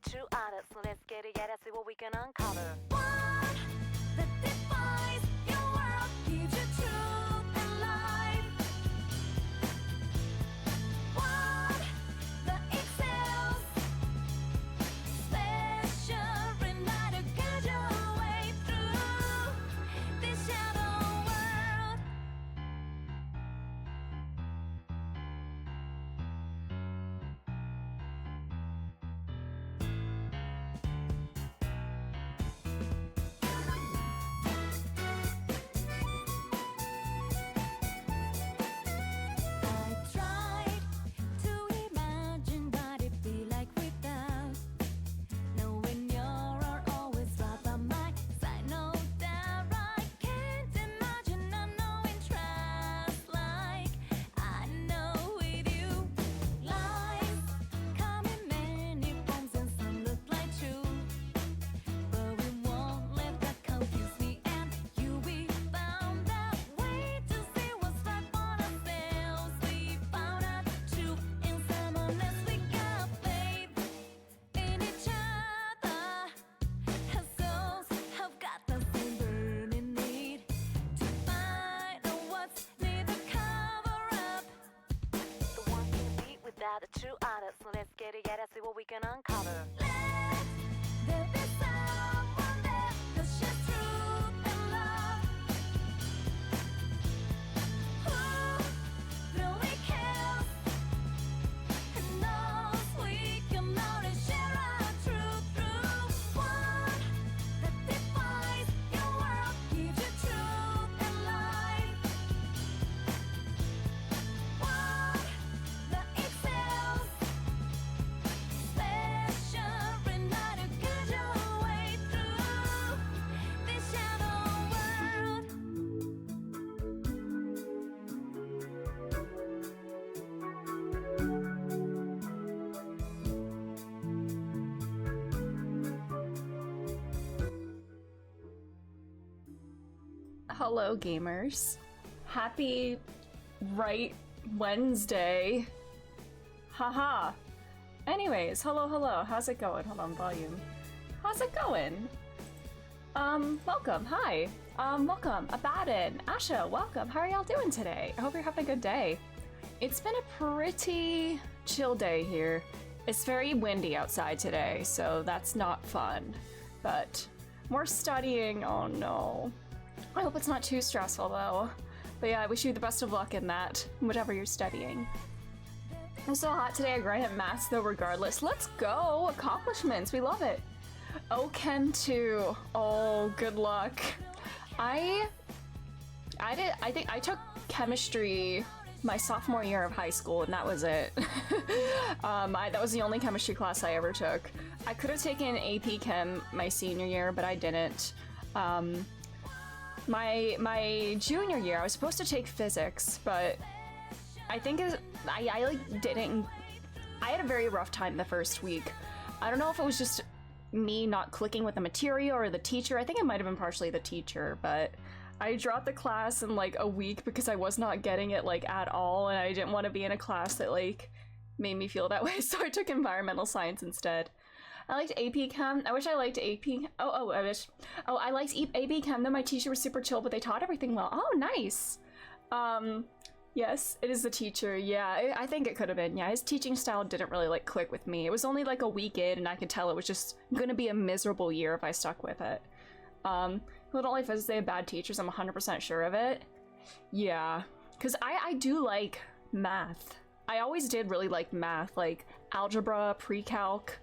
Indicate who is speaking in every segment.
Speaker 1: the true artist. So let's get together, see what we can uncover. What that defines your world, gives you truth and life. What that excels, special enough to guide your way through this shadow world. I tried to imagine what it'd be like without knowing you're always right by my side. No doubt I can't imagine unknowing trust like I know with you. Lies come in many forms and some look like truth, but we won't let that confuse me and you. We found that way to see what's right for ourselves. We found out truth in someone else. We got faith in each other. Our souls have got the same burning need to find out what's need to cover up. The one can beat without a true artist. So let's get together, see what we can uncover. Let there be someone there that shares truth and love. Who really cares and knows we can only share our truth through one that defines your world, gives you truth and life. One that excels, special enough to guide your way through this shadow world.
Speaker 2: Hello, gamers. Happy Right Wednesday. Haha. Anyways, hello. How's it going? Hold on, volume. How's it going? Welcome. Hi. Welcome. Abaddon. Asha, welcome. How are y'all doing today? I hope you're having a good day. It's been a pretty chill day here. It's very windy outside today, so that's not fun. But more studying, oh no. I hope it's not too stressful though. But yeah, I wish you the best of luck in that, whatever you're studying. I'm so hot today, I grind at maths though regardless. Let's go! Accomplishments, we love it. Oh, Chem 2. Oh, good luck. I think I took chemistry my sophomore year of high school and that was it. That was the only chemistry class I ever took. I could have taken AP Chem my senior year, but I didn't. My junior year, I was supposed to take physics, but I think I like didn't. I had a very rough time the first week. I don't know if it was just me not clicking with the material or the teacher. I think it might have been partially the teacher, but I dropped the class in like a week because I was not getting it like at all, and I didn't want to be in a class that like made me feel that way, so I took environmental science instead. I liked AP Chem. I wish I liked AP. I wish. Oh, I liked AP Chem. Though my teacher was super chill, but they taught everything well. Oh, nice. Yes, it is the teacher. Yeah, I think it could have been. Yeah, his teaching style didn't really like click with me. It was only like a week in, and I could tell it was just gonna be a miserable year if I stuck with it. People don't like physics, they have bad teachers. I'm 100% sure of it. Yeah, because I do like math. I always did really like math, like algebra, pre-calc.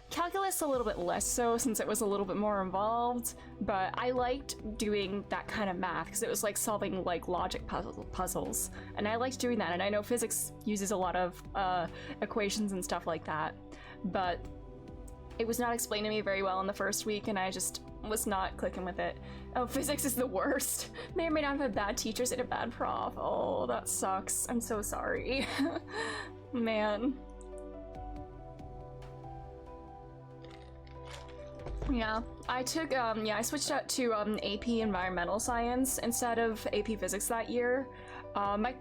Speaker 2: Calculus a little bit less so since it was a little bit more involved, but I liked doing that kind of math because it was like solving like logic puzzles, and I liked doing that. And I know physics uses a lot of equations and stuff like that, but it was not explained to me very well in the first week, and I just was not clicking with it. Oh, physics is the worst. May or may not have had bad teachers and a bad prof. Oh, that sucks. I'm so sorry. Man. Yeah, I took, I switched out to AP Environmental Science instead of AP Physics that year. My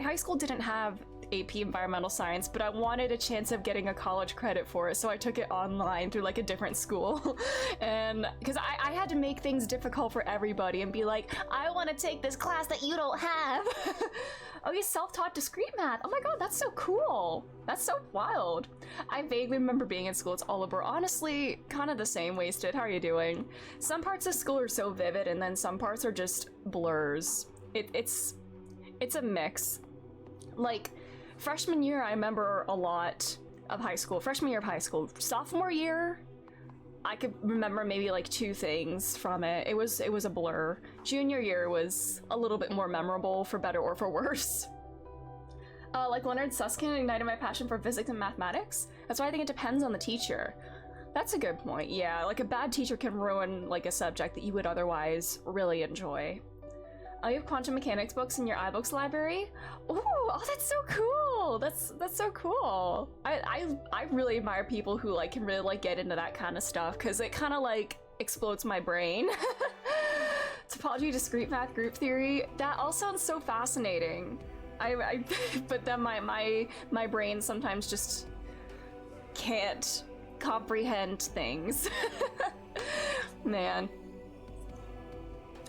Speaker 2: high school didn't have AP Environmental Science, but I wanted a chance of getting a college credit for it, so I took it online through like a different school. And because I had to make things difficult for everybody and be like, I want to take this class that you don't have. Oh, he's self-taught discrete math. Oh my god, that's so cool. That's so wild. I vaguely remember being in school. It's Oliver. Honestly, kind of the same. Wasted. How are you doing? Some parts of school are so vivid, and then some parts are just blurs. It's a mix. Like, freshman year, I remember a lot of high school. Freshman year of high school. Sophomore year, I could remember maybe like 2 things from it. It was a blur. Junior year was a little bit more memorable, for better or for worse. Like Leonard Susskind ignited my passion for physics and mathematics. That's why I think it depends on the teacher. That's a good point, yeah. Like a bad teacher can ruin like a subject that you would otherwise really enjoy. You have quantum mechanics books in your iBooks library? Ooh, oh, that's so cool. That's so cool. I really admire people who like can really like get into that kind of stuff, because it kind of like explodes my brain. Topology, discrete math, group theory. That all sounds so fascinating. But then my brain sometimes just can't comprehend things. Man.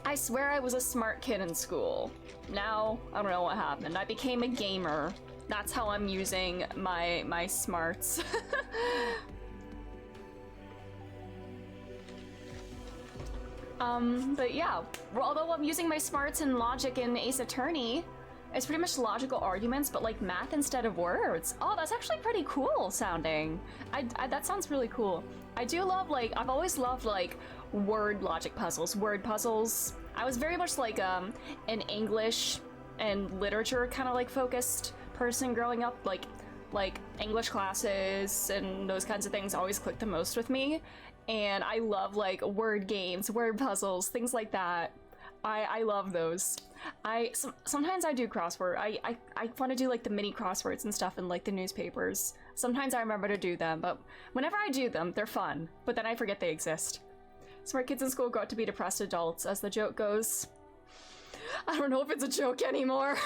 Speaker 2: I swear I was a smart kid in school. Now, I don't know what happened. I became a gamer. That's how I'm using my smarts. But yeah, although I'm using my smarts in Logic and Ace Attorney, it's pretty much logical arguments, but like math instead of words. Oh, that's actually pretty cool sounding. That sounds really cool. I do love, like, I've always loved like word logic puzzles, word puzzles. I was very much like an English and literature kind of like focused person growing up. Like English classes and those kinds of things always clicked the most with me. And I love like word games, word puzzles, things like that. I love those. Sometimes I do crossword. I want to do like the mini crosswords and stuff in like the newspapers. Sometimes I remember to do them, but whenever I do them, they're fun. But then I forget they exist. Smart kids in school grow up to be depressed adults, as the joke goes. I don't know if it's a joke anymore.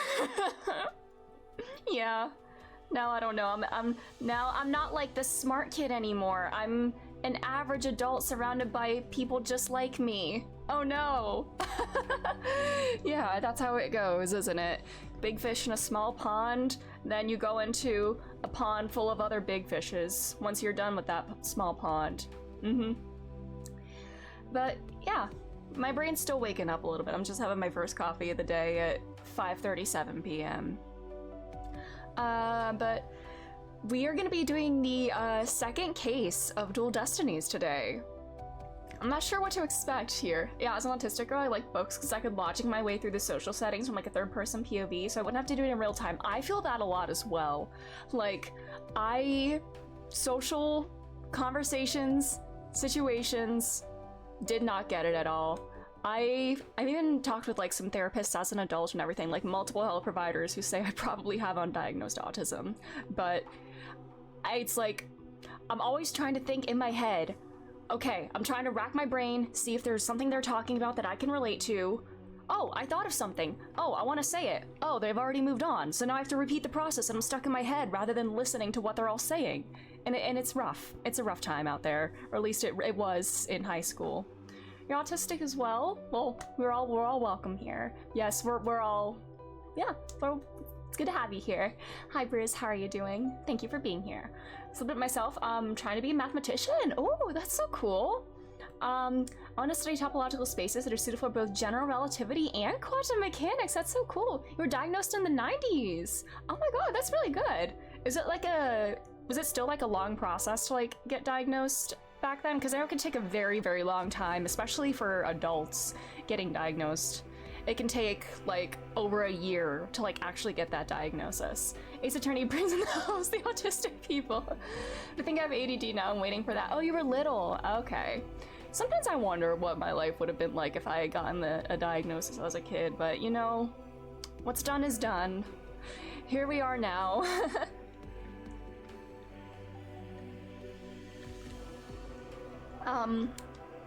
Speaker 2: Yeah. Now I don't know. I'm not like the smart kid anymore. I'm an average adult surrounded by people just like me. Oh no. Yeah, that's how it goes, isn't it? Big fish in a small pond, then you go into a pond full of other big fishes once you're done with that small pond. But yeah, my brain's still waking up a little bit. I'm just having my first coffee of the day at 5:37 p.m. But we are going to be doing the second case of Dual Destinies today. I'm not sure what to expect here. Yeah, as an autistic girl, I like books because I could logic my way through the social settings from like a third-person POV, so I wouldn't have to do it in real time. I feel that a lot as well. Like, social conversations, situations, did not get it at all. I've even talked with like some therapists as an adult and everything, like multiple health providers who say I probably have undiagnosed autism, but it's like, I'm always trying to think in my head, okay, I'm trying to rack my brain, see if there's something they're talking about that I can relate to. Oh, I thought of something. Oh, I want to say it. Oh, they've already moved on, so now I have to repeat the process and I'm stuck in my head rather than listening to what they're all saying. And it's rough. It's a rough time out there, or at least it was in high school. You're autistic as well? Well, we're all welcome here. Yes, we're all, yeah, it's good to have you here. Hi, Briz, how are you doing? Thank you for being here. So a bit myself, I'm trying to be a mathematician. Oh, that's so cool. I want to study topological spaces that are suitable for both general relativity and quantum mechanics. That's so cool. You were diagnosed in the 90s. Oh my god, that's really good. Is it like was it still like a long process to like get diagnosed back then? Because I know it can take a very, very long time, especially for adults getting diagnosed. It can take like over a year to like actually get that diagnosis. Ace Attorney brings in the house the autistic people. I think I have ADD now. I'm waiting for that. Oh, you were little. Okay. Sometimes I wonder what my life would have been like if I had gotten a diagnosis as a kid, but you know, what's done is done. Here we are now.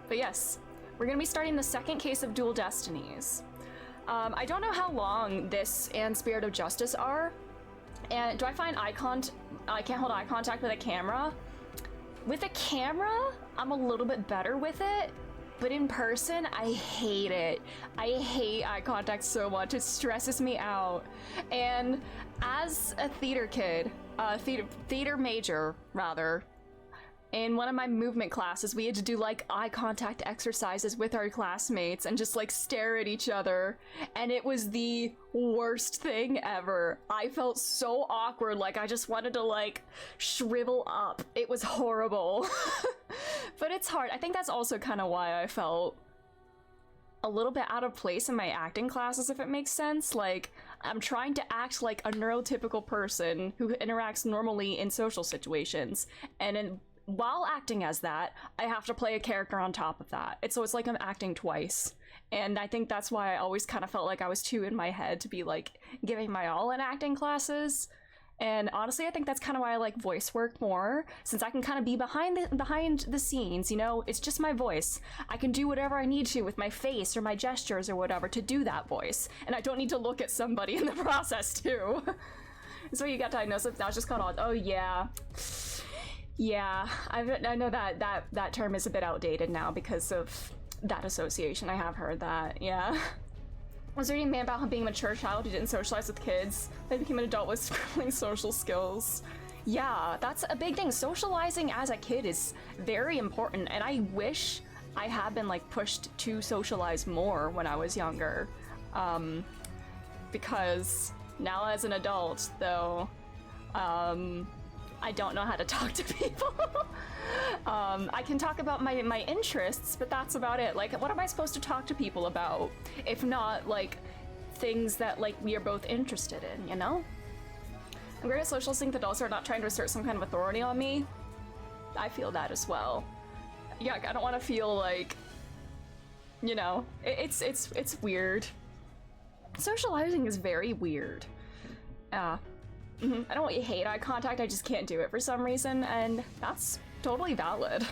Speaker 2: But yes, we're gonna be starting the second case of Dual Destinies. I don't know how long this and Spirit of Justice are. And do I find I can't hold eye contact with a camera? With a camera, I'm a little bit better with it, but in person, I hate it. I hate eye contact so much. It stresses me out. And as a theater kid, theater major, rather, in one of my movement classes, we had to do like eye contact exercises with our classmates and just like stare at each other. And it was the worst thing ever. I felt so awkward, like I just wanted to like shrivel up. It was horrible. But it's hard. I think that's also kind of why I felt a little bit out of place in my acting classes, if it makes sense. Like, I'm trying to act like a neurotypical person who interacts normally in social situations, and while acting as that, I have to play a character on top of that. So it's like I'm acting twice. And I think that's why I always kind of felt like I was too in my head to be like giving my all in acting classes. And honestly, I think that's kind of why I like voice work more, since I can kind of be behind the scenes, you know? It's just my voice. I can do whatever I need to with my face or my gestures or whatever to do that voice. And I don't need to look at somebody in the process too. So you got diagnosed with, that was just called, oh yeah. Yeah, I know that term is a bit outdated now because of that association. I have heard that, yeah. Was there any man about him being a mature child who didn't socialize with kids? They became an adult with struggling social skills. Yeah, that's a big thing. Socializing as a kid is very important, and I wish I had been like pushed to socialize more when I was younger. Because now as an adult, though, I don't know how to talk to people. I can talk about my interests, but that's about it. Like, what am I supposed to talk to people about if not like things that like we are both interested in, you know? I'm great at socializing with adults who are not trying to assert some kind of authority on me. I feel that as well. Yeah, I don't want to feel like, you know, it's weird. Socializing is very weird. I don't hate eye contact, I just can't do it for some reason, and that's totally valid.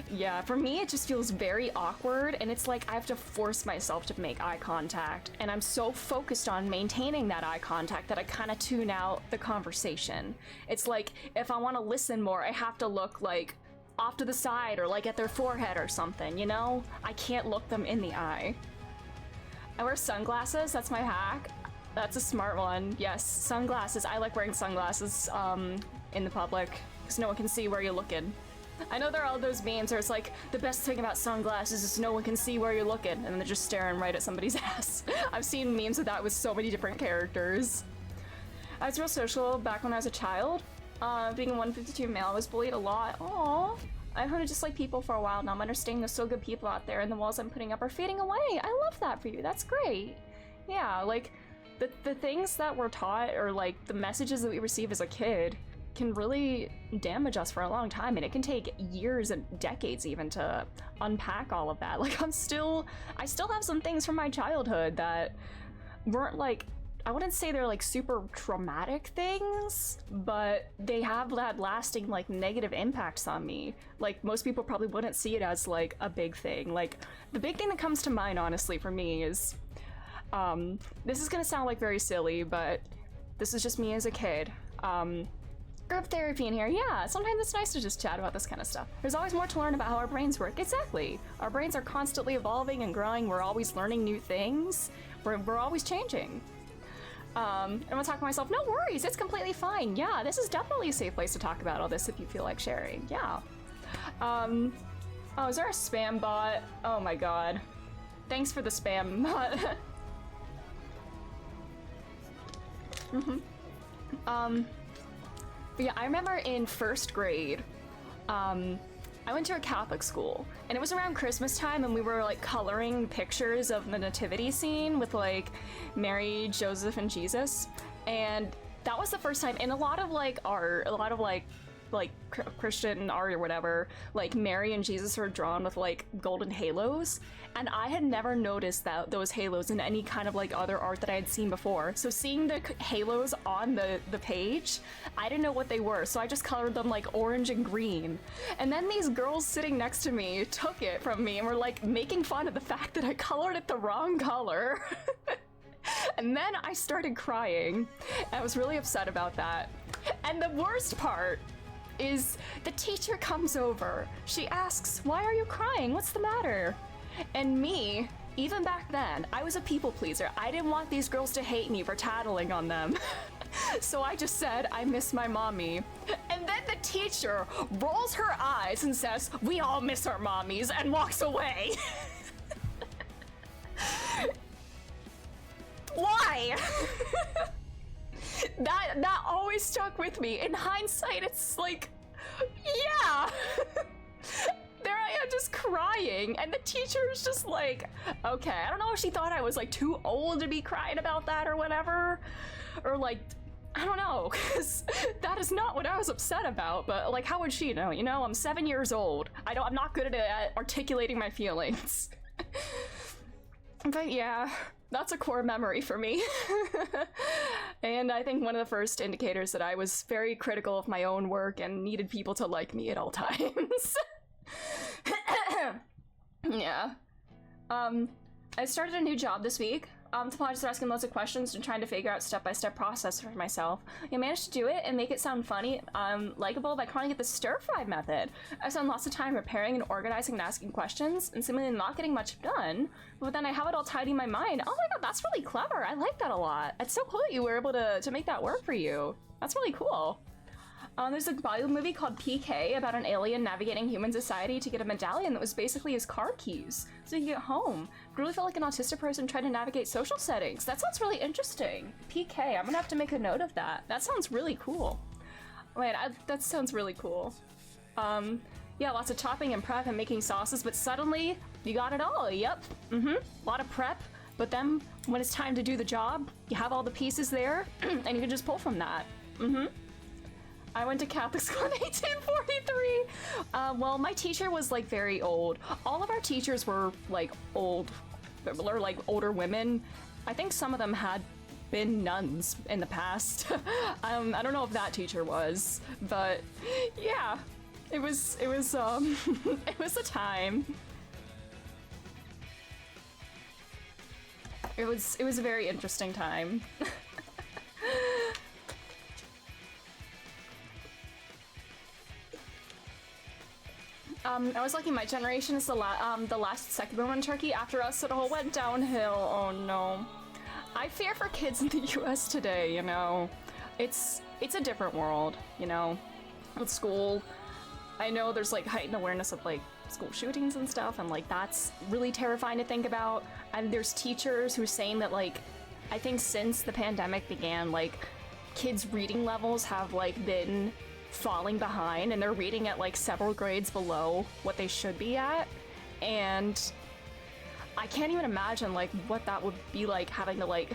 Speaker 2: Yeah, for me it just feels very awkward, and it's like I have to force myself to make eye contact, and I'm so focused on maintaining that eye contact that I kind of tune out the conversation. It's like, if I want to listen more, I have to look like off to the side or like at their forehead or something, you know? I can't look them in the eye. I wear sunglasses, that's my hack. That's a smart one. Yes, sunglasses. I like wearing sunglasses in the public because no one can see where you're looking. I know there are all those memes where it's like, the best thing about sunglasses is no one can see where you're looking, and they're just staring right at somebody's ass. I've seen memes of that with so many different characters. I was real social back when I was a child. Being a 152 male, I was bullied a lot. Aww. I've hunted just like people for a while now. I'm understanding there's still good people out there, and the walls I'm putting up are fading away. I love that for you. That's great. Yeah, like, the things that we're taught, or like the messages that we receive as a kid, can really damage us for a long time, and it can take years and decades even to unpack all of that. Like, I still have some things from my childhood that weren't like, I wouldn't say they're like super traumatic things, but they have that lasting like negative impacts on me. Like, most people probably wouldn't see it as like a big thing. Like, the big thing that comes to mind honestly for me is this is gonna sound like very silly, but this is just me as a kid. Group therapy in here, yeah, sometimes it's nice to just chat about this kind of stuff. There's always more to learn about how our brains work. Exactly. Our brains are constantly evolving and growing. We're always learning new things. We're always changing. And I'm talking to myself, no worries, it's completely fine. Yeah, this is definitely a safe place to talk about all this if you feel like sharing. Yeah. Oh, is there a spam bot? Oh my god. Thanks for the spam bot. But yeah, I remember in first grade, I went to a Catholic school, and it was around Christmas time, and we were like coloring pictures of the nativity scene with like Mary, Joseph, and Jesus, and that was the first time. In a lot of like art, a lot of like Christian art or whatever, like Mary and Jesus are drawn with like golden halos, and I had never noticed those halos in any kind of like other art that I had seen before. So seeing the halos on the page, I didn't know what they were, so I just colored them like orange and green. And then these girls sitting next to me took it from me and were like making fun of the fact that I colored it the wrong color. And then I started crying. I was really upset about that. And the worst part is the teacher comes over. She asks, "Why are you crying? What's the matter?" And me, even back then, I was a people pleaser. I didn't want these girls to hate me for tattling on them. So I just said, "I miss my mommy." And then the teacher rolls her eyes and says, "We all miss our mommies," and walks away. Why? That always stuck with me. In hindsight, it's like, yeah. There I am just crying, and the teacher is just like, okay, I don't know if she thought I was like too old to be crying about that or whatever, or like, I don't know, because that is not what I was upset about, but like, how would she know? You know, I'm 7 years old. I'm not good at articulating my feelings. But yeah, that's a core memory for me. And I think one of the first indicators that I was very critical of my own work and needed people to like me at all times. Yeah. I started a new job this week. Just asking lots of questions and trying to figure out step-by-step process for myself. I managed to do it and make it sound funny, likable by calling it the stir-fry method. I spent lots of time preparing and organizing and asking questions and seemingly not getting much done, but then I have it all tidy in my mind. Oh my god, that's really clever. I like that a lot. It's so cool that you were able to make that work for you. That's really cool. There's a Bollywood movie called PK about an alien navigating human society to get a medallion that was basically his car keys so he could get home. I really felt like an autistic person trying to navigate social settings. That sounds really interesting. PK, I'm gonna have to make a note of that. That sounds really cool. Wait, that sounds really cool. Yeah, lots of chopping and prep and making sauces, but suddenly you got it all. Yep. A lot of prep, but then when it's time to do the job, you have all the pieces there and you can just pull from that. I went to Catholic school in 1843. Well, my teacher was like very old. All of our teachers were like old, or like older women. I think some of them had been nuns in the past. I don't know if that teacher was, but yeah, it was it was a time. It was a very interesting time. I was lucky my generation is the last secular one in Turkey. After us, it all went downhill. Oh no. I fear for kids in the US today, you know. It's a different world, you know. With school, I know there's like heightened awareness of like school shootings and stuff, and like that's really terrifying to think about. And there's teachers who are saying that like, I think since the pandemic began, like kids' reading levels have like been falling behind, and they're reading at like several grades below what they should be at, and I can't even imagine like what that would be like having to like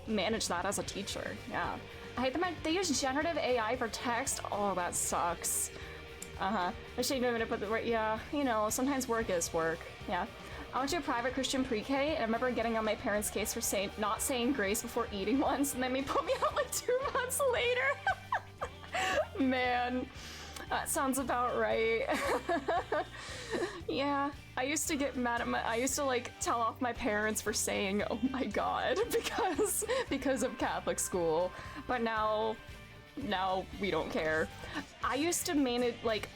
Speaker 2: manage that as a teacher. Yeah, I hate them. They use generative AI for text. Oh, that sucks. I shouldn't even put the right. Yeah, you know, sometimes work is work. Yeah. I went to a private Christian pre-K, and I remember getting on my parents' case for not saying grace before eating once, and then they put me out like 2 months later. Man, that sounds about right. Yeah, I used to get mad at I used to like tell off my parents for saying, "Oh my god," because of Catholic school. But now we don't care. I used to like,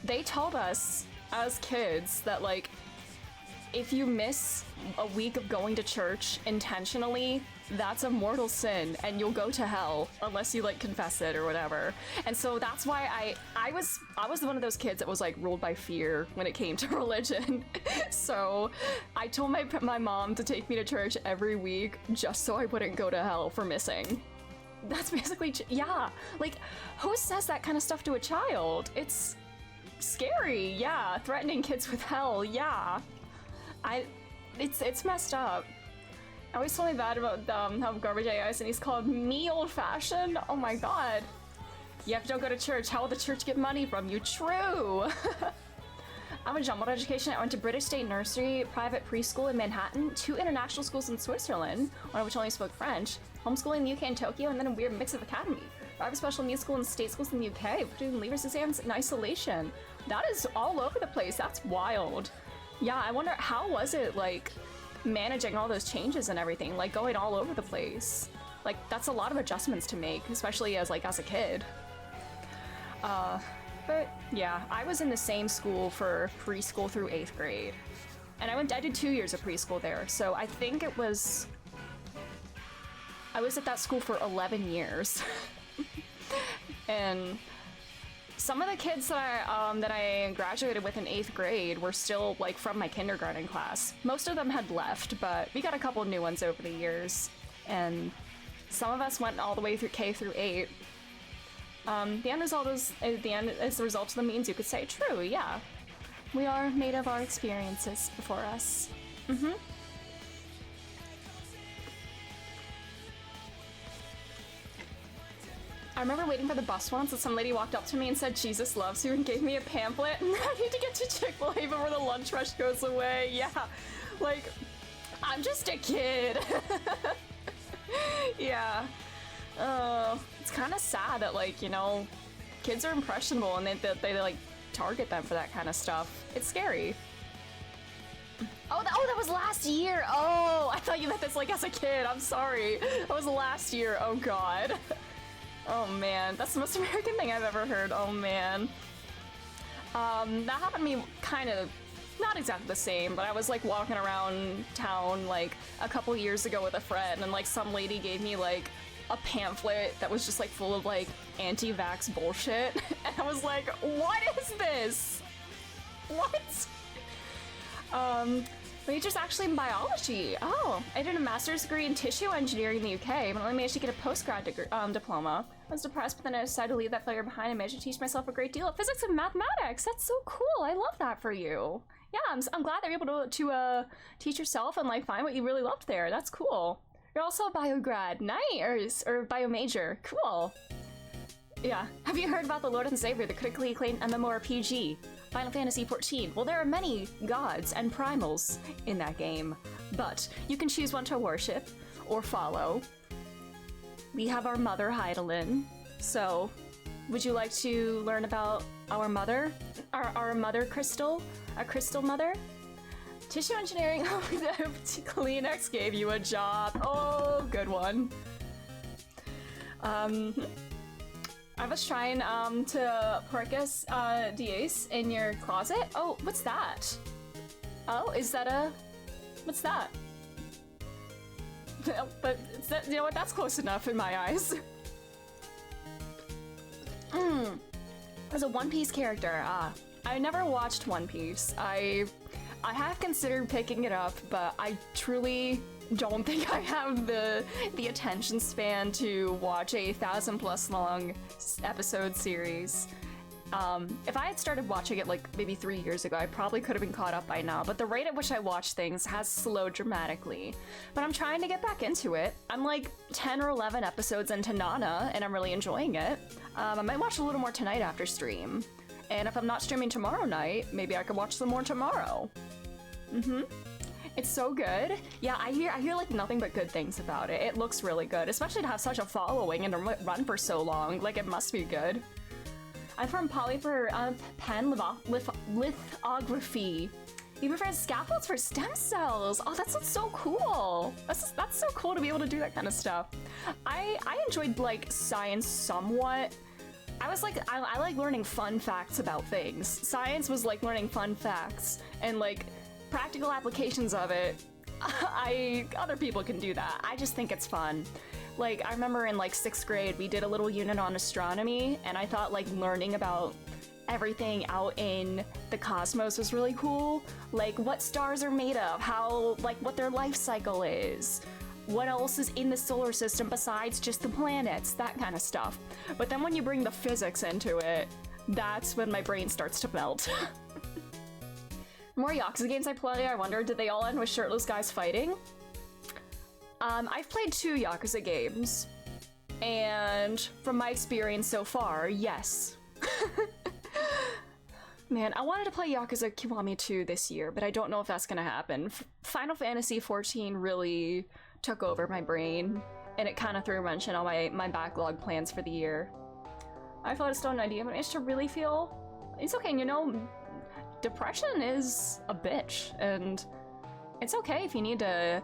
Speaker 2: they told us as kids that like, if you miss a week of going to church intentionally, that's a mortal sin and you'll go to hell unless you like confess it or whatever. And so that's why I was one of those kids that was like ruled by fear when it came to religion. So I told my mom to take me to church every week just so I wouldn't go to hell for missing. That's basically, yeah, like who says that kind of stuff to a child? It's scary. Yeah, threatening kids with hell. Yeah. It's messed up. I always told me bad about how garbage AI is, and he's called me old-fashioned. Oh my god. Yep, don't go to church. How will the church get money from you? True. I'm a jumbled education. I went to British State Nursery, private preschool in Manhattan, 2 international schools in Switzerland, one of which only spoke French, homeschooling in the UK and Tokyo, and then a weird mix of academy. Private special needs school and state schools in the UK, doing leavers exams in isolation. That is all over the place. That's wild. Yeah, I wonder, how was it, like, managing all those changes and everything, like going all over the place. Like, that's a lot of adjustments to make, especially as a kid. But yeah, I was in the same school for preschool through 8th grade. And I did 2 years of preschool there, so I think I was at that school for 11 years. And some of the kids that I graduated with in 8th grade were still like from my kindergarten class. Most of them had left, but we got a couple new ones over the years, and some of us went all the way through K through 8. The end result is the result of the means, you could say. True, yeah. We are made of our experiences before us. Mm-hmm. I remember waiting for the bus once and some lady walked up to me and said, "Jesus loves you," and gave me a pamphlet, and I need to get to Chick-fil-A before the lunch rush goes away. Yeah, like, I'm just a kid. Yeah. It's kind of sad that, like, you know, kids are impressionable and they like, target them for that kind of stuff. It's scary. Oh, that was last year! Oh, I thought you meant this, like, as a kid. I'm sorry. That was last year. Oh, God. Oh man, that's the most American thing I've ever heard. Oh man. That happened to me kind of, not exactly the same, but I was like walking around town like a couple years ago with a friend, and like some lady gave me like a pamphlet that was just like full of like anti-vax bullshit. And I was like, what is this? What? Major's actually in biology. Oh, I did a master's degree in tissue engineering in the UK, but only managed to get a postgrad diploma. I was depressed, but then I decided to leave that failure behind and managed to teach myself a great deal of physics and mathematics. That's so cool. I love that for you. Yeah, I'm glad that you're able to teach yourself and like find what you really loved there. That's cool. You're also a bio-grad. Nice. Or bio-major. Cool. Yeah. Have you heard about the Lord and Savior, the critically acclaimed MMORPG? Final Fantasy XIV. Well, there are many gods and primals in that game, but you can choose one to worship or follow. We have our mother, Hydaelyn. So, would you like to learn about our mother? Our mother crystal? Our crystal mother? Tissue engineering. Oh, Kleenex gave you a job. Oh, good one. I was trying to purchase DS in your closet. Oh, what's that? Oh, is that a... What's that? But you know what? That's close enough in my eyes. As a One Piece character, I never watched One Piece. I have considered picking it up, but I truly don't think I have the attention span to watch a 1,000+ long episode series. If I had started watching it like maybe 3 years ago, I probably could have been caught up by now, but the rate at which I watch things has slowed dramatically. But I'm trying to get back into it. I'm like 10 or 11 episodes into Nana, and I'm really enjoying it. I might watch a little more tonight after stream. And if I'm not streaming tomorrow night, maybe I could watch some more tomorrow. It's so good. Yeah, I hear like nothing but good things about it. It looks really good, especially to have such a following and to run for so long. Like, it must be good. I'm from Poly for pen lithography. You prefer scaffolds for stem cells. Oh, that sounds so cool. That's so cool to be able to do that kind of stuff. I enjoyed like science somewhat. I like learning fun facts about things. Science was like learning fun facts, and like practical applications of it, other people can do that. I just think it's fun. Like, I remember in like 6th grade, we did a little unit on astronomy, and I thought like learning about everything out in the cosmos was really cool. Like what stars are made of, how, like what their life cycle is, what else is in the solar system besides just the planets, that kind of stuff. But then when you bring the physics into it, that's when my brain starts to melt. More Yakuza games I play, I wonder, did they all end with shirtless guys fighting? I've played 2 Yakuza games, and from my experience so far, yes. Man, I wanted to play Yakuza Kiwami 2 this year, but I don't know if that's gonna happen. Final Fantasy XIV really took over my brain, and it kind of threw a wrench in all my backlog plans for the year. I thought it's still an idea, but I used to really feel... It's okay, you know, depression is a bitch, and it's okay if you need to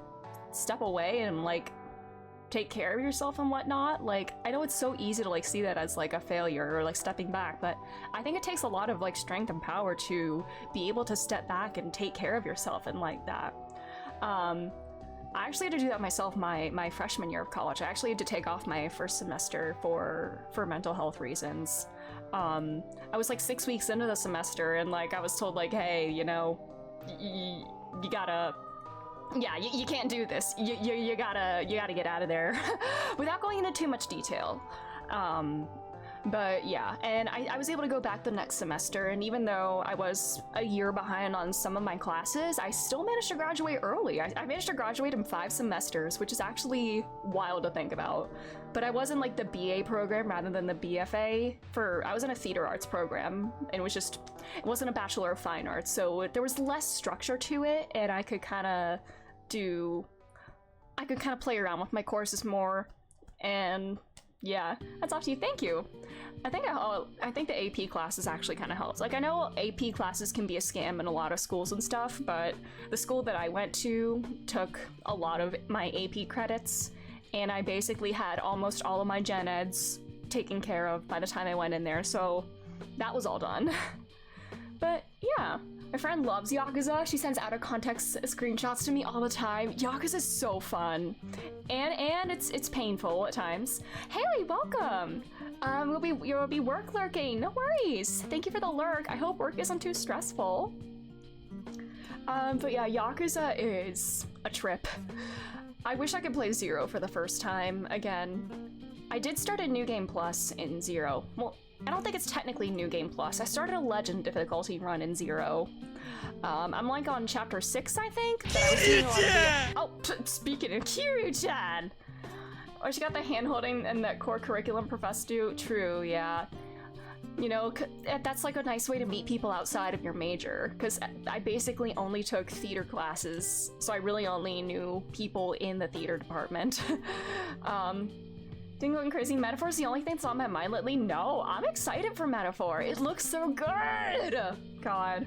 Speaker 2: step away and like take care of yourself and whatnot. Like, I know it's so easy to like see that as like a failure or like stepping back, but I think it takes a lot of like strength and power to be able to step back and take care of yourself and like that. I actually had to do that myself my freshman year of college. I actually had to take off my first semester for mental health reasons. I was like 6 weeks into the semester and like I was told like, hey, you know, you gotta, yeah, you can't do this. You gotta get out of there without going into too much detail. But yeah, and I was able to go back the next semester, and even though I was a year behind on some of my classes, I still managed to graduate early. I managed to graduate in 5 semesters, which is actually wild to think about. But I was in like the BA program rather than the BFA I was in a theater arts program, and it wasn't a Bachelor of Fine Arts, so there was less structure to it, and I could kind of play around with my courses more, and yeah, that's off to you. Thank you. I think the AP classes actually kind of helps. Like, I know AP classes can be a scam in a lot of schools and stuff, but the school that I went to took a lot of my AP credits, and I basically had almost all of my gen eds taken care of by the time I went in there, so that was all done. But yeah, my friend loves Yakuza. She sends out of context screenshots to me all the time. Yakuza's so fun, and it's painful at times. Haley, welcome. You'll be work lurking. No worries. Thank you for the lurk. I hope work isn't too stressful. But yeah, Yakuza is a trip. I wish I could play Zero for the first time again. I did start a New Game Plus in Zero. Well, I don't think it's technically New Game Plus. I started a Legend difficulty run in Zero. I'm like on chapter 6, I think. Speaking of Kiryu-chan! Oh, she got the hand-holding and that core curriculum professor do. True, yeah. You know, that's like a nice way to meet people outside of your major, because I basically only took theater classes, so I really only knew people in the theater department. Think going crazy, Metaphor's the only thing that's on my mind lately? No, I'm excited for Metaphor. It looks so good! God.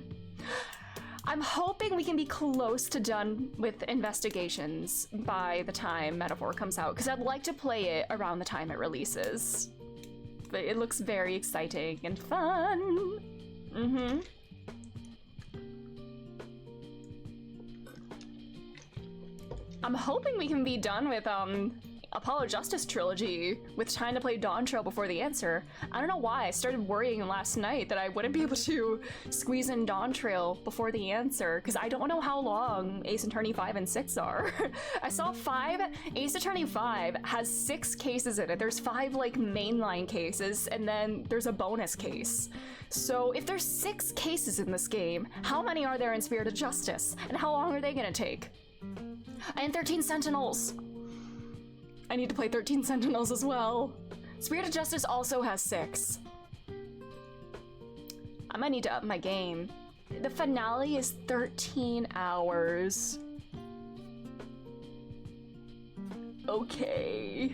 Speaker 2: I'm hoping we can be close to done with investigations by the time Metaphor comes out, because I'd like to play it around the time it releases. But it looks very exciting and fun. Mm-hmm. I'm hoping we can be done with Apollo Justice Trilogy with time to play Dawn Trail before the answer. I don't know why, I started worrying last night that I wouldn't be able to squeeze in Dawn Trail before the answer, because I don't know how long Ace Attorney 5 and 6 are. I saw 5, Ace Attorney 5 has 6 cases in it. There's 5 like mainline cases, and then there's a bonus case. So if there's 6 cases in this game, how many are there in Spirit of Justice? And how long are they gonna take? And 13 Sentinels! I need to play 13 Sentinels as well. Spirit of Justice also has 6. I might need to up my game. The finale is 13 hours. Okay.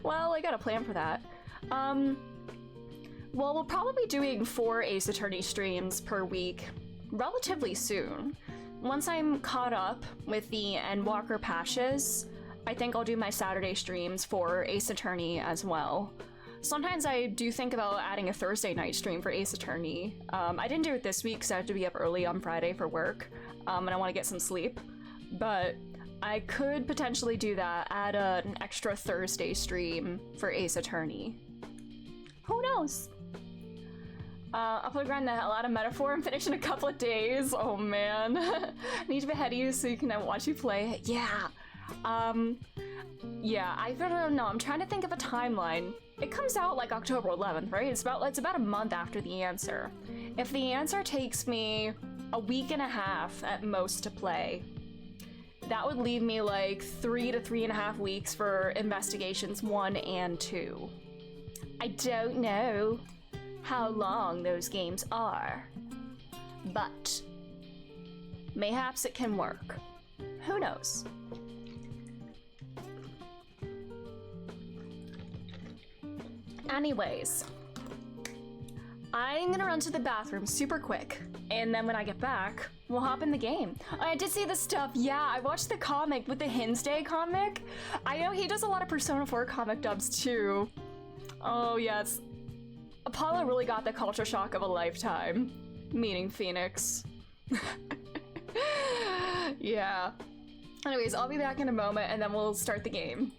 Speaker 2: Well, I got a plan for that. Well, we'll probably be doing 4 Ace Attorney streams per week relatively soon. Once I'm caught up with the Endwalker patches, I think I'll do my Saturday streams for Ace Attorney as well. Sometimes I do think about adding a Thursday night stream for Ace Attorney. I didn't do it this week because I have to be up early on Friday for work, and I want to get some sleep. But I could potentially do that, add an extra Thursday stream for Ace Attorney. Who knows? I'll play grind the hell out of Metaphor and finish in a couple of days. Oh man. I need to be ahead of you so you can watch you play. Yeah. Yeah, I don't know. I'm trying to think of a timeline. It comes out like October 11th, right? It's about a month after the answer. If the answer takes me a week and a half at most to play, that would leave me like 3 to 3.5 weeks for investigations 1 and 2. I don't know how long those games are, but mayhaps it can work. Who knows? Anyways, I'm gonna run to the bathroom super quick, and then when I get back, we'll hop in the game. I did see this stuff. Yeah, I watched the comic with the Hinsday comic. I know he does a lot of Persona 4 comic dubs too. Oh yes. Apollo really got the culture shock of a lifetime, meeting Phoenix. Yeah. Anyways, I'll be back in a moment and then we'll start the game.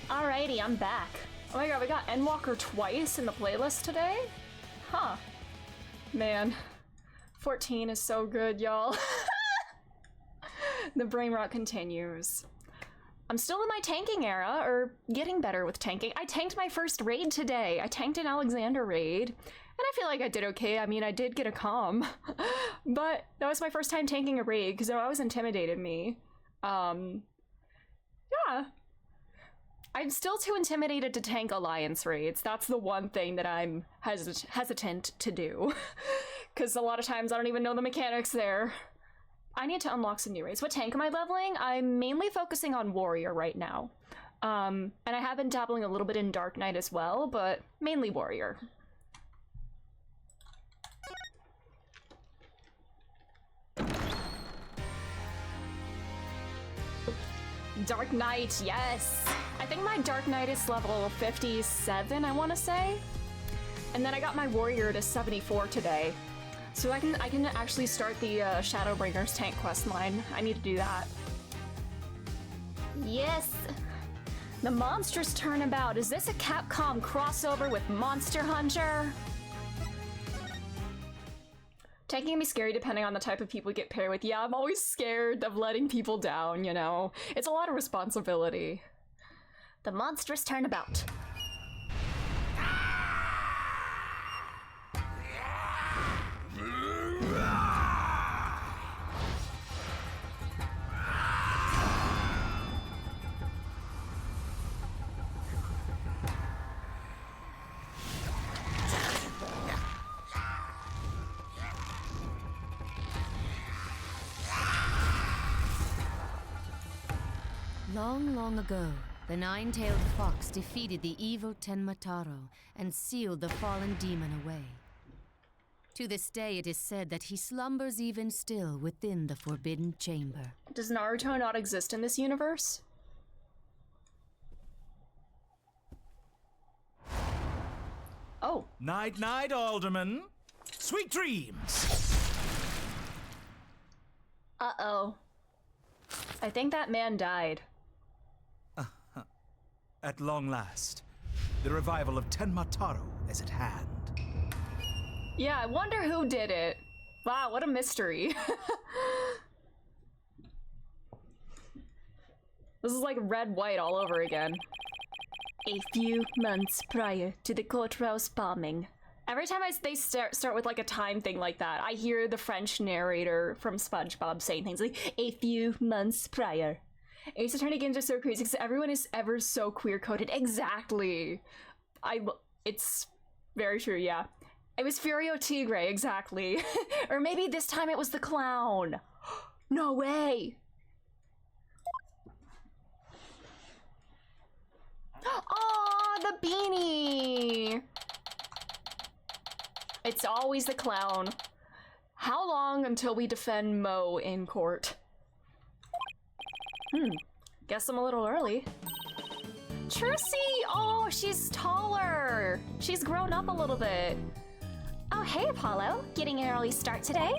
Speaker 2: Alrighty, I'm back. Oh my god, we got Endwalker twice in the playlist today? Huh. Man. 14 is so good, y'all. The brain rot continues. I'm still in my tanking era, or getting better with tanking. I tanked my first raid today. I tanked an Alexander raid, and I feel like I did okay. I mean, I did get a comm, but that was my first time tanking a raid, because it always intimidated me. Yeah. I'm still too intimidated to tank alliance raids. That's the one thing that I'm hesitant to do. Because a lot of times I don't even know the mechanics there. I need to unlock some new raids. What tank am I leveling? I'm mainly focusing on warrior right now. And I have been dabbling a little bit in Dark Knight as well, but mainly warrior. Dark Knight, yes! I think my Dark Knight is level 57, I want to say. And then I got my warrior to 74 today. So I can actually start the Shadowbringers tank quest line. I need to do that. Yes! The monstrous turnabout. Is this a Capcom crossover with Monster Hunter? Tanking can be scary depending on the type of people you get paired with. Yeah, I'm always scared of letting people down, you know? It's a lot of responsibility. The monstrous turnabout.
Speaker 3: Long, long ago, the nine-tailed fox defeated the evil Tenmataro and sealed the fallen demon away. To this day, it is said that he slumbers even still within the Forbidden Chamber.
Speaker 2: Does Naruto not exist in this universe? Oh.
Speaker 4: Night, night, Alderman. Sweet dreams.
Speaker 2: Uh-oh. I think that man died.
Speaker 4: At long last, the revival of Tenmataro is at hand.
Speaker 2: Yeah, I wonder who did it. Wow, what a mystery. This is like red, white all over again. A few months prior to the courthouse bombing. Every time they start with like a time thing like that, I hear the French narrator from SpongeBob saying things like, a few months prior. Ace Attorney games are so crazy because everyone is ever so queer-coded. Exactly. It's very true, yeah. It was Furio Tigre, exactly. Or maybe this time it was the clown. No way. Oh, the beanie. It's always the clown. How long until we defend Mo in court? Guess I'm a little early. Trissy! Oh, she's taller. She's grown up a little bit.
Speaker 1: Oh, hey, Apollo. Getting an early start today?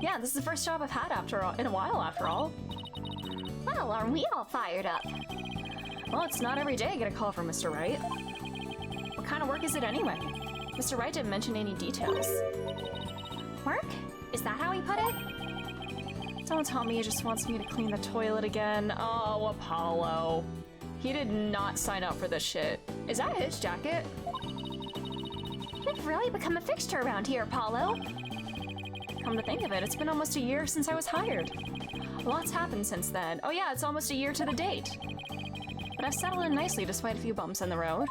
Speaker 2: Yeah, this is the first job I've had in a while, after all.
Speaker 1: Well, aren't we all fired up?
Speaker 2: Well, it's not every day I get a call from Mr. Wright. What kind of work is it anyway? Mr. Wright didn't mention any details.
Speaker 1: Work? Is that how he put it?
Speaker 2: Someone told me he just wants me to clean the toilet again. Oh, Apollo. He did not sign up for this shit. Is that his jacket?
Speaker 1: You've really become a fixture around here, Apollo.
Speaker 2: Come to think of it, it's been almost a year since I was hired. Lots happened since then. Oh yeah, it's almost a year to the date. But I've settled in nicely despite a few bumps in the road.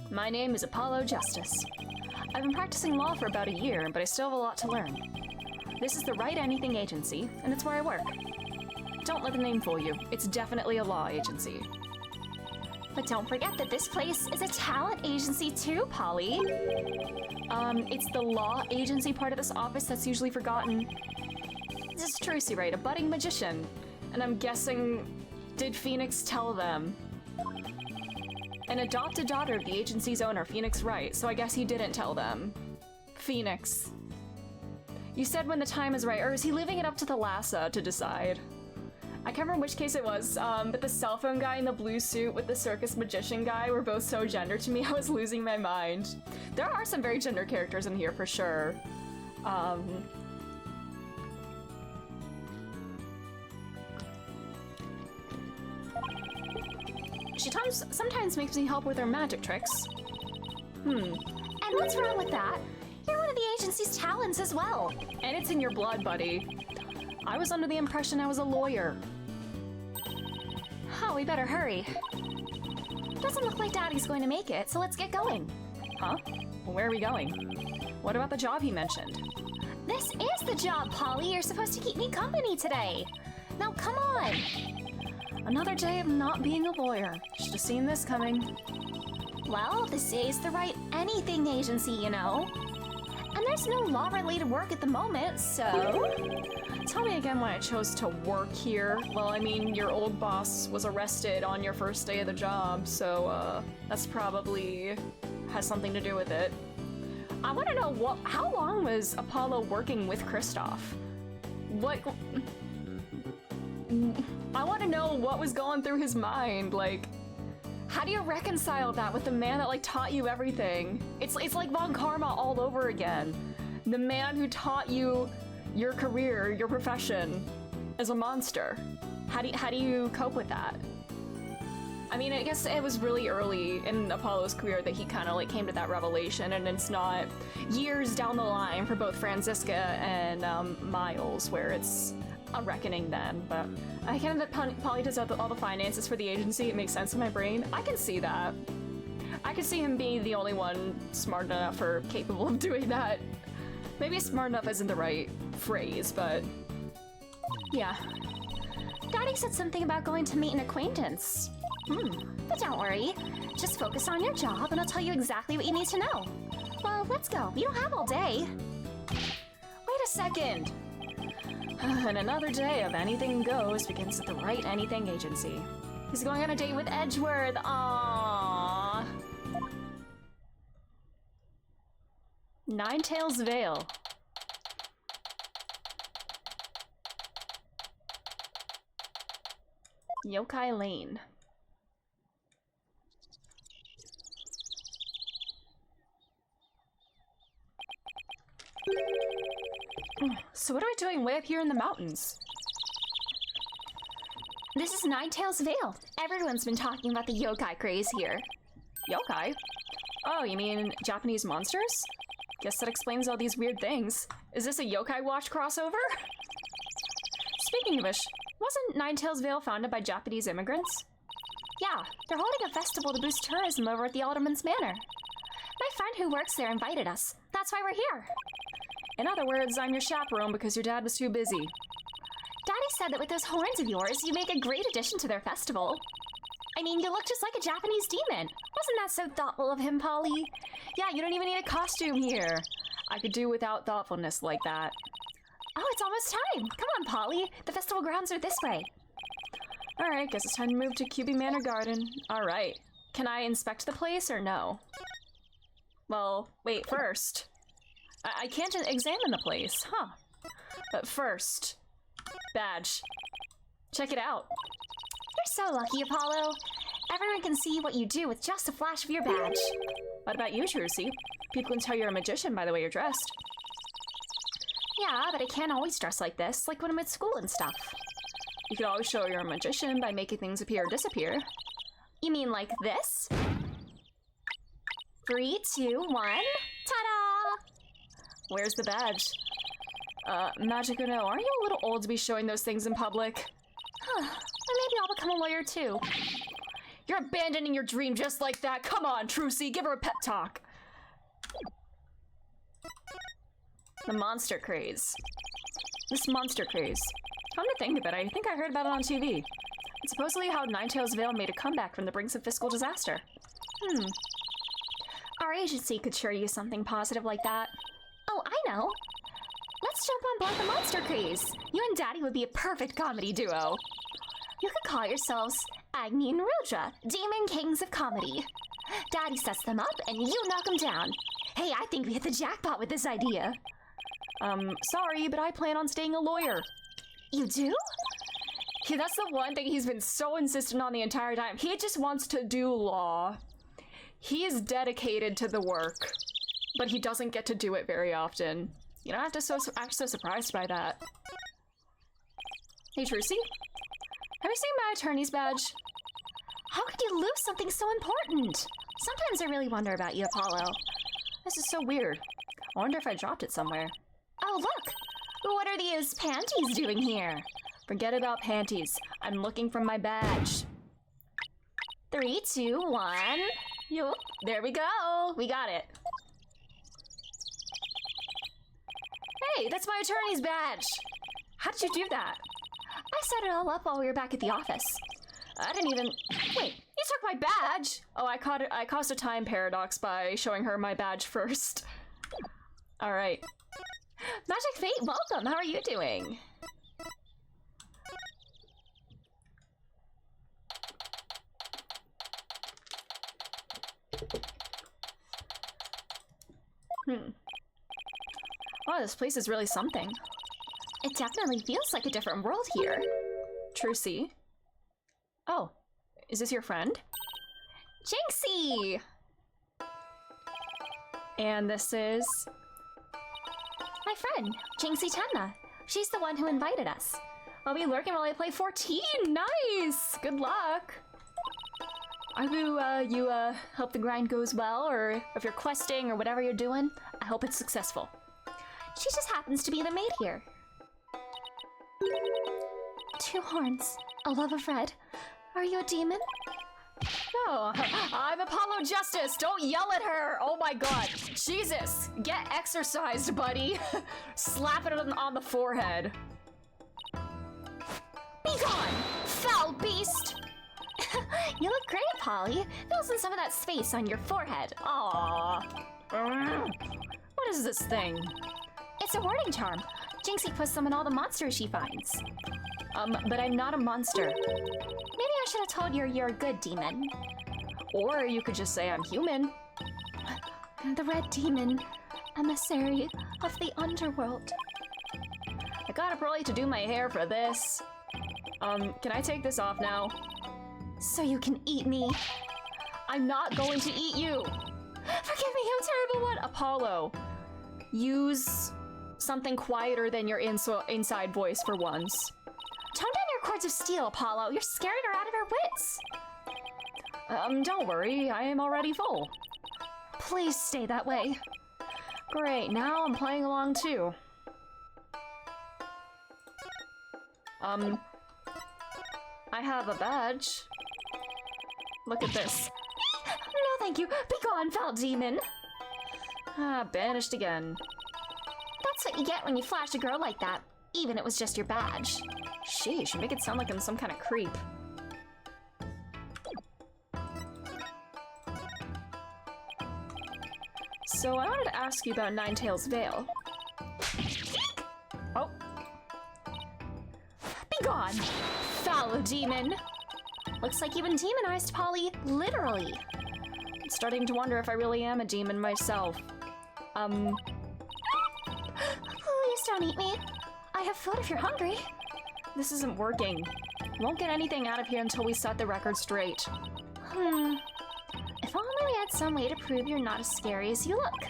Speaker 2: My name is Apollo Justice. I've been practicing law for about a year, but I still have a lot to learn. This is the Write Anything Agency, and it's where I work. Don't let the name fool you. It's definitely a law agency.
Speaker 1: But don't forget that this place is a talent agency too, Polly.
Speaker 2: It's the law agency part of this office that's usually forgotten. This is Tracy Wright, a budding magician. And I'm guessing, did Phoenix tell them? An adopted daughter of the agency's owner, Phoenix Wright, so I guess he didn't tell them. Phoenix. You said when the time is right, or is he leaving it up to the Lhasa to decide? I can't remember which case it was, but the cell phone guy in the blue suit with the circus magician guy were both so gender to me, I was losing my mind. There are some very gender characters in here for sure. She sometimes makes me help with her magic tricks.
Speaker 1: And what's wrong with that? You're one of the agency's talents as well.
Speaker 2: And it's in your blood, buddy. I was under the impression I was a lawyer.
Speaker 1: Oh, we better hurry. Doesn't look like Daddy's going to make it, so let's get going.
Speaker 2: Huh? Well, where are we going? What about the job he mentioned?
Speaker 1: This is the job, Polly. You're supposed to keep me company today. Now, come on.
Speaker 2: Another day of not being a lawyer. Should have seen this coming.
Speaker 1: Well, this is the Write Anything Agency, you know. And there's no law-related work at the moment, so...
Speaker 2: Tell me again why I chose to work here. Well, I mean, your old boss was arrested on your first day of the job, so, that's probably has something to do with it. I want to know how long was Apollo working with Kristoff? I want to know what was going through his mind, like... How do you reconcile that with the man that, like, taught you everything? It's like Von Karma all over again. The man who taught you your career, your profession, is a monster. How do you cope with that? I mean, I guess it was really early in Apollo's career that he kind of, like, came to that revelation, and it's not years down the line for both Franziska and Miles, where it's a reckoning then, but I can that Polly does all the finances for the agency. It makes sense in my brain. I can see that. I can see him being the only one smart enough or capable of doing that. Maybe smart enough isn't the right phrase, but Yeah.
Speaker 1: Daddy said something about going to meet an acquaintance. But don't worry. Just focus on your job and I'll tell you exactly what you need to know. Well, let's go. We don't have all day.
Speaker 2: Wait a second. And another day of anything goes begins at the right anything agency. He's going on a date with Edgeworth. Aww. Ninetails Vale. Yokai Lane. So what are we doing way up here in the mountains?
Speaker 1: This is Ninetails Vale. Everyone's been talking about the yokai craze here.
Speaker 2: Yokai? Oh, you mean Japanese monsters? Guess that explains all these weird things. Is this a Yokai Watch crossover? Speaking of which, wasn't Ninetails Vale founded by Japanese immigrants?
Speaker 1: Yeah, they're holding a festival to boost tourism over at the Alderman's Manor. My friend who works there invited us. That's why we're here.
Speaker 2: In other words, I'm your chaperone because your dad was too busy.
Speaker 1: Daddy said that with those horns of yours, you make a great addition to their festival. I mean, you look just like a Japanese demon. Wasn't that so thoughtful of him, Polly?
Speaker 2: Yeah, you don't even need a costume here. I could do without thoughtfulness like that.
Speaker 1: Oh, it's almost time. Come on, Polly. The festival grounds are this way.
Speaker 2: Alright, guess it's time to move to QB Manor Garden. Alright. Can I inspect the place or no? Well, wait, first. I can't examine the place, huh? But first, badge. Check it out.
Speaker 1: You're so lucky, Apollo. Everyone can see what you do with just a flash of your badge.
Speaker 2: What about you, Trucy? People can tell you're a magician by the way you're dressed.
Speaker 1: Yeah, but I can't always dress like this, like when I'm at school and stuff.
Speaker 2: You could always show you're a magician by making things appear or disappear.
Speaker 1: You mean like this? 3, 2, 1, ta-da!
Speaker 2: Where's the badge? Magic or no, aren't you a little old to be showing those things in public?
Speaker 1: Or maybe I'll become a lawyer too.
Speaker 2: You're abandoning your dream just like that. Come on, Trucy, give her a pep talk. The monster craze. This monster craze. Come to think of it, I think I heard about it on TV. It's supposedly how Ninetails Vale made a comeback from the brinks of fiscal disaster.
Speaker 1: Our agency could sure use something positive like that. Oh, I know. Let's jump on board the monster craze. You and Daddy would be a perfect comedy duo. You could call yourselves Agni and Rudra, Demon Kings of Comedy. Daddy sets them up and you knock them down. Hey, I think we hit the jackpot with this idea.
Speaker 2: Sorry, but I plan on staying a lawyer.
Speaker 1: You do?
Speaker 2: Yeah, that's the one thing he's been so insistent on the entire time. He just wants to do law. He is dedicated to the work, but he doesn't get to do it very often. You don't have to act so surprised by that. Hey, Trucy? Have you seen my attorney's badge?
Speaker 1: How could you lose something so important? Sometimes I really wonder about you, Apollo.
Speaker 2: This is so weird. I wonder if I dropped it somewhere.
Speaker 1: Oh, look! What are these panties doing here?
Speaker 2: Forget about panties. I'm looking for my badge.
Speaker 1: 3, 2, 1.
Speaker 2: Yup, there we go. We got it. Hey, that's my attorney's badge. How did you do that?
Speaker 1: I set it all up while we were back at the office.
Speaker 2: I didn't even... Wait, you took my badge? Oh, I caused a time paradox by showing her my badge first. All right.
Speaker 1: Magic Fate, welcome. How are you doing?
Speaker 2: Wow, this place is really something.
Speaker 1: It definitely feels like a different world here.
Speaker 2: Trucy? Oh, is this your friend?
Speaker 1: Jinxie!
Speaker 2: And this is...
Speaker 1: my friend, Jinxie Tenma. She's the one who invited us.
Speaker 2: I'll be lurking while I play 14. Nice! Good luck. I hope you hope the grind goes well, or if you're questing or whatever you're doing, I hope it's successful.
Speaker 1: She just happens to be the maid here. 2 horns, a love of red. Are you a demon?
Speaker 2: No, I'm Apollo Justice. Don't yell at her. Oh my god. Jesus, get exercised, buddy. Slap it on the forehead. Be gone, foul beast!
Speaker 1: You look great, Polly. Loosen some of that space on your forehead.
Speaker 2: Aww. What is this thing?
Speaker 1: It's a wording charm. Jinxie puts them in all the monsters she finds.
Speaker 2: But I'm not a monster.
Speaker 1: Maybe I should have told you you're a good demon.
Speaker 2: Or you could just say I'm human.
Speaker 1: The red demon, emissary of the underworld.
Speaker 2: I got up early to do my hair for this. Can I take this off now?
Speaker 1: So you can eat me.
Speaker 2: I'm not going to eat you!
Speaker 1: Forgive me, I'm terrible one.
Speaker 2: Apollo, use something quieter than your inside voice for once.
Speaker 1: Tone down your cords of steel, Apollo. You're scaring her out of her wits.
Speaker 2: Don't worry, I am already full.
Speaker 1: Please stay that way.
Speaker 2: Great, now I'm playing along too. I have a badge. Look at this.
Speaker 1: No, thank you. Be gone, foul demon.
Speaker 2: Ah, banished again.
Speaker 1: That's what you get when you flash a girl like that, even it was just your badge.
Speaker 2: Sheesh, you make it sound like I'm some kind of creep. So I wanted to ask you about Ninetails' Veil. Oh.
Speaker 1: Be gone, foul demon. Looks like you've been demonized, Polly. Literally.
Speaker 2: I'm starting to wonder if I really am a demon myself.
Speaker 1: Please don't eat me. I have food if you're hungry.
Speaker 2: This isn't working. Won't get anything out of here until we set the record straight.
Speaker 1: If only we had some way to prove you're not as scary as you look.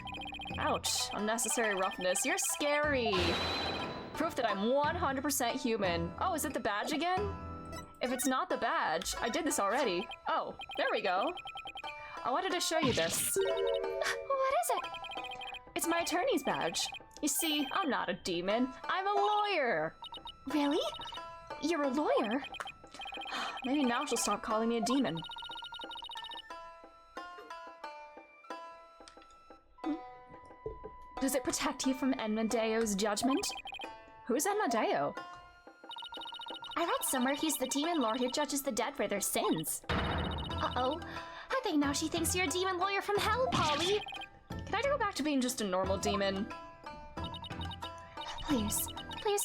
Speaker 2: Ouch, unnecessary roughness. You're scary. Proof that I'm 100% human. Oh, is it the badge again? If it's not the badge, I did this already. Oh, there we go. I wanted to show you this.
Speaker 1: What is it?
Speaker 2: It's my attorney's badge. You see, I'm not a demon. I'm a lawyer.
Speaker 1: Really? You're a lawyer?
Speaker 2: Maybe now she'll stop calling me a demon. Does it protect you from Enmadeo's judgment? Who's Enmadeo?
Speaker 1: I read somewhere he's the demon lord who judges the dead for their sins. Uh-oh. I think now she thinks you're a demon lawyer from hell, Polly.
Speaker 2: Can I go back to being just a normal demon?
Speaker 1: Please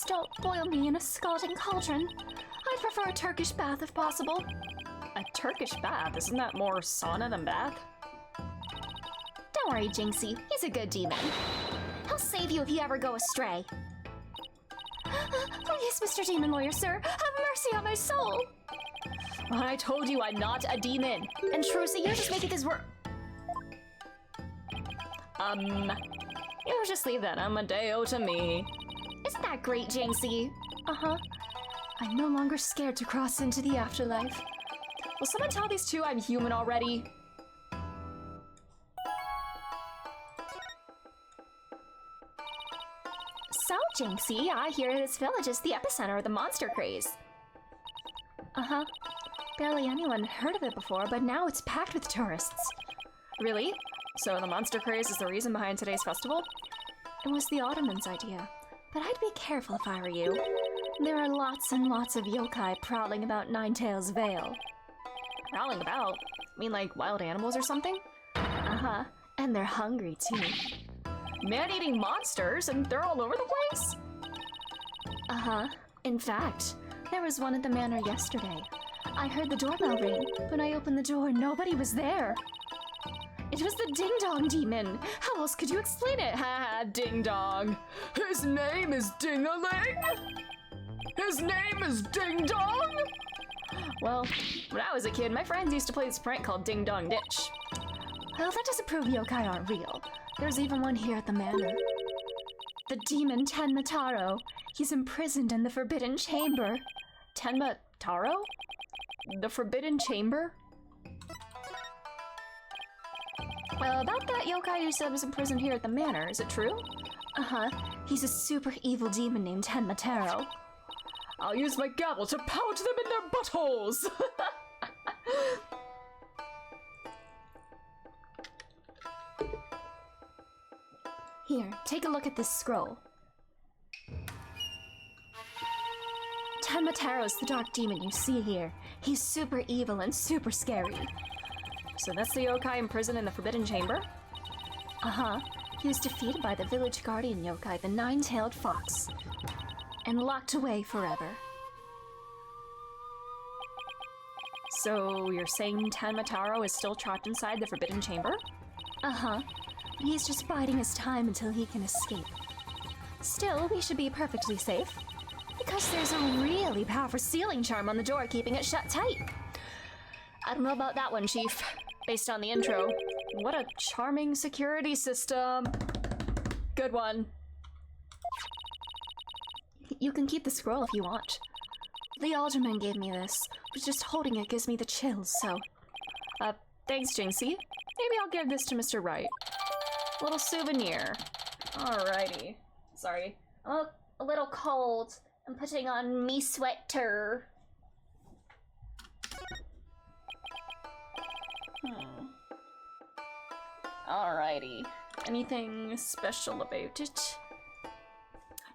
Speaker 1: don't boil me in a scalding cauldron. I'd prefer a Turkish bath if possible.
Speaker 2: A Turkish bath? Isn't that more sauna than bath?
Speaker 1: Don't worry, Jinxie. He's a good demon. He'll save you if you ever go astray. Please, Mr. Demon Lawyer, sir, have mercy on my soul.
Speaker 2: Well, I told you I'm not a demon.
Speaker 1: And Trucy, you're just making this work.
Speaker 2: You just leave that Amadeo to me.
Speaker 1: Isn't that great, Jinxie?
Speaker 2: Uh-huh. I'm no longer scared to cross into the afterlife. Will someone tell these two I'm human already?
Speaker 1: So, Jinxie, I hear this village is the epicenter of the monster craze.
Speaker 2: Uh-huh.
Speaker 1: Barely anyone heard of it before, but now it's packed with tourists.
Speaker 2: Really? So the monster craze is the reason behind today's festival?
Speaker 1: It was the Ottoman's idea, but I'd be careful if I were you. There are lots and lots of yokai prowling about Ninetails' Veil.
Speaker 2: Prowling about? I mean like wild animals or something?
Speaker 1: Uh-huh, and they're hungry too.
Speaker 2: Man-eating monsters, and they're all over the place?
Speaker 1: Uh-huh. In fact, there was one at the manor yesterday. I heard the doorbell ring. When I opened the door, nobody was there. It was the Ding-Dong Demon. How else could you explain it?
Speaker 2: Haha, Ding-Dong. His name is Ding-a-ling? His name is Ding-Dong? Well, when I was a kid, my friends used to play this prank called Ding-Dong Ditch.
Speaker 1: Well, that doesn't prove yokai aren't real. There's even one here at the manor. The demon Tenmataro. He's imprisoned in the Forbidden Chamber.
Speaker 2: Tenmataro? The Forbidden Chamber? About that yokai you said was imprisoned here at the manor, is it true?
Speaker 1: Uh-huh. He's a super evil demon named Tenmataro.
Speaker 2: I'll use my gavel to pound them in their buttholes!
Speaker 1: Here, take a look at this scroll.
Speaker 2: Tenmataro's the dark demon you see here. He's super evil and super scary. So that's the yokai imprisoned in the Forbidden Chamber? Uh-huh. He was defeated by the village guardian yokai, the Nine-Tailed Fox, and locked away forever. So you're saying Tenmataro is still trapped inside the Forbidden Chamber? Uh-huh. But he's just biding his time until he can escape. Still, we should be perfectly safe. Because there's a really powerful sealing charm on the door keeping it shut tight. I don't know about that one, Chief. Based on the intro. What a charming security system. Good one. You can keep the scroll if you want. The alderman gave me this, but just holding it gives me the chills, so... thanks, Jinxie. Maybe I'll give this to Mr. Wright. Little souvenir. Alrighty. Sorry. I'm a little cold. I'm putting on me sweater. Alrighty. Anything special about it?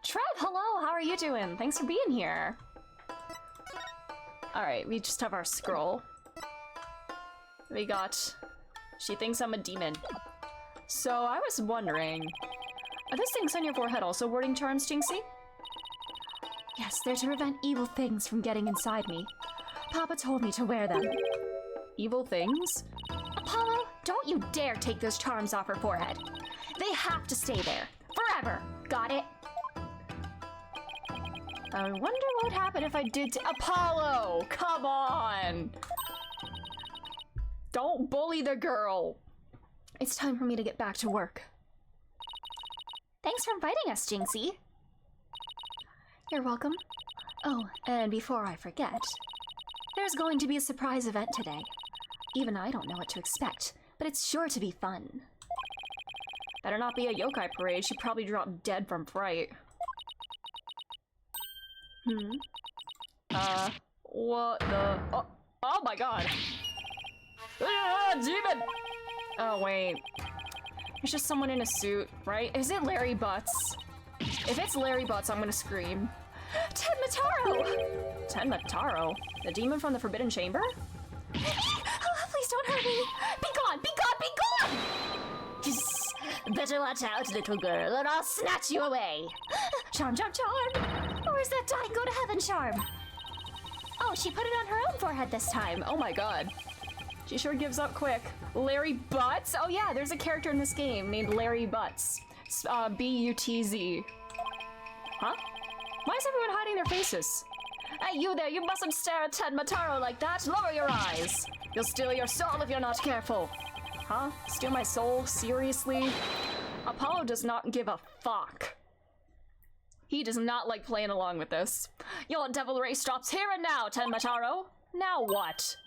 Speaker 2: Trev, hello! How are you doing? Thanks for being here. Alright, we just have our scroll. We got... She thinks I'm a demon. So I was wondering... Are those things on your forehead also warding charms, Jinxie? Yes, they're to prevent evil things from getting inside me. Papa told me to wear them. Evil things? Apollo, don't you dare take those charms off her forehead. They have to stay there. Forever. Got it? I wonder what would happen if I did to- Apollo! Come on! Don't bully the girl! It's time for me to get back to work. Thanks for inviting us, Jinxie. You're welcome. Oh, and before I forget, there's going to be a surprise event today. Even I don't know what to expect, but it's sure to be fun. Better not be a yokai parade. She'd probably drop dead from fright. What the... Oh my god! Ah, demon! Oh, wait. It's just someone in a suit, right? Is it Larry Butts? If it's Larry Butts, I'm gonna scream. Tenmataro! Tenmataro? The demon from the Forbidden Chamber? Please don't hurt me! Be gone! Be gone! Be gone! Better watch out, little girl, or I'll snatch you away! Charm, charm, charm! Where's that dying go to heaven charm? Oh, she put it on her own forehead this time. Oh my god. She sure gives up quick. Larry Butts? Oh yeah, there's a character in this game named Larry Butts. B-U-T-Z. Huh? Why is everyone hiding their faces? Hey, you there, you mustn't stare at Tenmataro like that. Lower your eyes. You'll steal your soul if you're not careful. Huh? Steal my soul? Seriously? Apollo does not give a fuck. He does not like playing along with this. Your devilry stops here and now, Tenmataro. Now what?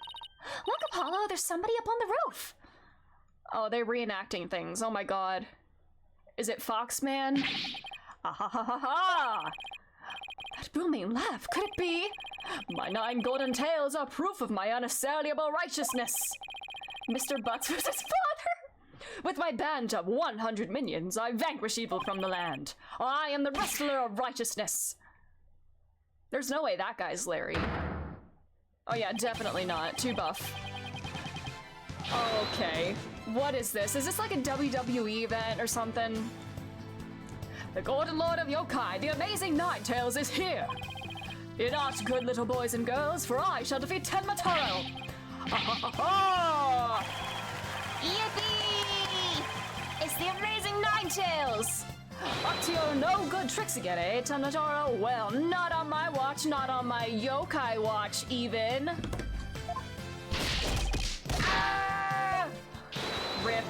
Speaker 2: Look, Apollo, there's somebody up on the roof. Oh, they're reenacting things. Oh my god. Is it Foxman? Ah ha ha ha ha! That booming laugh, could it be? My 9 golden tails are proof of my unassailable righteousness. Mr. Butts was his father! With my band of 100 minions, I vanquish evil from the land. I am the wrestler of righteousness. There's no way that guy's Larry. Oh yeah, definitely not. Too buff. Okay. What is this? Is this like a WWE event or something? The Golden Lord of Yokai, the amazing Ninetales, is here! Fear not, good little boys and girls, for I shall defeat Tenmataro! Ha ha ha ha! Yippee! It's the amazing Ninetales! Up to your no good tricks again, eh, Tenmataro? Well, not on my watch, not on my yokai watch, even. Ah! Rip.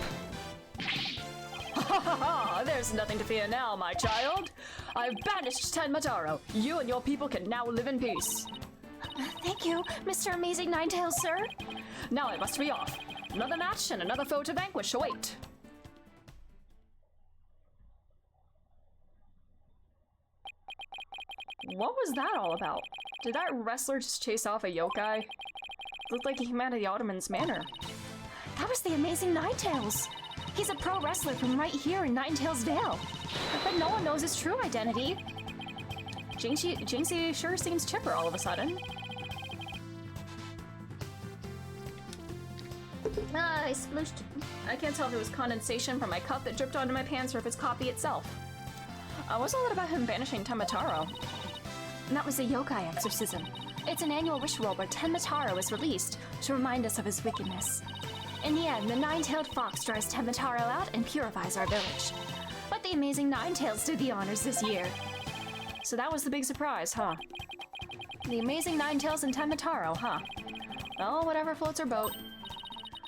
Speaker 2: Ha ha ha! There's nothing to fear now, my child. I've banished Tenmataro. You and your people can now live in peace. Thank you, Mr. Amazing Ninetales, sir. Now I must be off. Another match and another foe to vanquish await. What was that all about? Did that wrestler just chase off a yokai? Looked like he came out of the Alderman's manor. That was the amazing Ninetales. He's a pro wrestler from right here in Ninetales Vale. But no one knows his true identity. Jinxie sure seems chipper all of a sudden. I splooshed. I can't tell if it was condensation from my cup that dripped onto my pants or if it's coffee itself. What's all that about him banishing Tenmataro?
Speaker 5: That was a yokai exorcism. It's an annual ritual where Tenmataro is released to remind us of his wickedness. In the end, the nine-tailed fox drives Tenmataro out and purifies our village. But the amazing Ninetales did the honors this year.
Speaker 2: So that was the big surprise, huh? The amazing Ninetales and Tenmataro, huh? Well, whatever floats our boat.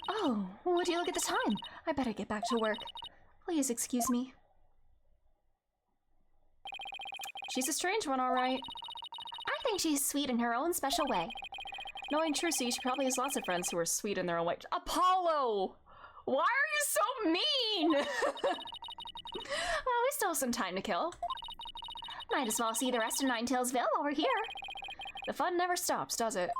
Speaker 5: Oh, would you look at the time? I better get back to work. Please excuse me.
Speaker 2: She's a strange one, all right.
Speaker 5: I think she's sweet in her own special way.
Speaker 2: Knowing Trucy, she probably has lots of friends who are sweet in their own way. Apollo! Why are you so mean?
Speaker 5: Well, we still have some time to kill. Might as well see the rest of Ninetailsville over here.
Speaker 2: The fun never stops, does it?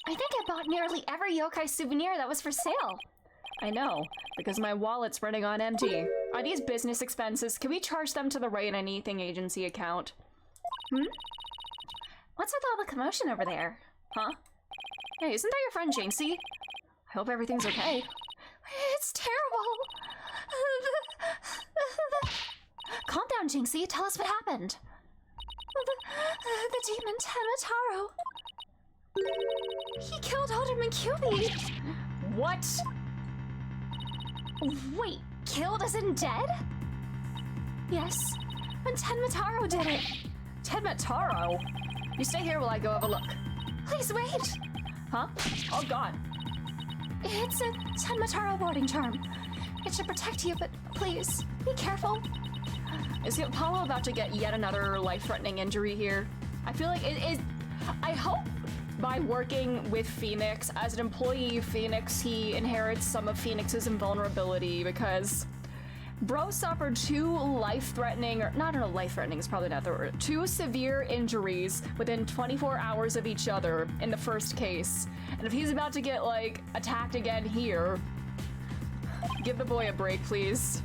Speaker 5: I think I bought nearly every yokai souvenir that was for sale.
Speaker 2: I know, because my wallet's running on empty. Are these business expenses? Can we charge them to the Right Anything Agency account?
Speaker 5: What's with all the commotion over there?
Speaker 2: Huh? Hey, isn't that your friend Jinxie? I hope everything's okay.
Speaker 5: It's terrible. Calm down, Jinxie. Tell us what happened. The demon Tenmataro. He killed Alderman Kyubi.
Speaker 2: What?
Speaker 5: Wait, killed as in dead? Yes, and Tenmataro did it.
Speaker 2: Tenmataro? You stay here while I go have a look.
Speaker 5: Please wait.
Speaker 2: Huh? Oh god.
Speaker 5: It's a Tenmataro warding charm. It should protect you, but please, be careful.
Speaker 2: Is Apollo about to get yet another life-threatening injury here? I feel like it is... I hope by working with Phoenix, as an employee of Phoenix, he inherits some of Phoenix's invulnerability, because bro suffered two life-threatening, or not life-threatening is probably not the word, two severe injuries within 24 hours of each other in the first case. And if he's about to get, like, attacked again here, give the boy a break, please.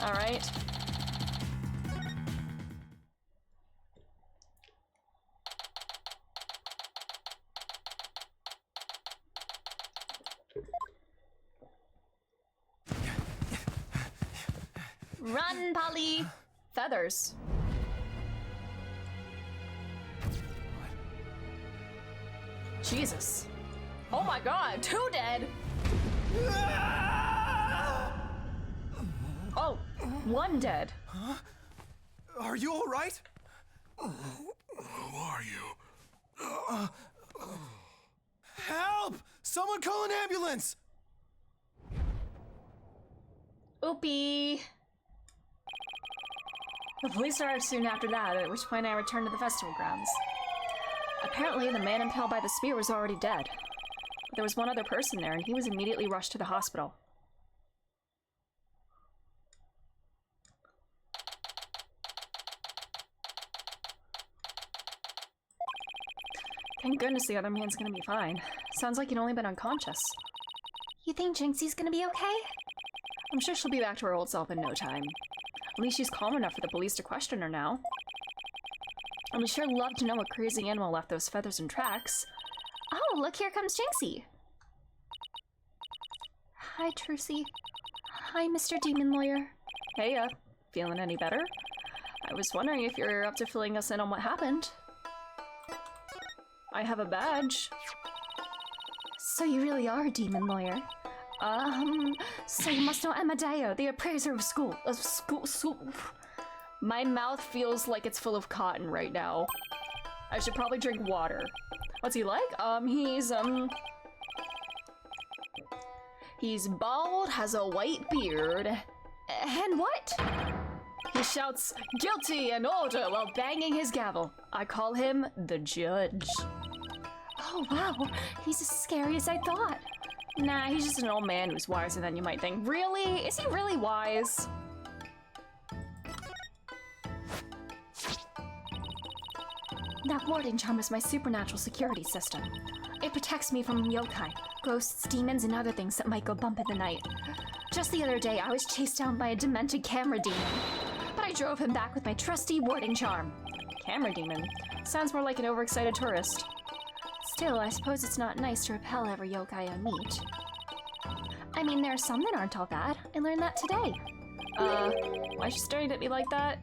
Speaker 2: Alright.
Speaker 5: Run, Polly!
Speaker 2: Feathers. Jesus. Oh my god, two dead! Oh, one dead.
Speaker 4: Huh? Are you all right? Who are you? Help! Someone call an ambulance!
Speaker 2: Oopie. The police arrived soon after that, at which point I returned to the festival grounds. Apparently, the man impaled by the spear was already dead. But there was one other person there, and he was immediately rushed to the hospital. Thank goodness the other man's gonna be fine. Sounds like he'd only been unconscious.
Speaker 5: You think Jinxie's gonna be okay?
Speaker 2: I'm sure she'll be back to her old self in no time. At least she's calm enough for the police to question her now. And we'd sure love to know what crazy animal left those feathers and tracks.
Speaker 5: Oh, look, here comes Jinxie. Hi, Trucy. Hi, Mr. Demon Lawyer.
Speaker 2: Hey, feeling any better? I was wondering if you're up to filling us in on what happened. I have a badge.
Speaker 5: So you really are a demon lawyer? So you must know Amadeo, the appraiser of school.
Speaker 2: My mouth feels like it's full of cotton right now. I should probably drink water. What's he like? He's bald, has a white beard.
Speaker 5: And what?
Speaker 2: He shouts, "Guilty and order," while banging his gavel. I call him the judge.
Speaker 5: Oh, wow. He's as scary as I thought.
Speaker 2: Nah, he's just an old man who's wiser than you might think. Really? Is he really wise?
Speaker 5: That warding charm is my supernatural security system. It protects me from yokai, ghosts, demons, and other things that might go bump in the night. Just the other day, I was chased down by a demented camera demon, but I drove him back with my trusty warding charm.
Speaker 2: Camera demon. Sounds more like an overexcited tourist.
Speaker 5: Still, I suppose it's not nice to repel every yokai I meet. I mean, there are some that aren't all bad. I learned that today.
Speaker 2: Why is she staring at me like that?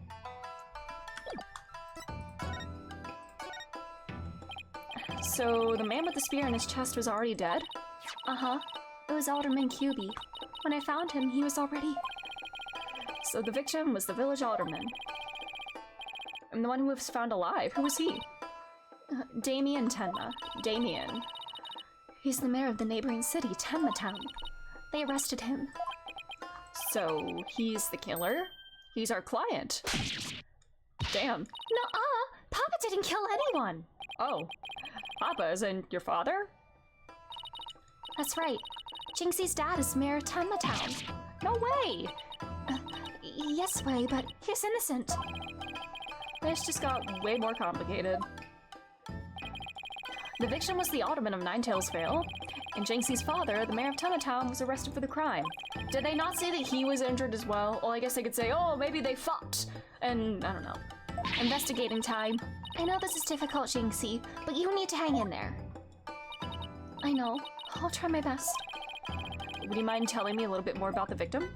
Speaker 2: So, the man with the spear in his chest was already dead?
Speaker 5: Uh-huh. It was Alderman Cuby. When I found him, he was already...
Speaker 2: So the victim was the village alderman. And the one who was found alive, who was he?
Speaker 5: Damien Tenma.
Speaker 2: Damien.
Speaker 5: He's the mayor of the neighboring city, Tenma Town. They arrested him.
Speaker 2: So, he's the killer? He's our client. Damn.
Speaker 5: Nuh-uh! Papa didn't kill anyone!
Speaker 2: Oh. Papa, as in your father?
Speaker 5: That's right. Jinxie's dad is Mayor of Tenma Town.
Speaker 2: No way!
Speaker 5: Yes, way, but he's innocent.
Speaker 2: This just got way more complicated. The victim was the alderman of Ninetails Vale, and Jinxie's father, the mayor of Tenma Town, was arrested for the crime. Did they not say that he was injured as well? Well, I guess they could say, oh, maybe they fought, and I don't know.
Speaker 5: Investigating time. I know this is difficult, Jinxie, but you need to hang in there. I know. I'll try my best.
Speaker 2: Would you mind telling me a little bit more about the victim?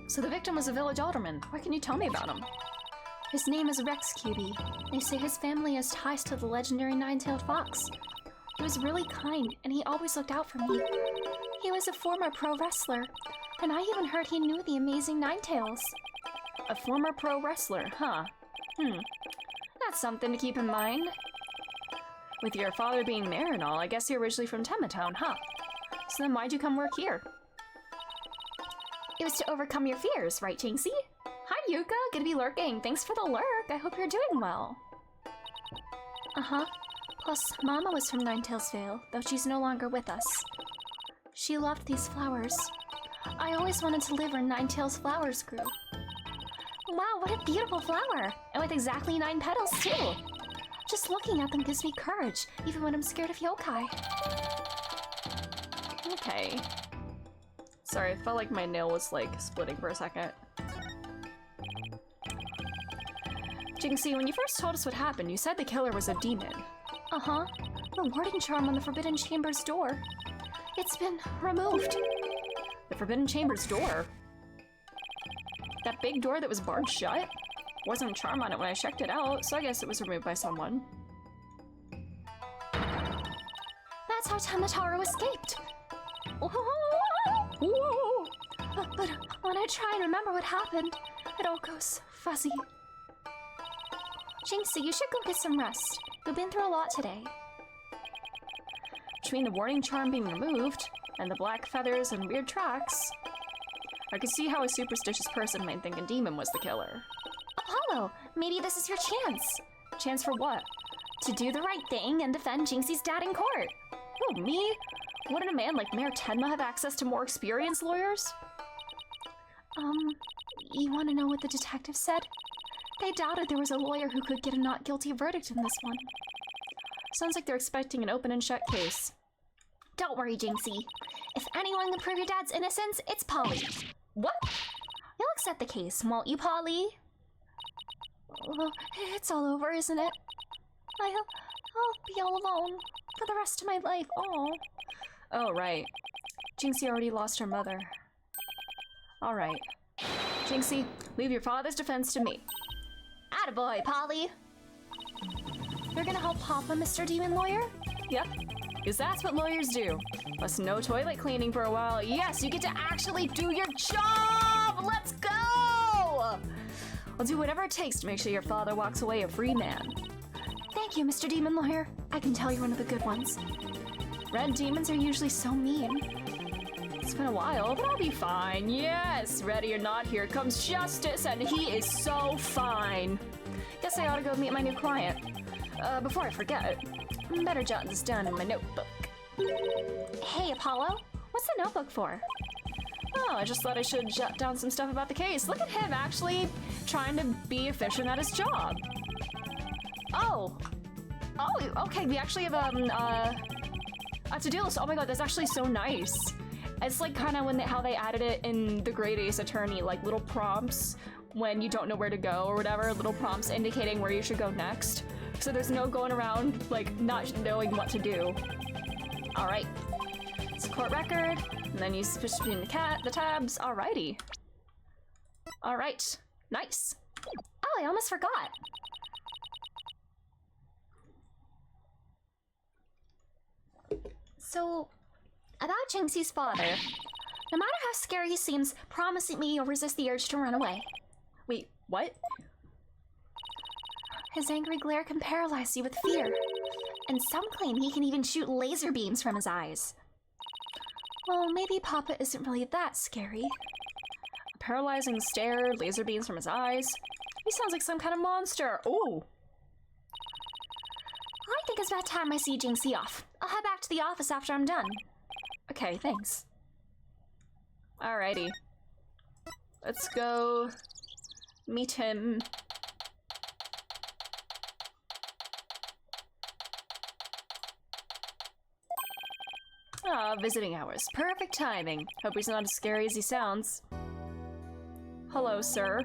Speaker 2: So the victim was a village alderman. What can you tell me about him?
Speaker 5: His name is Rex Cuby. They say his family has ties to the legendary nine-tailed fox. He was really kind, and he always looked out for me. He was a former pro wrestler, and I even heard he knew the amazing Ninetails.
Speaker 2: A former pro wrestler, huh? That's something to keep in mind. With your father being mayor and all, I guess you're originally from Tenma Town, huh? So then why'd you come work here?
Speaker 5: It was to overcome your fears, right, Jinxie? Hi, Yuka. Good to be lurking. Thanks for the lurk. I hope you're doing well. Uh-huh. Plus, Mama was from Ninetails Vale, though she's no longer with us. She loved these flowers. I always wanted to live where Ninetails flowers grew. Wow, what a beautiful flower! And with exactly 9 petals, too! Just looking at them gives me courage, even when I'm scared of yokai.
Speaker 2: Okay. Sorry, I felt like my nail was, like, splitting for a second. Jinxie, when you first told us what happened, you said the killer was a demon.
Speaker 5: Uh-huh. The warding charm on the Forbidden Chamber's door. It's been removed.
Speaker 2: The Forbidden Chamber's door? That big door that was barred shut? Wasn't a charm on it when I checked it out, so I guess it was removed by someone.
Speaker 5: That's how Tamataro escaped. But when I try and remember what happened, it all goes fuzzy. Jinxie, you should go get some rest. You've been through a lot today.
Speaker 2: Between the warding charm being removed, and the black feathers and weird tracks, I could see how a superstitious person might think a demon was the killer.
Speaker 5: Apollo, maybe this is your chance.
Speaker 2: Chance for what?
Speaker 5: To do the right thing and defend Jinxie's dad in court.
Speaker 2: Who, me? Wouldn't a man like Mayor Tenma have access to more experienced lawyers?
Speaker 5: You want to know what the detective said? They doubted there was a lawyer who could get a not guilty verdict in this one.
Speaker 2: Sounds like they're expecting an open and shut case.
Speaker 5: Don't worry, Jinxie. If anyone can prove your dad's innocence, it's Polly.
Speaker 2: What?
Speaker 5: You'll accept the case, won't you, Polly? Well, it's all over, isn't it? I'll be all alone for the rest of my life.
Speaker 2: Oh, right. Jinxie already lost her mother. Alright. Jinxie, leave your father's defense to me.
Speaker 5: Attaboy, Polly! You're gonna help Papa, Mr. Demon Lawyer?
Speaker 2: Yep. Because that's what lawyers do. Plus no toilet cleaning for a while. Yes, you get to actually do your job! Let's go! I'll do whatever it takes to make sure your father walks away a free man.
Speaker 5: Thank you, Mr. Demon Lawyer. I can tell you're one of the good ones.
Speaker 2: Red demons are usually so mean. It's been a while, but I'll be fine. Yes, ready or not, here comes Justice, and he is so fine. Guess I ought to go meet my new client. before I forget, better jot this down in my notebook.
Speaker 5: Hey, Apollo, what's the notebook for?
Speaker 2: Oh, I just thought I should jot down some stuff about the case. Look at him actually trying to be efficient at his job. Oh, okay, we actually have, a to-do list. Oh my god, that's actually so nice. It's like kind of how they added it in The Great Ace Attorney, like little prompts when you don't know where to go or whatever, little prompts indicating where you should go next. So there's no going around, like, not knowing what to do. All right, it's a court record, and then you switch between the tabs. Alrighty. All right, nice.
Speaker 5: Oh, I almost forgot. So, about Jinxie's father. No matter how scary he seems, promise me you'll resist the urge to run away.
Speaker 2: Wait, what?
Speaker 5: His angry glare can paralyze you with fear. And some claim he can even shoot laser beams from his eyes. Well, maybe Papa isn't really that scary.
Speaker 2: A paralyzing stare, laser beams from his eyes. He sounds like some kind of monster. Ooh.
Speaker 5: I think it's about time I see Jinxie off. I'll head back to the office after I'm done.
Speaker 2: Okay, thanks. Alrighty. Let's go meet him. Ah, visiting hours. Perfect timing. Hope he's not as scary as he sounds. Hello, sir.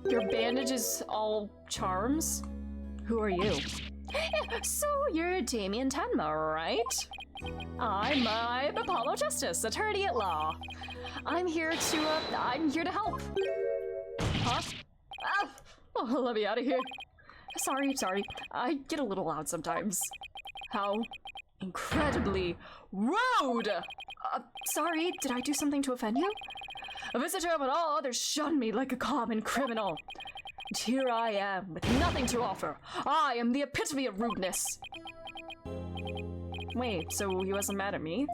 Speaker 2: Your bandage is all charms? Who are you? So you're Damien Tenma, right? I'm Apollo Justice, attorney at law. I'm here to help. Huh? Ah! Oh, let me out of here. Sorry. I get a little loud sometimes. How incredibly rude! Sorry, did I do something to offend you? A visitor but all others shun me like a common criminal. And here I am, with nothing to offer. I am the epitome of rudeness. Wait, so he wasn't mad at me?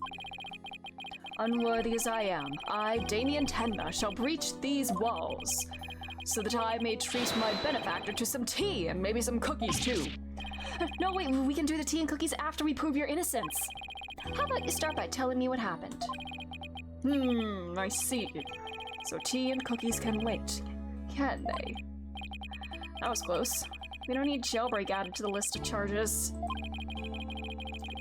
Speaker 2: Unworthy as I am, I, Damien Tenma, shall breach these walls, so that I may treat my benefactor to some tea and maybe some cookies too. No, wait, we can do the tea and cookies after we prove your innocence. How about you start by telling me what happened? I see. So tea and cookies can wait, can they? That was close. We don't need jailbreak added to the list of charges.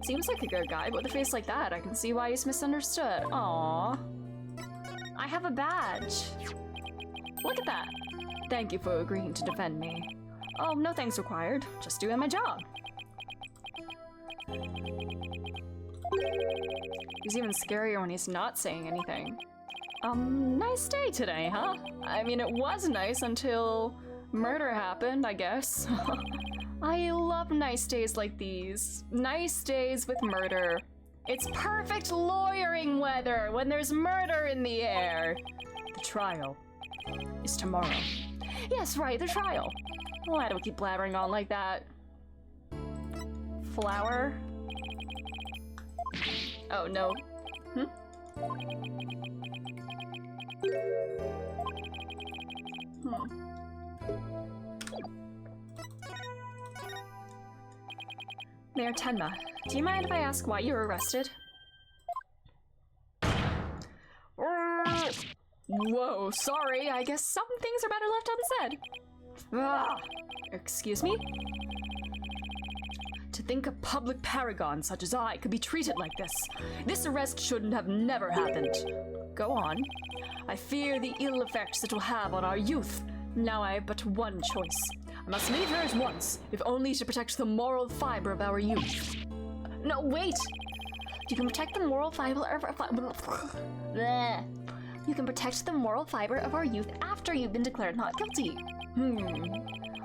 Speaker 2: Seems like a good guy, but with a face like that, I can see why he's misunderstood. Aww. I have a badge. Look at that. Thank you for agreeing to defend me. Oh, no thanks required. Just doing my job. He's even scarier when he's not saying anything. Nice day today, huh? I mean, it was nice until murder happened, I guess. I love nice days like these. Nice days with murder. It's perfect lawyering weather when there's murder in the air. The trial is tomorrow. Yes, right, the trial. Why do we keep blabbering on like that? Flower? Oh, no. Mayor Tenma, do you mind if I ask why you were arrested? Whoa, sorry. I guess some things are better left unsaid. Excuse me? To think a public paragon such as I could be treated like this. This arrest shouldn't have never happened. Go on. I fear the ill effects it will have on our youth. Now I have but one choice. I must leave her at once, if only to protect the moral fiber of our youth. No, wait! You can protect the moral fiber of Bleh. You can protect the moral fiber of our youth after you've been declared not guilty.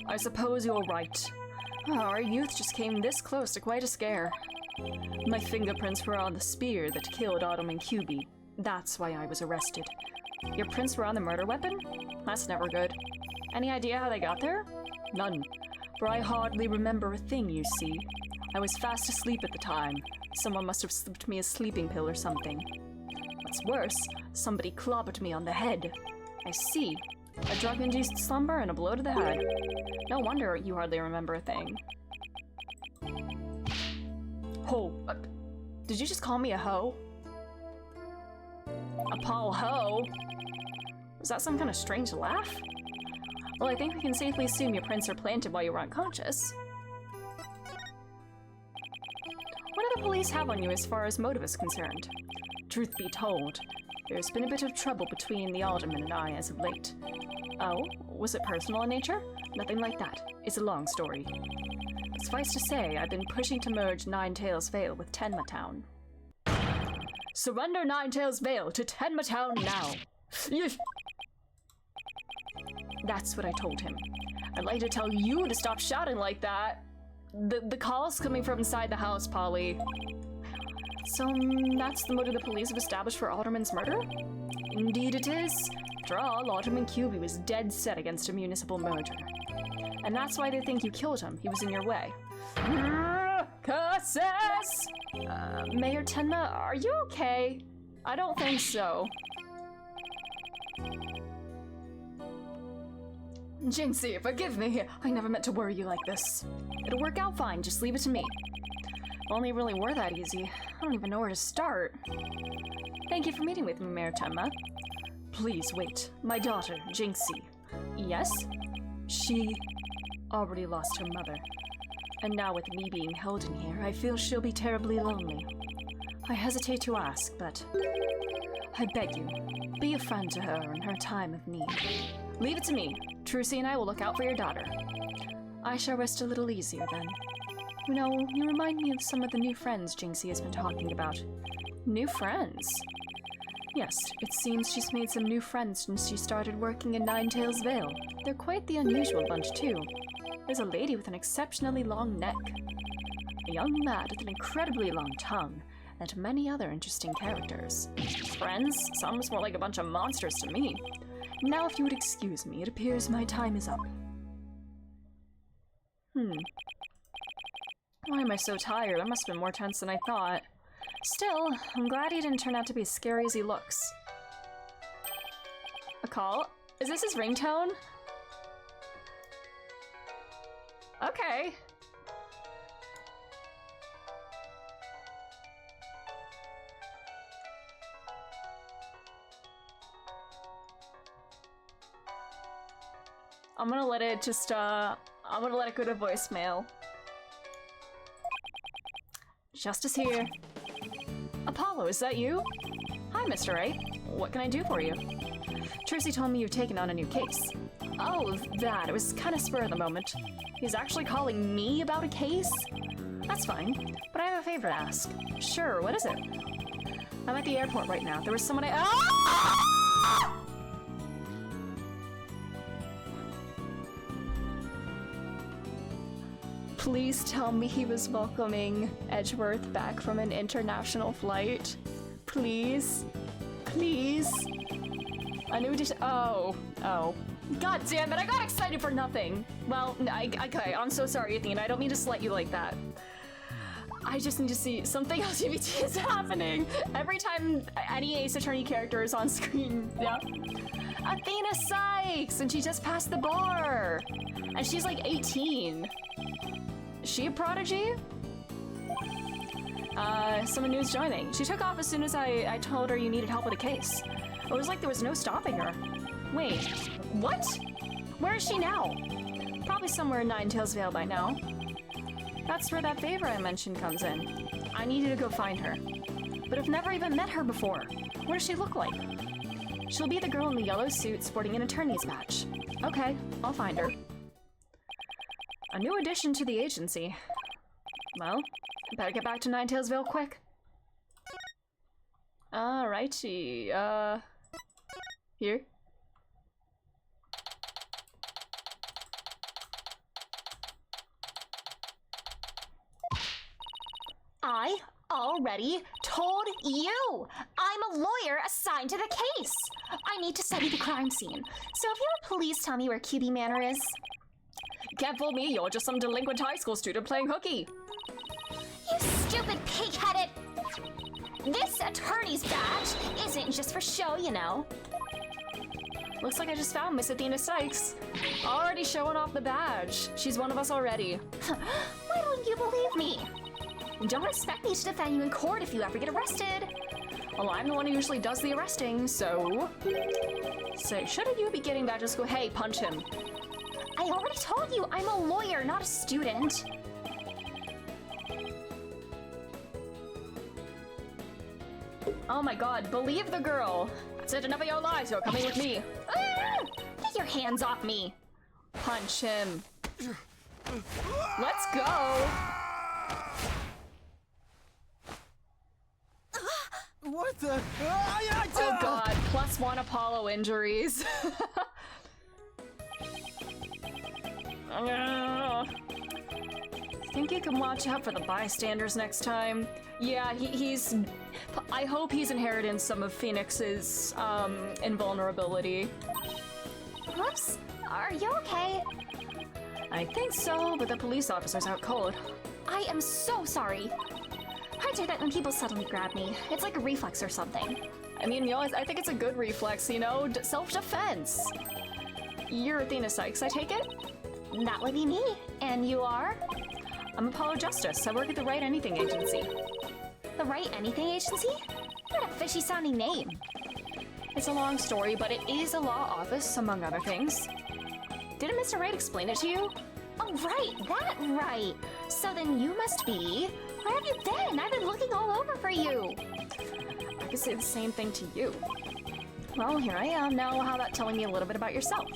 Speaker 2: I suppose you're right. Our youth just came this close to quite a scare. My fingerprints were on the spear that killed Autumn and QB. That's why I was arrested. Your prints were on the murder weapon? That's never good. Any idea how they got there? None. For I hardly remember a thing, you see. I was fast asleep at the time. Someone must have slipped me a sleeping pill or something. What's worse, somebody clobbered me on the head. I see. A drug-induced slumber and a blow to the head. No wonder you hardly remember a thing. Ho. Did you just call me a hoe? A Paul hoe? Was that some kind of strange laugh? Well, I think we can safely assume your prints are planted while you were unconscious. What do the police have on you as far as motive is concerned? Truth be told, there's been a bit of trouble between the alderman and I as of late. Oh? Was it personal in nature? Nothing like that. It's a long story. Suffice to say, I've been pushing to merge Nine Tails Vale with Tenma Town. Surrender Nine Tails Vale to Tenma Town now! Yeesh. That's what I told him. I'd like to tell you to stop shouting like that. The call's coming from inside the house, Polly. So that's the motive the police have established for Alderman's murder? Indeed it is. After all, Alderman QB was dead set against a municipal merger. And that's why they think you killed him. He was in your way. Curses! Mayor Tenma, are you okay? I don't think so. Jinxie, forgive me. I never meant to worry you like this. It'll work out fine, just leave it to me. If only it really were that easy. I don't even know where to start. Thank you for meeting with me, Mayor Tenma. Please wait. My daughter, Jinxie. Yes? She already lost her mother. And now with me being held in here, I feel she'll be terribly lonely. I hesitate to ask, but I beg you, be a friend to her in her time of need. Leave it to me. Trucy and I will look out for your daughter. I shall rest a little easier then. You know, you remind me of some of the new friends Jinxie has been talking about. New friends? Yes, it seems she's made some new friends since she started working in Nine Tails Vale. They're quite the unusual bunch too. There's a lady with an exceptionally long neck, a young lad with an incredibly long tongue, and many other interesting characters. Friends? Sounds more like a bunch of monsters to me. Now if you would excuse me, it appears my time is up. Why am I so tired? That must have been more tense than I thought. Still, I'm glad he didn't turn out to be as scary as he looks. A call? Is this his ringtone? Okay. I'm gonna let it just, I'm gonna let it go to voicemail. Justice here. Apollo, is that you? Hi, Mr. Wright. What can I do for you? Trucy told me you've taken on a new case. Oh, that. It was kind of spur of the moment. He's actually calling me about a case? That's fine, but I have a favor to ask. Sure, what is it? I'm at the airport right now. There was someone Ah! Please tell me he was welcoming Edgeworth back from an international flight. Please? Please? A new Oh. God damn it, I got excited for nothing. Well, okay, I'm so sorry, Athena. I don't mean to slight you like that. I just need to see something LGBT is happening. Every time any Ace Attorney character is on screen, yeah. Athena Sykes! And she just passed the bar! And she's like 18. Is she a prodigy? Someone new's joining. She took off as soon as I told her you needed help with a case. It was like there was no stopping her. Wait, what? Where is she now? Probably somewhere in Nine Tails Vale by now. That's where that favor I mentioned comes in. I need you to go find her. But I've never even met her before. What does she look like? She'll be the girl in the yellow suit sporting an attorney's badge. Okay, I'll find her. A new addition to the agency. Well, better get back to Nine Tails Vale quick. Alrighty, here.
Speaker 5: I already told you! I'm a lawyer assigned to the case! I need to study the crime scene. So if you would please tell me where QB Manor is?
Speaker 2: Can't fool me, you're just some delinquent high school student playing hooky.
Speaker 5: You stupid pig-headed! This attorney's badge isn't just for show, you know.
Speaker 2: Looks like I just found Miss Athena Sykes. Already showing off the badge. She's one of us already.
Speaker 5: Why don't you believe me? Don't expect me to defend you in court if you ever get arrested.
Speaker 2: Well, I'm the one who usually does the arresting, so... Say, shouldn't you be getting badges? Go, hey, punch him.
Speaker 5: I already told you I'm a lawyer, not a student.
Speaker 2: Oh my god, believe the girl. That's it, enough of your lies, you're coming with me.
Speaker 5: Ah! Get your hands off me.
Speaker 2: Punch him. Let's go.
Speaker 4: What the?
Speaker 2: Oh god, +1 Apollo injuries. Think you can watch out for the bystanders next time? Yeah, he's... I hope he's inheriting some of Phoenix's, invulnerability.
Speaker 5: Whoops, are you okay?
Speaker 2: I think so, but the police officer's out cold.
Speaker 5: I am so sorry. I do that when people suddenly grab me. It's like a reflex or something.
Speaker 2: I mean, I think it's a good reflex, you know? Self-defense. You're Athena Sykes, I take it?
Speaker 5: That would be me. And you are?
Speaker 2: I'm Apollo Justice. I work at the Right Anything Agency.
Speaker 5: The Right Anything Agency? What a fishy-sounding name.
Speaker 2: It's a long story, but it is a law office, among other things. Didn't Mr. Wright explain it to you?
Speaker 5: Oh, right, that right. So then you must be... Where have you been? I've been looking all over for you.
Speaker 2: I could say the same thing to you. Well, here I am now. How about telling me a little bit about yourself?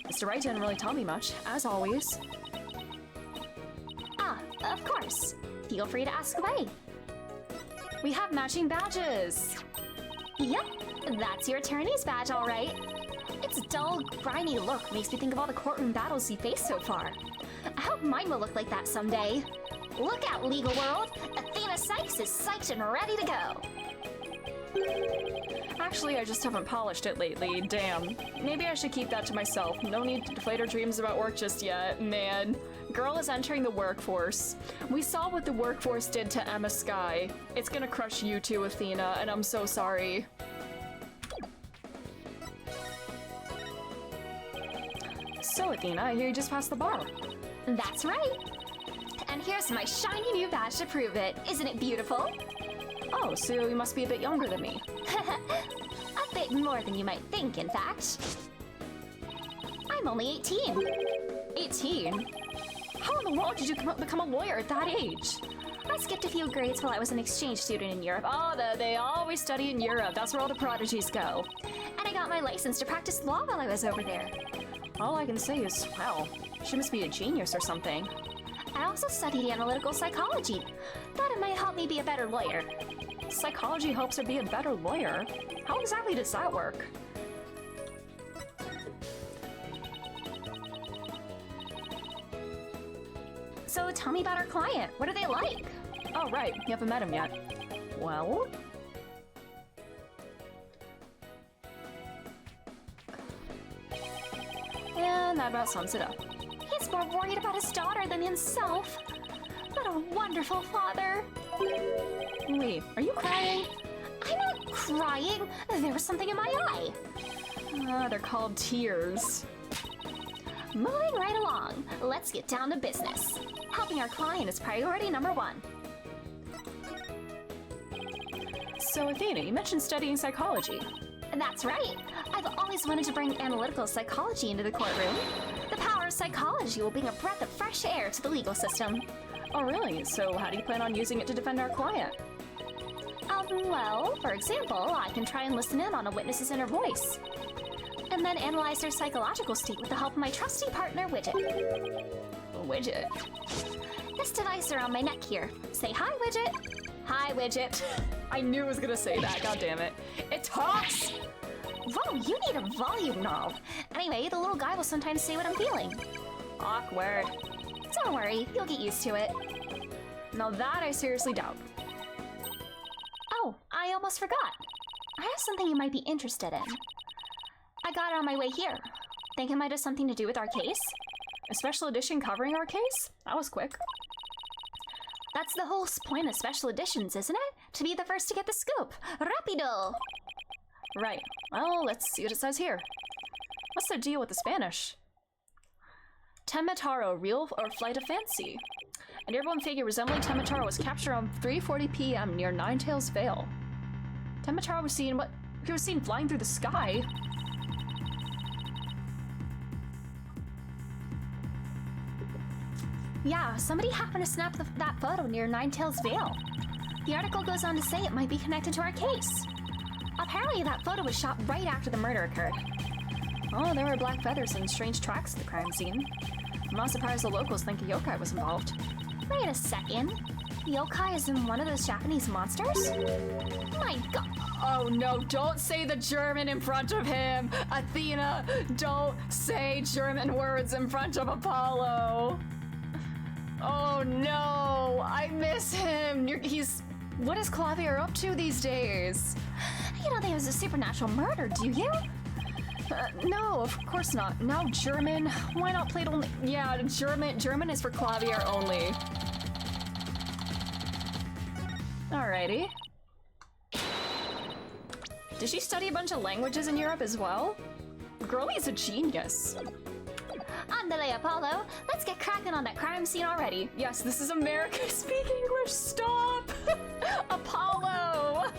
Speaker 2: Mr. Wright didn't really tell me much, as always.
Speaker 5: Ah, of course. Feel free to ask away.
Speaker 2: We have matching badges.
Speaker 5: Yep, that's your attorney's badge, all right. Its dull, grimy look makes me think of all the courtroom battles you faced so far. I hope mine will look like that someday. Look out, legal world! Athena Sykes is psyched and ready to go.
Speaker 2: Actually, I just haven't polished it lately. Damn. Maybe I should keep that to myself. No need to deflate our dreams about work just yet. Man. Girl is entering the workforce. We saw what the workforce did to Emma Sky. It's gonna crush you too, Athena, and I'm so sorry. So, Athena, I hear you just passed the bar.
Speaker 5: That's right. And here's my shiny new badge to prove it. Isn't it beautiful?
Speaker 2: Oh, so you must be a bit younger than me.
Speaker 5: A bit more than you might think, in fact. I'm only 18.
Speaker 2: 18? How in the world did you become a lawyer at that age?
Speaker 5: I skipped a few grades while I was an exchange student in Europe.
Speaker 2: Oh, they always study in Europe. That's where all the prodigies go.
Speaker 5: And I got my license to practice law while I was over there.
Speaker 2: All I can say is, wow, she must be a genius or something.
Speaker 5: I also studied analytical psychology. Thought it might help me be a better lawyer.
Speaker 2: Psychology helps her be a better lawyer? How exactly does that work?
Speaker 5: So tell me about our client. What are they like?
Speaker 2: Oh, right. You haven't met him yet. Well... And that about sums it up.
Speaker 5: He's more worried about his daughter than himself. What a wonderful father.
Speaker 2: Wait, are you crying?
Speaker 5: I'm not crying. There was something in my eye.
Speaker 2: They're called tears.
Speaker 5: Moving right along, let's get down to business. Helping our client is priority number 1.
Speaker 2: So, Athena, you mentioned studying psychology.
Speaker 5: That's right. I've always wanted to bring analytical psychology into the courtroom. The power of psychology will bring a breath of fresh air to the legal system.
Speaker 2: Oh, really? So how do you plan on using it to defend our client?
Speaker 5: Well, for example, I can try and listen in on a witness's inner voice. And then analyze their psychological state with the help of my trusty partner, Widget.
Speaker 2: Widget?
Speaker 5: This device around my neck here. Say hi, Widget. Hi, Widget.
Speaker 2: I knew it was gonna say that, god damn it. It talks!
Speaker 5: Whoa, you need a volume knob. Anyway, the little guy will sometimes say what I'm feeling.
Speaker 2: Awkward.
Speaker 5: Don't worry, you'll get used to it.
Speaker 2: Now that I seriously doubt.
Speaker 5: Oh, I almost forgot. I have something you might be interested in. I got it on my way here. Think it might have something to do with our case?
Speaker 2: A special edition covering our case? That was quick.
Speaker 5: That's the whole point of special editions, isn't it? To be the first to get the scoop. Rapido!
Speaker 2: Right. Well, let's see what it says here. the deal with the Spanish? Tenmataro, real or flight of fancy? An airborne figure resembling Tenmataro was captured around 3:40 p.m. near Ninetails Vale. Tenmataro was seen, he was seen flying through the sky.
Speaker 5: Yeah, somebody happened to snap that photo near Ninetails Vale. The article goes on to say it might be connected to our case. Apparently that photo was shot right after the murder occurred.
Speaker 2: Oh, there were black feathers and strange tracks at the crime scene. I'm not surprised the locals think a yokai was involved.
Speaker 5: Wait a second. Yokai is in one of those Japanese monsters? My god.
Speaker 2: Oh no, don't say the German in front of him! Athena, don't say German words in front of Apollo! Oh no, I miss him! What is Clavier up to these days?
Speaker 5: You don't think it was a supernatural murder, do you?
Speaker 2: No, of course not. Now German. Why not plate only? Yeah, German is for Clavier only. Alrighty. Did she study a bunch of languages in Europe as well? Girlie's a genius.
Speaker 5: Andale, Apollo. Let's get cracking on that crime scene already.
Speaker 2: Yes, this is America. Speak English. Stop! Apollo!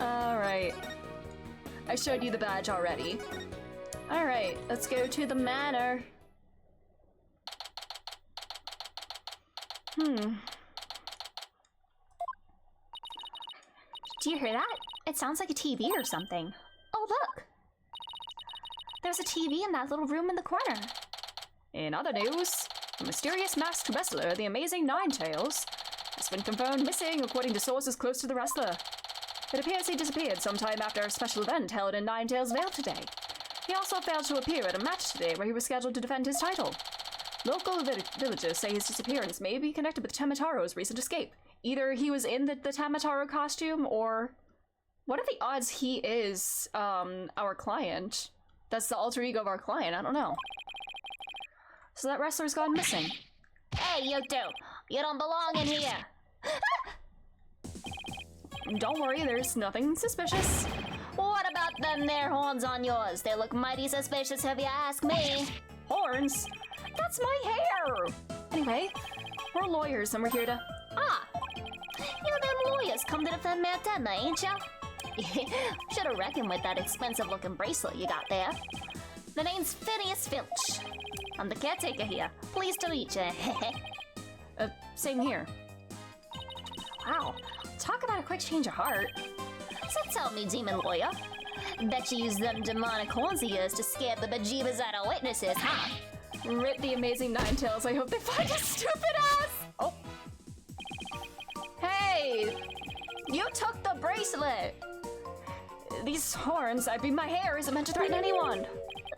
Speaker 2: Alright. I showed you the badge already. Alright, let's go to the manor.
Speaker 5: Do you hear that? It sounds like a TV or something. Oh, look! There's a TV in that little room in the corner.
Speaker 2: In other news, the mysterious masked wrestler, the amazing Ninetails, has been confirmed missing according to sources close to the wrestler. It appears he disappeared sometime after a special event held in Ninetails Vale today. He also failed to appear at a match today where he was scheduled to defend his title. Local villagers say his disappearance may be connected with Tamataro's recent escape. Either he was in the Tamataro costume, or... What are the odds he is, our client? That's the alter ego of our client, I don't know. So that wrestler's gone missing.
Speaker 5: Hey, you two! You don't belong in here!
Speaker 2: Don't worry, there's nothing suspicious.
Speaker 5: What about them there horns on yours? They look mighty suspicious if you ask me.
Speaker 2: Horns? That's my hair! Anyway, we're lawyers and we're here to...
Speaker 5: Ah! You them lawyers come to defend Martina, ain't ya? Should've reckoned with that expensive-looking bracelet you got there. The name's Phineas Filch. I'm the caretaker here. Pleased to meet you.
Speaker 2: Same here.
Speaker 5: Wow, talk about a quick change of heart. So tell me, demon lawyer, bet you use them demonic horns of yours to scare the bejeebers out of witnesses, huh?
Speaker 2: Rip the amazing Ninetails. I hope they find a stupid ass! Oh. Hey! You took the bracelet! These horns, my hair isn't meant to threaten anyone.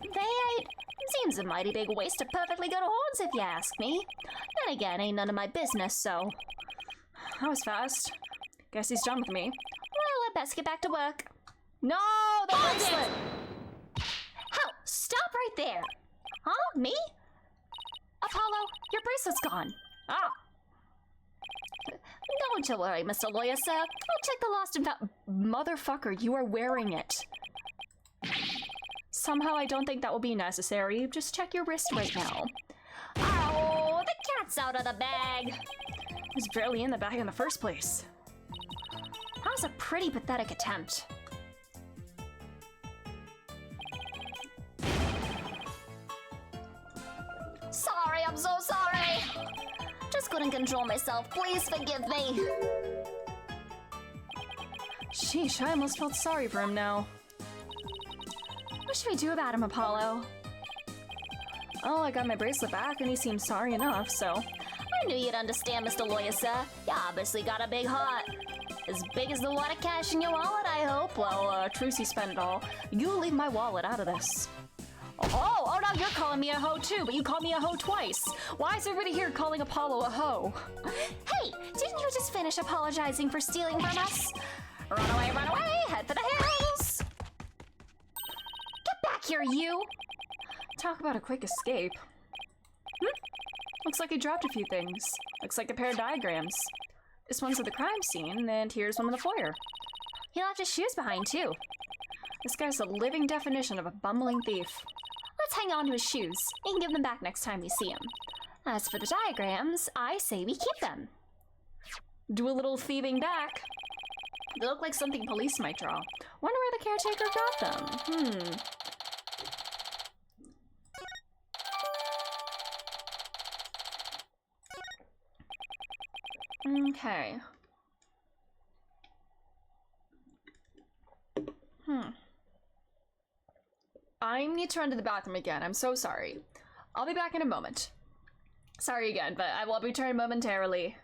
Speaker 5: They ain't. Seems a mighty big waste of perfectly good horns if you ask me. Then again, ain't none of my business, so...
Speaker 2: That was fast. Guess he's done with me.
Speaker 5: Well, I best get back to work.
Speaker 2: No! The bracelet!
Speaker 5: Hell, stop right there! Huh? Me? Apollo, your bracelet's gone.
Speaker 2: Ah!
Speaker 5: Don't you worry, Mr. Lawyer, sir. I'll check the lost and found...
Speaker 2: Motherfucker, you are wearing it. Somehow I don't think that will be necessary. Just check your wrist right now.
Speaker 5: Oh, the cat's out of the bag.
Speaker 2: It was barely in the bag in the first place.
Speaker 5: That was a pretty pathetic attempt. Sorry, I'm so sorry. Just couldn't control myself. Please forgive me.
Speaker 2: Sheesh, I almost felt sorry for him now.
Speaker 5: What should we do about him, Apollo?
Speaker 2: Oh, I got my bracelet back and he seemed sorry enough, so...
Speaker 5: I knew you'd understand, Mr. Lawyer, sir. You obviously got a big heart. As big as the wad of cash in your wallet, I hope.
Speaker 2: Well, Trucy spent it all. You leave my wallet out of this. Oh, now you're calling me a hoe too, but you called me a hoe twice. Why is everybody here calling Apollo a hoe?
Speaker 5: Hey, didn't you just finish apologizing for stealing from us? Run away, head for the hills! Get back here, you!
Speaker 2: Talk about a quick escape. Looks like he dropped a few things. Looks like a pair of diagrams. This one's of the crime scene, and here's one of the foyer.
Speaker 5: He left his shoes behind, too.
Speaker 2: This guy's the living definition of a bumbling thief.
Speaker 5: Let's hang on to his shoes. We can give them back next time we see him. As for the diagrams, I say we keep them.
Speaker 2: Do a little thieving back. They look like something police might draw. Wonder where the caretaker got them. Okay. I need to run to the bathroom again. I'm so sorry. I'll be back in a moment. Sorry again, but I will return momentarily.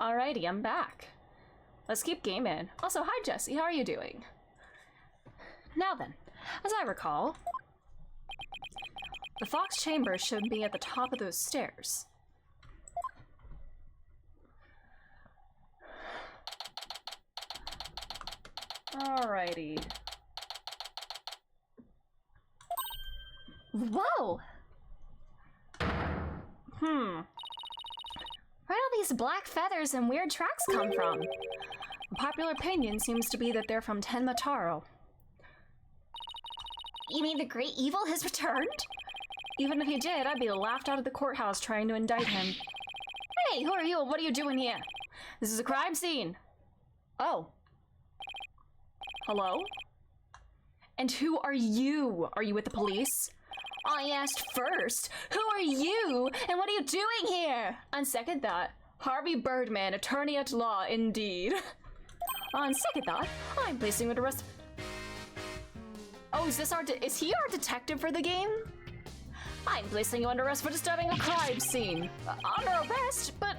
Speaker 2: Alrighty, I'm back. Let's keep gaming. Also, hi Jesse, how are you doing? Now then, as I recall, the Fox Chamber should be at the top of those stairs. Alrighty.
Speaker 5: Whoa! Where do all these black feathers and weird tracks come from?
Speaker 2: The popular opinion seems to be that they're from Tenmataro.
Speaker 5: You mean the great evil has returned?
Speaker 2: Even if he did, I'd be laughed out of the courthouse trying to indict him. Hey, who are you and what are you doing here? This is a crime scene. Oh. Hello? And who are you? Are you with the police?
Speaker 5: I asked first, who are you and what are you doing here?
Speaker 2: On second thought, Harvey Birdman, attorney at law, indeed. On second thought, I'm placing with arrest. Oh, is he our detective for the game? I'm placing you under arrest for disturbing a crime scene. Under arrest, but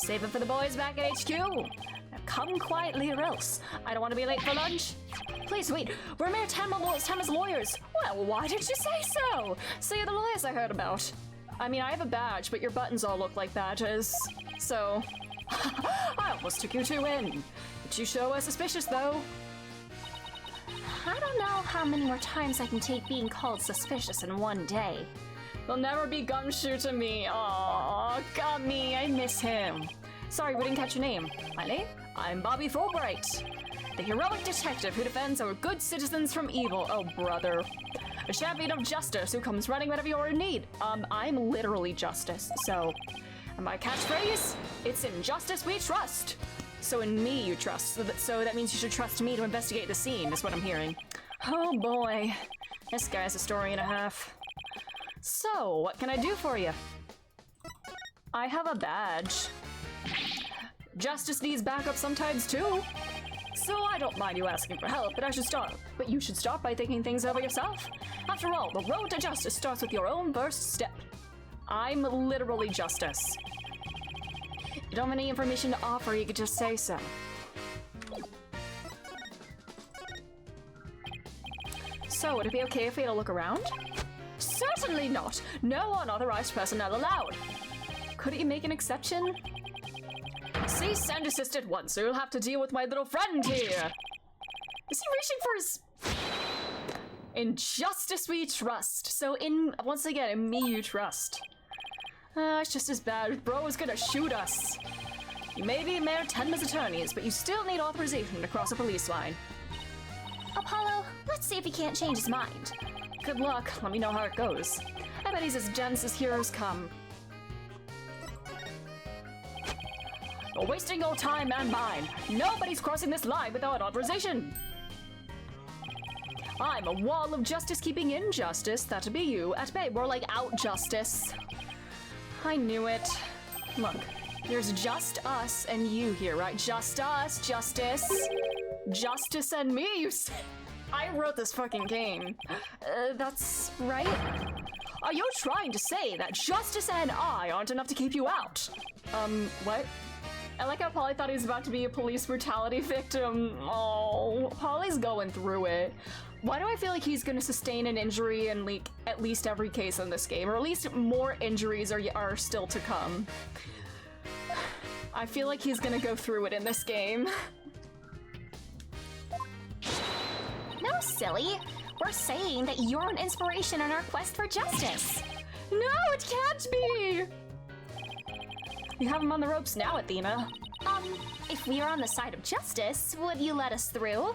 Speaker 2: save it for the boys back at HQ. Now come quietly or else. I don't want to be late for lunch. Please wait, we're Mayor Tenma's lawyers. Well, why did you say so? So you're the lawyers I heard about. I mean, I have a badge, but your buttons all look like badges. So, I almost took you two in. But you sure were suspicious, though.
Speaker 5: I don't know how many more times I can take being called suspicious in one day.
Speaker 2: There'll never be Gumshoe to me. Aww, Gummy, I miss him. Sorry, we didn't catch your name. My name? I'm Bobby Fulbright, the heroic detective who defends our good citizens from evil. Oh, brother. A champion of justice who comes running whenever you're in need. I'm literally justice, so... And my catchphrase? It's in justice we trust. So in me you trust, so that means you should trust me to investigate the scene, is what I'm hearing. Oh boy, this guy's a story and a half. So, what can I do for you? I have a badge. Justice needs backup sometimes too. So I don't mind you asking for help, but you should start by thinking things over yourself. After all, the road to justice starts with your own first step. I'm literally justice. If you don't have any information to offer, you could just say so. So, would it be okay if we had a look around? Certainly not! No unauthorized personnel allowed! Couldn't you make an exception? Cease and desist at once, or you'll have to deal with my little friend here! Is he reaching for his... In justice we trust. So once again, in me you trust. It's just as bad. Bro is gonna shoot us. You may be Mayor Tenma's attorneys, but you still need authorization to cross a police line.
Speaker 5: Apollo, let's see if he can't change his mind.
Speaker 2: Good luck. Let me know how it goes. I bet he's as dense as heroes come. You're wasting your time and mine. Nobody's crossing this line without authorization. I'm a wall of justice keeping injustice. That'd be you at bay. More like out justice. I knew it. Look, there's just us and you here, right? Just us, justice. Justice and me, you say? I wrote this fucking game. That's right? Are you trying to say that justice and I aren't enough to keep you out? What? I like how Polly thought he was about to be a police brutality victim. Oh, Polly's going through it. Why do I feel like he's gonna sustain an injury in like at least every case in this game, or at least more injuries are still to come? I feel like he's gonna go through it in this game.
Speaker 5: No, silly. We're saying that you're an inspiration in our quest for justice.
Speaker 2: No, it can't be! You have him on the ropes now, Athena.
Speaker 5: If we are on the side of justice, would you let us through?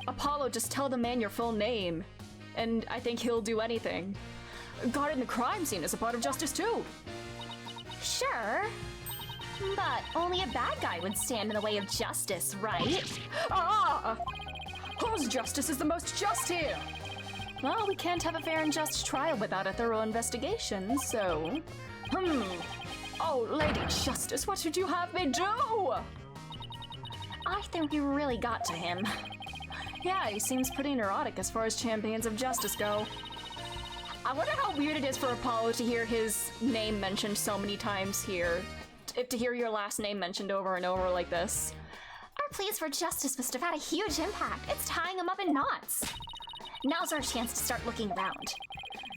Speaker 2: Apollo, just tell the man your full name, and I think he'll do anything. Guarding the crime scene is a part of justice too.
Speaker 5: Sure. But only a bad guy would stand in the way of justice, right?
Speaker 2: Ah! Whose justice is the most just here? Well, we can't have a fair and just trial without a thorough investigation, so... Oh, Lady Justice, what should you have me do?
Speaker 5: I think we really got to him.
Speaker 2: Yeah, he seems pretty neurotic as far as champions of justice go. I wonder how weird it is for Apollo to hear his name mentioned so many times here. To hear your last name mentioned over and over like this.
Speaker 5: Our pleas for justice must have had a huge impact. It's tying him up in knots. Now's our chance to start looking around.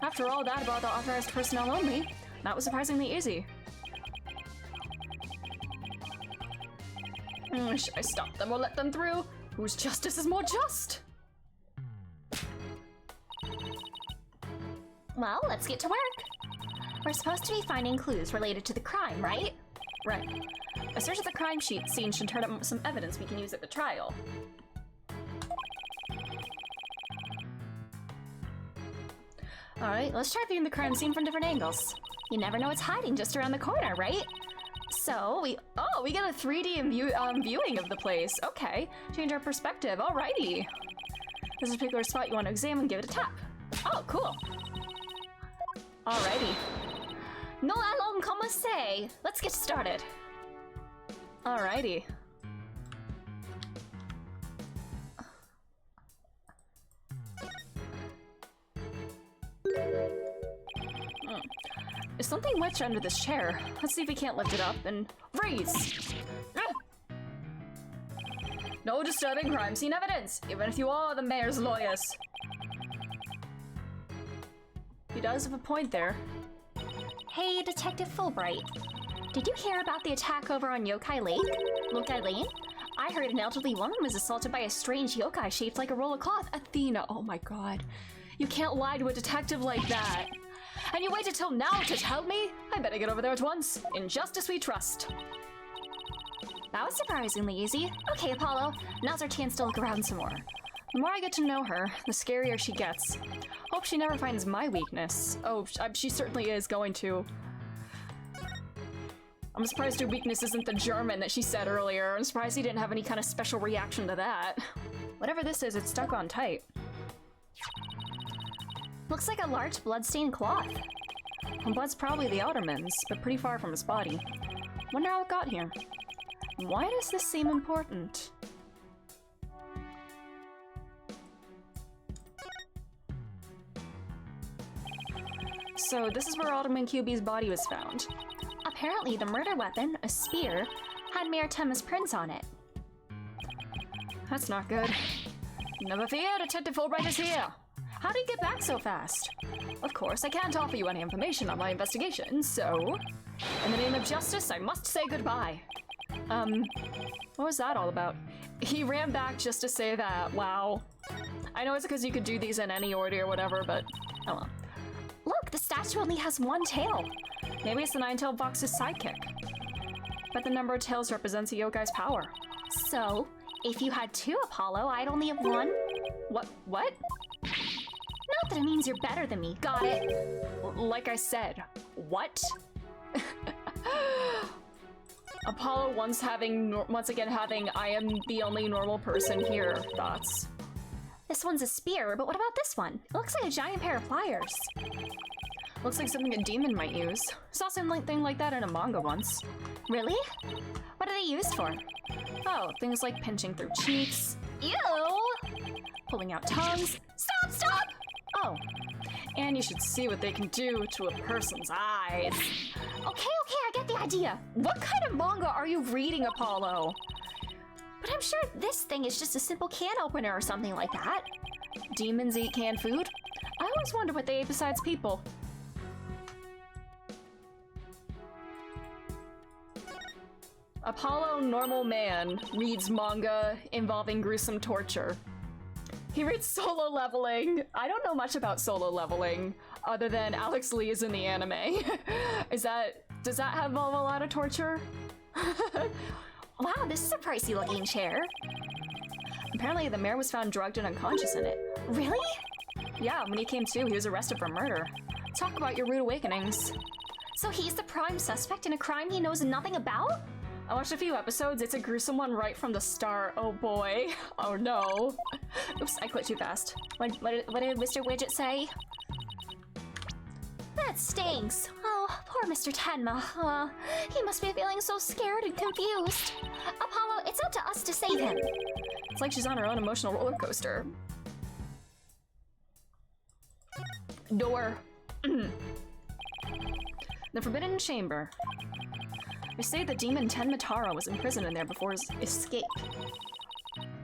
Speaker 2: After all that about the authorized personnel only, that was surprisingly easy. Should I stop them or let them through? Whose justice is more just?
Speaker 5: Well, let's get to work. We're supposed to be finding clues related to the crime, right?
Speaker 2: Right. A search of the crime scene should turn up some evidence we can use at the trial. Alright, let's try viewing the crime scene from different angles.
Speaker 5: You never know what's hiding just around the corner, right?
Speaker 2: So, we get a 3D viewing of the place. Okay, change our perspective. Alrighty. There's a particular spot you want to examine, give it a tap. Oh, cool. Alrighty.
Speaker 5: No allons como se. Let's get started.
Speaker 2: Alrighty. There's something wedged under this chair. Let's see if we can't lift it up and raise. No disturbing crime scene evidence, even if you are the mayor's lawyers. He does have a point there.
Speaker 5: Hey, Detective Fulbright. Did you hear about the attack over on Yokai Lane? I heard an elderly woman was assaulted by a strange yokai shaped like a roll of cloth.
Speaker 2: Athena, oh my god. You can't lie to a detective like that. And you waited till now to tell me? I better get over there at once. In justice we trust.
Speaker 5: That was surprisingly easy. Okay, Apollo, now's our chance to look around some more.
Speaker 2: The more I get to know her, the scarier she gets. Hope she never finds my weakness. Oh, she certainly is going to. I'm surprised her weakness isn't the German that she said earlier. I'm surprised he didn't have any kind of special reaction to that. Whatever this is, it's stuck on tight.
Speaker 5: Looks like a large blood-stained cloth.
Speaker 2: Well, blood's probably the Alderman's, but pretty far from his body. Wonder how it got here. Why does this seem important? So this is where Alderman QB's body was found.
Speaker 5: Apparently the murder weapon, a spear, had Mayor Temma's prints on it.
Speaker 2: That's not good. Never fear, Detective Fulbright is here. How did he get back so fast? Of course, I can't offer you any information on my investigation, so... in the name of justice, I must say goodbye. What was that all about? He ran back just to say that, wow. I know it's because you could do these in any order or whatever, but... oh well.
Speaker 5: Look, the statue only has one tail.
Speaker 2: Maybe it's the nine-tailed fox's sidekick. But the number of tails represents a yokai's power.
Speaker 5: So, if you had two, Apollo, I'd only have one?
Speaker 2: What?
Speaker 5: Not that it means you're better than me, got it?
Speaker 2: Like I said, what? Apollo once again having I am the only normal person here thoughts.
Speaker 5: This one's a spear, but what about this one? It looks like a giant pair of pliers.
Speaker 2: Looks like something a demon might use. Saw something like that in a manga once.
Speaker 5: Really? What are they used for?
Speaker 2: Oh, things like pinching through cheeks.
Speaker 5: Ew!
Speaker 2: Pulling out tongues.
Speaker 5: Stop!
Speaker 2: Oh, and you should see what they can do to a person's eyes.
Speaker 5: Okay, I get the idea.
Speaker 2: What kind of manga are you reading, Apollo?
Speaker 5: But I'm sure this thing is just a simple can opener or something like that.
Speaker 2: Demons eat canned food? I always wonder what they ate besides people. Apollo, normal man, reads manga involving gruesome torture. He reads Solo Leveling. I don't know much about Solo Leveling, other than Alex Lee is in the anime. Does that involve a lot of torture?
Speaker 5: Wow, this is a pricey looking chair.
Speaker 2: Apparently the mayor was found drugged and unconscious in it.
Speaker 5: Really?
Speaker 2: Yeah, when he came to, he was arrested for murder. Talk about your rude awakenings.
Speaker 5: So he's the prime suspect in a crime he knows nothing about?
Speaker 2: I watched a few episodes. It's a gruesome one right from the start. Oh boy. Oh no. Oops, I quit too fast.
Speaker 5: What did Mr. Widget say? That stinks. Oh, poor Mr. Tenma. He must be feeling so scared and confused. Apollo, it's up to us to save him.
Speaker 2: It's like she's on her own emotional roller coaster. Door. The Forbidden Chamber. They say the demon Tenmataro was imprisoned in there before his escape.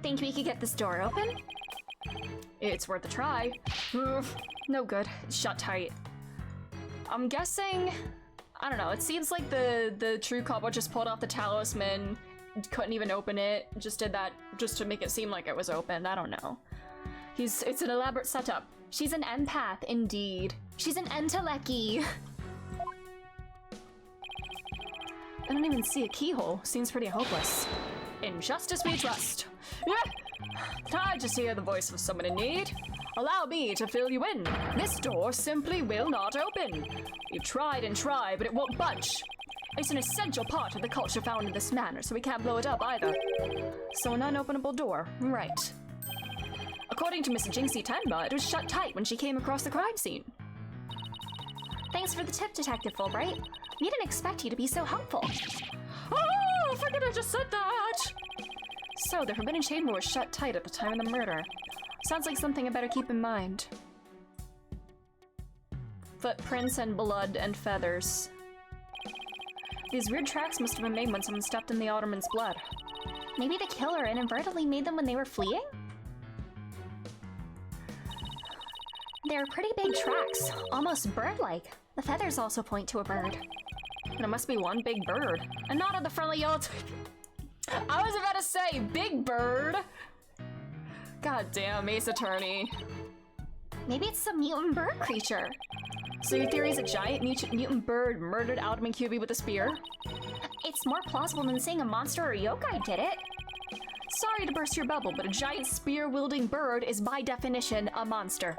Speaker 5: Think we could get this door open?
Speaker 2: It's worth a try. No good. It's shut tight. I'm guessing... I don't know. It seems like the true couple just pulled off the talisman, couldn't even open it, just did that just to make it seem like it was open. I don't know. It's an elaborate setup.
Speaker 5: She's an empath, indeed. She's an Enteleki.
Speaker 2: I don't even see a keyhole. Seems pretty hopeless. In justice we trust. Yeah. Time to hear the voice of someone in need. Allow me to fill you in. This door simply will not open. We've tried and tried, but it won't budge. It's an essential part of the culture found in this manor, so we can't blow it up either. So an unopenable door. Right. According to Miss Jinxie Tenma, it was shut tight when she came across the crime scene.
Speaker 5: Thanks for the tip, Detective Fulbright. We didn't expect you to be so helpful.
Speaker 2: Oh, I forget I just said that! So, the Forbidden Chamber was shut tight at the time of the murder. Sounds like something I better keep in mind. Footprints and blood and feathers. These weird tracks must have been made when someone stepped in the Alderman's blood.
Speaker 5: Maybe the killer inadvertently made them when they were fleeing? They're pretty big tracks, almost bird-like. The feathers also point to a bird.
Speaker 2: And it must be one big bird. And not on the friendly yellow I was about to say, big bird! God damn, Ace Attorney.
Speaker 5: Maybe it's some mutant bird creature.
Speaker 2: So your theory is a giant mutant bird murdered Alderman QB with a spear?
Speaker 5: It's more plausible than saying a monster or a yokai did it.
Speaker 2: Sorry to burst your bubble, but a giant spear-wielding bird is by definition a monster.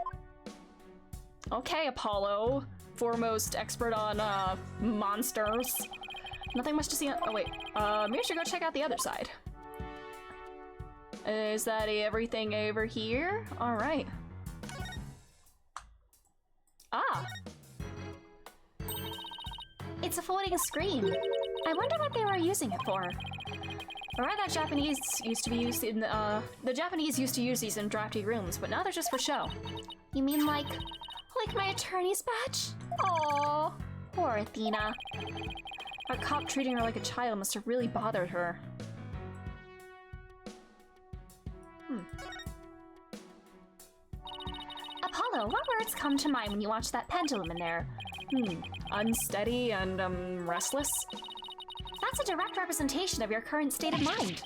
Speaker 2: Okay, Apollo. Foremost expert on, monsters. Nothing much to see on- oh wait, maybe I should go check out the other side. Is that everything over here? Alright. Ah!
Speaker 5: It's a floating screen. I wonder what they were using it for.
Speaker 2: Alright, that Japanese used to be used in, the Japanese used to use these in drafty rooms, but now they're just for show.
Speaker 5: You mean like my attorney's badge? Oh, poor Athena.
Speaker 2: That cop treating her like a child must have really bothered her.
Speaker 5: Apollo, what words come to mind when you watch that pendulum in there?
Speaker 2: Unsteady and, restless?
Speaker 5: That's a direct representation of your current state of mind.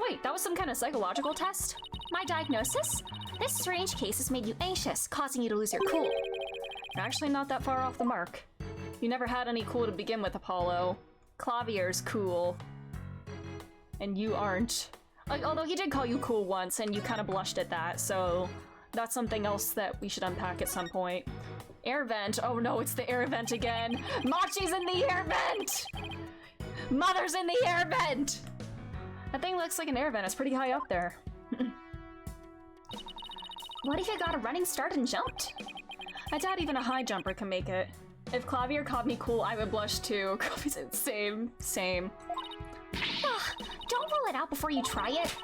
Speaker 2: Wait, that was some kind of psychological test?
Speaker 5: My diagnosis? This strange case has made you anxious, causing you to lose your cool.
Speaker 2: You're actually not that far off the mark. You never had any cool to begin with, Apollo. Clavier's cool. And you aren't. Although he did call you cool once, and you kind of blushed at that, so that's something else that we should unpack at some point. Air vent. Oh no, it's the air vent again. Machi's in the air vent! Mother's in the air vent! That thing looks like an air vent. It's pretty high up there.
Speaker 5: What if you got a running start and jumped?
Speaker 2: I doubt even a high jumper can make it. If Clavier called me cool, I would blush too. Same.
Speaker 5: Don't rule it out before you try it.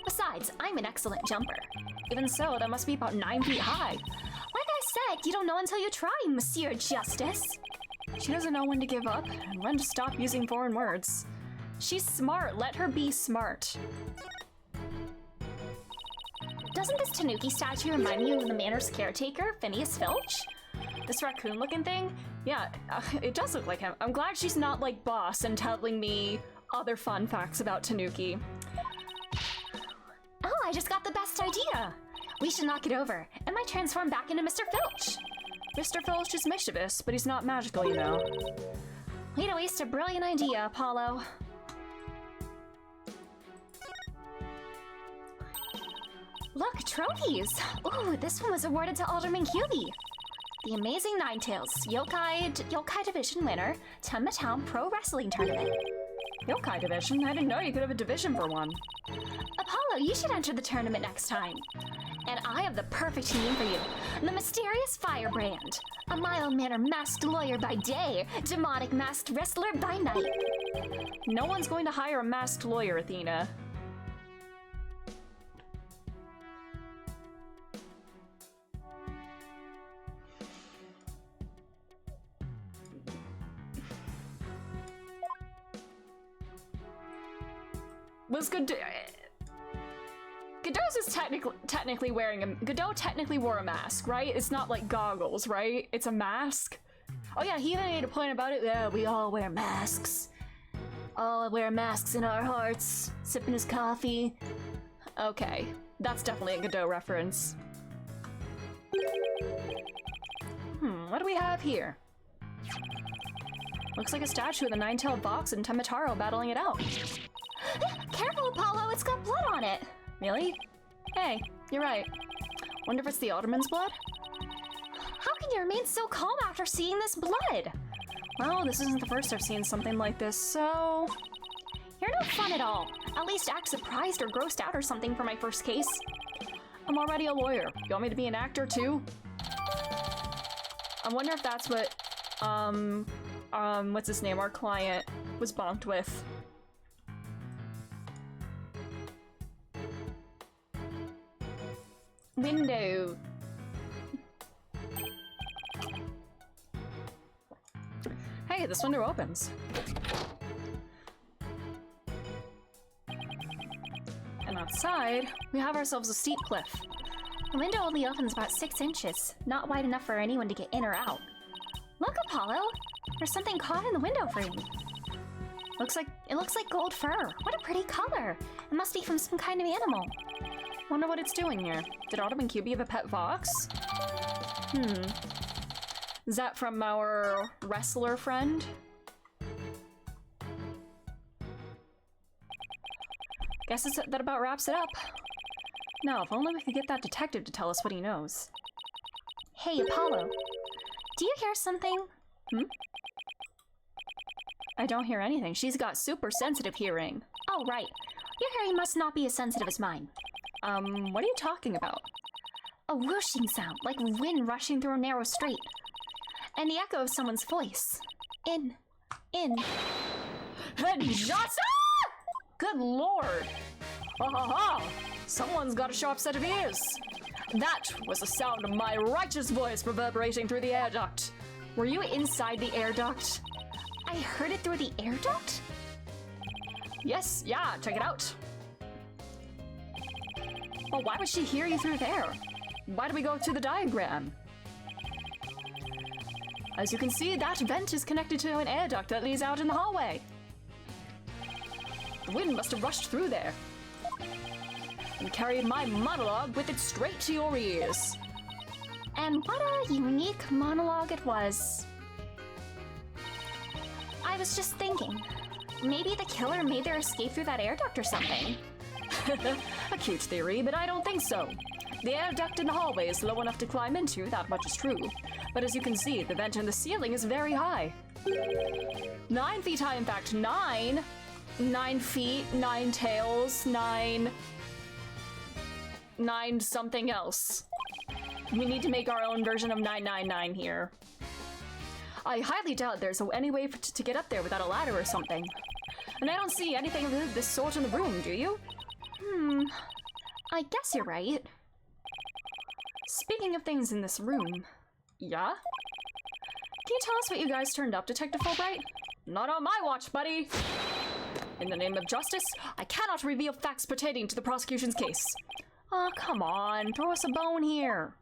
Speaker 5: Besides, I'm an excellent jumper.
Speaker 2: Even so, that must be about 9 feet high.
Speaker 5: Like I said, you don't know until you try, Monsieur Justice.
Speaker 2: She doesn't know when to give up and when to stop using foreign words. She's smart. Let her be smart.
Speaker 5: Doesn't this Tanuki statue remind you of the manor's caretaker, Phineas Filch?
Speaker 2: This raccoon-looking thing? Yeah, it does look like him. I'm glad she's not like boss and telling me other fun facts about Tanuki.
Speaker 5: Oh, I just got the best idea. We should knock it over. It might transform back into Mr. Filch.
Speaker 2: Mr. Filch is mischievous, but he's not magical, you know.
Speaker 5: Way to waste a brilliant idea, Apollo. Look, trophies! Ooh, this one was awarded to Alderman QB. The Amazing Ninetales Yokai Division winner, Tenma Town Pro Wrestling Tournament.
Speaker 2: Yokai Division? I didn't know you could have a division for one.
Speaker 5: Apollo, you should enter the tournament next time. And I have the perfect name for you. The Mysterious Firebrand. A mild-mannered masked lawyer by day, demonic masked wrestler by night.
Speaker 2: No one's going to hire a masked lawyer, Athena. Was Godot... Godot's is technically wearing a... Godot technically wore a mask, right? It's not like goggles, right? It's a mask. Oh yeah, he even made a point about it. Yeah, we all wear masks. All wear masks in our hearts. Sipping his coffee. Okay, that's definitely a Godot reference. What do we have here? Looks like a statue of the nine-tailed fox and Temataro battling it out.
Speaker 5: Careful, Apollo, it's got blood on it.
Speaker 2: Really? Hey, you're right. Wonder if it's the Alderman's blood?
Speaker 5: How can you remain so calm after seeing this blood?
Speaker 2: Well, this isn't the first I've seen something like this, so...
Speaker 5: You're no fun at all. At least act surprised or grossed out or something for my first case.
Speaker 2: I'm already a lawyer. You want me to be an actor too? I wonder if that's what, what's his name? Our client was bonked with. Window. Hey, this window opens. And outside, we have ourselves a steep cliff.
Speaker 5: The window only opens about 6 inches, not wide enough for anyone to get in or out. Look, Apollo! There's something caught in the window frame. It looks like gold fur. What a pretty color! It must be from some kind of animal.
Speaker 2: Wonder what it's doing here. Did Autumn and QB have a pet fox? Is that from our wrestler friend? Guess that about wraps it up. Now, if only we could get that detective to tell us what he knows.
Speaker 5: Hey, Apollo. Do you hear something?
Speaker 2: I don't hear anything. She's got super sensitive hearing.
Speaker 5: Oh, right. Your hearing must not be as sensitive as mine.
Speaker 2: What are you talking about?
Speaker 5: A whooshing sound, like wind rushing through a narrow strait. And the echo of someone's voice. In.
Speaker 2: Just Good lord! Ha ha ha! Someone's got a sharp set of ears! That was the sound of my righteous voice reverberating through the air duct. Were you inside the air duct?
Speaker 5: I heard it through the air duct?
Speaker 2: Yes, yeah, check it out. Well, why would she hear you through there? Why do we go through the diagram? As you can see, that vent is connected to an air duct that leads out in the hallway. The wind must have rushed through there and carried my monologue with it straight to your ears.
Speaker 5: And what a unique monologue it was. I was just thinking, maybe the killer made their escape through that air duct or something.
Speaker 2: A cute theory, but I don't think so. The air duct in the hallway is low enough to climb into, that much is true. But as you can see, the vent in the ceiling is very high. 9 feet high, in fact. 9 feet, 9 tails, 9 something else. We need to make our own version of 999 here. I highly doubt there's any way to get up there without a ladder or something. And I don't see anything of this sort in the room, do you?
Speaker 5: I guess you're right.
Speaker 2: Speaking of things in this room, yeah? Can you tell us what you guys turned up, Detective Fulbright? Not on my watch, buddy! In the name of justice, I cannot reveal facts pertaining to the prosecution's case. Oh, come on, throw us a bone here.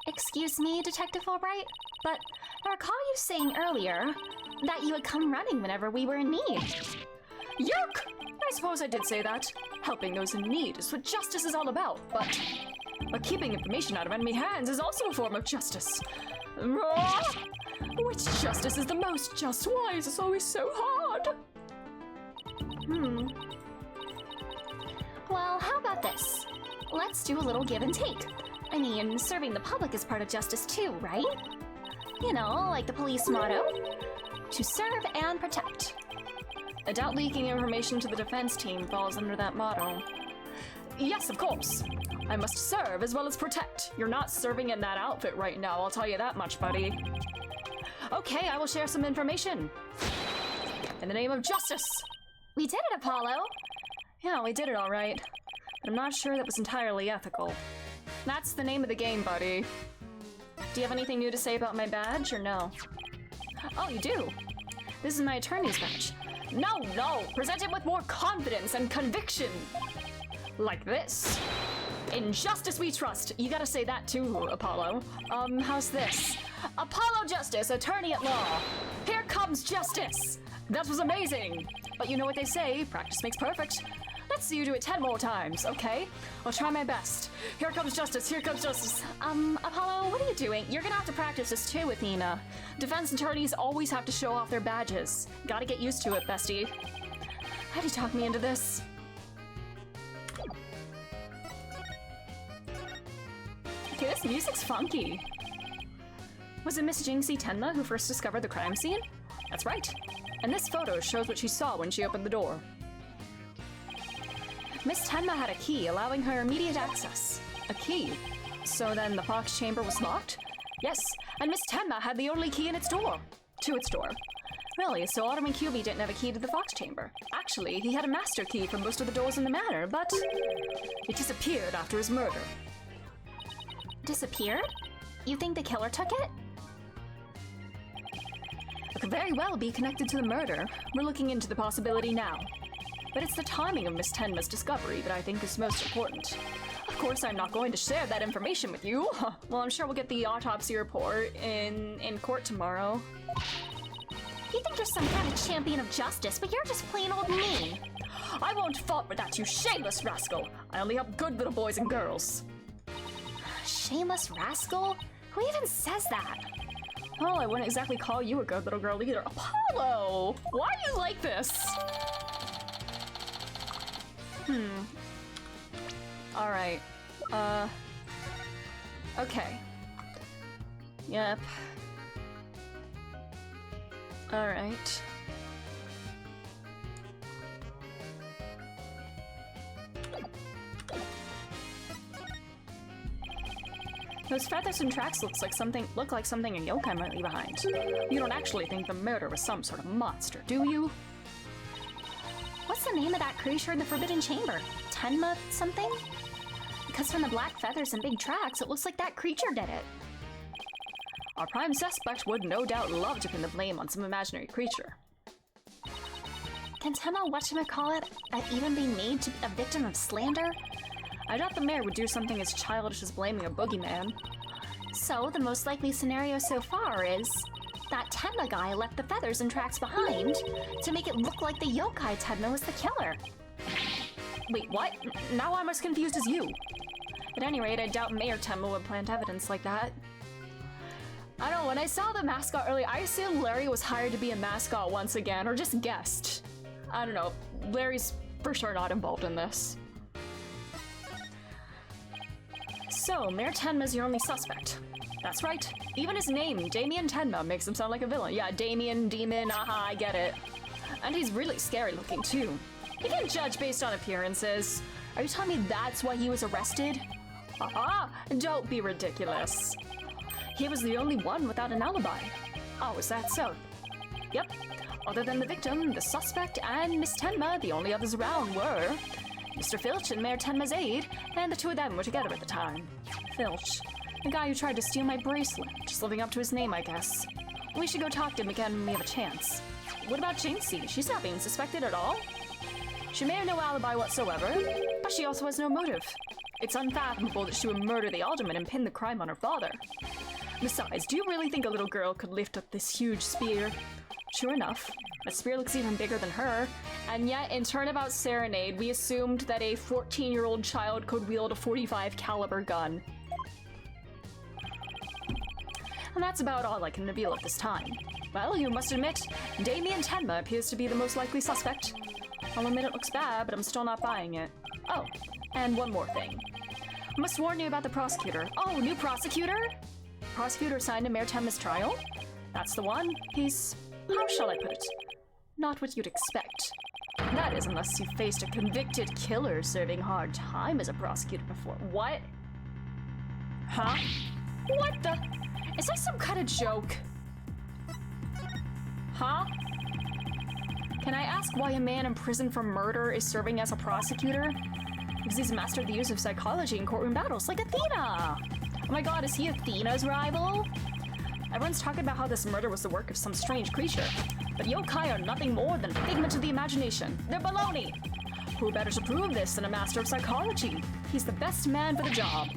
Speaker 5: Excuse me, Detective Fulbright, but I recall you saying earlier that you would come running whenever we were in need.
Speaker 2: Yuck! I suppose I did say that. Helping those in need is what justice is all about, but keeping information out of enemy hands is also a form of justice. Which justice is the most just? Why is this always so hard?
Speaker 5: Well, how about this? Let's do a little give and take. I mean, serving the public is part of justice too, right? You know, like the police motto, to serve and protect.
Speaker 2: I doubt leaking information to the defense team falls under that motto. Yes, of course. I must serve as well as protect. You're not serving in that outfit right now, I'll tell you that much, buddy. Okay, I will share some information. In the name of justice.
Speaker 5: We did it, Apollo!
Speaker 2: Yeah, we did it all right. But I'm not sure that was entirely ethical. That's the name of the game, buddy. Do you have anything new to say about my badge, or no? Oh, you do? This is my attorney's badge. No! Present it with more confidence and conviction! Like this. In justice we trust. You gotta say that too, Apollo. How's this? Apollo Justice, attorney at law. Here comes justice! That was amazing! But you know what they say, practice makes perfect. Let's see you do it 10 more times, okay? I'll try my best. Here comes justice, here comes justice. Apollo, what are you doing? You're gonna have to practice this too, Athena. Defense attorneys always have to show off their badges. Gotta get used to it, bestie. How'd you talk me into this? Okay, this music's funky. Was it Miss Jinxie Tenma who first discovered the crime scene? That's right. And this photo shows what she saw when she opened the door. Miss Tenma had a key, allowing her immediate access. A key? So then the Fox chamber was locked? Yes, and Miss Tenma had the only key in its door. To its door. Really, so Ottoman QB didn't have a key to the Fox chamber. Actually, he had a master key for most of the doors in the manor, but it disappeared after his murder.
Speaker 5: Disappeared? You think the killer took it?
Speaker 2: It could very well be connected to the murder. We're looking into the possibility now. But it's the timing of Miss Tenma's discovery that I think is most important. Of course, I'm not going to share that information with you. Well, I'm sure we'll get the autopsy report in court tomorrow.
Speaker 5: You think you're some kind of champion of justice, but you're just plain old mean.
Speaker 2: I won't fault for that, you shameless rascal. I only help good little boys and girls.
Speaker 5: Shameless rascal? Who even says that?
Speaker 2: Well, I wouldn't exactly call you a good little girl either. Apollo! Why are you like this? Alright. Okay. Yep. Alright. Those feathers and tracks look like something a yokai might leave behind. You don't actually think the murder was some sort of monster, do you?
Speaker 5: What's the name of that creature in the Forbidden Chamber? Tenma something? Because from the black feathers and big tracks, it looks like that creature did it.
Speaker 2: Our prime suspect would no doubt love to pin the blame on some imaginary creature.
Speaker 5: Can Tenma whatchamacallit even be made to be a victim of slander?
Speaker 2: I doubt the mayor would do something as childish as blaming a boogeyman.
Speaker 5: So, the most likely scenario so far is that Tenma guy left the feathers and tracks behind to make it look like the yokai Tenma was the killer.
Speaker 2: Wait, what? Now I'm as confused as you. At any rate, I doubt Mayor Tenma would plant evidence like that. I don't know, when I saw the mascot earlier, I assumed Larry was hired to be a mascot once again, or just guessed. I don't know, Larry's for sure not involved in this. So, Mayor Tenma's your only suspect. That's right. Even his name, Damien Tenma, makes him sound like a villain. Yeah, Damien, demon, aha, I get it. And he's really scary looking too. You can judge based on appearances. Are you telling me that's why he was arrested? Aha! Don't be ridiculous. He was the only one without an alibi. Oh, is that so? Yep. Other than the victim, the suspect, and Miss Tenma, the only others around were Mr. Filch and Mayor Tenma's aide, and the two of them were together at the time. Filch. The guy who tried to steal my bracelet. Just living up to his name, I guess. We should go talk to him again when we have a chance. What about Jinxie? She's not being suspected at all? She may have no alibi whatsoever, but she also has no motive. It's unfathomable that she would murder the alderman and pin the crime on her father. Besides, do you really think a little girl could lift up this huge spear? Sure enough, the spear looks even bigger than her, and yet in Turnabout Serenade, we assumed that a 14-year-old child could wield a .45 caliber gun. And that's about all I can reveal at this time. Well, you must admit, Damien Tenma appears to be the most likely suspect. I'll admit it looks bad, but I'm still not buying it. Oh, and one more thing. I must warn you about the prosecutor. Oh, new prosecutor? Prosecutor assigned to Mayor Tenma's trial? That's the one. He's... how shall I put it? Not what you'd expect. That is, unless you faced a convicted killer serving hard time as a prosecutor before. What? Huh? What the? Is that some kind of joke? Huh? Can I ask why a man in prison for murder is serving as a prosecutor? Because he's mastered the use of psychology in courtroom battles, like Athena! Oh my god, is he Athena's rival? Everyone's talking about how this murder was the work of some strange creature, but yokai are nothing more than a figment of the imagination. They're baloney! Who better to prove this than a master of psychology? He's the best man for the job.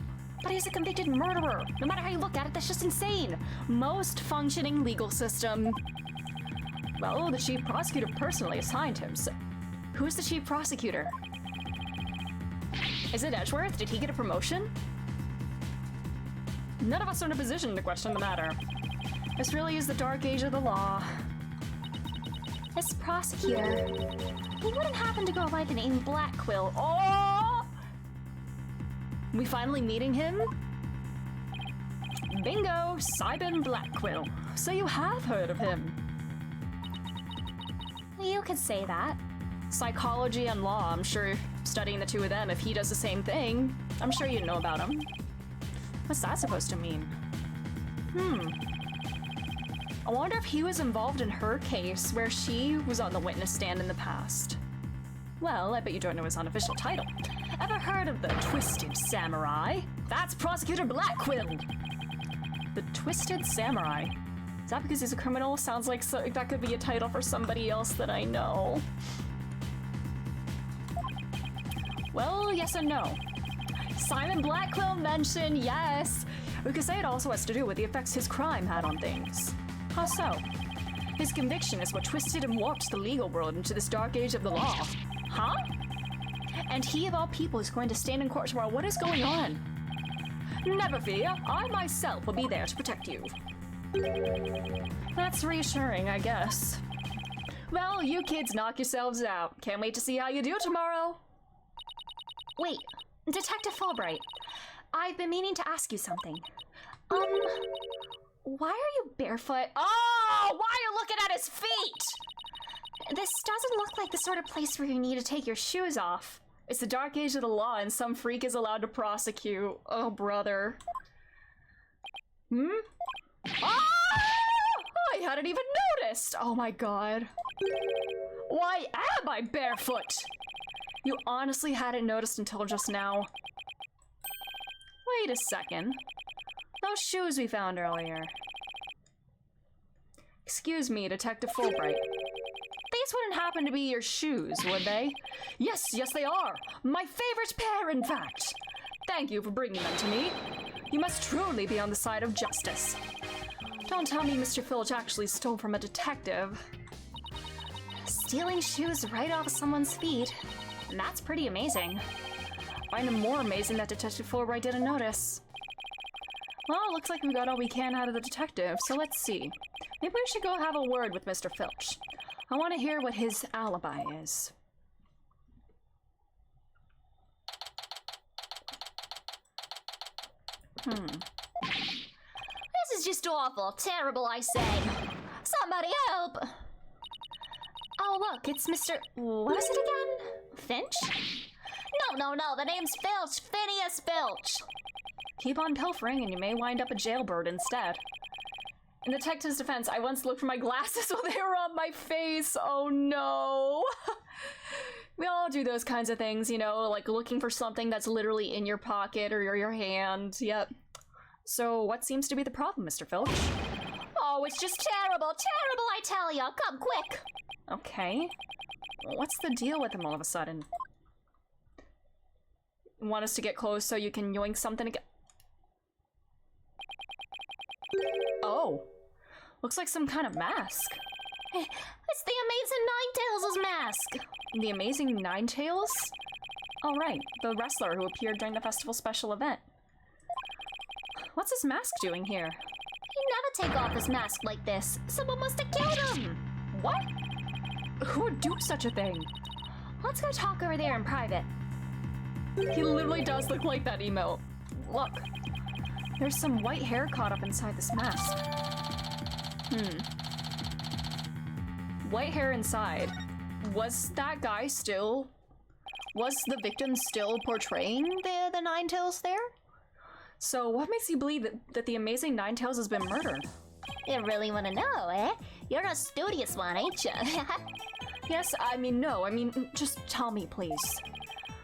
Speaker 2: But he's a convicted murderer. No matter how you look at it, that's just insane. Most functioning legal system. Well, the chief prosecutor personally assigned him, so... Who's the chief prosecutor? Is it Edgeworth? Did he get a promotion? None of us are in a position to question the matter. This really is the dark age of the law.
Speaker 5: This prosecutor, he wouldn't happen to go by the name Blackquill. Oh!
Speaker 2: We finally meeting him? Bingo! Simon Blackquill. So you have heard of him.
Speaker 5: You could say that.
Speaker 2: Psychology and law, I'm sure studying the two of them, if he does the same thing, I'm sure you'd know about him. What's that supposed to mean? I wonder if he was involved in her case where she was on the witness stand in the past. Well, I bet you don't know his unofficial title. Ever heard of the Twisted Samurai? That's Prosecutor Blackquill! The Twisted Samurai? Is that because he's a criminal? Sounds like that could be a title for somebody else that I know. Well, yes and no. Simon Blackquill mentioned, yes! We could say it also has to do with the effects his crime had on things. How so? His conviction is what twisted and warped the legal world into this dark age of the law. Huh? And he of all people is going to stand in court tomorrow. What is going on? Never fear, I myself will be there to protect you. That's reassuring, I guess. Well, you kids knock yourselves out. Can't wait to see how you do tomorrow.
Speaker 5: Wait, Detective Fulbright, I've been meaning to ask you something. Why are you barefoot?
Speaker 2: Oh, why are you looking at his feet?
Speaker 5: This doesn't look like the sort of place where you need to take your shoes off.
Speaker 2: It's the dark age of the law and some freak is allowed to prosecute. Oh, brother. Ah! I hadn't even noticed! Oh my god. Why am I barefoot? You honestly hadn't noticed until just now. Wait a second. Those shoes we found earlier. Excuse me, Detective Fulbright. These wouldn't happen to be your shoes, would they? Yes, yes they are! My favorite pair, in fact! Thank you for bringing them to me. You must truly be on the side of justice. Don't tell me Mr. Filch actually stole from a detective.
Speaker 5: Stealing shoes right off of someone's feet. That's pretty amazing.
Speaker 2: Find it more amazing that Detective Fulbright didn't notice. Well, looks like we got all we can out of the detective, so let's see. Maybe we should go have a word with Mr. Filch. I want to hear what his alibi is.
Speaker 5: This is just awful. Terrible, I say. Somebody help! Oh, look, it's Mr. What is it again? Finch? No, the name's Filch. Phineas Filch.
Speaker 2: Keep on pilfering and you may wind up a jailbird instead. In the detective's defense, I once looked for my glasses while they were on my face. Oh no. We all do those kinds of things, you know, like looking for something that's literally in your pocket or your hand. Yep. So what seems to be the problem, Mr. Filch?
Speaker 5: Oh, it's just terrible, I tell ya. Come quick.
Speaker 2: Okay. What's the deal with him all of a sudden? You want us to get close so you can yoink something again? Oh. Looks like some kind of mask.
Speaker 5: It's the Amazing Ninetales' mask.
Speaker 2: The Amazing Ninetales? Oh right, the wrestler who appeared during the festival special event. What's this mask doing here?
Speaker 5: He'd never take off his mask like this. Someone must have killed him.
Speaker 2: What? Who would do such a thing?
Speaker 5: Let's go talk over there in private.
Speaker 2: He literally does look like that emote. Look. There's some white hair caught up inside this mask. White hair inside. Was that guy still... Was the victim still portraying the Ninetales there? So what makes you believe that the Amazing Ninetales has been murdered?
Speaker 5: You really want to know, eh? You're a studious one, ain't you?
Speaker 2: Yes, I mean, just tell me, please.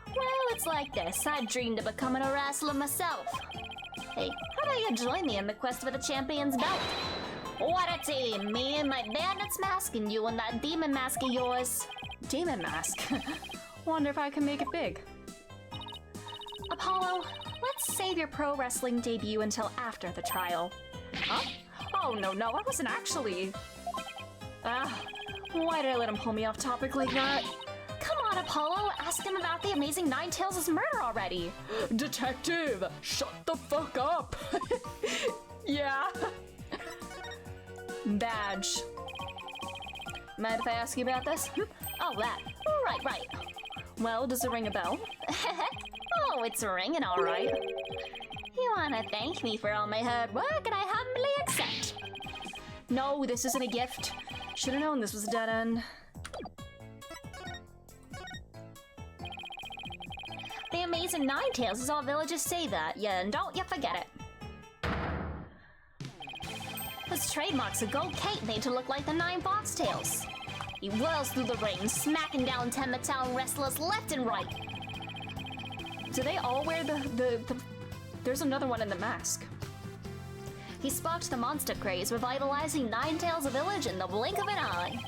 Speaker 5: Well, it's like this. I dreamed of becoming a wrestler myself. Hey, how about you join me in the quest for the champion's belt? What a team! Me and my bandit's mask and you and that demon mask of yours.
Speaker 2: Demon mask? Wonder if I can make it big.
Speaker 5: Apollo, let's save your pro wrestling debut until after the trial.
Speaker 2: Huh? Oh, no, I wasn't actually... Why did I let him pull me off topic like that?
Speaker 5: Come on, on, Apollo. Ask him about the amazing Ninetales' murder already.
Speaker 2: Detective, shut the fuck up. Yeah. Badge. Mind if I ask you about this?
Speaker 5: Oh, that. Right.
Speaker 2: Well, does it ring a bell?
Speaker 5: Oh, it's ringing all right. You wanna thank me for all my hard work, and I humbly accept.
Speaker 2: No, this isn't a gift. Should've known this was a dead end.
Speaker 5: The amazing Ninetales is all villagers say that, yeah, and don't you forget it. His trademark's a gold cape made to look like the 9 foxtails. He whirls through the ring, smacking down Tenma Town wrestlers left and right.
Speaker 2: Do they all wear the... There's another one in the mask.
Speaker 5: He sparked the monster craze, revitalizing Ninetales village in the blink of an eye.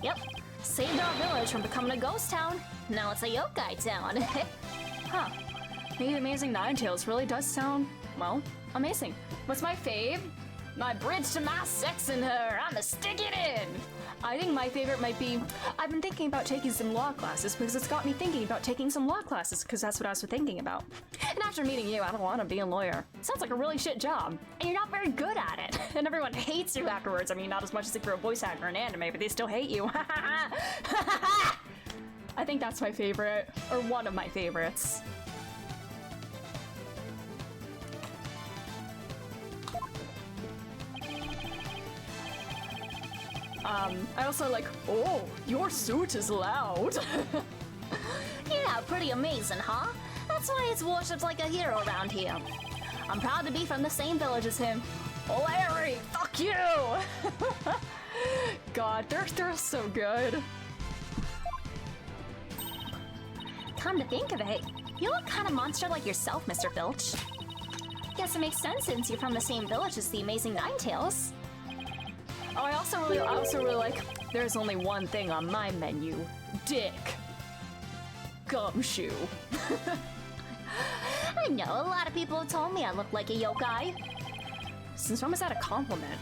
Speaker 5: Yep, saved our village from becoming a ghost town. Now it's a yokai town.
Speaker 2: Huh. The Amazing Ninetales really does sound, well, amazing. What's my fave?
Speaker 5: My bridge to my sex in her, I'ma stick it in!
Speaker 2: I think my favorite might be, I've been thinking about taking some law classes because it's got me thinking about taking some law classes because that's what I was thinking about. And after meeting you, I don't want to be a lawyer. Sounds like a really shit job. And you're not very good at it. And everyone hates you afterwards. I mean, not as much as if you're a voice actor in anime, but they still hate you. I think that's my favorite, or one of my favorites. I also like, oh, your suit is loud.
Speaker 5: Yeah, pretty amazing, huh? That's why it's worshipped like a hero around here. I'm proud to be from the same village as him.
Speaker 2: Larry, fuck you! God, they're so good.
Speaker 5: Come to think of it, you look kind of monster like yourself, Mr. Filch. Guess it makes sense since you're from the same village as the Amazing Ninetales.
Speaker 2: Oh, I also really like, there's only one thing on my menu. Dick. Gumshoe.
Speaker 5: I know, a lot of people have told me I look like a yokai.
Speaker 2: Since when was that a compliment?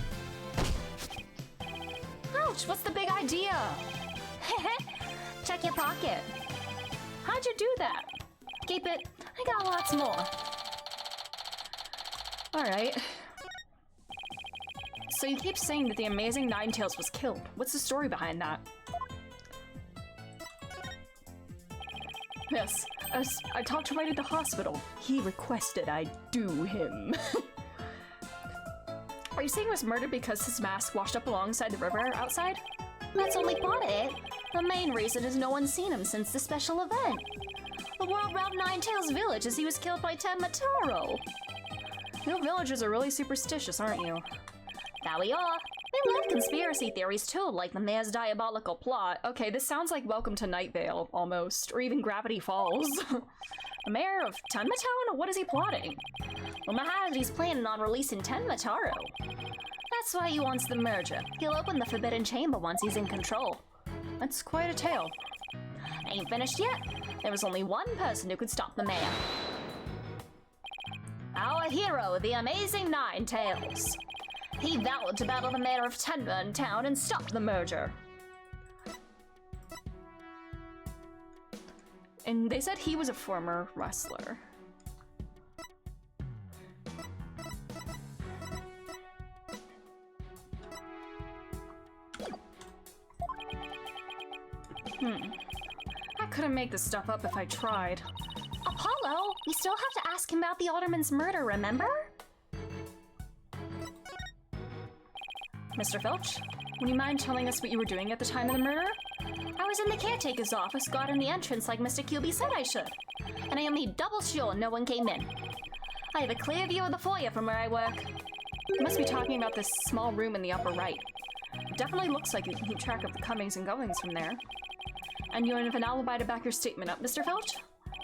Speaker 2: Ouch, what's the big idea?
Speaker 5: Check your pocket.
Speaker 2: How'd you do that?
Speaker 5: Keep it, I got lots more.
Speaker 2: Alright. So you keep saying that the Amazing Ninetales was killed. What's the story behind that? Yes, as I talked to right at the hospital. He requested I do him. Are you saying he was murdered because his mask washed up alongside the river outside?
Speaker 5: That's only part of it. The main reason is no one's seen him since the special event. The world-renowned Ninetales village as he was killed by Tenma Taro.
Speaker 2: You villagers are really superstitious, aren't you?
Speaker 5: That we are. We love conspiracy theories too, like the mayor's diabolical plot.
Speaker 2: Okay, this sounds like Welcome to Night Vale, almost. Or even Gravity Falls. The mayor of Tenma Town? What is he plotting?
Speaker 5: Well, Maharaji's planning on releasing Tenma Taro. That's why he wants the merger. He'll open the Forbidden Chamber once he's in control.
Speaker 2: That's quite a tale.
Speaker 5: Ain't finished yet. There was only one person who could stop the mayor. Our hero, the Amazing Ninetales. He vowed to battle the mayor of Tenma in town and stop the merger.
Speaker 2: And they said he was a former wrestler. I couldn't make this stuff up if I tried.
Speaker 5: Apollo, we still have to ask him about the alderman's murder, remember?
Speaker 2: Mr. Filch, would you mind telling us what you were doing at the time of the murder?
Speaker 5: I was in the caretaker's office, guarding the entrance like Mr. QB said I should. And I made double sure no one came in. I have a clear view of the foyer from where I work.
Speaker 2: You must be talking about this small room in the upper right. It definitely looks like you can keep track of the comings and goings from there. And you have an alibi to back your statement up, Mr. Filch?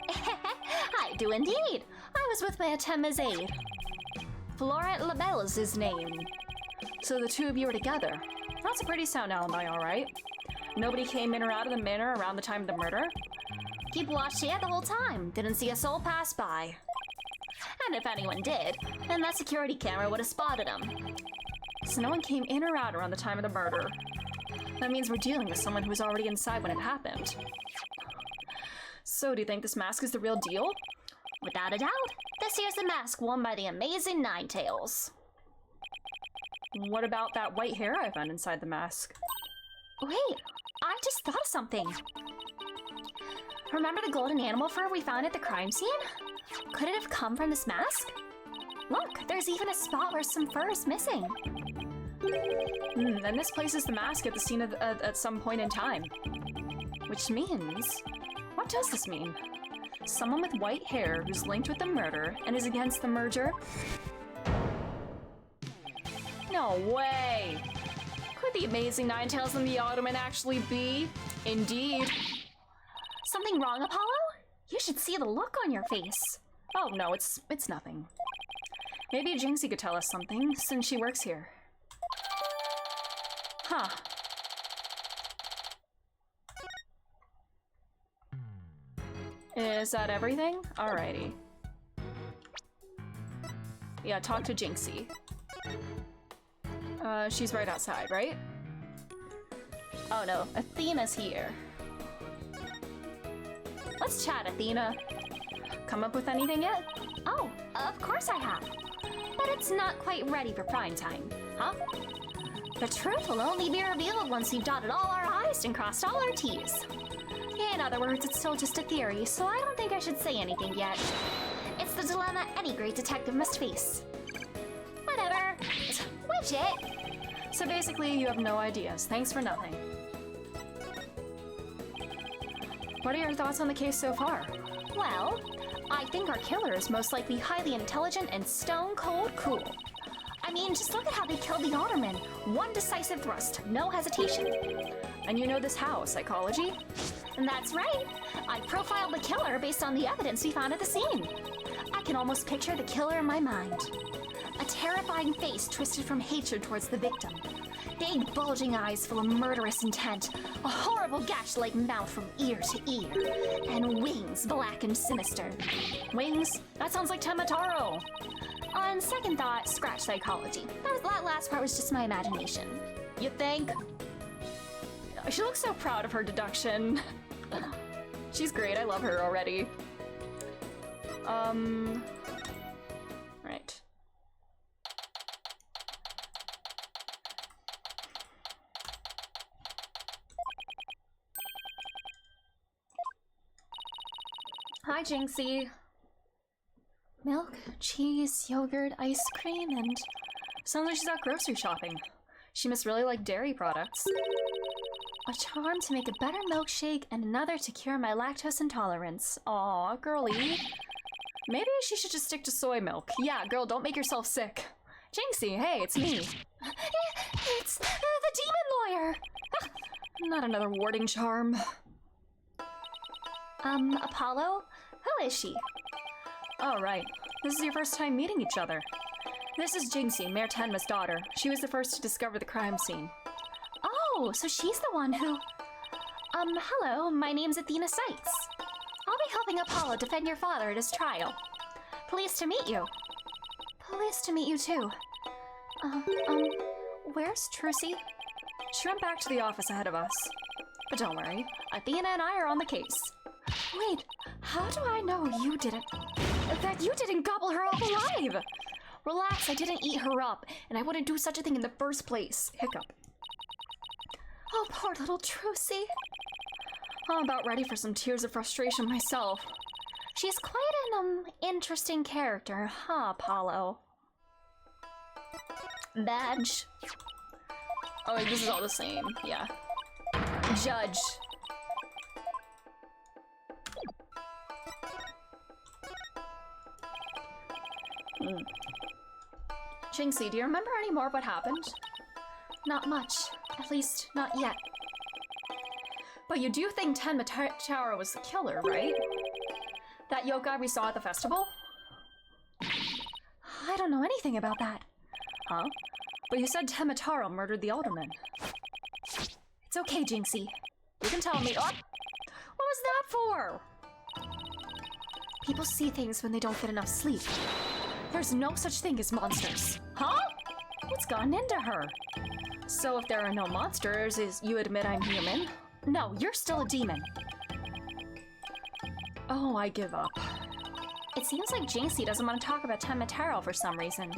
Speaker 5: I do indeed. I was with my Tenma's aide. Florent Labelle is his name.
Speaker 2: So the two of you were together. That's a pretty sound alibi, alright. Nobody came in or out of the manor around the time of the murder?
Speaker 5: Keep watch here the whole time. Didn't see a soul pass by. And if anyone did, then that security camera would have spotted him.
Speaker 2: So no one came in or out around the time of the murder. That means we're dealing with someone who was already inside when it happened. So, do you think this mask is the real deal?
Speaker 5: Without a doubt, this here's the mask worn by the amazing Ninetales.
Speaker 2: What about that white hair I found inside the mask?
Speaker 5: Wait, I just thought of something. Remember the golden animal fur we found at the crime scene? Could it have come from this mask? Look, there's even a spot where some fur is missing.
Speaker 2: Then this places the mask at the scene of at some point in time. Which means... What does this mean? Someone with white hair who's linked with the murder and is against the merger? No way! Could the amazing Ninetales and the Ottoman actually be? Indeed.
Speaker 5: Something wrong, Apollo? You should see the look on your face.
Speaker 2: Oh no, it's nothing. Maybe Jinxie could tell us something, since she works here. Huh. Is that everything? Alrighty. Yeah, talk to Jinxie. She's right outside, right? Oh no, Athena's here. Let's chat, Athena. Come up with anything yet?
Speaker 5: Oh, of course I have. But it's not quite ready for prime time, huh? The truth will only be revealed once we've dotted all our I's and crossed all our T's. In other words, it's still just a theory, so I don't think I should say anything yet. It's the dilemma any great detective must face. Whatever. Widget!
Speaker 2: So basically, you have no ideas. Thanks for nothing. What are your thoughts on the case so far?
Speaker 5: Well, I think our killer is most likely highly intelligent and stone cold cool. I mean, just look at how they killed the Alderman. One decisive thrust, no hesitation.
Speaker 2: And you know this how? Psychology?
Speaker 5: And that's right. I profiled the killer based on the evidence we found at the scene. I can almost picture the killer in my mind. A terrifying face twisted from hatred towards the victim. Big bulging eyes full of murderous intent. A horrible gash-like mouth from ear to ear. And wings black and sinister.
Speaker 2: Wings? That sounds like Temataro.
Speaker 5: On second thought, scratch psychology. That last part was just my imagination.
Speaker 2: You think? She looks so proud of her deduction. She's great, I love her already. Right. Hi, Jinxie.
Speaker 5: Milk, cheese, yogurt, ice cream, and...
Speaker 2: Sounds like she's out grocery shopping. She must really like dairy products.
Speaker 5: a charm to make a better milkshake and another to cure my lactose intolerance.
Speaker 2: Aw, girly. Maybe she should just stick to soy milk. Yeah, girl, don't make yourself sick. Jinxie, hey, it's me.
Speaker 5: It's the demon lawyer!
Speaker 2: Not another warding charm.
Speaker 5: Apollo? Who is she?
Speaker 2: Oh, right. This is your first time meeting each other. This is Jinxie, Mayor Tenma's daughter. She was the first to discover the crime scene.
Speaker 5: Oh, so she's the one who... hello, my name's Athena Sykes. I'll be helping Apollo defend your father at his trial. Pleased to meet you. Pleased to meet you too. Where's Trucy?
Speaker 2: She went back to the office ahead of us. But don't worry, Athena and I are on the case.
Speaker 5: Wait, how do I know you didn't... that you didn't gobble her up alive?
Speaker 2: Relax, I didn't eat her up, and I wouldn't do such a thing in the first place. Hiccup.
Speaker 5: Oh, poor little Trucy.
Speaker 2: I'm about ready for some tears of frustration myself.
Speaker 5: She's quite an, interesting character, huh, Apollo?
Speaker 2: Badge. Oh, this is all the same, yeah. Judge. Jinxie, do you remember any more of what happened?
Speaker 5: Not much. At least, not yet.
Speaker 2: But you do think Tenma was the killer, right? That yokai we saw at the festival?
Speaker 5: I don't know anything about that.
Speaker 2: Huh? But you said Temataro murdered the alderman.
Speaker 5: It's okay, Jinxie.
Speaker 2: You can tell me. Oh! What was that for?
Speaker 5: People see things when they don't get enough sleep.
Speaker 2: There's no such thing as monsters. Huh? What's gotten into her? So if there are no monsters, you admit I'm human?
Speaker 5: No, you're still a demon.
Speaker 2: Oh, I give up.
Speaker 5: It seems like Jinxie doesn't want to talk about Tenmataro for some reason.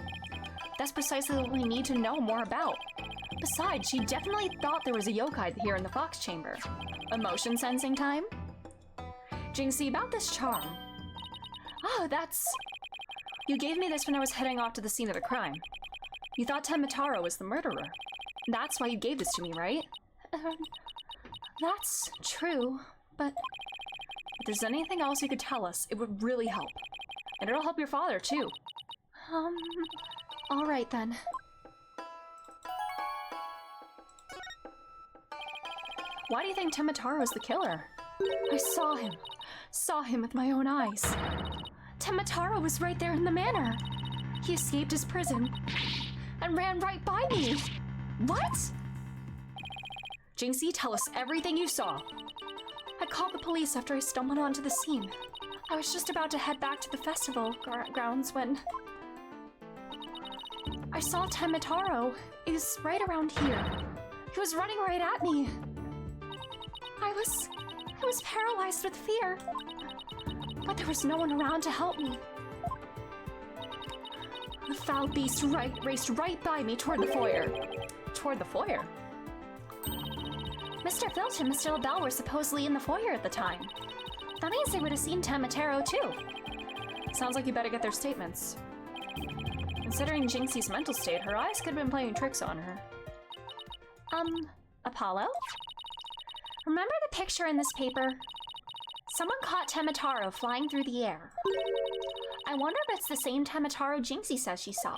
Speaker 5: That's precisely what we need to know more about. Besides, she definitely thought there was a yokai here in the Fox Chamber.
Speaker 2: Emotion sensing time? Jinxie, about this charm. Oh, that's... You gave me this when I was heading off to the scene of the crime. You thought Tenmataro was the murderer. That's why you gave this to me, right?
Speaker 5: That's true, but
Speaker 2: If there's anything else you could tell us, it would really help. And it'll help your father, too.
Speaker 5: all right then.
Speaker 2: Why do you think Tenmataro is the killer?
Speaker 5: I saw him with my own eyes. Tenmataro was right there in the manor. He escaped his prison and ran right by me.
Speaker 2: What? Jinxie, tell us everything you saw.
Speaker 5: I called the police after I stumbled onto the scene. I was just about to head back to the festival grounds when I saw Tenmataro. He was right around here. He was running right at me. I was paralyzed with fear, but there was no one around to help me. The foul beast raced right by me toward the foyer.
Speaker 2: Toward the foyer?
Speaker 5: Mr. Filch and Mr. LaBelle were supposedly in the foyer at the time. That means they would have seen Tenmataro too.
Speaker 2: Sounds like you better get their statements. Considering Jinxie's mental state, her eyes could have been playing tricks on her.
Speaker 5: Apollo? Remember the picture in this paper? Someone caught Tenmataro flying through the air. I wonder if it's the same Tenmataro Jinxie says she saw.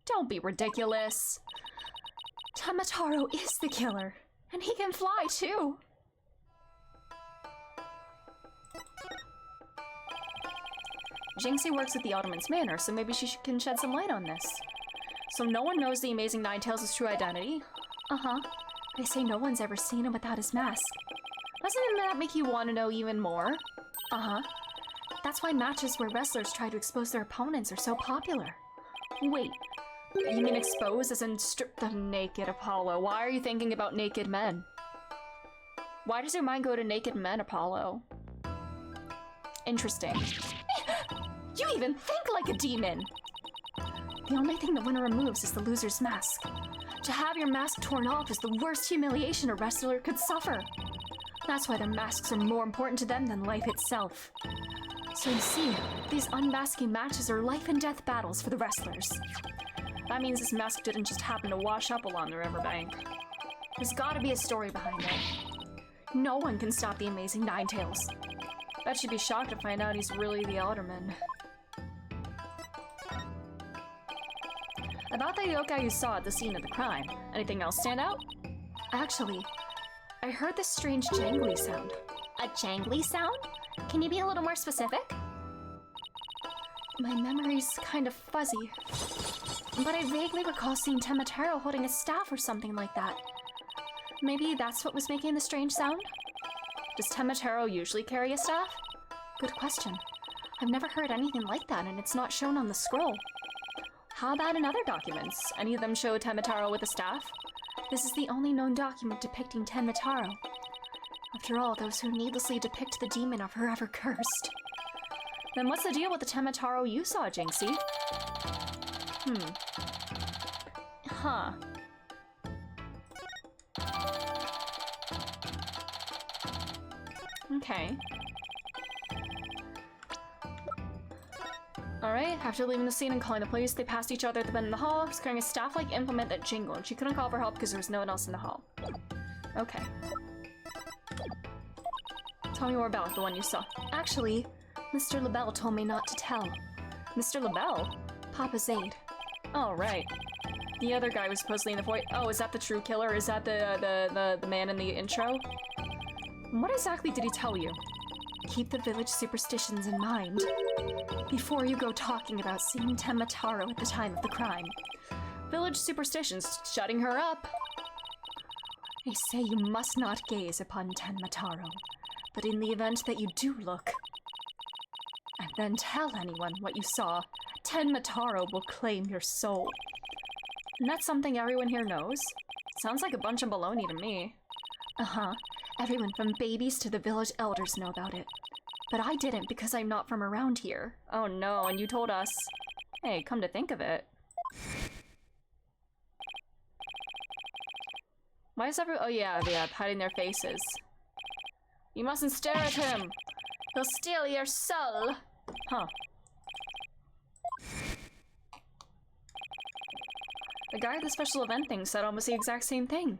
Speaker 2: Don't be ridiculous.
Speaker 5: Tenmataro is the killer, and he can fly too.
Speaker 2: Jinxie works at the Alderman's Manor, so maybe she can shed some light on this. So no one knows the Amazing Ninetales' true identity?
Speaker 5: Uh-huh. They say no one's ever seen him without his mask.
Speaker 2: Doesn't that make you want to know even more?
Speaker 5: Uh-huh. That's why matches where wrestlers try to expose their opponents are so popular.
Speaker 2: Wait, you mean expose as in strip them naked, Apollo? Why are you thinking about naked men? Why does your mind go to naked men, Apollo? Interesting.
Speaker 5: You even think like a demon! The only thing the winner removes is the loser's mask. To have your mask torn off is the worst humiliation a wrestler could suffer. That's why their masks are more important to them than life itself. So you see, these unmasking matches are life and death battles for the wrestlers.
Speaker 2: That means this mask didn't just happen to wash up along the riverbank. There's gotta be a story behind it.
Speaker 5: No one can stop the Amazing Ninetales.
Speaker 2: Bet you'd be shocked to find out he's really the Alderman. About the yokai you saw at the scene of the crime, anything else stand out?
Speaker 5: Actually, I heard this strange jangly sound.
Speaker 1: A jangly sound? Can you be a little more specific?
Speaker 5: My memory's kind of fuzzy, but I vaguely recall seeing Tenmataro holding a staff or something like that. Maybe that's what was making the strange sound?
Speaker 2: Does Tenmataro usually carry a staff?
Speaker 5: Good question. I've never heard anything like that, and it's not shown on the scroll.
Speaker 2: How about in other documents? Any of them show Tenmataro with a staff?
Speaker 5: This is the only known document depicting Tenmataro. After all, those who needlessly depict the demon are forever cursed.
Speaker 2: Then what's the deal with the Tenmataro you saw, Jinxie? Huh. Okay. Alright, after leaving the scene and calling the police, they passed each other at the bend in the hall, carrying a staff-like implement that jingled, and she couldn't call for help because there was no one else in the hall. Okay. Tell me more about the one you saw.
Speaker 5: Actually, Mr. LaBelle told me not to tell.
Speaker 2: Mr. LaBelle?
Speaker 5: Papa's aide.
Speaker 2: Oh, right. The other guy was supposedly in the void. Oh, is that the true killer? Is that the man in the intro? What exactly did he tell you?
Speaker 5: Keep the village superstitions in mind before you go talking about seeing Tenmataro at the time of the crime.
Speaker 2: Village superstitions, shutting her up.
Speaker 5: They say you must not gaze upon Tenmataro, but in the event that you do look, and then tell anyone what you saw, Tenmataro will claim your soul.
Speaker 2: And that's something everyone here knows? Sounds like a bunch of baloney to me.
Speaker 5: Uh-huh. Everyone from babies to the village elders know about it.
Speaker 2: But I didn't because I'm not from around here. Oh no, and you told us. Hey, come to think of it. Why is everyone— oh yeah, hiding their faces. You mustn't stare at him. He'll steal your soul. Huh. The guy at the special event thing said almost the exact same thing.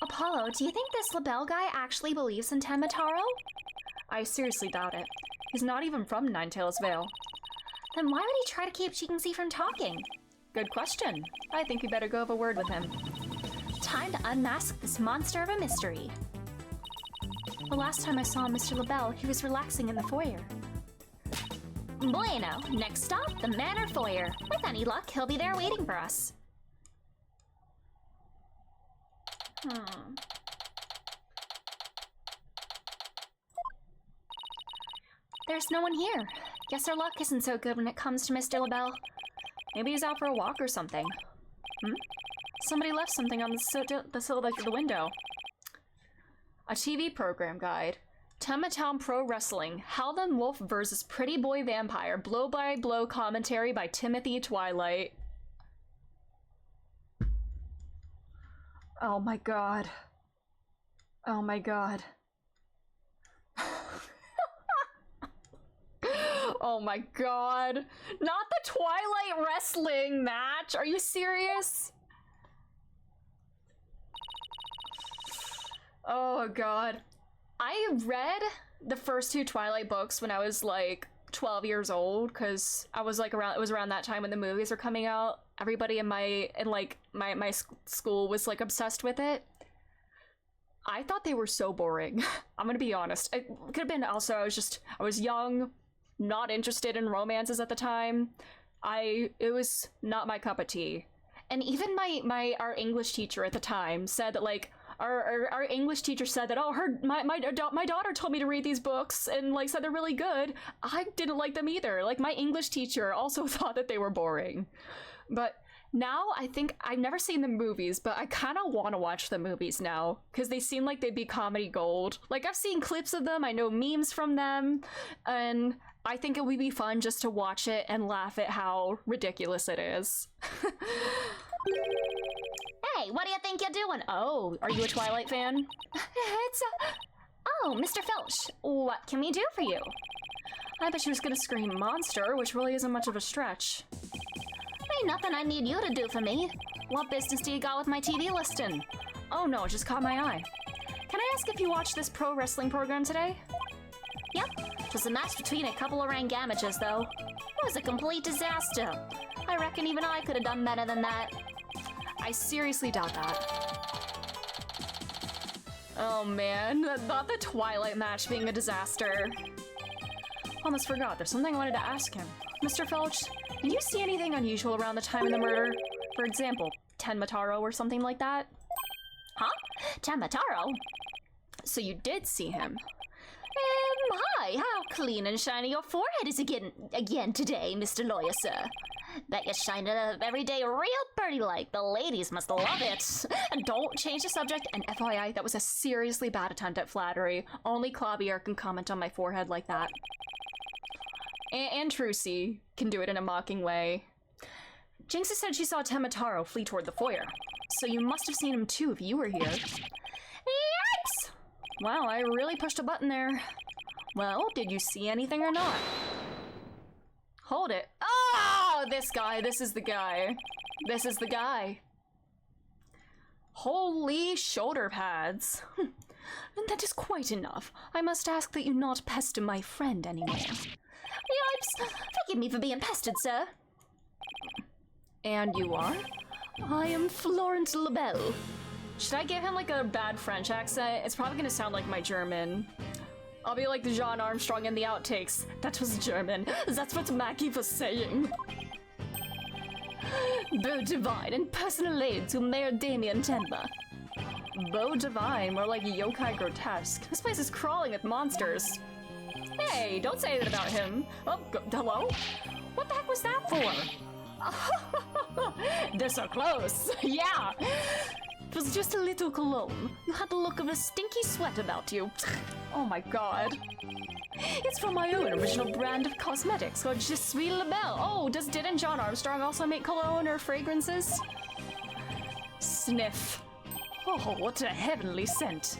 Speaker 5: Apollo, do you think this LaBelle guy actually believes in Tenmataro?
Speaker 2: I seriously doubt it. He's not even from Ninetails Vale.
Speaker 5: Then why would he try to keep Jinxie from talking?
Speaker 2: Good question. I think we better go have a word with him.
Speaker 5: Time to unmask this monster of a mystery. The last time I saw Mr. LaBelle, he was relaxing in the foyer. Bueno, next stop, the Manor Foyer. With any luck, he'll be there waiting for us. There's no one here. Guess our luck isn't so good when it comes to Mr. LaBelle.
Speaker 2: Maybe he's out for a walk or something. Somebody left something on the sill of the window. A TV program guide. Tenmatown Pro Wrestling. Howlin' Wolf versus Pretty Boy Vampire. Blow-by-blow commentary by Timothy Twilight. Oh my god. Oh my god. Oh my god. Not the Twilight wrestling match. Are you serious? Oh god. I read the first two Twilight books when I was like 12 years old, because I was like around— it was around that time when the movies were coming out. Everybody in my school was like obsessed with it. I thought they were so boring. I'm gonna be honest. It could have been also I was young, not interested in romances at the time. It was not my cup of tea. And even our English teacher at the time said that, like, our English teacher said that, oh, my daughter told me to read these books and like said they're really good. I didn't like them either. Like, my English teacher also thought that they were boring. But now I think— I've never seen the movies, but I kind of want to watch the movies now because they seem like they'd be comedy gold. Like, I've seen clips of them, I know memes from them, and I think it would be fun just to watch it and laugh at how ridiculous it is.
Speaker 5: Hey, what do you think you're doing?
Speaker 2: Oh, are you a Twilight fan?
Speaker 5: Oh, Mr. Filch, what can we do for you?
Speaker 2: I bet she was gonna scream monster, which really isn't much of a stretch.
Speaker 5: Ain't nothing I need you to do for me. What business do you got with my TV listing?
Speaker 2: Oh no, it just caught my eye. Can I ask if you watched this pro wrestling program today?
Speaker 5: Yep, it was a match between a couple of rank amateurs, though. It was a complete disaster. I reckon even I could have done better than that.
Speaker 2: I seriously doubt that. Oh man, not the Twilight match being a disaster. Almost forgot, there's something I wanted to ask him. Mr. Filch, did you see anything unusual around the time of the murder? For example, Tenmataro or something like that?
Speaker 5: Huh? Tenmataro?
Speaker 2: So you did see him?
Speaker 5: Hi, how clean and shiny your forehead is again today, Mr. Lawyer, sir. Bet you shine it up every day real pretty-like. The ladies must love it.
Speaker 2: And don't change the subject, and FYI, that was a seriously bad attempt at flattery. Only Clavier can comment on my forehead like that. And Trucy can do it in a mocking way. Jinxie said she saw Tenmataro flee toward the foyer. So you must have seen him too if you were here.
Speaker 5: Yikes!
Speaker 2: Wow, I really pushed a button there. Well, did you see anything or not? Hold it. Oh, this guy. This is the guy. This is the guy. Holy shoulder pads. And that is quite enough. I must ask that you not pester my friend anymore.
Speaker 5: Yipes! Forgive me for being pestered, sir.
Speaker 2: And you are?
Speaker 5: I am Florence LaBelle.
Speaker 2: Should I give him like a bad French accent? It's probably gonna sound like my German. I'll be like the John Armstrong in the outtakes. That was German. That's what Mackie was saying. Beau Divine and personal aid to Mayor Damien Tenma. Beau Divine, more like yokai grotesque. This place is crawling with monsters. Hey, don't say that about him. Oh, hello? What the heck was that for? They're so close. Yeah. It was just a little cologne. You had the look of a stinky sweat about you. Oh my god. It's from my own original brand of cosmetics called Je suis la belle. Oh, didn't John Armstrong also make cologne or fragrances? Sniff. Oh, what a heavenly scent.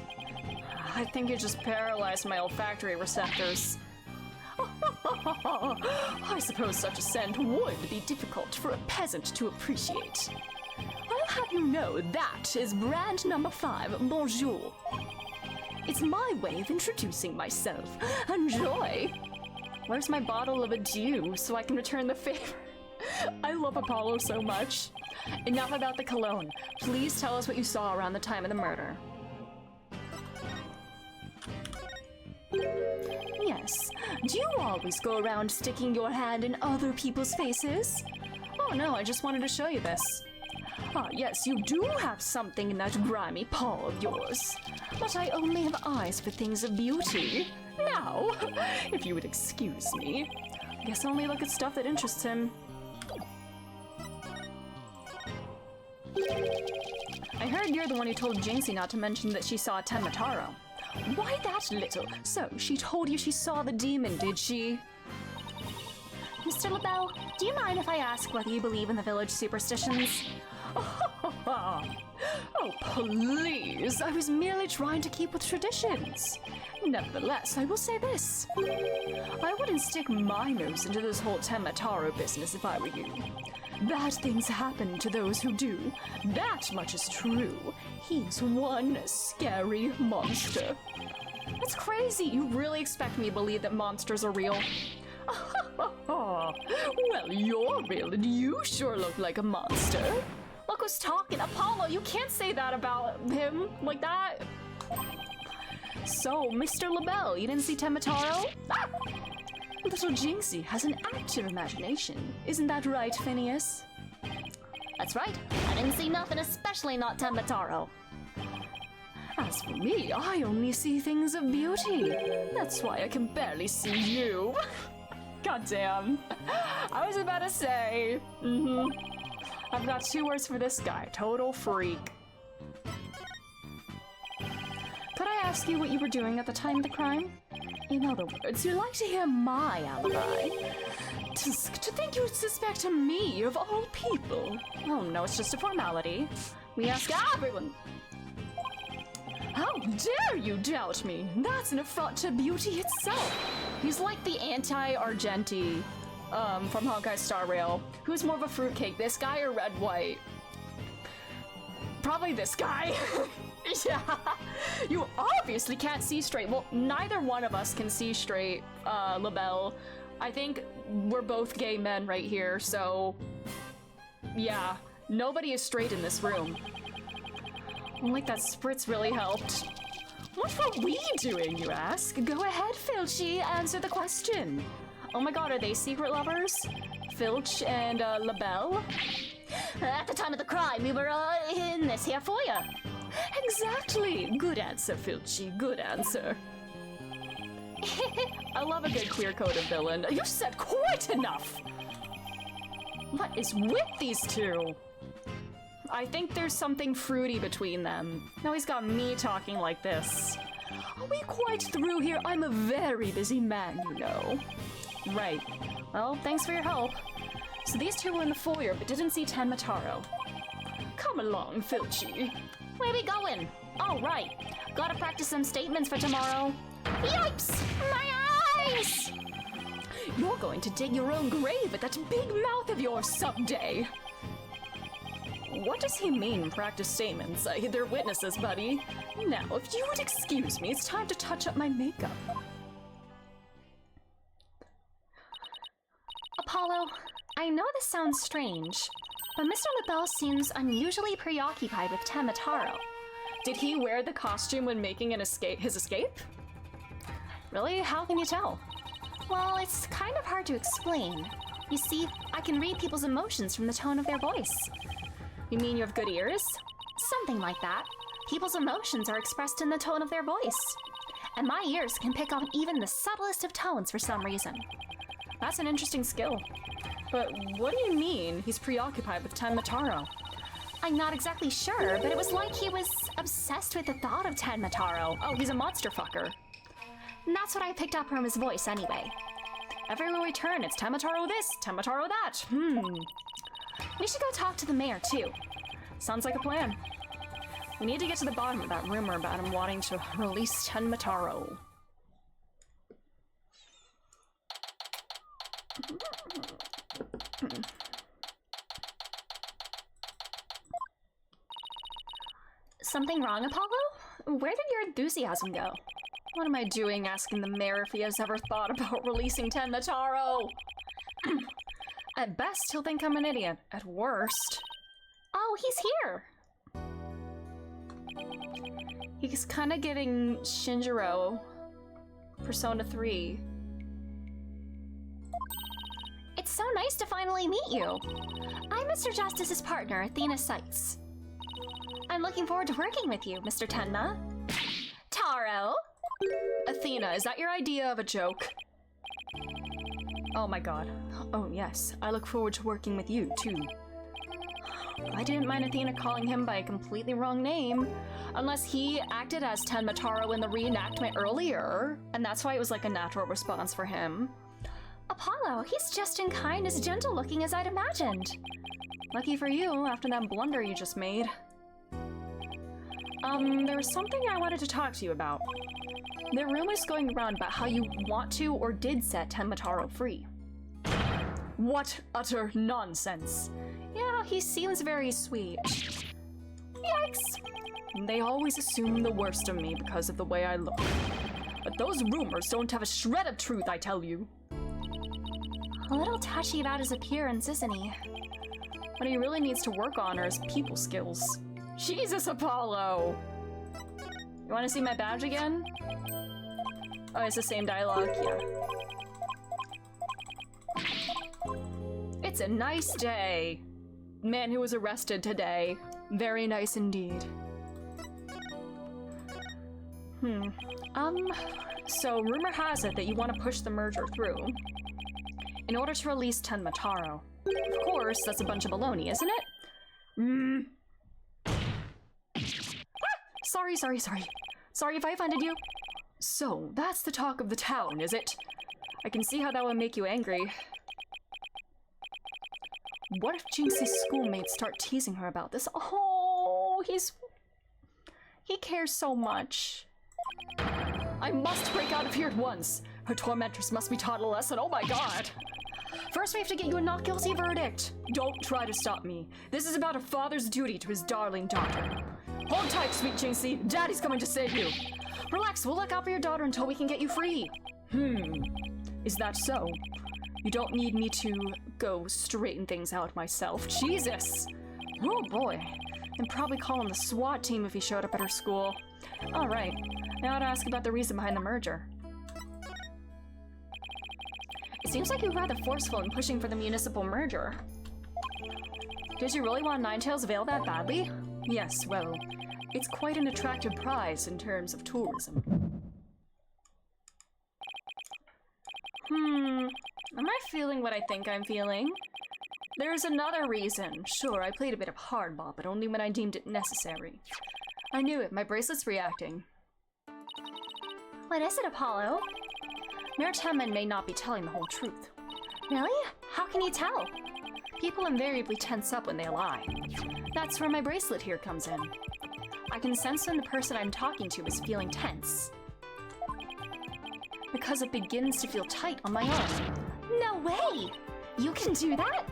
Speaker 2: I think it just paralyzed my olfactory receptors. I suppose such a scent would be difficult for a peasant to appreciate. I'll have you know that is brand number 5, Bonjour. It's my way of introducing myself. Enjoy! Where's my bottle of adieu so I can return the favor? I love Apollo so much. Enough about the cologne. Please tell us what you saw around the time of the murder. Yes. Do you always go around sticking your hand in other people's faces? Oh no, I just wanted to show you this. Ah, yes, you do have something in that grimy paw of yours. But I only have eyes for things of beauty. Now, if you would excuse me, I guess I'll only look at stuff that interests him. I heard you're the one who told Jinxie not to mention that she saw Tenmataro. Why that little? So, she told you she saw the demon, did she?
Speaker 5: Mr. LaBelle, do you mind if I ask whether you believe in the village superstitions?
Speaker 2: Oh, please. I was merely trying to keep with traditions. Nevertheless, I will say this. I wouldn't stick my nose into this whole Tenmataro business if I were you. Bad things happen to those who do. That much is true. He's one scary monster. That's crazy. You really expect me to believe that monsters are real? Well, you're real and you sure look like a monster. Look who's talking. Apollo, you can't say that about him like that. So, Mr. LaBelle, you didn't see Tenmataro? Ah! Little Jinxie has an active imagination. Isn't that right, Phineas?
Speaker 5: That's right. I didn't see nothing, especially not Tenmataro.
Speaker 2: As for me, I only see things of beauty. That's why I can barely see you. Goddamn. I was about to say, I've got 2 words for this guy. Total freak. Could I ask you what you were doing at the time of the crime? In other words, you'd like to hear my alibi. To think you would suspect me of all people. Oh no, it's just a formality. We ask everyone. How dare you doubt me? That's an affront to beauty itself. He's like the anti-Argenti from Honkai Star Rail. Who's more of a fruitcake, this guy or Red White? Probably this guy. Yeah. You obviously can't see straight. Well, neither one of us can see straight, LaBelle. I think we're both gay men right here, so... yeah, nobody is straight in this room. Like that spritz really helped. What were we doing, you ask? Go ahead, Filchy, answer the question. Oh my god, are they secret lovers? Filch and, LaBelle?
Speaker 5: At the time of the crime, we were, in this here foyer.
Speaker 2: Exactly! Good answer, Filchy, good answer. I love a good queer-coded villain. You said quite enough! What is with these two? I think there's something fruity between them. Now he's got me talking like this. Are we quite through here? I'm a very busy man, you know. Right. Well, thanks for your help. So these two were in the foyer but didn't see Tenmataro. Come along, Filchy.
Speaker 5: Where we going? Oh, right. Gotta practice some statements for tomorrow. Yikes! My eyes!
Speaker 2: You're going to dig your own grave at that big mouth of yours someday. What does he mean, practice statements? They're witnesses, buddy. Now, if you would excuse me, it's time to touch up my makeup.
Speaker 5: Apollo, I know this sounds strange, but Mr. LaBelle seems unusually preoccupied with Tenmataro.
Speaker 2: Did he wear the costume when making his escape? Really? How can you tell?
Speaker 5: Well, it's kind of hard to explain. You see, I can read people's emotions from the tone of their voice.
Speaker 2: You mean you have good ears?
Speaker 5: Something like that. People's emotions are expressed in the tone of their voice. And my ears can pick up even the subtlest of tones for some reason.
Speaker 2: That's an interesting skill. But what do you mean he's preoccupied with Tenmataro?
Speaker 5: I'm not exactly sure, but it was like he was obsessed with the thought of Tenmataro.
Speaker 2: Oh, he's a monster fucker.
Speaker 5: And that's what I picked up from his voice anyway.
Speaker 2: Everywhere we turn, it's Temataro this, Temataro that.
Speaker 5: We should go talk to the mayor, too.
Speaker 2: Sounds like a plan. We need to get to the bottom of that rumor about him wanting to release Tenmataro.
Speaker 5: Something wrong, Apollo? Where did your enthusiasm go?
Speaker 2: What am I doing asking the mayor if he has ever thought about releasing Tenmataro? At best, he'll think I'm an idiot. At worst...
Speaker 5: Oh, he's here!
Speaker 2: He's kind of giving Shinjiro Persona 3.
Speaker 5: It's so nice to finally meet you. I'm Mr. Justice's partner, Athena Seitz. I'm looking forward to working with you, Mr. Tenma. Taro!
Speaker 2: Athena, is that your idea of a joke? Oh my god. Oh yes, I look forward to working with you, too. I didn't mind Athena calling him by a completely wrong name, unless he acted as Tenmataro in the reenactment earlier, and that's why it was like a natural response for him.
Speaker 5: Apollo, he's just and kind, as gentle looking as I'd imagined.
Speaker 2: Lucky for you, after that blunder you just made. There was something I wanted to talk to you about. There are rumors going around about how you want to or did set Tenmataro free. What utter nonsense! Yeah, he seems very sweet. Yikes! They always assume the worst of me because of the way I look. But those rumors don't have a shred of truth, I tell you.
Speaker 5: A little touchy about his appearance, isn't he?
Speaker 2: What he really needs to work on are his people skills. Jesus, Apollo! You want to see my badge again? Oh, it's the same dialogue, yeah. It's a nice day. Man who was arrested today. Very nice indeed. So rumor has it that you want to push the merger through in order to release Tenmataro. Of course, that's a bunch of baloney, isn't it? Sorry. Sorry if I offended you. So, that's the talk of the town, is it? I can see how that would make you angry. What if Jinxie's schoolmates start teasing her about this? Oh, he cares so much. I must break out of here at once. Her tormentors must be taught a lesson, oh my god. First we have to get you a not guilty verdict. Don't try to stop me. This is about a father's duty to his darling daughter. Hold tight, sweet Jinxie. Daddy's coming to save you. Relax, we'll look out for your daughter until we can get you free. Is that so? You don't need me to go straighten things out myself. Jesus! Oh boy. And probably call him the SWAT team if he showed up at her school. Alright, now to ask about the reason behind the merger. It seems like you're rather forceful in pushing for the municipal merger. Did you really want Ninetales Vale that badly? Yes, well, it's quite an attractive prize in terms of tourism. Am I feeling what I think I'm feeling? There's another reason. Sure, I played a bit of hardball, but only when I deemed it necessary. I knew it, my bracelet's reacting.
Speaker 5: What is it, Apollo?
Speaker 2: Mayor Tenman may not be telling the whole truth.
Speaker 5: Really? How can you tell?
Speaker 2: People invariably tense up when they lie. That's where my bracelet here comes in. I can sense when the person I'm talking to is feeling tense. Because it begins to feel tight on my arm.
Speaker 5: No way! You can do that?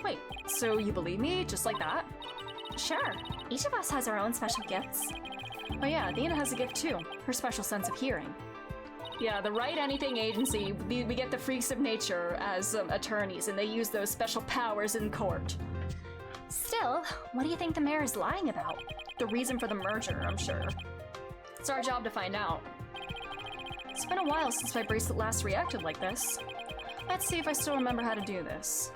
Speaker 2: Wait, so you believe me just like that?
Speaker 5: Sure. Each of us has our own special gifts.
Speaker 2: Oh yeah, Athena has a gift too. Her special sense of hearing. Yeah, the Right Anything Agency, we get the freaks of nature as attorneys, and they use those special powers in court.
Speaker 5: Still, what do you think the mayor is lying about?
Speaker 2: The reason for the merger, I'm sure. It's our job to find out. It's been a while since my bracelet last reacted like this. Let's see if I still remember how to do this.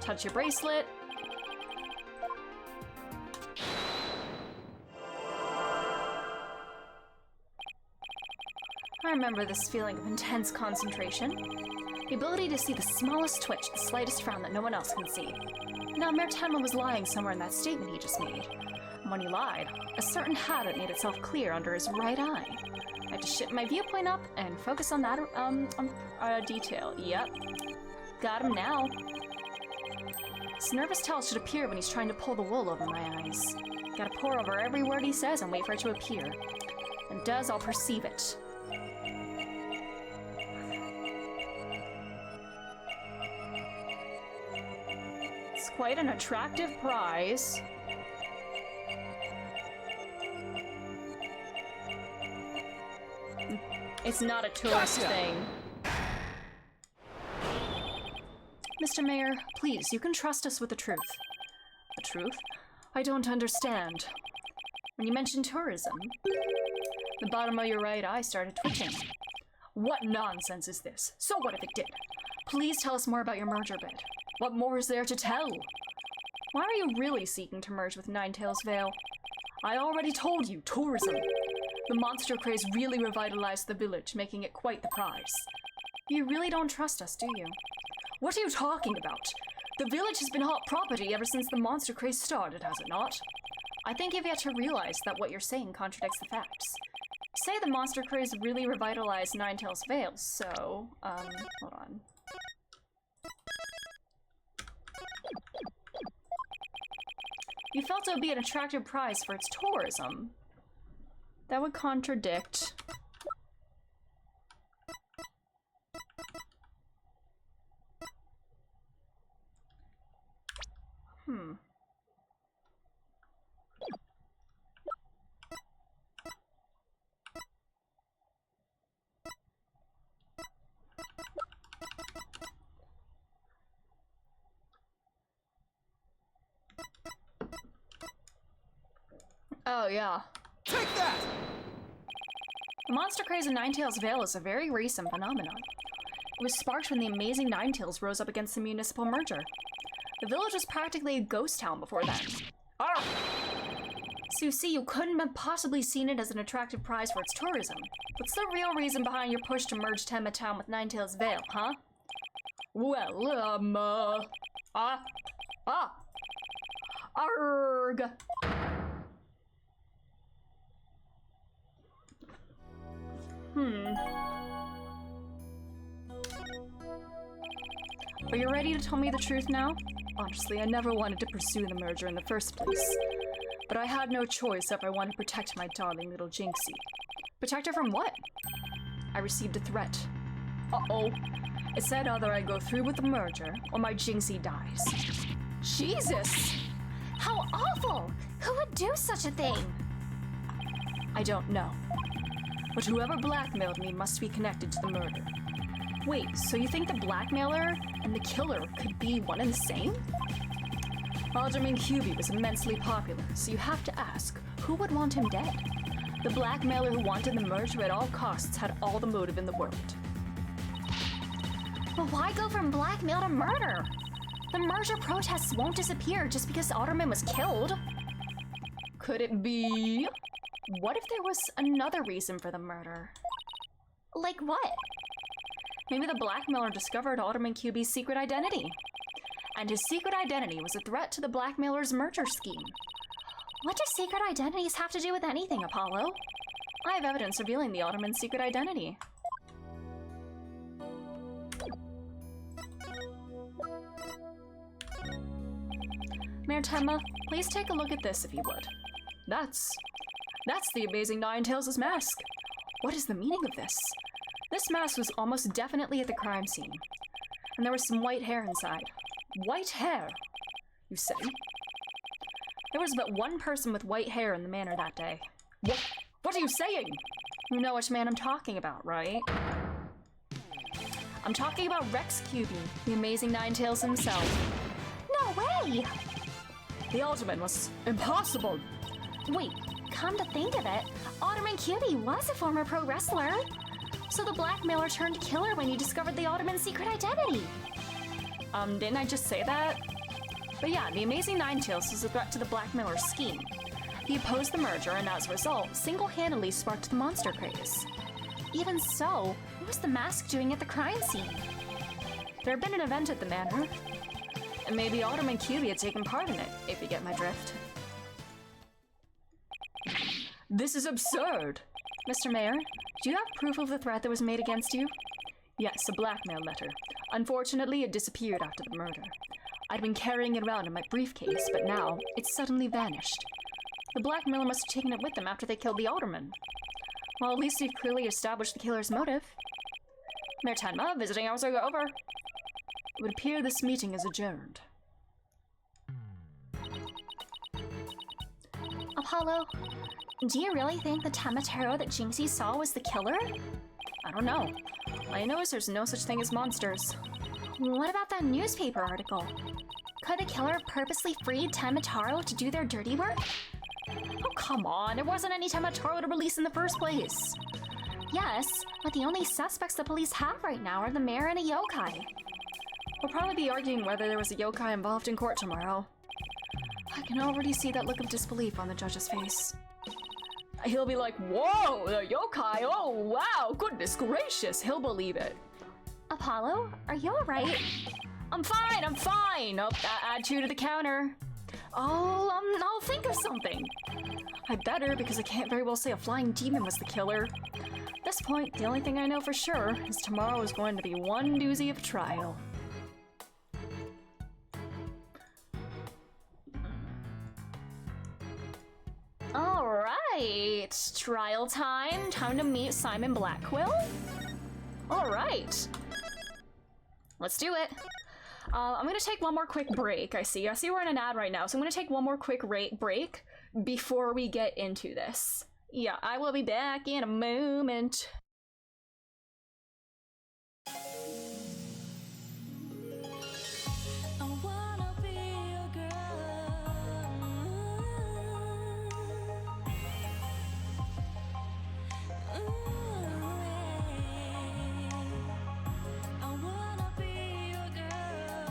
Speaker 2: Touch your bracelet. I remember this feeling of intense concentration. The ability to see the smallest twitch, the slightest frown that no one else can see. Now, Mayor Tenma was lying somewhere in that statement he just made. And when he lied, a certain habit made itself clear under his right eye. had to shift my viewpoint up and focus on that detail. Yep. Got him now. His nervous tell should appear when he's trying to pull the wool over my eyes. Gotta pore over every word he says and wait for it to appear. And does, I'll perceive it. It's quite an attractive prize. It's not a tourist thing. Mr. Mayor, please, you can trust us with the truth. The truth? I don't understand. When you mentioned tourism, the bottom of your right eye started twitching. What nonsense is this? So what if it did? Please tell us more about your merger bid. What more is there to tell? Why are you really seeking to merge with Ninetails Vale? I already told you, tourism. The monster craze really revitalized the village, making it quite the prize. You really don't trust us, do you? What are you talking about? The village has been hot property ever since the monster craze started, has it not? I think you've yet to realize that what you're saying contradicts the facts. You say the monster craze really revitalized Ninetails Vale, so, hold on. You felt it would be an attractive prize for its tourism. That would contradict. Oh, yeah.
Speaker 4: Take that!
Speaker 2: The monster craze in Ninetails Vale is a very recent phenomenon. It was sparked when the amazing Ninetails rose up against the municipal merger. The village was practically a ghost town before then. Arrgh! So you see, you couldn't have possibly seen it as an attractive prize for its tourism. What's the real reason behind your push to merge Tenma Town with Ninetails Vale, huh? Well, arg! Are you ready to tell me the truth now? Honestly, I never wanted to pursue the merger in the first place. But I had no choice if I wanted to protect my darling little Jinxie. Protect her from what? I received a threat. Uh-oh. It said either I go through with the merger, or my Jinxie dies. Jesus!
Speaker 5: How awful! Who would do such a thing?
Speaker 2: I don't know. But whoever blackmailed me must be connected to the murder. Wait, so you think the blackmailer and the killer could be one and the same? Alderman QB was immensely popular, so you have to ask, who would want him dead? The blackmailer who wanted the merger at all costs had all the motive in the world.
Speaker 5: But why go from blackmail to murder? The merger protests won't disappear just because Alderman was killed.
Speaker 2: Could it be? What if there was another reason for the murder?
Speaker 5: Like what?
Speaker 2: Maybe the blackmailer discovered Alderman QB's secret identity. And his secret identity was a threat to the blackmailer's merger scheme.
Speaker 5: What do secret identities have to do with anything, Apollo?
Speaker 2: I have evidence revealing the Alderman's secret identity. Mayor Tenma, please take a look at this if you would. That's the amazing Ninetails' mask. What is the meaning of this? This mask was almost definitely at the crime scene. And there was some white hair inside. White hair, you say? There was but one person with white hair in the manor that day. What are you saying? You know which man I'm talking about, right? I'm talking about Rex QB, the amazing Ninetails himself.
Speaker 5: No way!
Speaker 2: The Alderman was impossible.
Speaker 5: Wait, come to think of it, Alderman QB was a former pro wrestler. So the blackmailer turned killer when he discovered the Alderman's secret identity.
Speaker 2: Didn't I just say that? But yeah, the amazing Ninetails was a threat to the blackmailer's scheme. He opposed the merger and as a result, single-handedly sparked the monster craze.
Speaker 5: Even so, what was the mask doing at the crime scene?
Speaker 2: There had been an event at the manor, and maybe Alderman QB had taken part in it, if you get my drift. This is absurd! Mr. Mayor, do you have proof of the threat that was made against you? Yes, a blackmail letter. Unfortunately, it disappeared after the murder. I'd been carrying it around in my briefcase, but now it's suddenly vanished. The blackmailer must have taken it with them after they killed the alderman. Well, at least we've clearly established the killer's motive. Mayor Tenma, visiting hours are over. It would appear this meeting is adjourned.
Speaker 5: Apollo, do you really think the Tamatero that Jinxie saw was the killer?
Speaker 2: I don't know. All I know is there's no such thing as monsters.
Speaker 5: What about that newspaper article? Could the killer purposely freed Tamataro to do their dirty work?
Speaker 2: Oh, come on. There wasn't any Tamataro to release in the first place.
Speaker 5: Yes, but the only suspects the police have right now are the mayor and a yokai.
Speaker 2: We'll probably be arguing whether there was a yokai involved in court tomorrow. I can already see that look of disbelief on the judge's face. He'll be like, whoa, the yokai, oh wow, goodness gracious, he'll believe it.
Speaker 5: Apollo, are you alright?
Speaker 2: I'm fine. Oh, add 2 to the counter. I'll think of something. I better, because I can't very well say a flying demon was the killer. At this point, the only thing I know for sure is tomorrow is going to be one doozy of a trial. Alright, trial time. Time to meet Simon Blackquill. Alright. Let's do it. I'm gonna take one more quick break, I see we're in an ad right now, so I'm gonna take one more quick break before we get into this. Yeah, I will be back in a moment.
Speaker 1: I wanna be your girl. I wanna be your girl.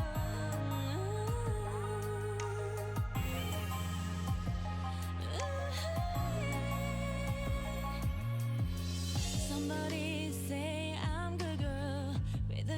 Speaker 1: Somebody say I'm good girl with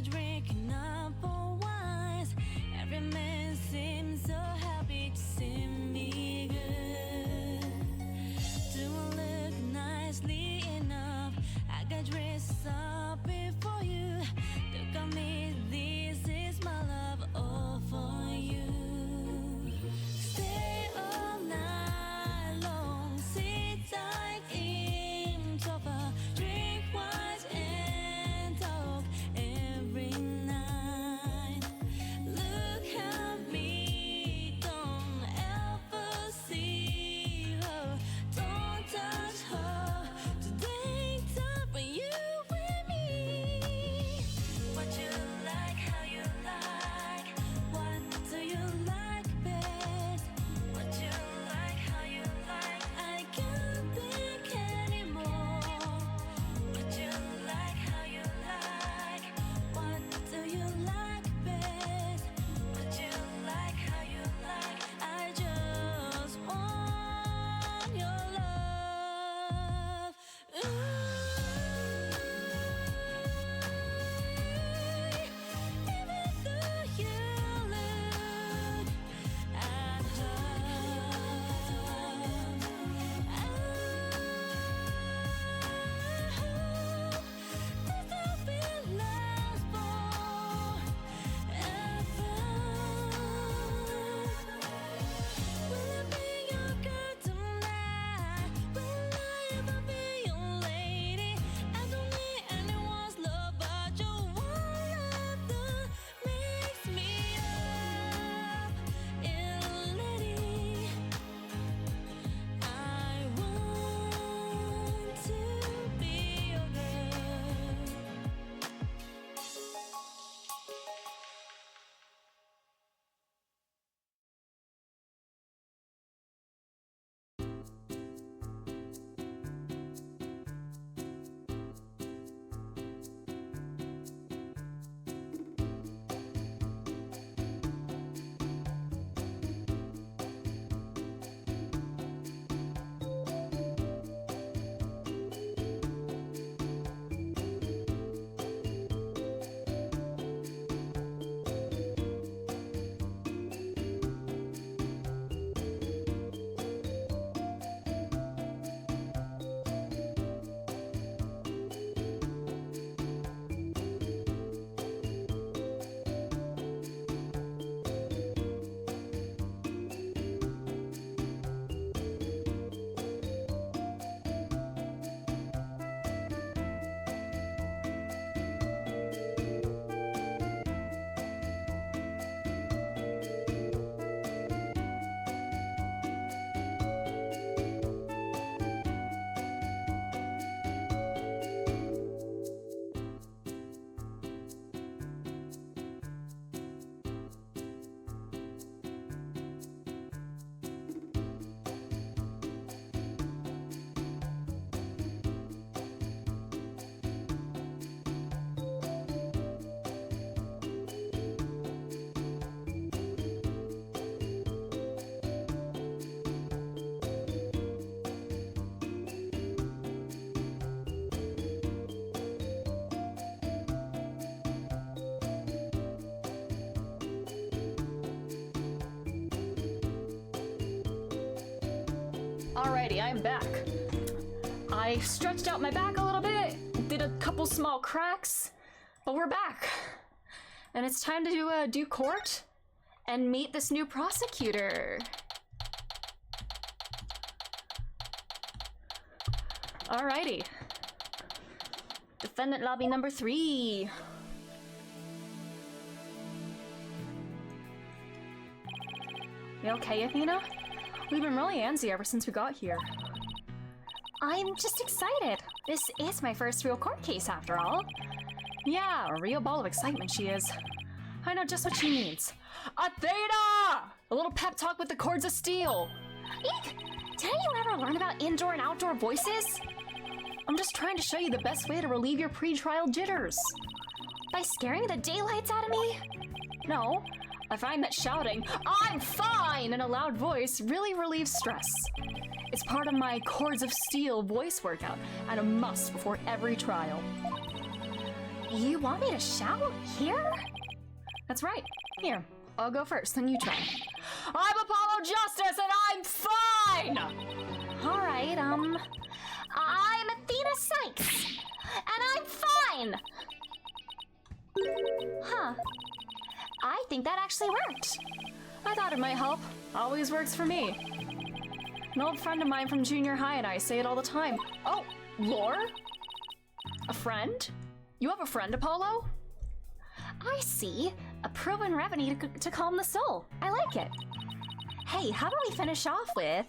Speaker 2: Alrighty, I'm back. I stretched out my back a little bit, did a couple small cracks, but we're back. And it's time to do court and meet this new prosecutor. Alrighty. Defendant lobby number 3. You okay, Athena? We've been really antsy ever since we got here.
Speaker 5: I'm just excited. This is my first real court case after all.
Speaker 2: Yeah, a real ball of excitement she is. I know just what she needs. Athena! A little pep talk with the cords of steel.
Speaker 5: Eek! Didn't you ever learn about indoor and outdoor voices?
Speaker 2: I'm just trying to show you the best way to relieve your pre-trial jitters.
Speaker 5: By scaring the daylights out of me?
Speaker 2: No, I find that shouting, "I'm fine!" in a loud voice really relieves stress. It's part of my cords of steel voice workout and a must before every trial.
Speaker 5: You want me to shout here?
Speaker 2: That's right. Here, I'll go first, then you try. I'm Apollo Justice and I'm fine!
Speaker 5: Alright, I'm Athena Sykes, and I'm fine! Huh. I think that actually worked.
Speaker 2: I thought it might help. Always works for me. An old friend of mine from junior high and I say it all the time. Oh, Lore? A friend? You have a friend, Apollo?
Speaker 5: I see. A proven remedy to calm the soul. I like it. Hey, how about we finish off with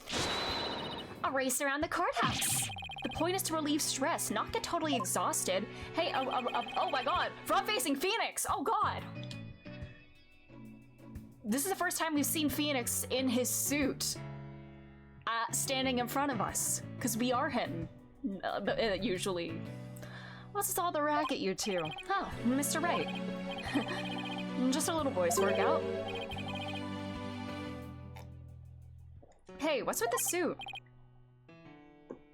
Speaker 5: a race around the courthouse?
Speaker 2: The point is to relieve stress, not get totally exhausted. Hey, oh my god, front-facing Phoenix! Oh god! This is the first time we've seen Phoenix in his suit, standing in front of us, because we are him, usually. What's all the racket, you two? Oh, Mr. Wright. Just a little voice workout. Hey, what's with the suit?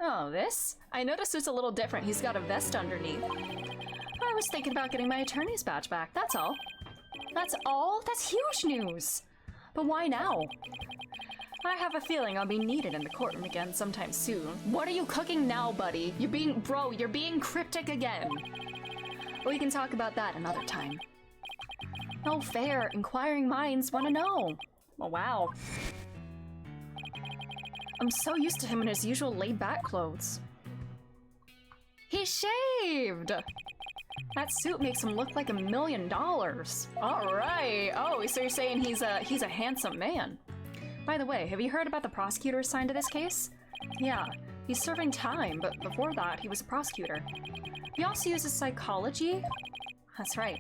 Speaker 2: Oh, this? I noticed it's a little different. He's got a vest underneath. I was thinking about getting my attorney's badge back, that's all. That's all? That's huge news! But why now? I have a feeling I'll be needed in the courtroom again sometime soon. What are you cooking now, buddy? You're being cryptic again. We can talk about that another time. No fair, inquiring minds want to know. Oh, wow. I'm so used to him in his usual laid-back clothes. He's shaved! That suit makes him look like $1 million. All right. Oh, so you're saying he's a handsome man. By the way, have you heard about the prosecutor assigned to this case? Yeah, he's serving time, but before that, he was a prosecutor. He also uses psychology? That's right.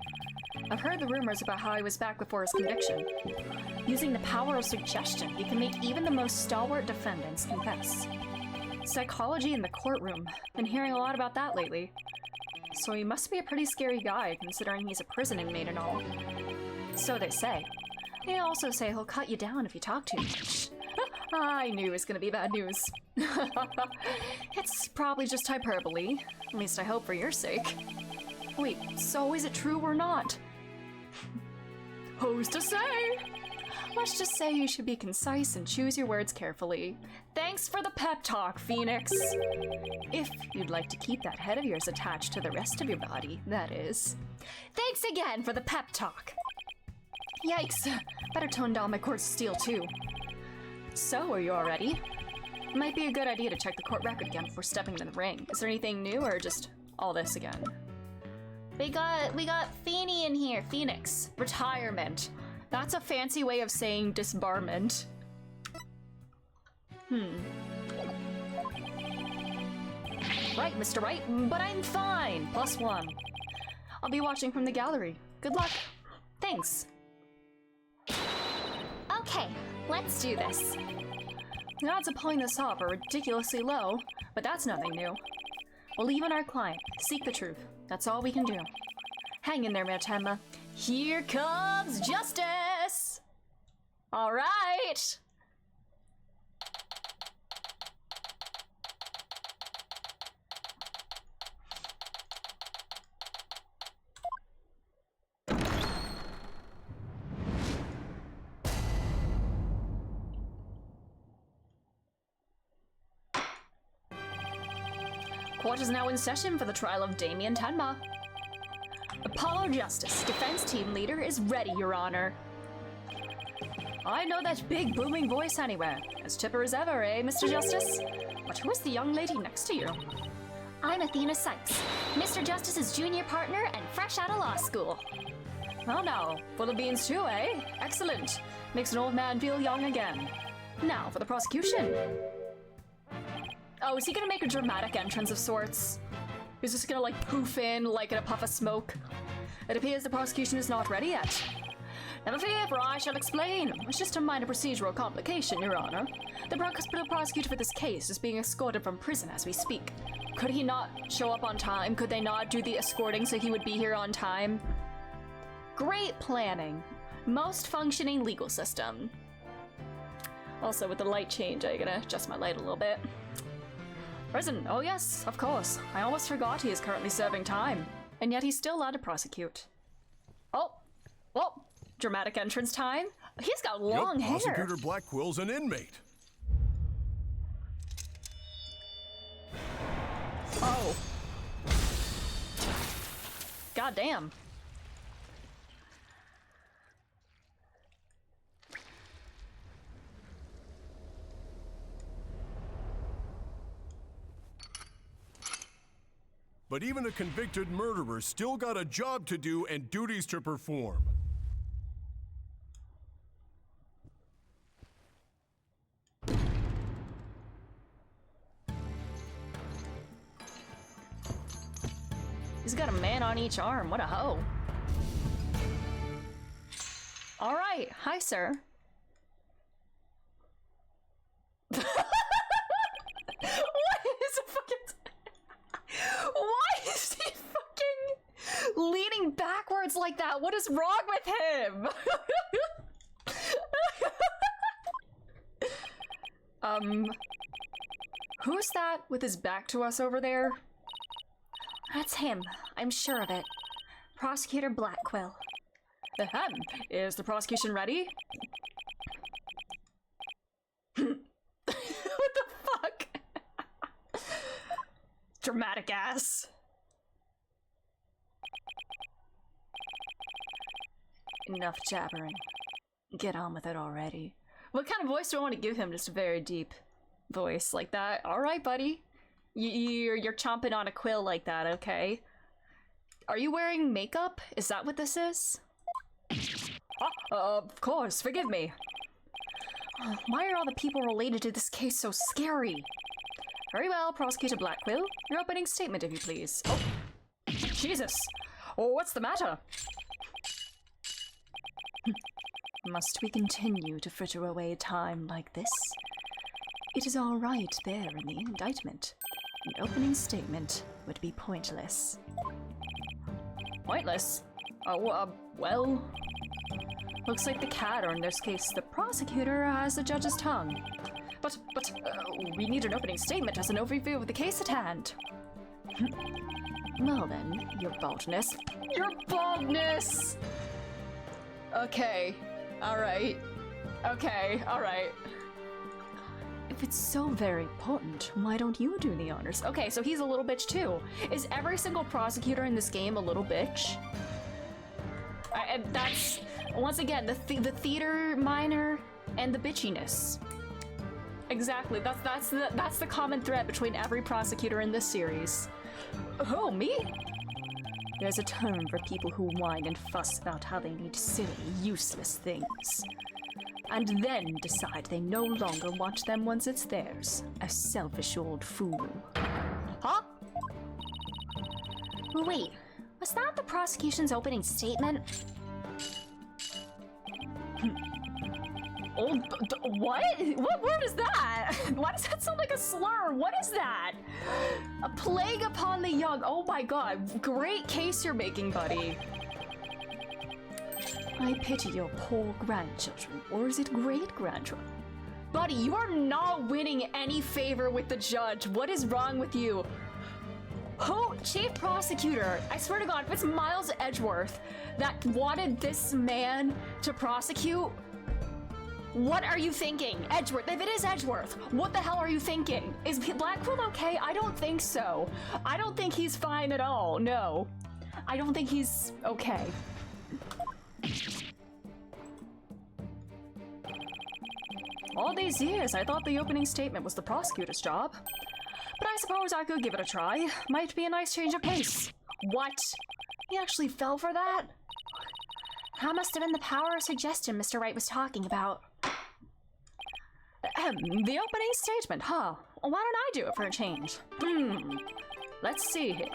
Speaker 2: I've heard the rumors about how he was back before his conviction. Using the power of suggestion, he can make even the most stalwart defendants confess. Psychology in the courtroom. Been hearing a lot about that lately. So he must be a pretty scary guy, considering he's a prison inmate and all. So they say. They also say he'll cut you down if you talk too much. I knew it was gonna be bad news. It's probably just hyperbole. At least I hope for your sake. Wait, so is it true or not? Who's to say? Let's just say you should be concise and choose your words carefully. Thanks for the pep talk, Phoenix. If you'd like to keep that head of yours attached to the rest of your body, that is. Thanks again for the pep talk. Yikes, better tone down my cords of steel too. So, are you all ready? Might be a good idea to check the court record again before stepping into the ring. Is there anything new or just all this again? We got Feeny in here, Phoenix. Retirement. That's a fancy way of saying disbarment. Right, Mr. Wright, but I'm fine. +1. I'll be watching from the gallery. Good luck. Thanks.
Speaker 5: Okay, let's do this.
Speaker 2: The odds of pulling this off are ridiculously low, but that's nothing new. Believe in our client. Seek the truth. That's all we can do. Hang in there, Matema. Here comes justice! All right! Court is now in session for the trial of Damien Tenma. Apollo Justice, defense team leader, is ready, Your Honor. I know that big booming voice anywhere. As chipper as ever, eh, Mr. Justice? But who is the young lady next to you?
Speaker 5: I'm Athena Sykes, Mr. Justice's junior partner and fresh out of law school.
Speaker 2: Oh no, full of beans too, eh? Excellent. Makes an old man feel young again. Now for the prosecution. Oh, is he gonna make a dramatic entrance of sorts? Is this gonna like poof in like in a puff of smoke? It appears the prosecution is not ready yet. Never fear, for I shall explain. It's just a minor procedural complication, Your Honor. The prosecutor for this case is being escorted from prison as we speak. Could he not show up on time? Could they not do the escorting so he would be here on time? Great planning. Most functioning legal system. Also, with the light change, I'm gonna adjust my light a little bit. Prison. Oh yes, of course. I almost forgot he is currently serving time. And yet he's still allowed to prosecute. Oh. Whoa. Dramatic entrance time. He's got long hair.
Speaker 6: Prosecutor Blackwell's an inmate.
Speaker 2: Oh. God damn.
Speaker 6: But even a convicted murderer still got a job to do and duties to perform.
Speaker 2: He's got a man on each arm. What a hoe. All right. Hi, sir. What is a fucking... Why is he fucking leaning backwards like that? What is wrong with him? Who's that with his back to us over there?
Speaker 5: That's him. I'm sure of it. Prosecutor Blackwell.
Speaker 2: Ahem. Is the prosecution ready? What the fuck? Dramatic ass. Enough jabbering. Get on with it already. What kind of voice do I want to give him? Just a very deep voice like that. All right, buddy. You're chomping on a quill like that, okay? Are you wearing makeup? Is that what this is? Of course, forgive me. Oh, why are all the people related to this case so scary? Very well, Prosecutor Blackwell. Your opening statement, if you please. Oh, Jesus. Oh, what's the matter? Must we continue to fritter away time like this? It is all right there in the indictment. An opening statement would be pointless. Pointless? Oh, well... Looks like the cat, or in this case, the prosecutor, has the judge's tongue. But, we need an opening statement as an overview of the case at hand. Well then, your baldness. Your baldness! Okay. Alright. Okay, alright. If it's so very important, why don't you do the honors? Okay, so he's a little bitch too. Is every single prosecutor in this game a little bitch? And that's, once again, the theater minor and the bitchiness. Exactly, that's the common thread between every prosecutor in this series. Oh, me? There's a term for people who whine and fuss about how they need silly, useless things. And then decide they no longer want them once it's theirs. A selfish old fool. Huh?
Speaker 5: Wait, was that the prosecution's opening statement?
Speaker 2: What? What word is that? Why does that sound like a slur? What is that? A plague upon the young. Oh my god. Great case you're making, buddy. I pity your poor grandchildren. Or is it great-grandchildren? Buddy, you are not winning any favor with the judge. What is wrong with you? Who? Chief prosecutor. I swear to god, if it's Miles Edgeworth that wanted this man to prosecute, What are you thinking? Edgeworth, if it is Edgeworth, what the hell are you thinking? Is Blackquill okay? I don't think so. I don't think he's fine at all, no. I don't think he's okay. All these years, I thought the opening statement was the prosecutor's job. But I suppose I could give it a try. Might be a nice change of pace. What? He actually fell for that?
Speaker 5: That must have been the power of suggestion Mr. Wright was talking about.
Speaker 2: The opening statement, huh? Why don't I do it for a change? Let's see here.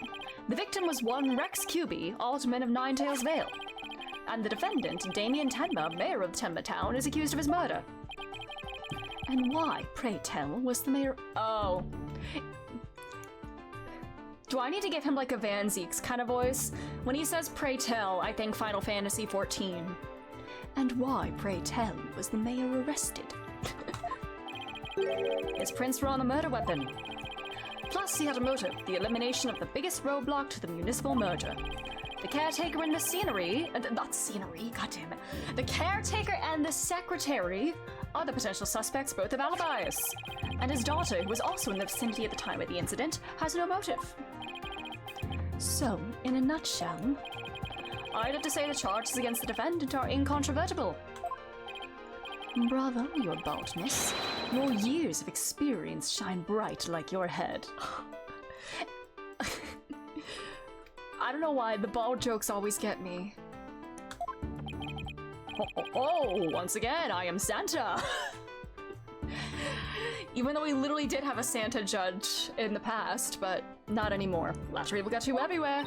Speaker 2: The victim was one Rex Cuby, Alderman of Ninetails Vale. And the defendant, Damien Tenma, mayor of Tenma Town, is accused of his murder. And why, pray tell, was the mayor— Oh. Do I need to give him like a Van Zeeks kind of voice? When he says pray tell, I think Final Fantasy XIV. And why, pray tell, was the mayor arrested? His prints were on a murder weapon. Plus, he had a motive, the elimination of the biggest roadblock to the municipal merger. The caretaker and the scenery— not scenery, goddammit. The caretaker and the secretary are the potential suspects, both have alibis. And his daughter, who was also in the vicinity at the time of the incident, has no motive. So, in a nutshell, I'd have to say the charges against the defendant are incontrovertible. Bravo, your baldness. Your years of experience shine bright like your head. I don't know why, the bald jokes always get me. Once again, I am Santa! Even though we literally did have a Santa judge in the past, but not anymore. Lottery will get you everywhere.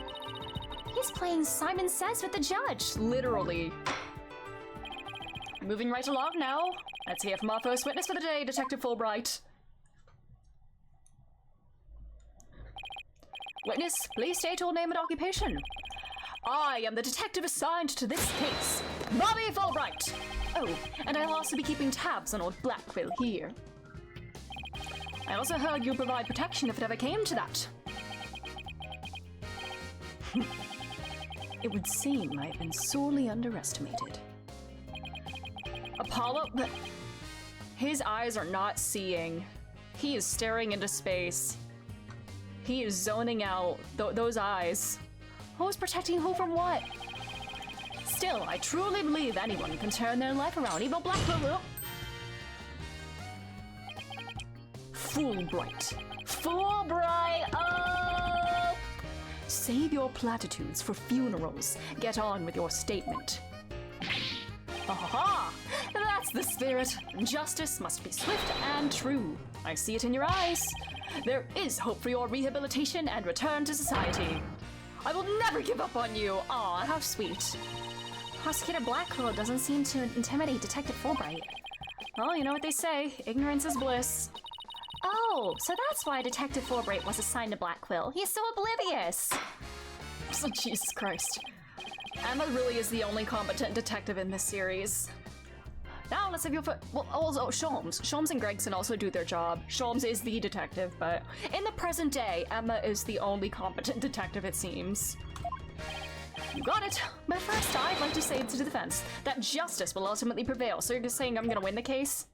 Speaker 5: He's playing Simon Says with the judge.
Speaker 2: Literally. Moving right along now. Let's hear from our first witness for the day, Detective Fulbright. Witness, please state your name and occupation. I am the detective assigned to this case, Bobby Fulbright. Oh, and I'll also be keeping tabs on old Blackquill here. I also heard you'll provide protection if it ever came to that. It would seem I've been sorely underestimated. Apollo, but his eyes are not seeing. He is staring into space. He is zoning out. Those eyes. Who's protecting who from what? Still, I truly believe anyone can turn their life around. Evil Blackquill. Fulbright. Fulbright! Oh! Save your platitudes for funerals. Get on with your statement. Aha! That's the spirit. Justice must be swift and true. I see it in your eyes. There is hope for your rehabilitation and return to society. I will never give up on you. Aw, how sweet.
Speaker 5: Prosecutor Blackquill doesn't seem to intimidate Detective Fulbright.
Speaker 2: Well, you know what they say. Ignorance is bliss.
Speaker 5: Oh, so that's why Detective Fulbright was assigned to Blackquill. He's so oblivious.
Speaker 2: Oh, Jesus Christ. Emma really is the only competent detective in this series. Now let's have your well, also Sholmes. Sholmes and Gregson also do their job. Sholmes is the detective, but in the present day, Emma is the only competent detective, it seems. You got it. But first, I'd like to say to the defense that justice will ultimately prevail. So you're just saying I'm gonna win the case?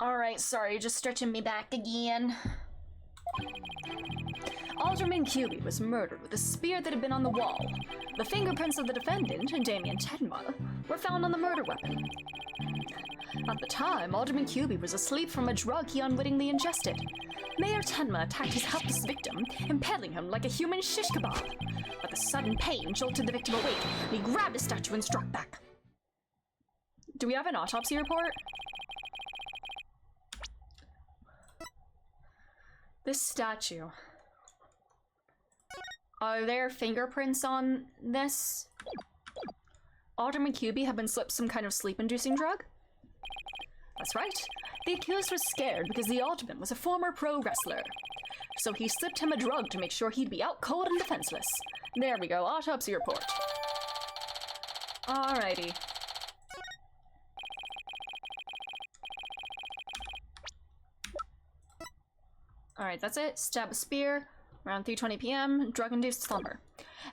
Speaker 2: Alright, sorry, just stretching me back again. Alderman Cuby was murdered with a spear that had been on the wall. The fingerprints of the defendant, Damien Tenma, were found on the murder weapon. At the time, Alderman Cuby was asleep from a drug he unwittingly ingested. Mayor Tenma attacked his helpless victim, impaling him like a human shish kebab. But the sudden pain jolted the victim awake, and he grabbed his statue and struck back. Do we have an autopsy report? This statue. Are there fingerprints on this? Alderman Cuby had been slipped some kind of sleep-inducing drug? That's right. The accused was scared because the Alderman was a former pro wrestler. So he slipped him a drug to make sure he'd be out cold and defenseless. There we go, autopsy report. Alrighty. Alright, that's it. Stab a spear. Around 3:20 p.m. Drug-induced slumber.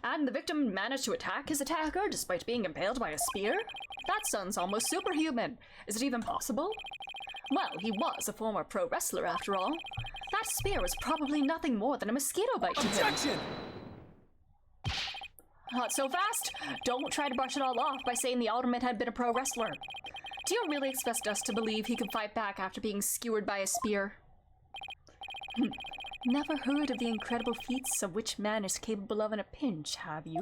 Speaker 2: And the victim managed to attack his attacker despite being impaled by a spear? That sounds almost superhuman. Is it even possible? Well, he was a former pro wrestler after all. That spear was probably nothing more than a mosquito bite to him.
Speaker 4: Objection!
Speaker 2: Not so fast! Don't try to brush it all off by saying the Alderman had been a pro wrestler. Do you really expect us to believe he could fight back after being skewered by a spear? Never heard of the incredible feats of which man is capable of in a pinch, have you?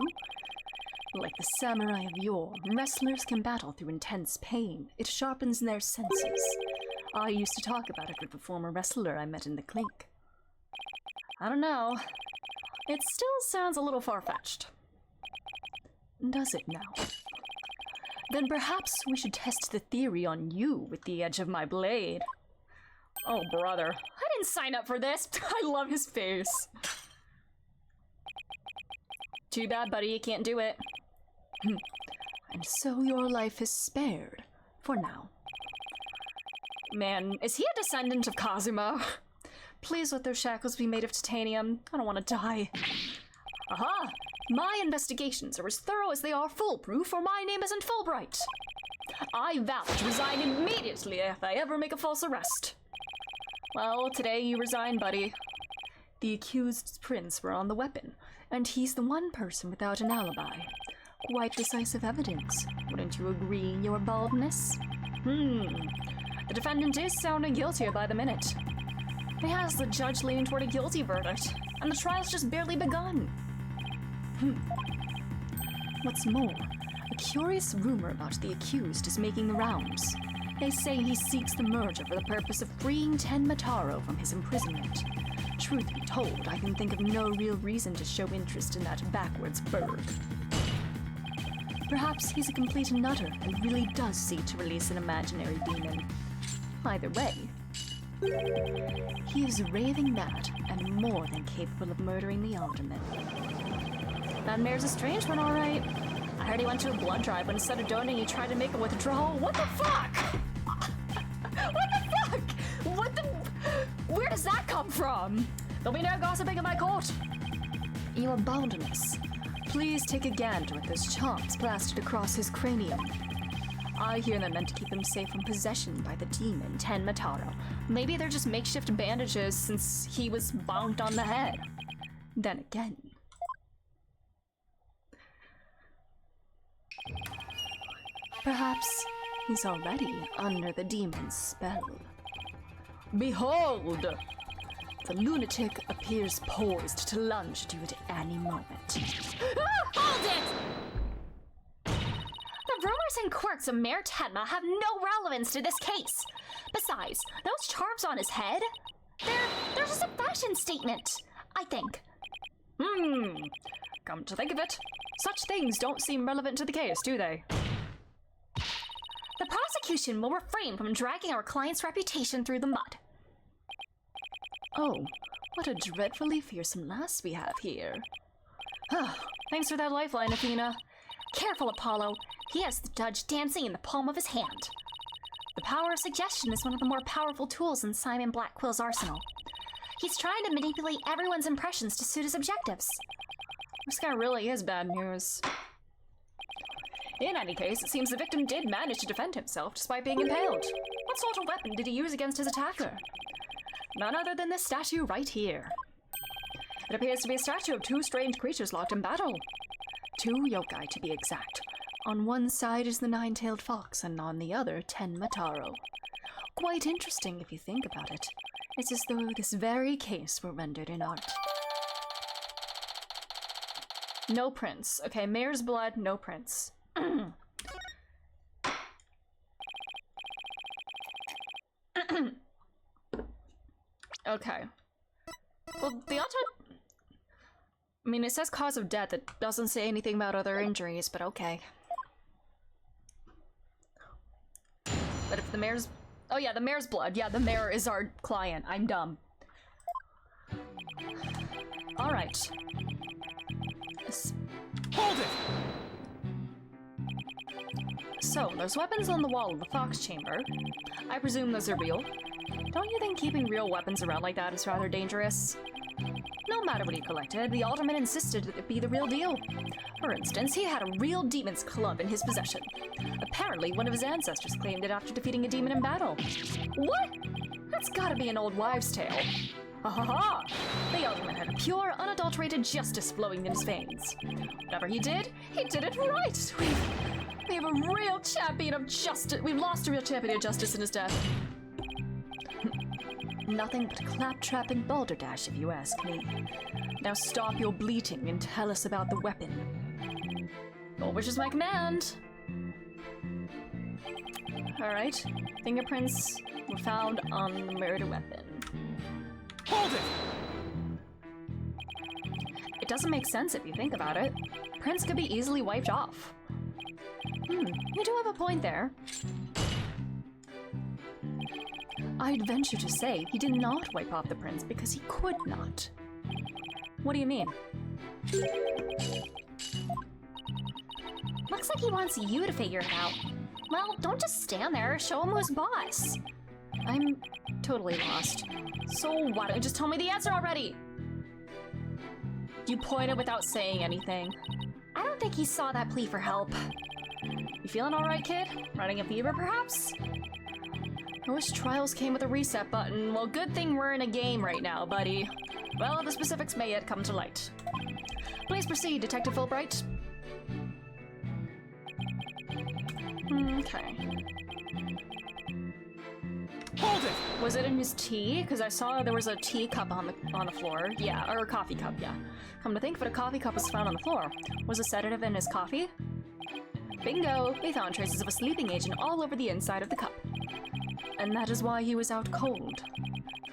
Speaker 2: Like the samurai of yore, wrestlers can battle through intense pain. It sharpens their senses. I used to talk about it with a former wrestler I met in the clink. I don't know. It still sounds a little far-fetched. Does it now? Then perhaps we should test the theory on you with the edge of my blade. Oh, brother. I didn't sign up for this. I love his face. Too bad, buddy. You can't do it. And so your life is spared. For now. Man, is he a descendant of Kazuma? Please let those shackles be made of titanium. I don't want to die. Aha! My investigations are as thorough as they are foolproof, or my name isn't Fulbright. I vow to resign immediately if I ever make a false arrest. Well, today you resign, buddy. The accused's prints were on the weapon, and he's the one person without an alibi. Quite decisive evidence, wouldn't you agree, your baldness? The defendant is sounding guiltier by the minute. It has the judge leaning toward a guilty verdict, and the trial's just barely begun. What's more, a curious rumor about the accused is making the rounds. They say he seeks the merger for the purpose of freeing Tenmataro from his imprisonment. Truth be told, I can think of no real reason to show interest in that backwards bird. Perhaps he's a complete nutter and really does seek to release an imaginary demon. Either way, he is raving mad and more than capable of murdering the alderman. That mare's a strange one, all right. I heard he went to a blood drive, but instead of donating, he tried to make a withdrawal. What the fuck? What the fuck? Where does that come from? There'll be no gossiping in my court. Your baldness, please take a gander at those chomps plastered across his cranium. I hear they're meant to keep him safe from possession by the demon Tenmataro. Maybe they're just makeshift bandages since he was bonked on the head. Then again, perhaps he's already under the demon's spell. Behold! The lunatic appears poised to lunge at you at any moment.
Speaker 5: Hold it! The rumors and quirks of Mayor Tenma have no relevance to this case. Besides, those charms on his head, they're just a fashion statement, I think.
Speaker 2: Come to think of it, such things don't seem relevant to the case, do they?
Speaker 5: The prosecution will refrain from dragging our client's reputation through the mud.
Speaker 2: Oh, what a dreadfully fearsome lass we have here. Thanks for that lifeline, Athena.
Speaker 5: Careful, Apollo. He has the judge dancing in the palm of his hand. The power of suggestion is one of the more powerful tools in Simon Blackwell's arsenal. He's trying to manipulate everyone's impressions to suit his objectives.
Speaker 2: This guy really is bad news. In any case, it seems the victim did manage to defend himself despite being impaled. What sort of weapon did he use against his attacker? None other than this statue right here. It appears to be a statue of two strange creatures locked in battle. Two yokai, to be exact. On one side is the nine-tailed fox, and on the other, Tenmataro. Quite interesting if you think about it. It's as though this very case were rendered in art. No prints. Okay, mare's blood, no prints. Okay. Well, the I mean, it says cause of death. It doesn't say anything about other injuries, but okay. But if the mare's... Oh yeah, the mare's blood. Yeah, the mare is our client. I'm dumb. Alright.
Speaker 4: Hold it!
Speaker 2: So, there's weapons on the wall of the Fox Chamber. I presume those are real. Don't you think keeping real weapons around like that is rather dangerous? No matter what he collected, the alderman insisted that it be the real deal. For instance, he had a real demon's club in his possession. Apparently, one of his ancestors claimed it after defeating a demon in battle. What? That's gotta be an old wives' tale. Ha ha ha! The alderman had pure, unadulterated justice flowing in his veins. Whatever he did it right! We have a real champion of justice. We've lost a real champion of justice in his death. Nothing but claptrap and balderdash, if you ask me. Now stop your bleating and tell us about the weapon. Your wish is my command. Alright. Fingerprints were found on the murder weapon.
Speaker 4: Hold it!
Speaker 2: It doesn't make sense if you think about it. Prints could be easily wiped off. You do have a point there. I'd venture to say he did not wipe off the prints because he could not. What do you mean?
Speaker 5: Looks like he wants you to figure it out. Well, don't just stand there, show him who's boss.
Speaker 2: I'm totally lost. So why don't you just tell me the answer already? You pointed without saying anything.
Speaker 5: I don't think he saw that plea for help.
Speaker 2: You feeling alright, kid? Running a fever, perhaps? I wish trials came with a reset button. Well, good thing we're in a game right now, buddy. Well, the specifics may yet come to light. Please proceed, Detective Fulbright. Okay.
Speaker 4: Hold it!
Speaker 2: Was it in his tea? Because I saw there was a tea cup on the floor. Yeah, or a coffee cup, yeah. Come to think of it, a coffee cup was found on the floor. Was a sedative in his coffee? Bingo! We found traces of a sleeping agent all over the inside of the cup. And that is why he was out cold.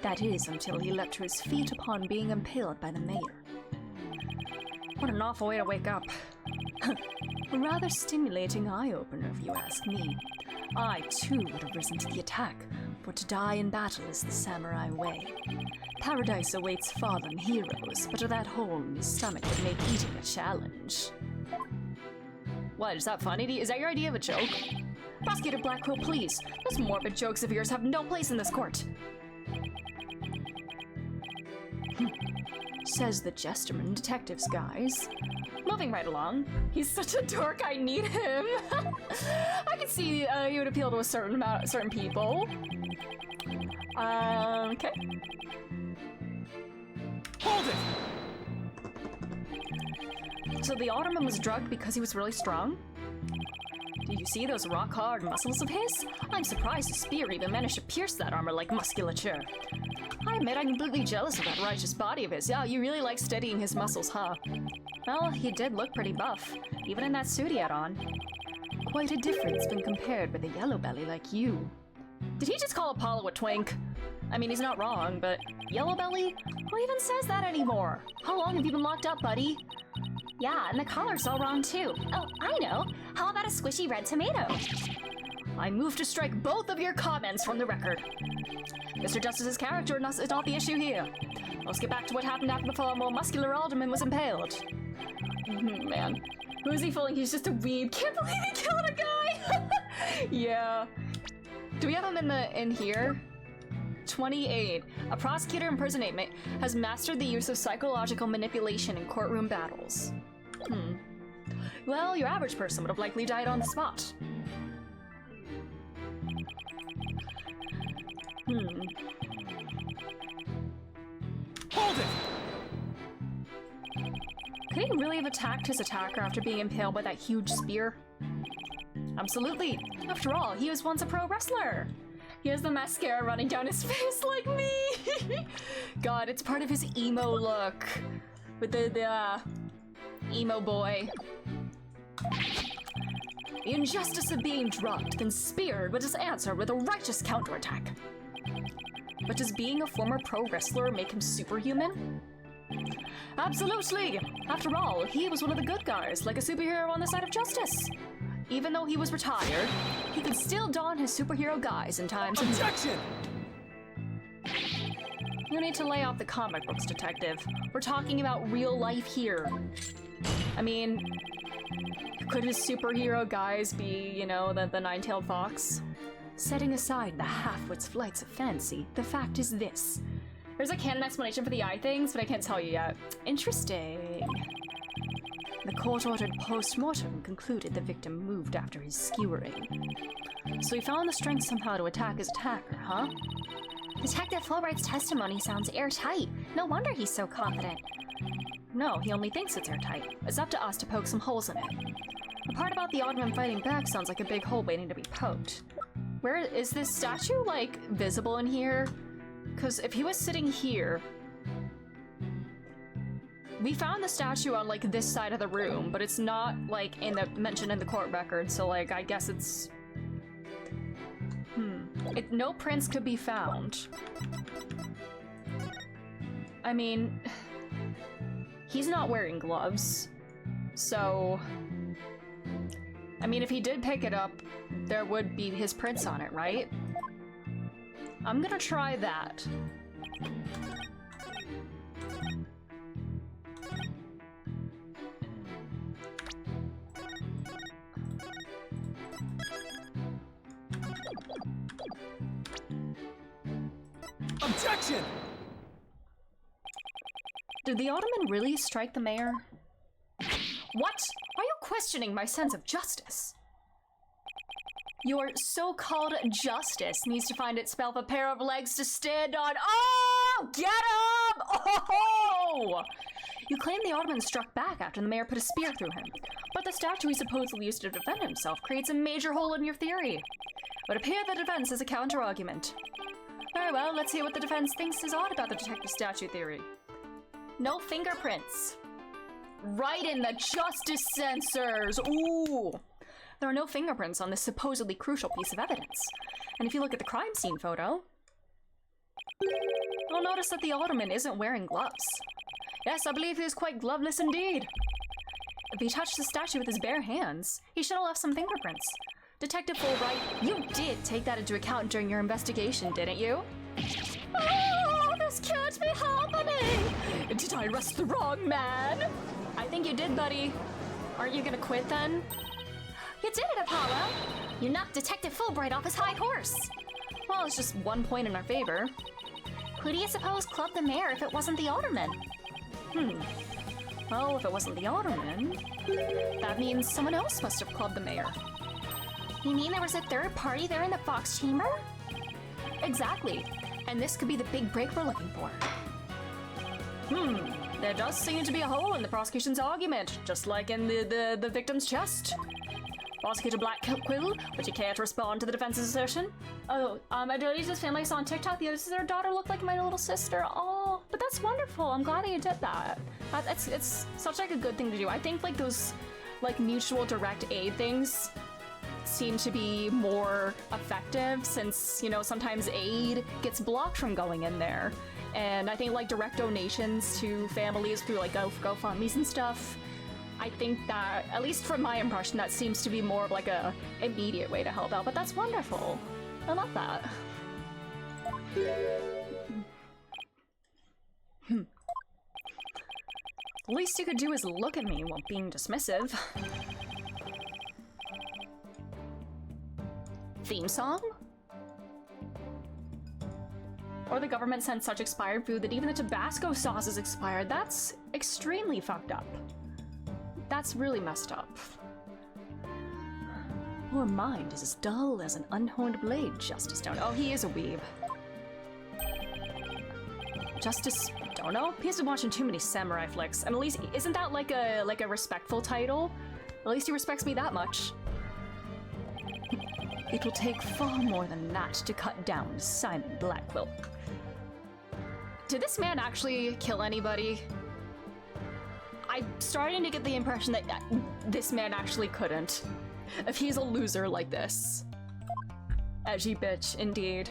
Speaker 2: That is, until he leapt to his feet upon being impaled by the mayor. What an awful way to wake up. A rather stimulating eye-opener, if you ask me. I, too, would have risen to the attack, for to die in battle is the samurai way. Paradise awaits fallen heroes, but that hole in the stomach would make eating a challenge. What, is that funny? Is that your idea of a joke? Prosecutor Blackquill, please. Those morbid jokes of yours have no place in this court. Says the Jesterman detectives, guys. Moving right along. He's such a dork, I need him. I can see he would appeal to a certain people. Okay.
Speaker 4: Hold it!
Speaker 2: So the alderman was drugged because he was really strong? Did you see those rock-hard muscles of his? I'm surprised his spear even managed to pierce that armor-like musculature. I admit I'm completely jealous of that righteous body of his. Yeah, you really like steadying his muscles, huh? Well, he did look pretty buff, even in that suit he had on. Quite a difference when compared with a yellow belly like you. Did he just call Apollo a twink? I mean, he's not wrong, but yellow belly? Who even says that anymore? How long have you been locked up, buddy?
Speaker 5: Yeah, and the collar's all wrong too. Oh, I know. How about a squishy red tomato?
Speaker 2: I move to strike both of your comments from the record. Mr. Justice's character is not the issue here. Let's get back to what happened after the far more muscular alderman was impaled. Man, who is he fooling? He's just a weeb. Can't believe he killed a guy! Yeah. Do we have him in here? 28. A prosecutor in prison 8 has mastered the use of psychological manipulation in courtroom battles. Well, your average person would have likely died on the spot.
Speaker 4: Hold it!
Speaker 2: Could he really have attacked his attacker after being impaled by that huge spear? Absolutely. After all, he was once a pro wrestler. He has the mascara running down his face like me. God, it's part of his emo look. With the emo boy. The injustice of being drugged, then speared, was his answer with a righteous counterattack. But does being a former pro wrestler make him superhuman? Absolutely! After all, he was one of the good guys, like a superhero on the side of justice. Even though he was retired, he could still don his superhero guise in times of...
Speaker 4: Objection!
Speaker 2: You need to lay off the comic books, detective. We're talking about real life here. I mean, could his superhero guise be, you know, the nine-tailed fox? Setting aside the half-wit's flights of fancy, the fact is this. There's a canon explanation for the eye things, but I can't tell you yet. Interesting. The court-ordered post-mortem concluded the victim moved after his skewering. So he found the strength somehow to attack his attacker, huh?
Speaker 5: Detective Fulbright's testimony sounds airtight. No wonder he's so confident.
Speaker 2: No, he only thinks it's airtight. It's up to us to poke some holes in it. The part about the Ottoman fighting back sounds like a big hole waiting to be poked. Where is this statue, like, visible in here? Because if he was sitting here... We found the statue on, like, this side of the room, but it's not, like, mentioned in the court record, so, like, I guess it's... no prints could be found. I mean... He's not wearing gloves, so... I mean, if he did pick it up, there would be his prints on it, right? I'm gonna try that.
Speaker 4: Objection!
Speaker 2: Did the Ottoman really strike the mayor? What? Are you questioning my sense of justice? Your so-called justice needs to find itself a pair of legs to stand on. Oh! Get him! Oh! You claim the Ottoman struck back after the mayor put a spear through him, but the statue he supposedly used to defend himself creates a major hole in your theory. It would appear the defense has a counter-argument. Very well, let's hear what the defense thinks is odd about the detective statue theory. No fingerprints. Right in the justice sensors! Ooh! There are no fingerprints on this supposedly crucial piece of evidence. And if you look at the crime scene photo, you'll notice that the Ottoman isn't wearing gloves. Yes, I believe he is quite gloveless indeed. If he touched the statue with his bare hands, he should have left some fingerprints. Detective Fulbright, you did take that into account during your investigation, didn't you? Oh, this can't be happening! Did I arrest the wrong man? I think you did, buddy. Aren't you gonna quit then?
Speaker 5: You did it, Apollo! You knocked Detective Fulbright off his high horse.
Speaker 2: Well, it's just 1 point in our favor.
Speaker 5: Who do you suppose clubbed the mayor if it wasn't the Ottoman?
Speaker 2: Well, if it wasn't the Ottoman, that means someone else must have clubbed the mayor.
Speaker 5: You mean there was a third party there in the Fox chamber?
Speaker 2: Exactly. And this could be the big break we're looking for. There does seem to be a hole in the prosecution's argument, just like in the victim's chest. Prosecutor Blackquill, would you care to respond to the defense's assertion? Oh, Adelisa's family saw on TikTok the others, their daughter looked like my little sister. Oh, but that's wonderful. I'm glad that you did that. It's such like a good thing to do. I think like those like mutual direct aid things seem to be more effective since, you know, sometimes aid gets blocked from going in there. And I think like direct donations to families through like GoFundMe's and stuff, I think that, at least from my impression, that seems to be more of like a immediate way to help out, but that's wonderful. I love that. The least you could do is look at me while being dismissive. Theme song? Or the government sent such expired food that even the Tabasco sauce is expired. That's extremely fucked up. That's really messed up. Your mind is as dull as an unhorned blade, Justice Stone. Oh, he is a weeb. Justice Dono? He has been watching too many samurai flicks. And at least, isn't that like a respectful title? At least he respects me that much. It will take far more than that to cut down Simon Blackquill. Did this man actually kill anybody? I'm starting to get the impression that this man actually couldn't. If he's a loser like this. Edgy bitch, indeed.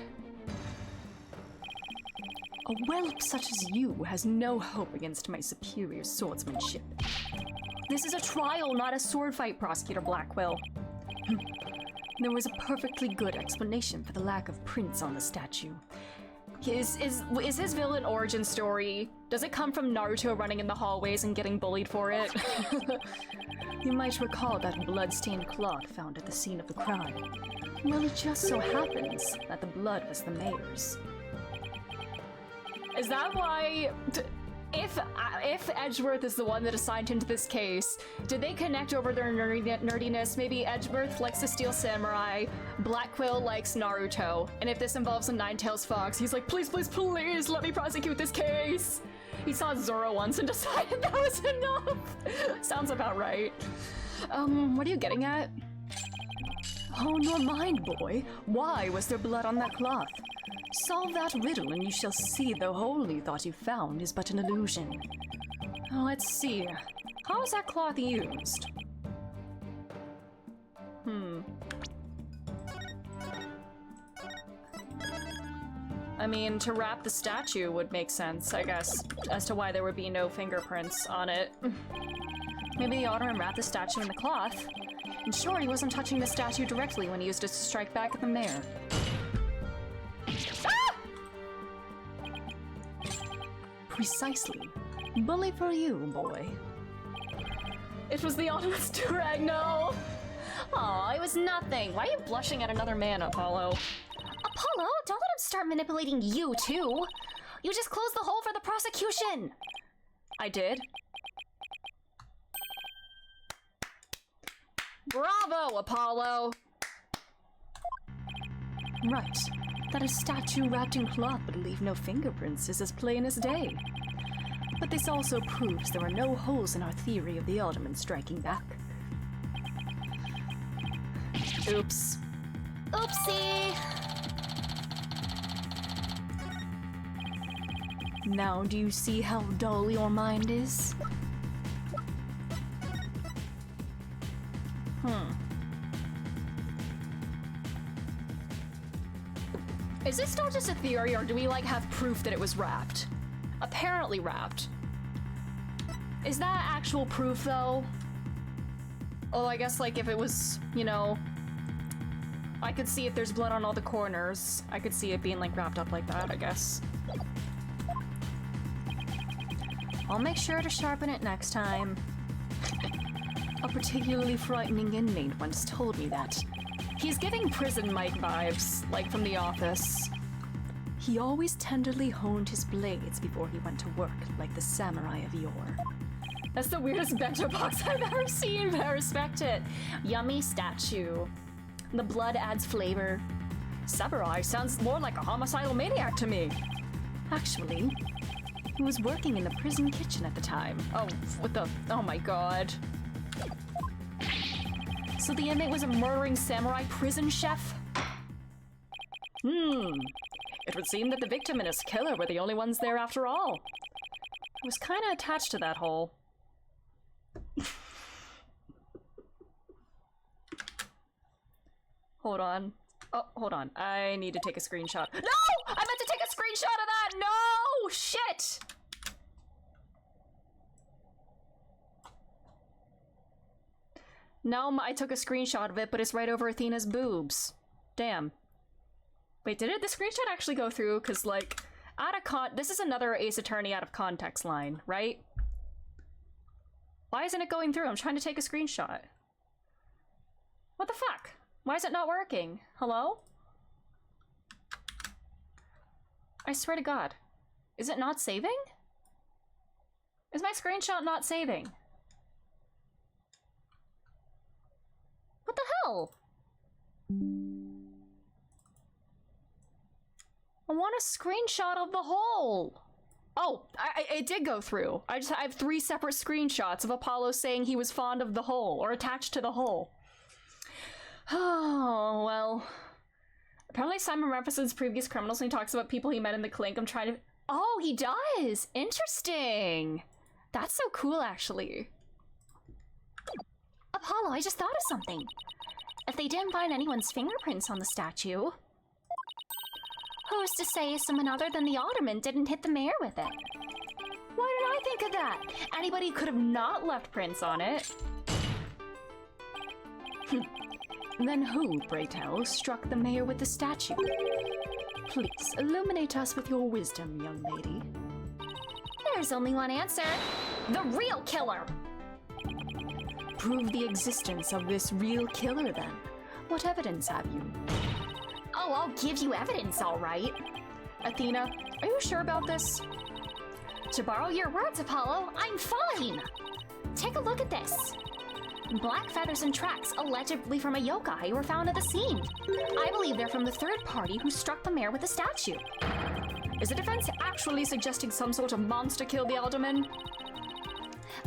Speaker 2: A whelp such as you has no hope against my superior swordsmanship. This is a trial, not a sword fight, Prosecutor Blackquill. There was a perfectly good explanation for the lack of prints on the statue. Is his villain origin story, does it come from Naruto running in the hallways and getting bullied for it? You might recall that blood-stained cloth found at the scene of the crime. Well, it just so happens that the blood was the mayor's. Is that why? If Edgeworth is the one that assigned him to this case, did they connect over their nerdiness? Maybe Edgeworth likes the Steel Samurai, Black Quill likes Naruto, and if this involves a Nine-Tails Fox, he's like, please, please, please, let me prosecute this case. He saw Zoro once and decided that was enough. Sounds about right. What are you getting at? Oh, nor mind, boy. Why was there blood on that cloth? Solve that riddle and you shall see the hole you thought you found is but an illusion. Let's see. How is that cloth used? I mean, to wrap the statue would make sense, I guess, as to why there would be no fingerprints on it. Maybe the Ottoman wrapped the statue in the cloth. And sure, he wasn't touching the statue directly when he used it to strike back at the mayor. Ah! Precisely. Bully for you, boy. It was the Ottoman's durag, no! Aw, it was nothing. Why are you blushing at another man, Apollo?
Speaker 5: Apollo, don't let him start manipulating you, too. You just closed the hole for the prosecution.
Speaker 2: I did? Bravo, Apollo! Right. That a statue wrapped in cloth but leave no fingerprints is as plain as day. But this also proves there are no holes in our theory of the Alderman striking back. Oops.
Speaker 5: Oopsie!
Speaker 2: Now do you see how dull your mind is? Is this still just a theory, or do we, like, have proof that it was wrapped? Apparently wrapped. Is that actual proof, though? Oh, I guess, like, if it was, you know... I could see if there's blood on all the corners. I could see it being, like, wrapped up like that, I guess. I'll make sure to sharpen it next time. A particularly frightening inmate once told me that. He's giving prison Mike vibes, like from The Office. He always tenderly honed his blades before he went to work, like the samurai of yore. That's the weirdest bento box I've ever seen, but I respect it. Yummy statue. The blood adds flavor. Samurai sounds more like a homicidal maniac to me. Actually, he was working in the prison kitchen at the time. Oh, what the... Oh my god. So the inmate was a murdering samurai prison chef? It would seem that the victim and his killer were the only ones there after all. I was kinda attached to that hole. Hold on. Oh, hold on. I need to take a screenshot. No! I meant to take a screenshot of that! No! Shit! No, I took a screenshot of it, but it's right over Athena's boobs. Damn. Wait, did the screenshot actually go through? Because, like, this is another Ace Attorney out of context line, right? Why isn't it going through? I'm trying to take a screenshot. What the fuck? Why is it not working? Hello? I swear to God. Is it not saving? Is my screenshot not saving? What the hell? I want a screenshot of the hole. Oh, it did go through. I have 3 separate screenshots of Apollo saying he was fond of the hole, or attached to the hole. Oh, well. Apparently Simon references previous criminals when he talks about people he met in the clink. I'm trying to... Oh, he does! Interesting! That's so cool, actually.
Speaker 5: Apollo, I just thought of something. If they didn't find anyone's fingerprints on the statue, who's to say someone other than the Alderman didn't hit the mayor with it?
Speaker 2: Why did I think of that? Anybody could have not left prints on it. Then who, pray tell, struck the mayor with the statue? Please, illuminate us with your wisdom, young lady.
Speaker 5: There's only one answer. The real killer!
Speaker 2: Prove the existence of this real killer, then. What evidence have you?
Speaker 5: Oh, I'll give you evidence, all right.
Speaker 2: Athena, are you sure about this?
Speaker 5: To borrow your words, Apollo, I'm fine! Take a look at this. Black feathers and tracks, allegedly from a yokai, were found at the scene. I believe they're from the third party who struck the mayor with the statue.
Speaker 2: Is the defense actually suggesting some sort of monster killed the alderman?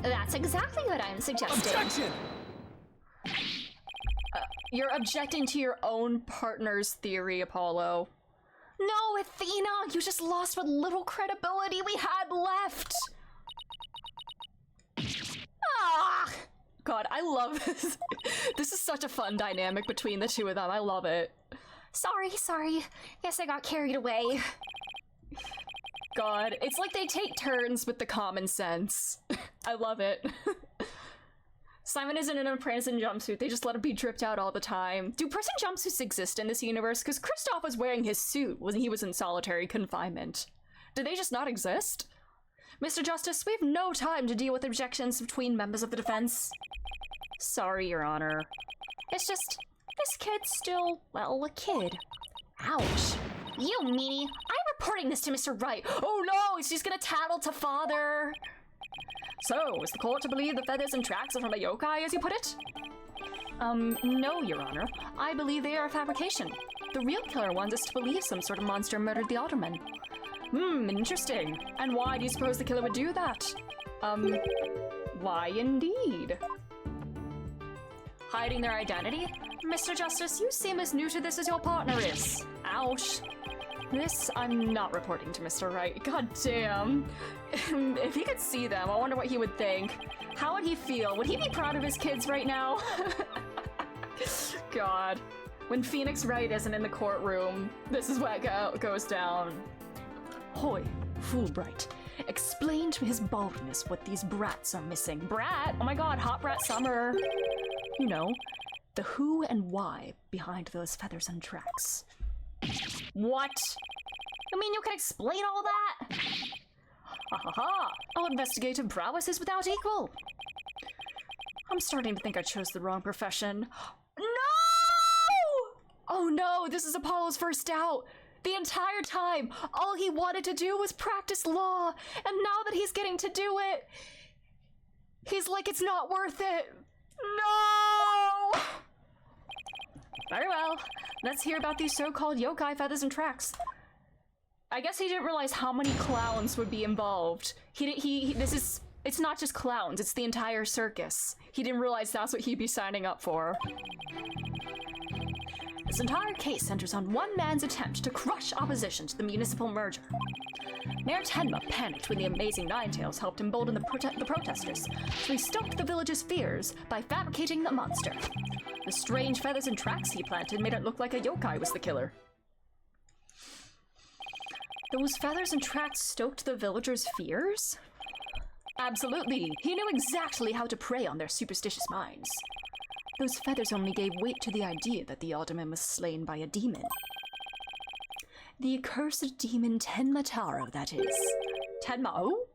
Speaker 5: That's exactly what I'm suggesting.
Speaker 4: Objection!
Speaker 2: You're objecting to your own partner's theory, Apollo.
Speaker 5: No, Athena, you just lost what little credibility we had left.
Speaker 2: Ah! God, I love this. This is such a fun dynamic between the two of them. I love it.
Speaker 5: Sorry. Guess I got carried away.
Speaker 2: God, it's like they take turns with the common sense. I love it. Simon isn't in a prison jumpsuit, they just let him be dripped out all the time. Do prison jumpsuits exist in this universe? Because Kristoff was wearing his suit when he was in solitary confinement. Do they just not exist? Mr. Justice, we have no time to deal with objections between members of the defense. Sorry, Your Honor.
Speaker 5: It's just, this kid's still, well, a kid. Ouch. You meanie, I'm reporting this to Mr. Wright.
Speaker 2: Oh no, she's gonna tattle to father. So, is the court to believe the feathers and tracks are from a yokai, as you put it? No, Your Honor. I believe they are a fabrication. The real killer wants us to believe some sort of monster murdered the alderman. Interesting. And why do you suppose the killer would do that? Why indeed? Hiding their identity? Mr. Justice, you seem as new to this as your partner is. Ouch. This I'm not reporting to Mr. Wright. God damn. If he could see them, I wonder what he would think. How would he feel? Would he be proud of his kids right now? God. When Phoenix Wright isn't in the courtroom, this is what goes down. Hoy, Fulbright. Explain to his baldness what these brats are missing. Brat? Oh my god, hot brat summer. You know, the who and why behind those feathers and tracks. What?
Speaker 5: You mean you can explain all that?
Speaker 2: Ha ha ha! Our investigative prowess is without equal. I'm starting to think I chose the wrong profession. No! Oh no, this is Apollo's first out. The entire time, all he wanted to do was practice law, and now that he's getting to do it, he's like it's not worth it. No! Very well, let's hear about these so-called yokai feathers and tracks. I guess he didn't realize how many clowns would be involved. It's not just clowns, it's the entire circus. He didn't realize that's what he'd be signing up for. This entire case centers on one man's attempt to crush opposition to the municipal merger. Mayor Tenma panicked when the amazing Ninetales helped embolden the protesters, so he stoked the village's fears by fabricating the monster. The strange feathers and tracks he planted made it look like a yokai was the killer. Those feathers and tracks stoked the villagers' fears? Absolutely. He knew exactly how to prey on their superstitious minds. Those feathers only gave weight to the idea that the alderman was slain by a demon. The accursed demon Tenmataro, that is. Tenma-o?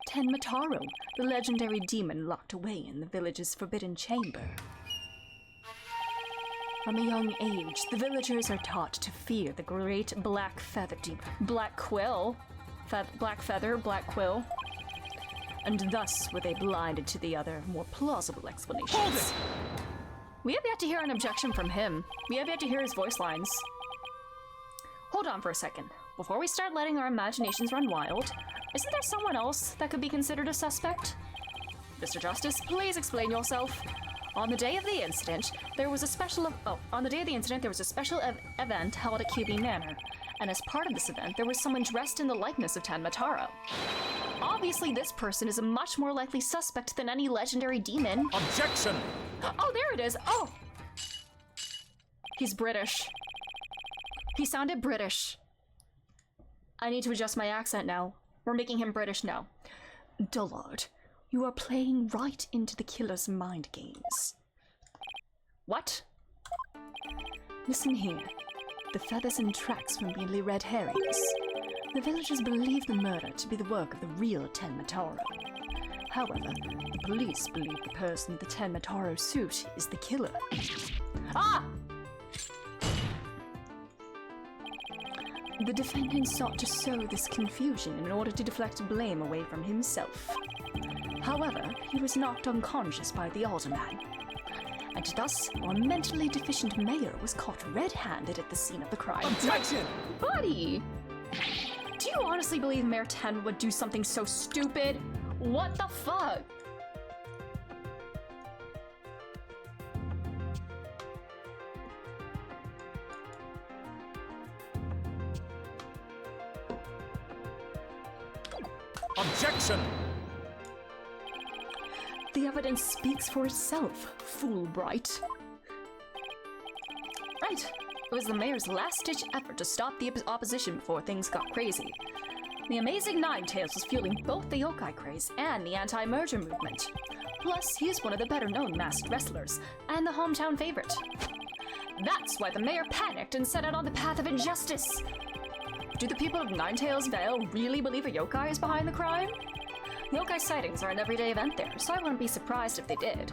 Speaker 2: Tenmataro, the legendary demon locked away in the village's forbidden chamber. From a young age, the villagers are taught to fear the great black feather demon. Black quill? Black feather, black quill. And thus were they blinded to the other, more plausible explanations.
Speaker 4: Hold it!
Speaker 2: We have yet to hear an objection from him. We have yet to hear his voice lines. Hold on for a second. Before we start letting our imaginations run wild, isn't there someone else that could be considered a suspect? Mr. Justice, please explain yourself. On the day of the incident, there was a special event held at QB Manor, and as part of this event, there was someone dressed in the likeness of Tenmataro. Obviously, this person is a much more likely suspect than any legendary demon.
Speaker 4: Objection!
Speaker 2: Oh, there it is! Oh! He's British. He sounded British. I need to adjust my accent now. We're making him British now. Dullard, you are playing right into the killer's mind games. What? Listen here. The feathers and tracks were merely red herrings. The villagers believe the murder to be the work of the real Tenmataro. However, the police believe the person in the Tenmataro suit is the killer. Ah! The defendant sought to sow this confusion in order to deflect blame away from himself. However, he was knocked unconscious by the alderman, and thus our mentally deficient mayor was caught red-handed at the scene of the crime.
Speaker 4: Objection!
Speaker 2: Buddy! Do you honestly believe Mayor Ten would do something so stupid? What the fuck?
Speaker 4: Objection!
Speaker 2: The evidence speaks for itself, Fulbright. Right. It was the mayor's last-ditch effort to stop the opposition before things got crazy. The Amazing Ninetales was fueling both the yokai craze and the anti-merger movement. Plus, he is one of the better-known masked wrestlers, and the hometown favorite. That's why the mayor panicked and set out on the path of injustice. Do the people of Ninetales Vale really believe a yokai is behind the crime? Yokai sightings are an everyday event there, so I wouldn't be surprised if they did.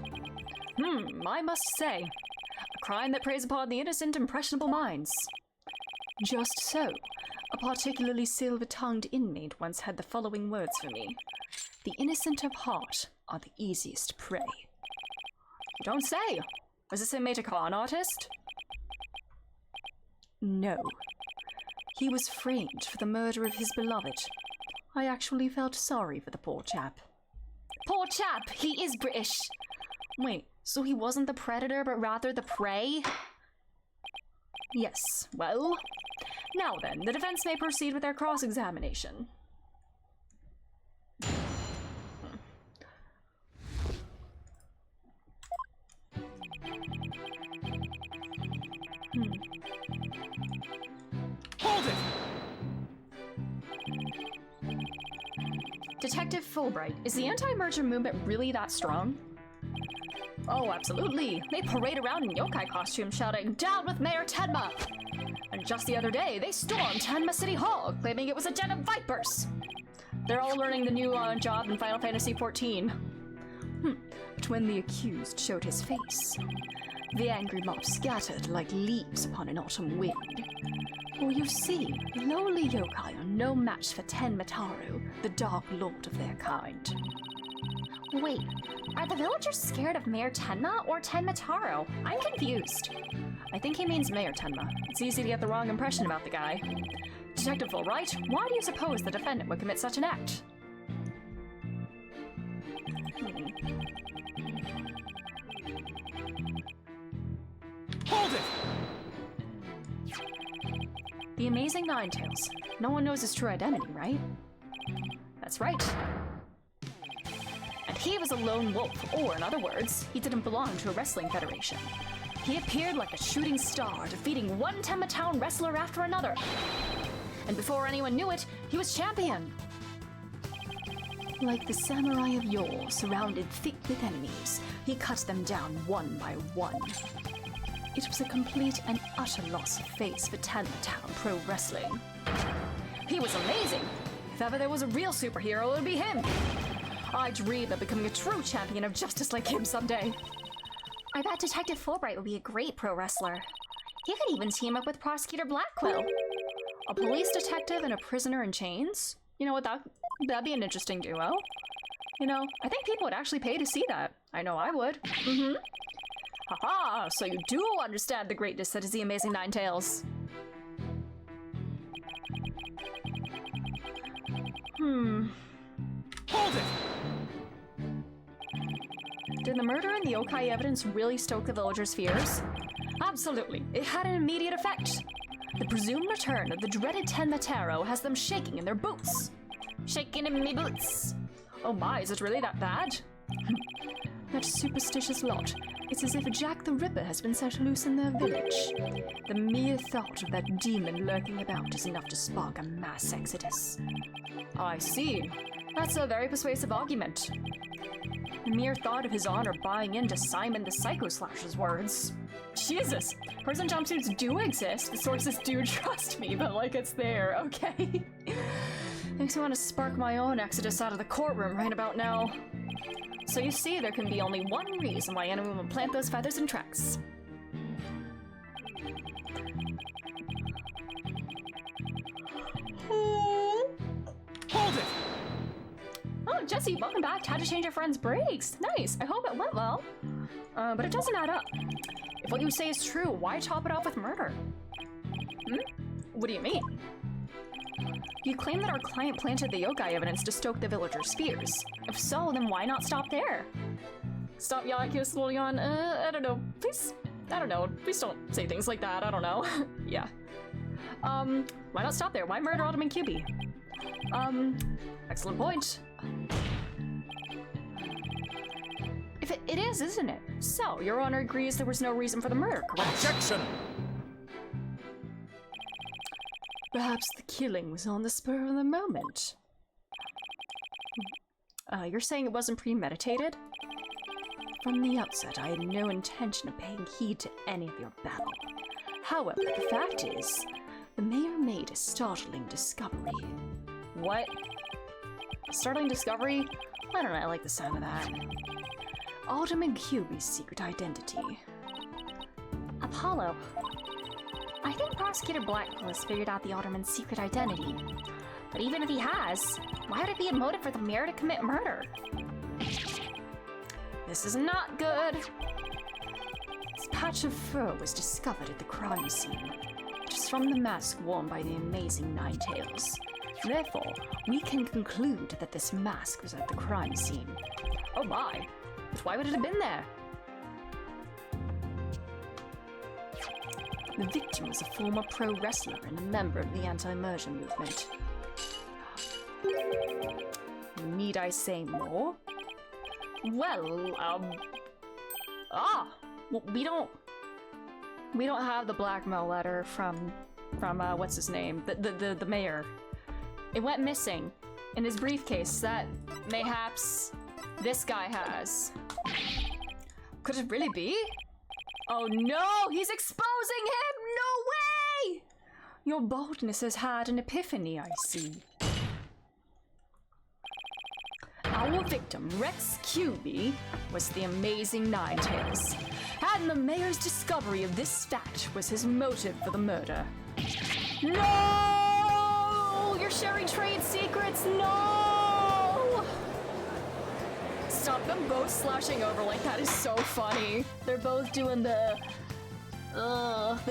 Speaker 2: I must say, a crime that preys upon the innocent, impressionable minds. Just so, a particularly silver-tongued inmate once had the following words for me. The innocent of heart are the easiest prey. You don't say! Was this inmate a con artist? No. He was framed for the murder of his beloved. I actually felt sorry for the poor chap. Poor chap! He is British! Wait, so he wasn't the predator, but rather the prey? Yes, well... Now then, the defense may proceed with their cross-examination.
Speaker 4: Hold it!
Speaker 2: Detective Fulbright, is the anti-merger movement really that strong? Oh, absolutely. They parade around in yokai costumes shouting, "Down with Mayor Tenma!" And just the other day, they stormed Tenma City Hall, claiming it was a den of vipers. They're all learning the new job in Final Fantasy XIV. But when the accused showed his face, the angry mob scattered like leaves upon an autumn wind. For you see, lowly yokai are no match for Tenmataro, the dark lord of their kind.
Speaker 5: Wait, are the villagers scared of Mayor Tenma or Tenmataro? I'm confused.
Speaker 2: I think he means Mayor Tenma. It's easy to get the wrong impression about the guy. Detective Fulbright, why do you suppose the defendant would commit such an act?
Speaker 4: Hold it!
Speaker 2: The Amazing Ninetales. No one knows his true identity, right? That's right. And he was a lone wolf, or in other words, he didn't belong to a wrestling federation. He appeared like a shooting star, defeating one Tenma Town wrestler after another. And before anyone knew it, he was champion. Like the samurai of yore, surrounded thick with enemies, he cut them down one by one. It was a complete and utter loss of face for Tenma Town pro wrestling. He was amazing. If ever there was a real superhero, it would be him. I dream of becoming a true champion of justice like him someday.
Speaker 5: I bet Detective Fulbright would be a great pro wrestler. He could even team up with Prosecutor Blackwell.
Speaker 2: A police detective and a prisoner in chains? You know what, that'd be an interesting duo. You know, I think people would actually pay to see that. I know I would. Haha, so you do understand the greatness that is the Amazing Ninetales.
Speaker 4: Hold it!
Speaker 2: Did the murder and the yokai evidence really stoke the villagers' fears? Absolutely, it had an immediate effect. The presumed return of the dreaded Tenmataro has them shaking in their boots. Shaking in me boots. Oh my, is it really that bad? That superstitious lot. It's as if Jack the Ripper has been set loose in their village. The mere thought of that demon lurking about is enough to spark a mass exodus. I see. That's a very persuasive argument. The mere thought of his honor buying into Simon the Psycho Slasher's words. Jesus, prison jumpsuits do exist. The sources do trust me, but like it's there, okay? Makes me want to spark my own exodus out of the courtroom right about now. So you see, there can be only one reason why anyone would plant those feathers in tracks. Jesse, welcome back. Had to change your friend's brakes. Nice. I hope it went well. But it doesn't add up. If what you say is true, why top it off with murder? What do you mean? You claim that our client planted the yokai evidence to stoke the villagers' fears. If so, then why not stop there? Stop Yakios Lolion? I don't know. Please, I don't know. Please don't say things like that. I don't know. Yeah. Why not stop there? Why murder Alderman QB? Excellent point. If it is, isn't it? So, Your Honor agrees there was no reason for the murder, correct?
Speaker 4: Objection!
Speaker 2: Perhaps the killing was on the spur of the moment. You're saying it wasn't premeditated? From the outset, I had no intention of paying heed to any of your babble. However, the fact is, the mayor made a startling discovery. What? Startling discovery? I don't know, I like the sound of that. Alderman QB's secret identity.
Speaker 5: Apollo. I think Prosecutor Blackpool has figured out the Alderman's secret identity. But even if he has, why would it be a motive for the mayor to commit murder?
Speaker 2: This is not good. This patch of fur was discovered at the crime scene. It is from the mask worn by the amazing Ninetales. Therefore, we can conclude that this mask was at the crime scene. Oh my, but why would it have been there? The victim was a former pro wrestler and a member of the anti-merger movement. Need I say more? Well, well, we don't have the blackmail letter from what's his name? The mayor. It went missing in his briefcase that mayhaps this guy has. Could it really be? Oh no, he's exposing him! No way! Your boldness has had an epiphany, I see. Our victim, Rex QB, was the amazing Ninetales, and the mayor's discovery of this fact was his motive for the murder. No! You're sharing trade secrets, no! Stop them both slashing over like that is so funny. They're both doing the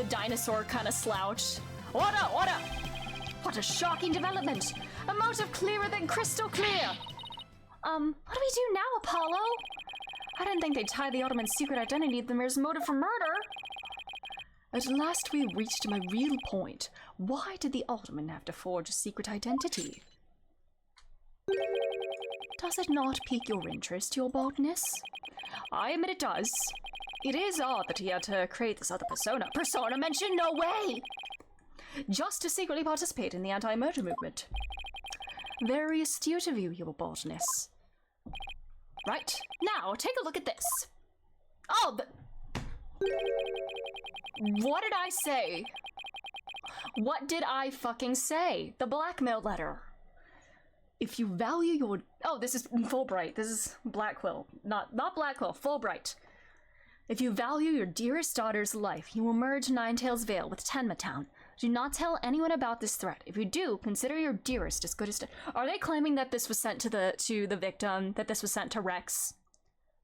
Speaker 2: dinosaur kind of slouch. What up, what up? What a shocking development! A motive clearer than crystal clear!
Speaker 5: What do we do now, Apollo?
Speaker 2: I didn't think they'd tie the Alderman's secret identity to the mayor's motive for murder. At last we reached my real point. Why did the Alderman have to forge a secret identity? Does it not pique your interest, your boldness? I admit it does. It is odd that he had to create this other persona. Persona mentioned? No way! Just to secretly participate in the anti-murder movement. Very astute of you, your boldness. Right, now take a look at this. Oh, what did I say? What did I fucking say? The blackmail letter. If you value your... Oh, this is Fulbright. This is Blackquill. Not Blackquill, Fulbright. If you value your dearest daughter's life, you will merge Ninetales Vale with Tenma Town. Do not tell anyone about this threat. If you do, consider your dearest as good as... Are they claiming that this was sent to the victim? That this was sent to Rex?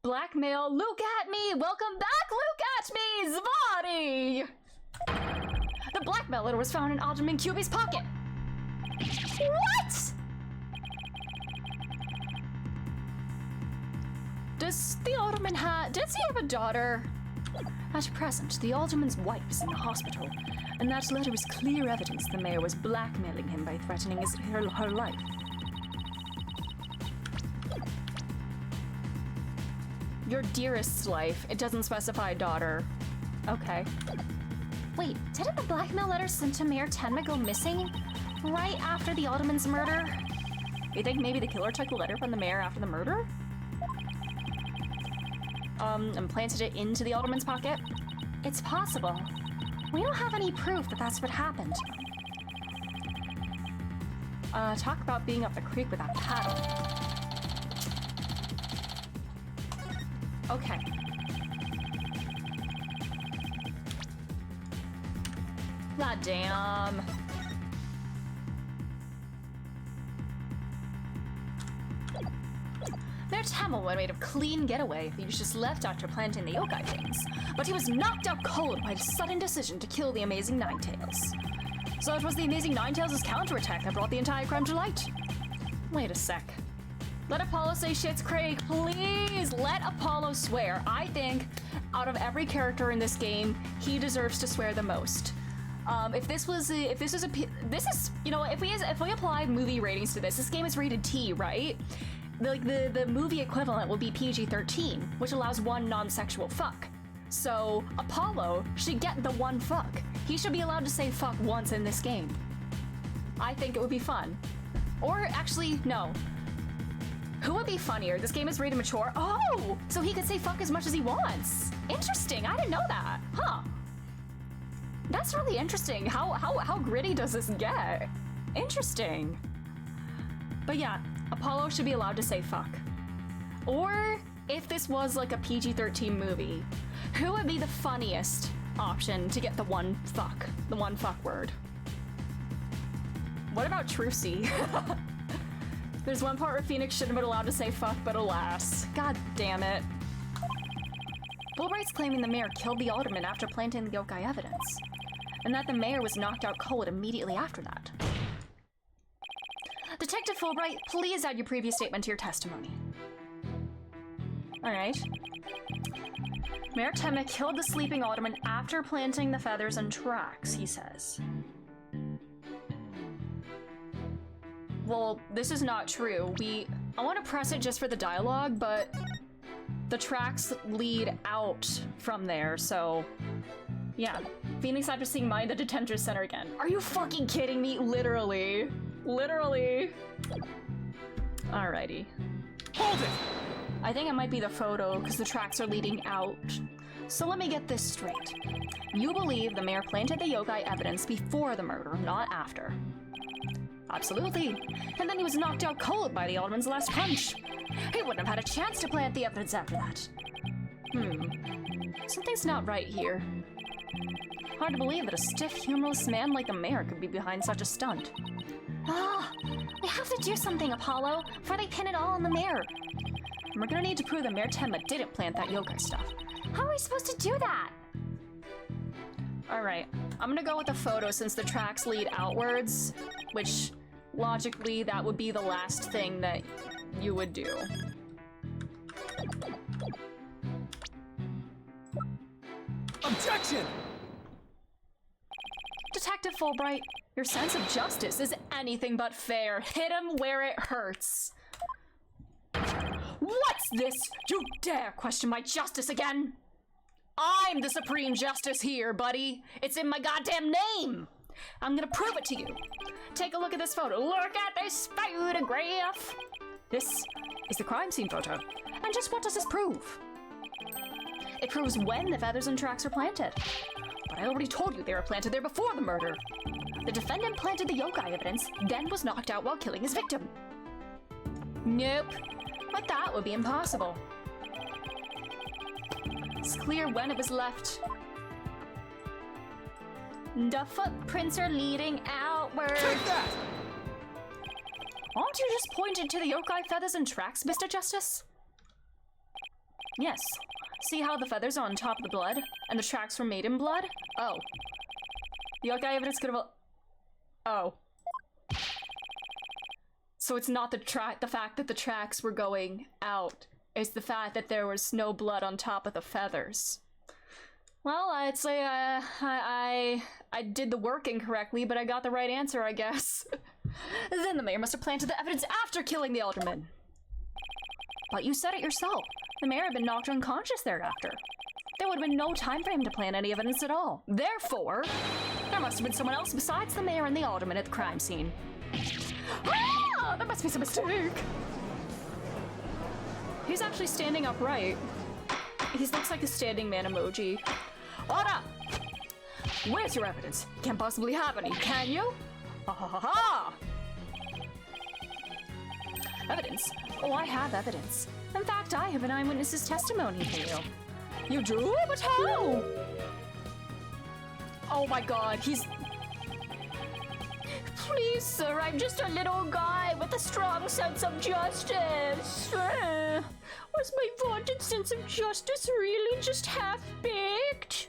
Speaker 2: Blackmail. Look at me! Welcome back! Look at me! Zvati! The blackmail letter was found in Alderman QB's pocket. What? Does the Alderman does he have a daughter? At present, the Alderman's wife is in the hospital, and that letter is clear evidence the mayor was blackmailing him by threatening her life. Your dearest life. It doesn't specify daughter. Okay.
Speaker 5: Wait, didn't the blackmail letter sent to Mayor Tenma go missing right after the Alderman's murder?
Speaker 2: You think maybe the killer took the letter from the mayor after the murder? And planted it into the Alderman's pocket?
Speaker 5: It's possible. We don't have any proof that that's what happened.
Speaker 2: Talk about being up the creek without paddle. Okay. God damn. Temma would have made a clean getaway if he was just left after planting the yokai things, but he was knocked out cold by a sudden decision to kill the Amazing Ninetales. So it was the Amazing Ninetales' counterattack that brought the entire crime to light. Wait a sec. Let Apollo say shit's Craig, please! Let Apollo swear. I think, out of every character in this game, he deserves to swear the most. If we apply movie ratings to this game is rated T, right? The movie equivalent would be PG-13, which allows one non-sexual fuck. So Apollo should get the one fuck. He should be allowed to say fuck once in this game. I think it would be fun. Or actually, no. Who would be funnier? This game is rated mature. Oh, so he could say fuck as much as he wants. Interesting. I didn't know that. Huh. That's really interesting. How gritty does this get? Interesting. But yeah, Apollo should be allowed to say fuck. Or if this was like a PG-13 movie, who would be the funniest option to get the one fuck word? What about Trucy? There's one part where Phoenix shouldn't have been allowed to say fuck, but alas. God damn it. Fulbright's claiming the mayor killed the alderman after planting the yokai evidence, and that the mayor was knocked out cold immediately after that. Detective Fulbright, please add your previous statement to your testimony. Alright. Mayor Temma killed the sleeping alderman after planting the feathers and tracks, he says. Well, this is not true. I want to press it just for the dialogue, but the tracks lead out from there, so yeah. Phoenix after seeing Maya in the detention center again. Are you fucking kidding me? Literally. Literally. Alrighty.
Speaker 4: Hold it!
Speaker 2: I think it might be the photo, because the tracks are leading out. So let me get this straight. You believe the mayor planted the yokai evidence before the murder, not after. Absolutely. And then he was knocked out cold by the alderman's last punch. He wouldn't have had a chance to plant the evidence after that. Something's not right here. Hard to believe that a stiff, humorless man like the mayor could be behind such a stunt.
Speaker 5: We have to do something, Apollo, before they pin it all on the mayor.
Speaker 2: And we're gonna need to prove that Mayor Temma didn't plant that yokai stuff.
Speaker 5: How are we supposed to do that?
Speaker 2: Alright, I'm gonna go with the photo since the tracks lead outwards, which logically that would be the last thing that you would do.
Speaker 4: Objection!
Speaker 2: Detective Fulbright, your sense of justice is anything but fair. Hit him where it hurts. What's this? You dare question my justice again? I'm the supreme justice here, buddy. It's in my goddamn name. I'm gonna prove it to you. Take a look at this photo. Look at this photograph. This is the crime scene photo. And just what does this prove? It proves when the feathers and tracks were planted. But I already told you they were planted there before the murder. The defendant planted the yokai evidence, then was knocked out while killing his victim. Nope. But that would be impossible. It's clear when it was left. The footprints are leading outward.
Speaker 4: Take that!
Speaker 2: Aren't you just pointing to the yokai feathers and tracks, Mr. Justice? Yes. See how the feathers are on top of the blood, and the tracks were made in blood? Oh. The yokai evidence could have... Oh. So it's not the fact that the tracks were going out. It's the fact that there was no blood on top of the feathers. Well, I'd say I did the work incorrectly, but I got the right answer, I guess. Then the mayor must have planted the evidence after killing the alderman. But you said it yourself. The mayor had been knocked unconscious thereafter. There would have been no time for him to plant any evidence at all. Therefore, there must have been someone else besides the mayor and the alderman at the crime scene. Ah! There must be some mistake. He's actually standing upright. He looks like a standing man emoji. Ora! Where's your evidence? You can't possibly have any, can you? Ha ha ha ha! Evidence? Oh, I have evidence. In fact, I have an eyewitness's testimony for you. You do? But how? Oh my god, he's... Please, sir, I'm just a little guy with a strong sense of justice. Was my vaunted sense of justice really just half-baked?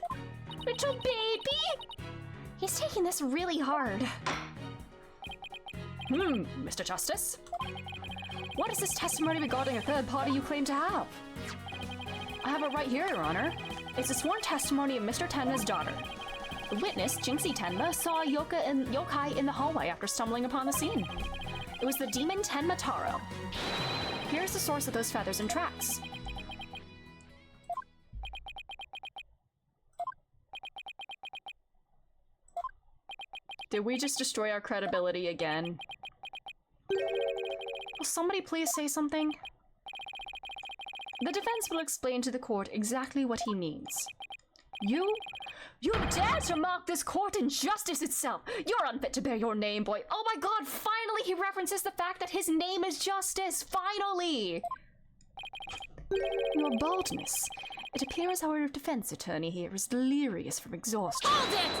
Speaker 2: Little baby?
Speaker 5: He's taking this really hard.
Speaker 2: Mr. Justice? What is this testimony regarding a third party you claim to have? I have it right here, Your Honor. It's a sworn testimony of Mr. Tenma's daughter. The witness, Jinxie Tenma, saw a yokai in the hallway after stumbling upon the scene. It was the demon Tenma Taro. Here's the source of those feathers and tracks. Did we just destroy our credibility again? Will somebody please say something? The defense will explain to the court exactly what he means. You dare to mock this court and justice itself! You're unfit to bear your name, boy! Oh my god, finally he references the fact that his name is Justice! Finally! Your baldness. It appears our defense attorney here is delirious from exhaustion.
Speaker 5: Hold it!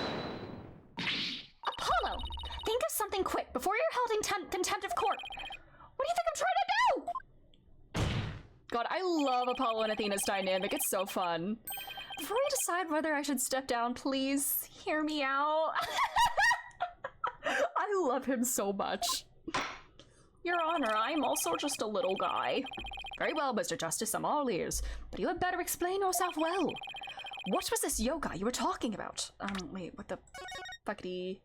Speaker 5: Apollo, think of something quick before you're held in contempt of court. What do you think I'm trying to do?
Speaker 2: God, I love Apollo and Athena's dynamic. It's so fun. Before we decide whether I should step down, please hear me out. I love him so much. Your Honor, I'm also just a little guy. Very well, Mr. Justice, I'm all ears. But you had better explain yourself well. What was this yoga you were talking about? Wait, what the fuckity?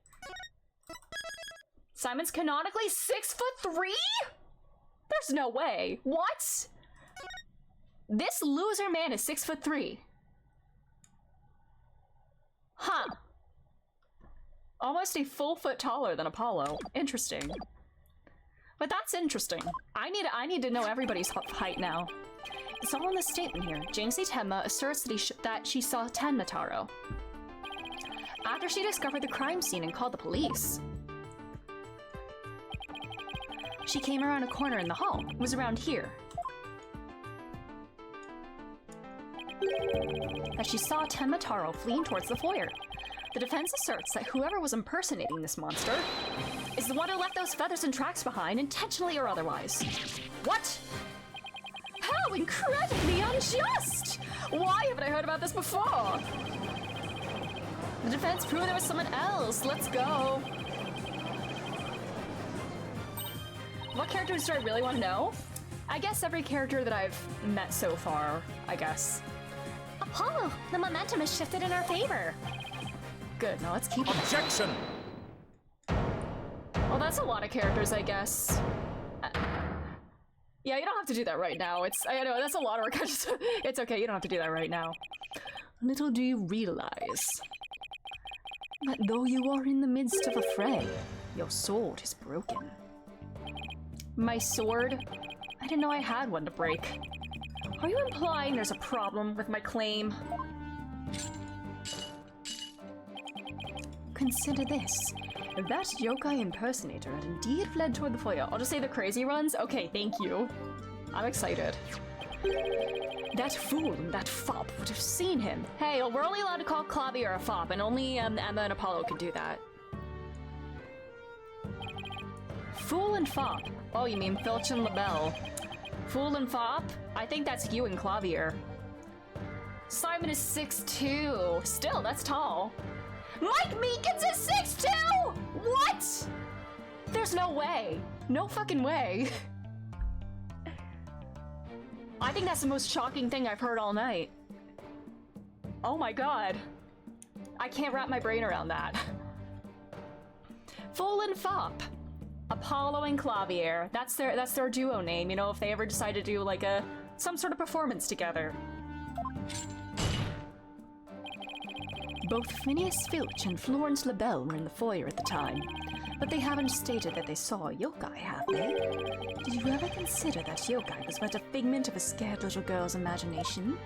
Speaker 2: Simon's canonically 6'3"? There's no way. What? This loser man is 6'3". Huh. Almost a full foot taller than Apollo. Interesting. But that's interesting. I need to know everybody's height now. It's all in the statement here. Jinxie Tenma asserts that she saw Tenma Taro after she discovered the crime scene and called the police. She came around a corner in the hall. It was around here. That she saw Tenma Taro fleeing towards the foyer. The defense asserts that whoever was impersonating this monster is the one who left those feathers and tracks behind, intentionally or otherwise. What? How incredibly unjust! Why haven't I heard about this before? The defense proved there was someone else. Let's go. What characters do I really want to know? I guess every character that I've met so far, I guess.
Speaker 5: Apollo, the momentum has shifted in our favor.
Speaker 2: Good, now let's keep it.
Speaker 4: Objection!
Speaker 2: Well, that's a lot of characters, I guess. Yeah, you don't have to do that right now. I know, that's a lot of work. It's okay, you don't have to do that right now. Little do you realize that though you are in the midst of a fray, your sword is broken. My sword? I didn't know I had one to break. Are you implying there's a problem with my claim? Consider this. If that yokai impersonator had indeed fled toward the foyer, I'll just say the crazy runs? Okay, thank you. I'm excited. That fool and that fop would have seen him. Hey, we're only allowed to call Clavier a fop, and only Emma and Apollo can do that. Fool and fop. Oh, you mean Filch and LaBelle. Fool and fop? I think that's you and Clavier. Simon is 6'2". Still, that's tall. Mike Meekins is 6'2"! What? There's no way. No fucking way. I think that's the most shocking thing I've heard all night. Oh my god. I can't wrap my brain around that. Fool and fop. Apollo and Clavier. That's their duo name, you know, if they ever decide to do like some sort of performance together. Both Phineas Filch and Florence LaBelle were in the foyer at the time, but they haven't stated that they saw a yokai, have they? Did you ever consider that yokai was but a figment of a scared little girl's imagination?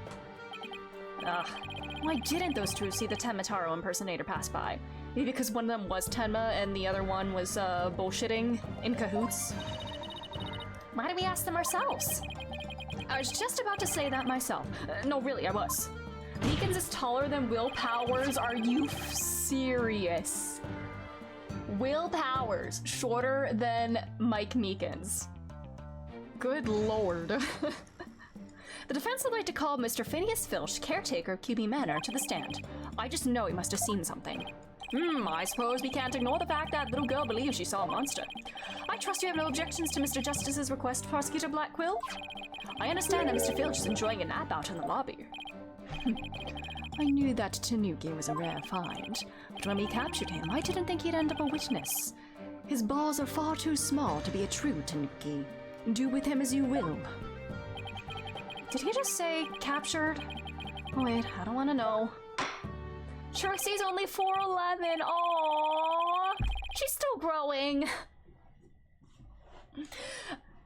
Speaker 2: Why didn't those two see the Tenma Taro impersonator pass by? Maybe because one of them was Tenma and the other one was bullshitting in cahoots? Why did we ask them ourselves? I was just about to say that myself. No, really, I was. Meekins is taller than Will Powers? Are you serious? Will Powers, shorter than Mike Meekins. Good lord. The defense would like to call Mr. Phineas Filch, caretaker of QB Manor, to the stand. I just know he must have seen something. I suppose we can't ignore the fact that little girl believes she saw a monster. I trust you have no objections to Mr. Justice's request, Prosecutor Blackquill? I understand that Mr. Filch is enjoying a nap out in the lobby. I knew that Tanuki was a rare find, but when we captured him, I didn't think he'd end up a witness. His balls are far too small to be a true Tanuki. Do with him as you will. Did he just say captured? Oh wait, I don't want to know. Trixie's only 4'11". Aww, she's still growing.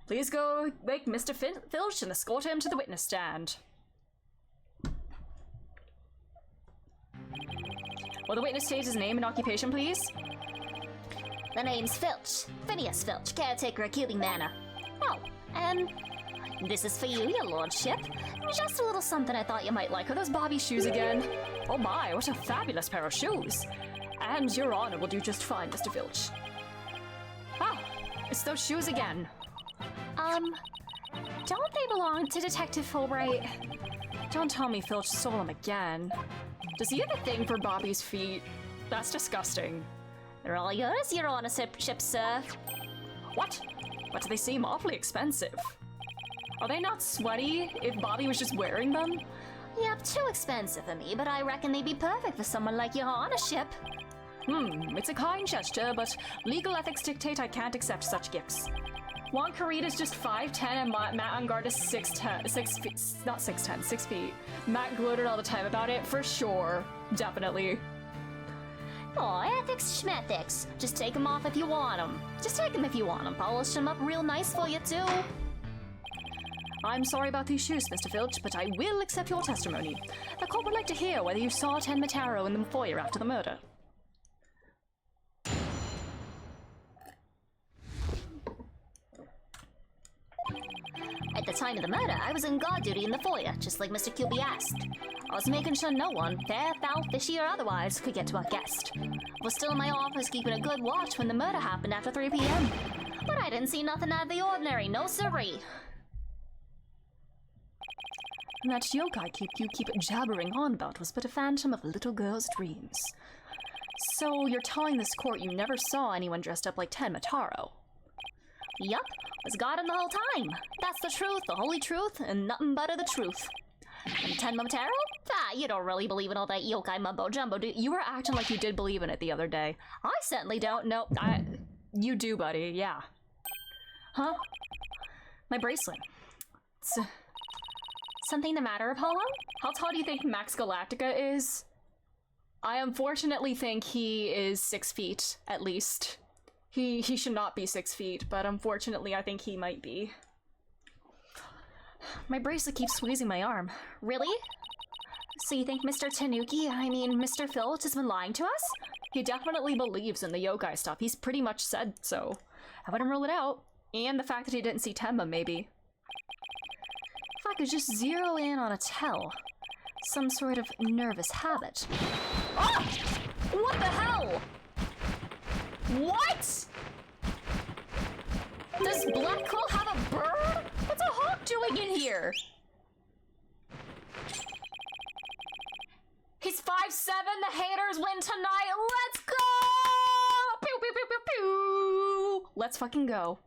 Speaker 2: Please go wake Mr. Filch and escort him to the witness stand. Will the witness state his name and occupation, please?
Speaker 5: The name's Filch. Phineas Filch, caretaker of QB Manor. Oh, and this is for you, your lordship. Just a little something I thought you might like.
Speaker 2: Are those Bobby shoes again? Oh my, what a fabulous pair of shoes. And your honor will do just fine, Mr. Filch. Ah, it's those shoes again.
Speaker 5: Don't they belong to Detective Fulbright?
Speaker 2: Don't tell me Filch stole them again. Does he have a thing for Bobby's feet? That's disgusting.
Speaker 5: They're all yours, your honorship, sir.
Speaker 2: What? But they seem awfully expensive. Are they not sweaty if Bobby was just wearing them?
Speaker 5: Yep, too expensive for me, but I reckon they'd be perfect for someone like your honorship.
Speaker 2: It's a kind gesture, but legal ethics dictate I can't accept such gifts. Juan Carita's just 5'10" and Matt Angard is 6'10", 6 feet, not 6'10", 6 feet. Matt gloated all the time about it, for sure. Definitely.
Speaker 5: Aw, ethics schmethics. Just take them off if you want them. Just take them if you want them. Polish them up real nice for you, too.
Speaker 2: I'm sorry about these shoes, Mr. Filch, but I will accept your testimony. The court would like to hear whether you saw Ten Mataro in the foyer after the murder.
Speaker 5: At the time of the murder, I was on guard duty in the foyer, just like Mr. Kilby asked. I was making sure no one, fair, foul, fishy, or otherwise, could get to our guest. I was still in my office keeping a good watch when the murder happened after 3 p.m. But I didn't see nothing out of the ordinary, no siree.
Speaker 2: And that yokai you keep jabbering on about was but a phantom of a little girl's dreams. So you're telling this court you never saw anyone dressed up like Ten Mataro?
Speaker 5: Yup, was got him the whole time. That's the truth, the holy truth, and nothing but the truth. And Ten Mataro? Ah, you don't really believe in all that yokai mumbo jumbo, do you?
Speaker 2: You were acting like you did believe in it the other day.
Speaker 5: I certainly don't.
Speaker 2: No, you do, buddy, yeah. Huh? My bracelet. Something the matter, Apollo? How tall do you think Max Galactica is? I unfortunately think he is 6 feet, at least. He should not be 6 feet, but unfortunately I think he might be. My bracelet keeps squeezing my arm.
Speaker 5: Really? So you think Mr. Mr. Filch has been lying to us?
Speaker 2: He definitely believes in the yokai stuff. He's pretty much said so. I wouldn't rule it out. And the fact that he didn't see Tenma, maybe. If I could just zero in on a tell. Some sort of nervous habit. Ah! What the hell? What? Does Blackquill have a bird? What's a hawk doing in here? He's 5'7", the haters win tonight, let's go! Pew, pew, pew, pew, pew! Let's fucking go.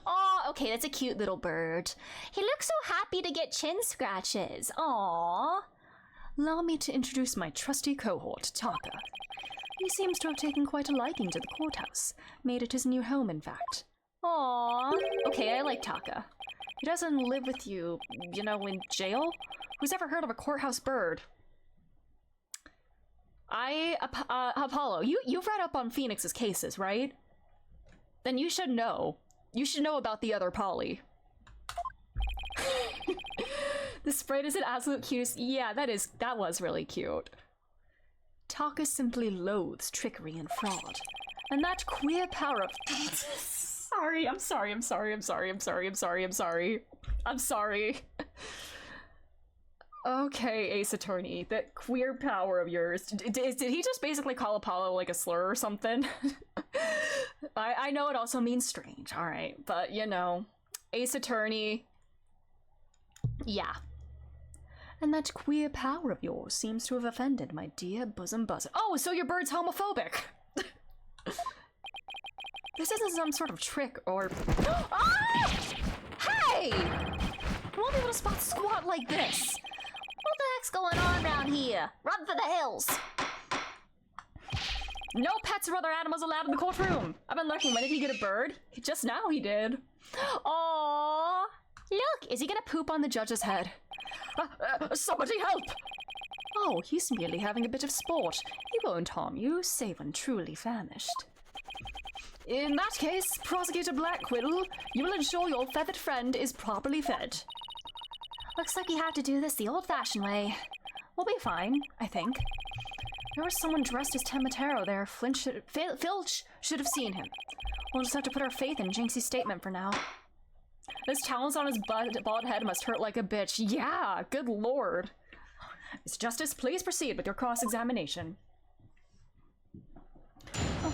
Speaker 5: Oh, okay, that's a cute little bird. He looks so happy to get chin scratches. Aww.
Speaker 2: Allow me to introduce my trusty cohort, Taka. He seems to have taken quite a liking to the courthouse. Made it his new home, in fact.
Speaker 5: Aww.
Speaker 2: Okay, I like Taka. He doesn't live with you, you know, in jail? Who's ever heard of a courthouse bird? Apollo, you've read up on Phoenix's cases, right? Then you should know. You should know about the other Polly. The sprite is an absolute cutest. Yeah, that was really cute. Taka simply loathes trickery and fraud. And that queer power of... I'm sorry. Okay, Ace Attorney, that queer power of yours. Did he just basically call Apollo like a slur or something? I know it also means strange, alright, but you know, Ace Attorney. Yeah. And that queer power of yours seems to have offended my dear bosom buzzer. Oh, so your bird's homophobic! This isn't some sort of trick or... Ah! Hey! I won't be able to spot squat like this!
Speaker 5: What the heck's going on around here? Run for the hills!
Speaker 2: No pets or other animals allowed in the courtroom! I've been looking. When did he get a bird? Just now he did. Aww! Look, is he gonna poop on the judge's head? Somebody help! Oh, he's merely having a bit of sport. He won't harm you, save when truly famished. In that case, Prosecutor Blackquill, you will ensure your feathered friend is properly fed.
Speaker 5: Looks like we have to do this the old-fashioned way.
Speaker 2: We'll be fine, I think. There was someone dressed as Tematero there. Filch should have seen him. We'll just have to put our faith in Jinxie's statement for now. This talons on his bald head must hurt like a bitch. Yeah, good lord. Miss Justice, please proceed with your cross-examination. Oh.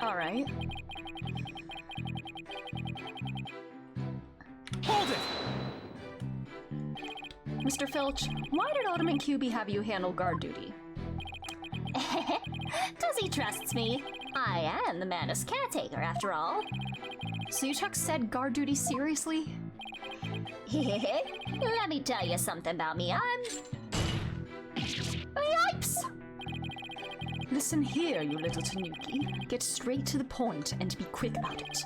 Speaker 2: Alright.
Speaker 4: Hold it!
Speaker 2: Mr. Filch, why did Alderman QB have you handle guard duty?
Speaker 5: Cause he trusts me. I am the Manus caretaker, after all.
Speaker 2: So you took said guard duty seriously?
Speaker 5: Let me tell you something about me. Yipes!
Speaker 2: Listen here, you little tanuki. Get straight to the point and be quick about it.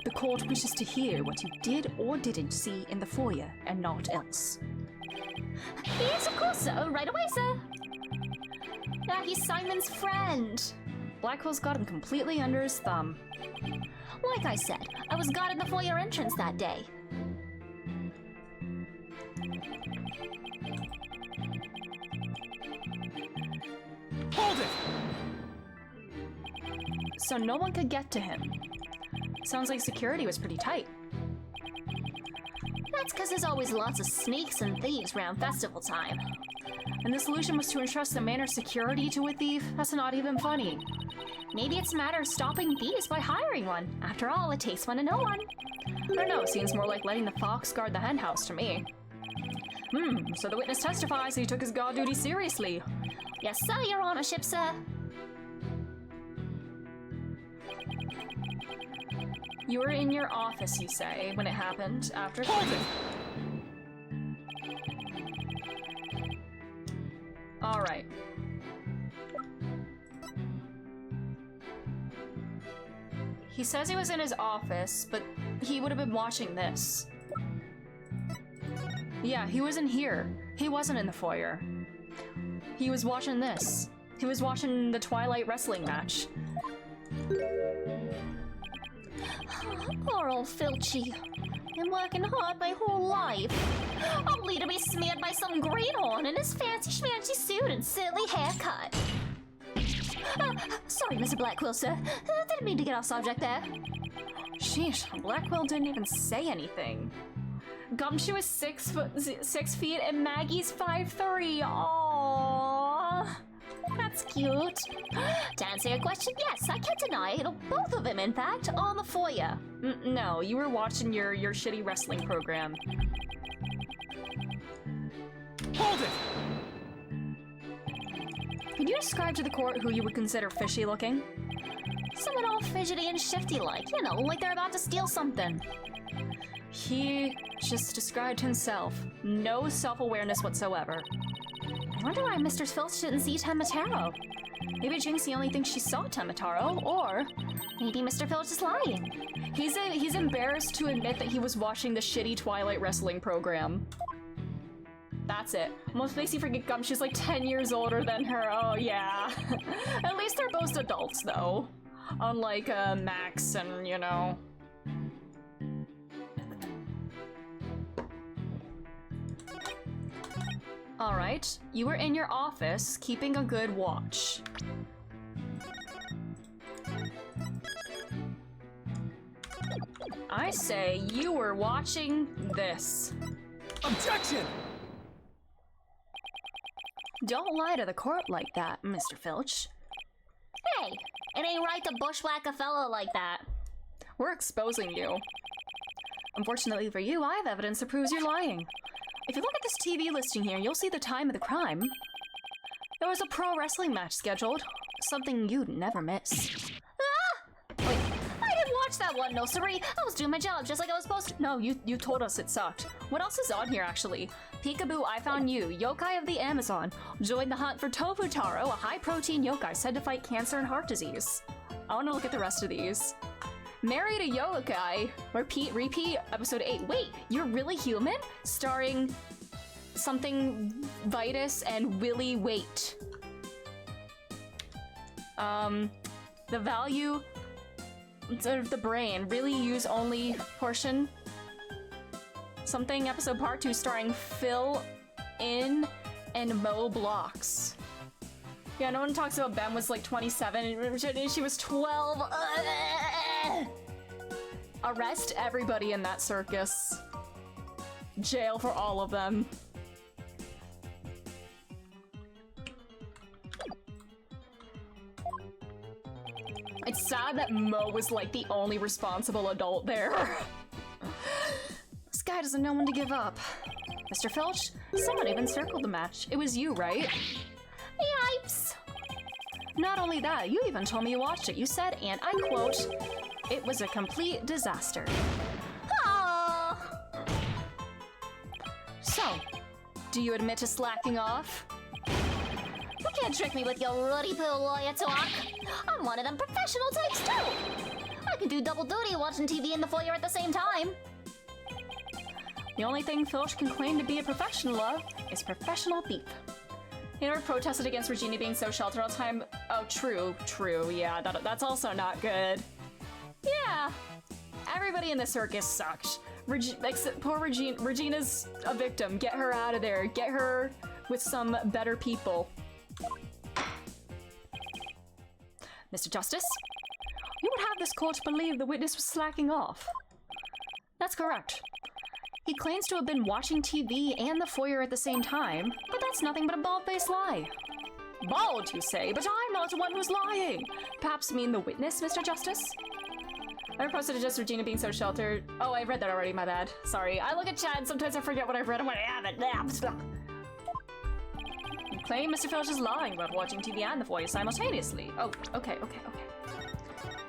Speaker 2: The court wishes to hear what you did or didn't see in the foyer and naught else.
Speaker 5: Yes, of course, sir. Right away, sir. He's Simon's friend.
Speaker 2: Blackwell's got him completely under his thumb.
Speaker 5: Like I said, I was guarding the foyer entrance that day.
Speaker 4: Hold it!
Speaker 2: So no one could get to him. Sounds like security was pretty tight.
Speaker 5: That's because there's always lots of sneaks and thieves around festival time.
Speaker 2: And the solution was to entrust the manor's security to a thief? That's not even funny.
Speaker 5: Maybe it's a matter of stopping thieves by hiring one. After all, it takes one to know one.
Speaker 2: I don't know, seems more like letting the fox guard the henhouse to me. So the witness testifies he took his guard duty seriously.
Speaker 5: Yes, sir, your honorship, sir.
Speaker 2: You were in your office, you say, when it happened, after—
Speaker 4: Hold it!
Speaker 2: Alright. He says he was in his office, but he would have been watching this. Yeah, he was in here. He wasn't in the foyer. He was watching this. He was watching the Twilight wrestling match.
Speaker 5: Poor old Filchy. Been working hard my whole life. Only to be smeared by some greenhorn in his fancy schmancy suit and silly haircut. Sorry, Mr. Blackwell, sir. Didn't mean to get off subject there.
Speaker 2: Sheesh, Blackwell didn't even say anything. Gumshoe is 6 feet and Maggie's 5'3". Aww.
Speaker 5: That's cute. To answer your question, yes, I can't deny it. Both of them, in fact, on the foyer.
Speaker 2: No, you were watching your shitty wrestling program.
Speaker 4: Hold it!
Speaker 2: Could you describe to the court who you would consider fishy looking?
Speaker 5: Someone all fidgety and shifty like, you know, like they're about to steal something.
Speaker 2: He just described himself. No self-awareness whatsoever. I wonder why Mr. Filch didn't see Temataro. Maybe Jinxie only thinks she saw Temataro, or
Speaker 5: maybe Mr. Filch is lying.
Speaker 2: He's embarrassed to admit that he was watching the shitty Twilight wrestling program. That's it. Most makes you forget Gumshoe's like 10 years older than her. Oh yeah. At least they're both adults though. Unlike Max and, you know. Alright, you were in your office, keeping a good watch. I I say you were watching this.
Speaker 4: Objection!
Speaker 2: Don't lie to the court like that, Mr. Filch.
Speaker 5: Hey, it ain't right to bushwhack a fellow like that.
Speaker 2: We're exposing you. Unfortunately for you, I have evidence that proves you're lying. If you look at this TV listing here, you'll see the time of the crime. There was a pro wrestling match scheduled. Something you'd never miss.
Speaker 5: Wait, I didn't watch that one, no siree. I was doing my job just like I was supposed to.
Speaker 2: No, you told us it sucked. What else is on here, actually? Peekaboo, I found you. Yokai of the Amazon. Join the hunt for Tofu Taro, a high-protein yokai said to fight cancer and heart disease. I want to look at the rest of these. Married a yokai. Repeat, episode 8. Wait, you're really human? Starring something Vitus and Willie Wait. The value of the brain. Really use only portion. Something episode part 2 starring Phil In and Mo Blocks. Yeah, no one talks about Ben was like 27 and she was 12. Arrest everybody in that circus. Jail for all of them. It's sad that Mo was like the only responsible adult there. This guy doesn't know when to give up. Mr. Filch, someone even circled the match. It was you, right?
Speaker 5: Yipes!
Speaker 2: Not only that, you even told me you watched it. You said, and I quote, "It was a complete disaster."
Speaker 5: Aww.
Speaker 2: So, do you admit to slacking off?
Speaker 5: You can't trick me with your ruddy pill lawyer talk. I'm one of them professional types too. I can do double duty watching TV in the foyer at the same time.
Speaker 2: The only thing Filch can claim to be a professional of is professional thief. He never protested against Regina being so sheltered all the time. Oh, true, yeah, that's also not good. Yeah, everybody in the circus sucked. Except poor Regina. Regina's a victim. Get her out of there. Get her with some better people. Mr. Justice, you would have this court believe the witness was slacking off. That's correct. He claims to have been watching TV and the foyer at the same time, but that's nothing but a bald-faced lie. Bald, you say, but I'm not the one who's lying. Perhaps you mean the witness, Mr. Justice? I reposted to just Regina being so sheltered. Oh, I read that already, my bad. Sorry, I look at chat and sometimes I forget what I've read and what I haven't. You claim Mr. Filch is lying about watching TV and the foyer simultaneously. Oh, okay.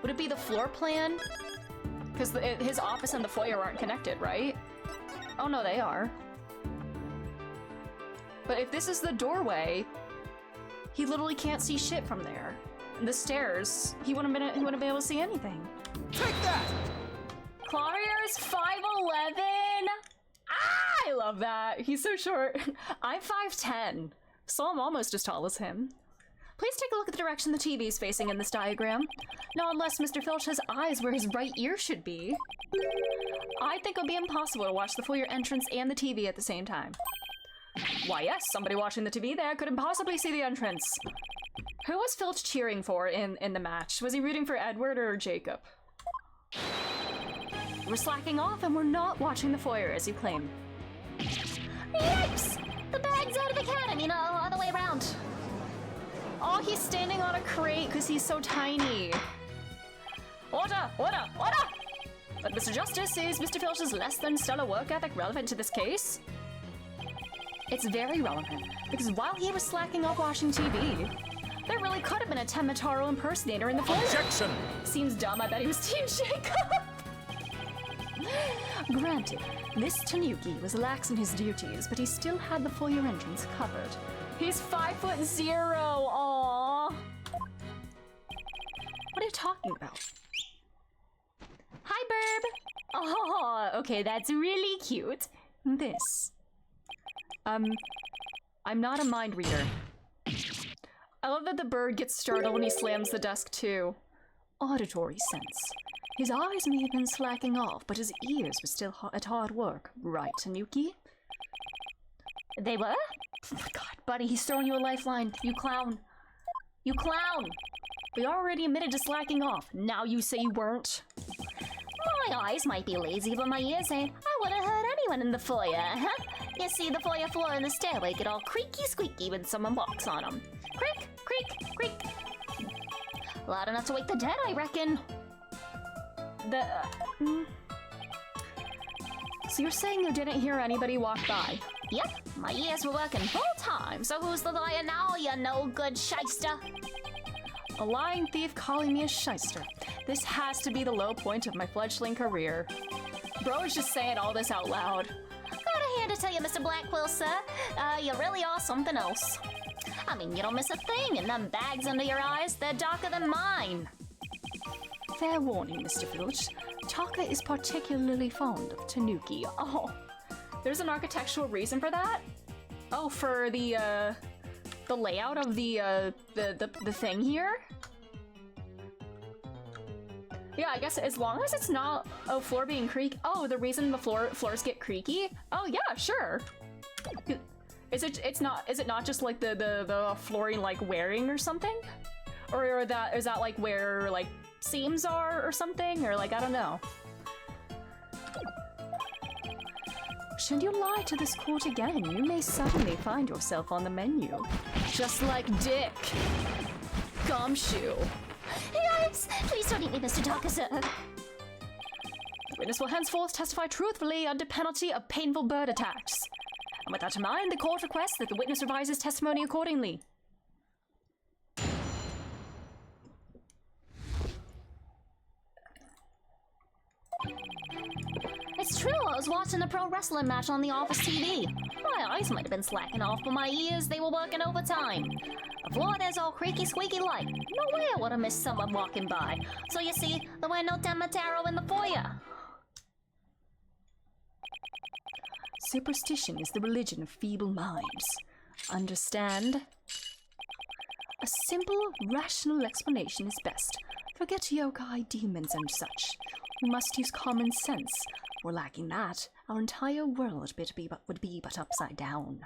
Speaker 2: Would it be the floor plan? Because his office and the foyer aren't connected, right? Oh no, they are. But if this is the doorway, he literally can't see shit from there. And the stairs, he wouldn't be able to see anything.
Speaker 4: Take that!
Speaker 2: Clarier's 5'11". Ah, I love that. He's so short. I'm 5'10", so I'm almost as tall as him. Please take a look at the direction the TV is facing in this diagram. Now, unless Mr. Filch has eyes where his right ear should be, I think it would be impossible to watch the foyer entrance and the TV at the same time. Why, yes, somebody watching the TV there couldn't possibly see the entrance. Who was Filch cheering for in the match? Was he rooting for Edward or Jacob? We're slacking off and we're not watching the foyer as you claim.
Speaker 5: Yipes! The bag's out of the can, all the way around.
Speaker 2: Oh, he's standing on a crate because he's so tiny. Order! But Mr. Justice, is Mr. Filch's less than stellar work ethic relevant to this case? It's very relevant, because while he was slacking off watching TV, there really could have been a Tenmataro impersonator in the foyer.
Speaker 4: Objection!
Speaker 2: Seems dumb, I bet he was Team Jacob. Granted, this Tanuki was lax in his duties, but he still had the foyer entrance covered. He's 5'0". Aww. What are you talking about? Hi, Burb. Oh, okay, that's really cute. This. I'm not a mind reader. I love that the bird gets startled when he slams the desk too. Auditory sense. His eyes may have been slacking off, but his ears were still at hard work. Right, Tanuki?
Speaker 5: They were?
Speaker 2: Oh my god, buddy, he's throwing you a lifeline. You clown. You clown! We already admitted to slacking off. Now you say you weren't.
Speaker 5: My eyes might be lazy, but my ears ain't. I wouldn't hurt anyone in the foyer, huh? You see, the foyer floor and the stairway get all creaky squeaky when someone walks on them. Creak, creak, creak. Loud enough to wake the dead, I reckon.
Speaker 2: So you're saying you didn't hear anybody walk by?
Speaker 5: Yep, my ears were working full time, so who's the liar now, you no good shyster?
Speaker 2: A lying thief calling me a shyster. This has to be the low point of my fledgling career. Bro is just saying all this out loud.
Speaker 5: Gotta hand it to you, Mr. Blackwell, sir. You really are something else. I mean, you don't miss a thing, and them bags under your eyes, they're darker than mine.
Speaker 2: Fair warning, Mr. Filch. Taka is particularly fond of tanuki. Oh, there's an architectural reason for that? Oh, for the layout of the thing here? Yeah, I guess as long as it's not a floor being creaky. Oh, the reason the floors get creaky? Oh yeah, sure. Is it not just like the flooring like wearing or something? Or is that like where like seams are or something? Or like I don't know. Should you lie to this court again, you may suddenly find yourself on the menu. Just like Dick. Gumshoe.
Speaker 5: Yikes! Please don't eat me, Mr. Taka, sir.
Speaker 2: The witness will henceforth testify truthfully under penalty of painful bird attacks. And with that in mind, the court requests that the witness revise his testimony accordingly.
Speaker 5: It's true, I was watching the pro wrestling match on the office TV. My eyes might have been slacking off, but my ears, they were working overtime. The floor there's all creaky squeaky like. No way I would have missed someone walking by. So you see, there were no Temataro in the foyer.
Speaker 2: Superstition is the religion of feeble minds. Understand? A simple, rational explanation is best. Forget yokai, demons, and such. We must use common sense. We're lacking that. Our entire world would be but upside down.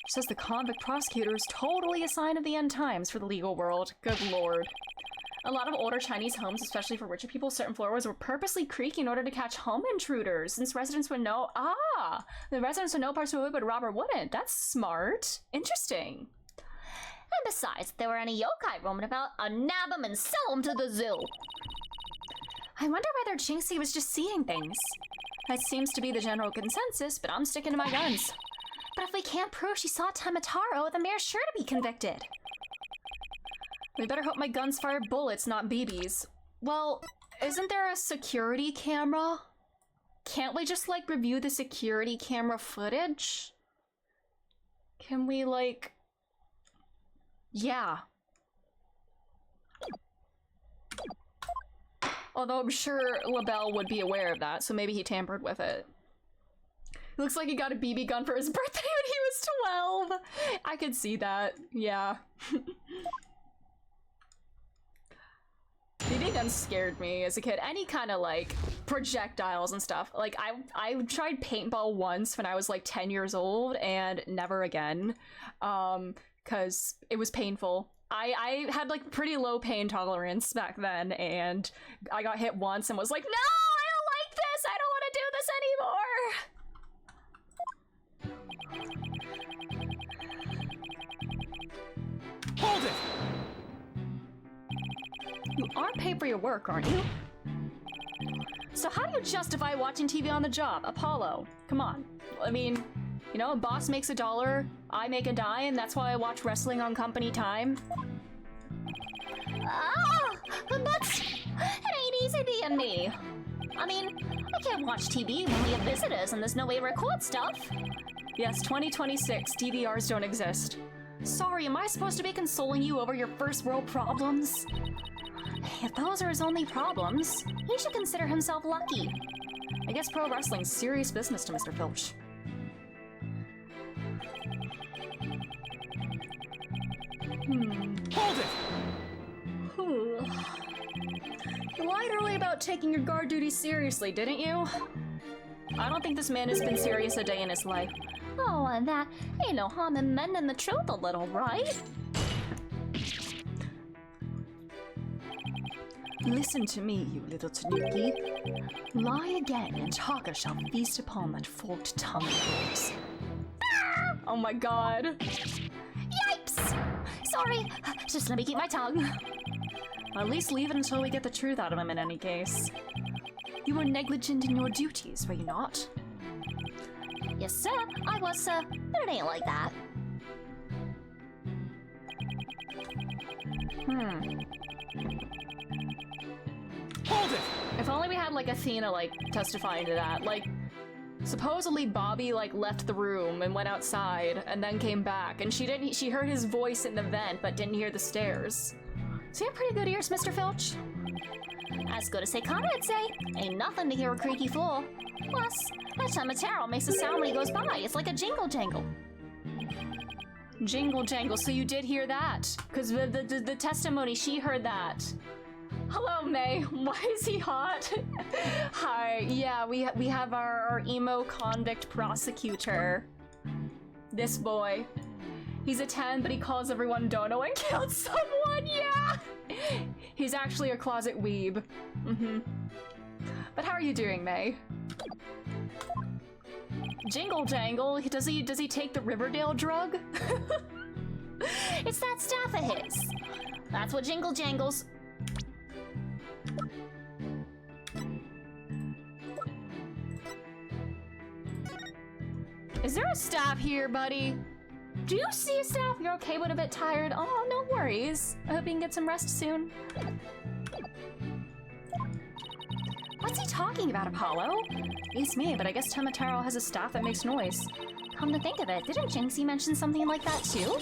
Speaker 2: Says the convict prosecutor is totally a sign of the end times for the legal world. Good lord. A lot of older Chinese homes, especially for richer people, certain floors were purposely creaky in order to catch home intruders, since residents would know. Ah! The residents would know parts would, but a robber wouldn't. That's smart. Interesting.
Speaker 5: And besides, if there were any yokai roaming about, I'd nab them and sell them to the zoo.
Speaker 2: I wonder whether Jinxie was just seeing things. That seems to be the general consensus, but I'm sticking to my guns.
Speaker 5: But if we can't prove she saw Temataro, the mayor's sure to be convicted.
Speaker 2: We better hope my guns fire bullets, not BBs. Well, isn't there a security camera? Can't we just, like, review the security camera footage? Can we, like... Yeah. Although I'm sure LaBelle would be aware of that, so maybe he tampered with it. It looks like he got a BB gun for his birthday when he was 12! I could see that, yeah. BB guns scared me as a kid. Any kind of like projectiles and stuff. Like I tried paintball once when I was like 10 years old and never again. Cause it was painful. I had like pretty low pain tolerance back then, and I got hit once and was like, no, I don't like this. I don't want to do this anymore.
Speaker 4: Hold it!
Speaker 2: You are paid for your work, aren't you? So how do you justify watching TV on the job? Apollo, come on. I mean, you know, a boss makes $1, I make a dime, that's why I watch wrestling on company time.
Speaker 5: But it ain't easy being me. I mean, I can't watch TV when we have visitors and there's no way to record stuff.
Speaker 2: Yes, 2026, DVRs don't exist. Sorry, am I supposed to be consoling you over your first world problems? If those are his only problems, he should consider himself lucky. I guess pro wrestling's serious business to Mr. Filch.
Speaker 4: Hold it!
Speaker 2: You lied early about taking your guard duty seriously, didn't you? I don't think this man has been serious a day in his life.
Speaker 5: Oh, and that ain't no harm in mending the truth a little, right?
Speaker 2: Listen to me, you little tanuki. Lie again, and Taka shall feast upon that forked tongue of yours. Oh my god.
Speaker 5: Yipes! Sorry, just let me keep my tongue.
Speaker 2: At least leave it until we get the truth out of him in any case. You were negligent in your duties, were you not?
Speaker 5: Yes, sir, I was, sir, but it ain't like that.
Speaker 4: Hold it!
Speaker 2: If only we had, like, Athena, like, testifying to that. Like, supposedly Bobby, like, left the room and went outside and then came back, and she heard his voice in the vent but didn't hear the stairs. So you have pretty good ears, Mr. Filch.
Speaker 5: As good as they come, I'd say. Ain't nothing to hear a creaky floor. Plus, that Tamataro makes a sound when he goes by. It's like a jingle jangle.
Speaker 2: Jingle jangle, so you did hear that. Because the testimony, she heard that. Hello, May. Why is he hot? Hi. Yeah, we have our emo convict prosecutor. This boy. He's a 10, but he calls everyone Dono and killed someone, yeah! He's actually a closet weeb. But how are you doing, May? Jingle jangle, does he take the Riverdale drug?
Speaker 5: It's that staff of his. That's what jingle jangles.
Speaker 2: Is there a staff here, buddy? Do you see a staff? You're okay but a bit tired? Oh, no worries. I hope you can get some rest soon. What's he talking about, Apollo? It's me, but I guess Tamataro has a staff that makes noise.
Speaker 5: Come to think of it, didn't Jinxie mention something like that too?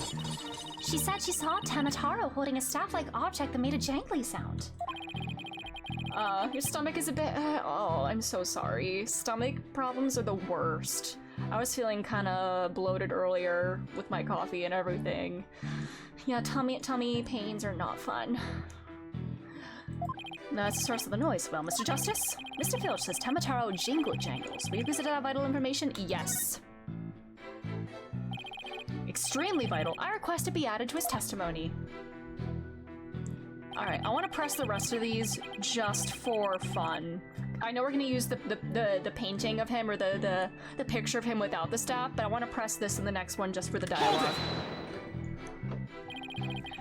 Speaker 5: She said she saw Tamataro holding a staff-like object that made a jangly sound.
Speaker 2: Your stomach is a bit, oh, I'm so sorry. Stomach problems are the worst. I was feeling kinda bloated earlier with my coffee and everything. Yeah, tummy pains are not fun. That's the source of the noise. Well, Mr. Justice, Mr. Filch says Tamataro jingle jangles. Will you consider that vital information? Yes. Extremely vital. I request it be added to his testimony. Alright, I want to press the rest of these just for fun. I know we're going to use the painting of him or the picture of him without the staff, but I want to press this in the next one just for the dialogue.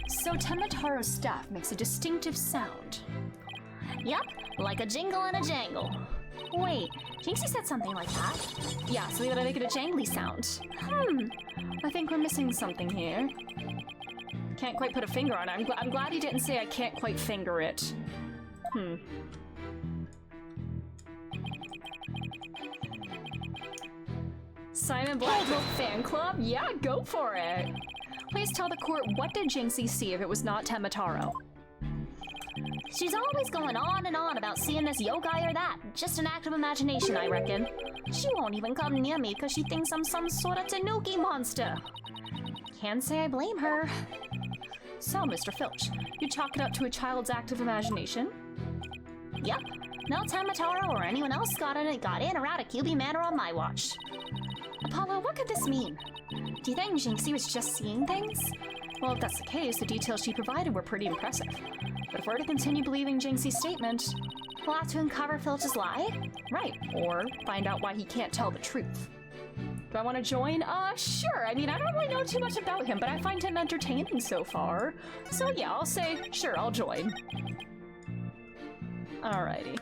Speaker 2: So Tamataro's staff makes a distinctive sound.
Speaker 5: Yep, like a jingle and a jangle. Wait, Jinxie said something like that.
Speaker 2: Yeah, so we gotta make it a jangly sound. I think we're missing something here. Can't quite put a finger on it. I'm glad he didn't say I can't quite finger it. Simon Blackpool fan club? Yeah, go for it. Please tell the court, what did Jinxie see if it was not Tamataro?
Speaker 5: She's always going on and on about seeing this yokai or that. Just an act of imagination, I reckon. She won't even come near me because she thinks I'm some sort of tanuki monster.
Speaker 2: Can't say I blame her. So, Mr. Filch, you chalk it up to a child's act of imagination?
Speaker 5: Yep. No Tamataro or anyone else got in or out of QB Manor on my watch.
Speaker 2: Apollo, what could this mean?
Speaker 5: Do you think Jinxie was just seeing things?
Speaker 2: Well, if that's the case, the details she provided were pretty impressive. But if we're to continue believing Jinxie's statement,
Speaker 5: we'll have to uncover Filch's lie?
Speaker 2: Right, or find out why he can't tell the truth. Do I want to join? Sure. I mean, I don't really know too much about him, but I find him entertaining so far. So yeah, I'll say, sure, I'll join. Alrighty.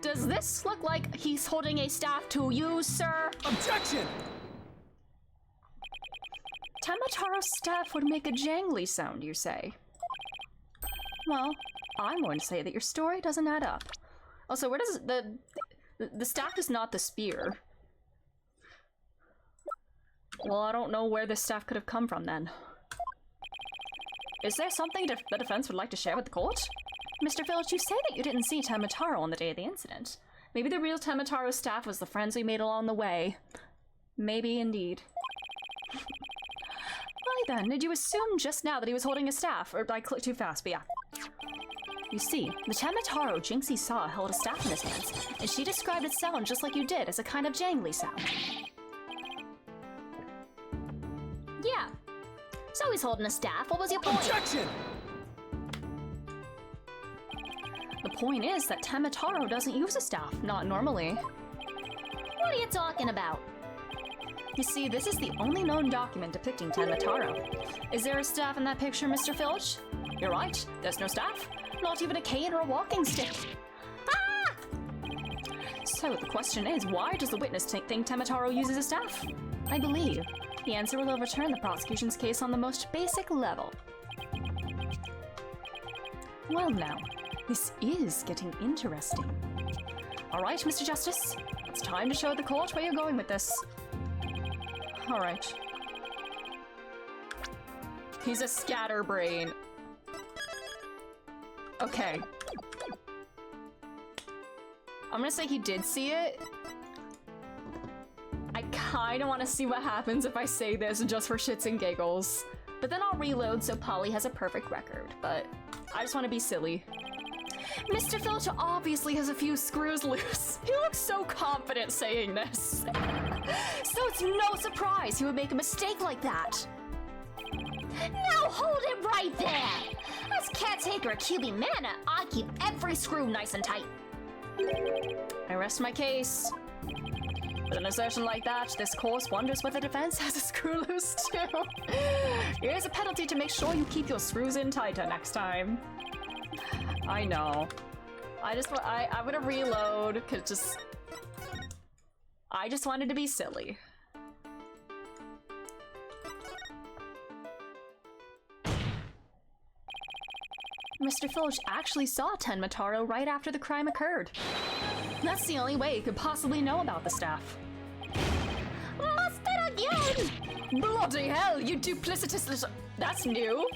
Speaker 2: Does this look like he's holding a staff to you, sir?
Speaker 4: Objection!
Speaker 2: Tamataro's staff would make a jangly sound, you say? Well, I'm going to say that your story doesn't add up. Also, where does the staff is not the spear. Well, I don't know where this staff could have come from then. Is there something the defense would like to share with the court? Mr. Filch, you say that you didn't see Tamataro on the day of the incident. Maybe the real Tamataro's staff was the friends we made along the way. Maybe indeed. Why then, did you assume just now that he was holding a staff? Or I clicked too fast, but yeah. You see, the Tamataro Jinxie saw held a staff in his hands, and she described its sound just like you did, as a kind of jangly sound.
Speaker 5: So he's holding a staff. What was your point?
Speaker 4: Objection!
Speaker 2: The point is that Temataro doesn't use a staff, not normally.
Speaker 5: What are you talking about?
Speaker 2: You see, this is the only known document depicting Temataro. Is there a staff in that picture, Mr. Filch? You're right, there's no staff. Not even a cane or a walking stick.
Speaker 5: Ah!
Speaker 2: So the question is, why does the witness think Temataro uses a staff? I believe the answer will overturn the prosecution's case on the most basic level. Well now, this is getting interesting. Alright, Mr. Justice, it's time to show the court where you're going with this. Alright. He's a scatterbrain. Okay. I'm gonna say he did see it. I kinda wanna see what happens if I say this just for shits and giggles. But then I'll reload so Polly has a perfect record, but I just wanna be silly. Mr. Filch obviously has a few screws loose. He looks so confident saying this. So it's no surprise he would make a mistake like that.
Speaker 5: Now hold it right there! As caretaker of QB Manor, I keep every screw nice and tight.
Speaker 2: I rest my case. With an assertion like that, this course wonders whether the defense has a screw loose too. Here's a penalty to make sure you keep your screws in tighter next time. I know. I'm gonna reload, cause I just wanted to be silly. Mr. Filch actually saw Tenmataro right after the crime occurred. That's the only way he could possibly know about the staff.
Speaker 5: Busted again!
Speaker 2: Bloody hell, you duplicitous little— That's new.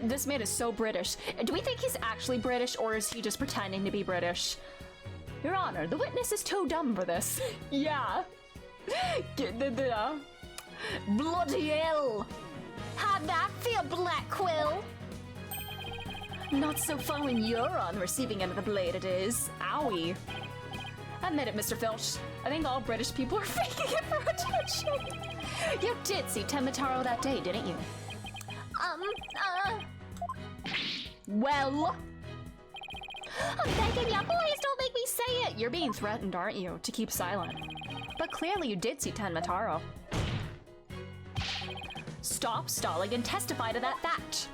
Speaker 2: This man is so British. Do we think he's actually British, or is he just pretending to be British? Your Honor, the witness is too dumb for this. Yeah. Bloody hell.
Speaker 5: How'd that feel, Black Quill?
Speaker 2: Not so fun when you're on the receiving end of the blade, it is. Owie. Admit it, Mr. Filch. I think all British people are faking it for attention. You did see Temataro that day, didn't you? Well?
Speaker 5: I'm begging ya, please don't make me say it!
Speaker 2: You're being threatened, aren't you, to keep silent? But clearly you did see Tenmataro. Stop stalling and testify to that fact.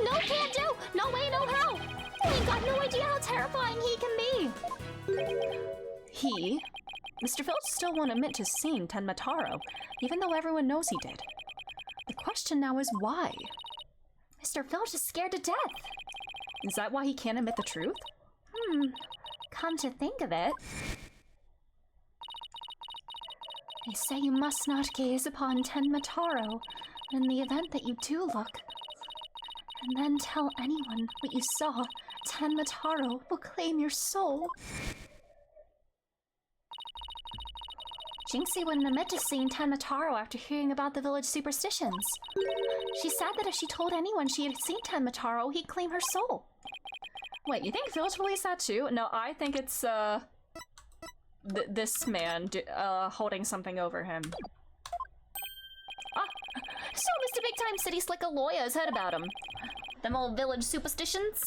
Speaker 5: No, can't do! No way, no how! You ain't got no idea how terrifying he can be!
Speaker 2: He? Mr. Filch still won't admit to seeing Tenmataro, even though everyone knows he did. The question now is why?
Speaker 5: Mr. Filch is scared to death!
Speaker 2: Is that why he can't admit the truth?
Speaker 5: Come to think of it.
Speaker 2: They say you must not gaze upon Tenmataro, and in the event that you do look, and then tell anyone what you saw, Tenmataro will claim your soul. Jinxie wouldn't admit to seeing Tenmataro after hearing about the village superstitions. She said that if she told anyone she had seen Tenmataro, he'd claim her soul. Wait, you think Village believes that too? No, I think it's, this man holding something over him.
Speaker 5: Ah, so Mr. Big Time City Slicker Lawyer has heard about him. Them old village superstitions?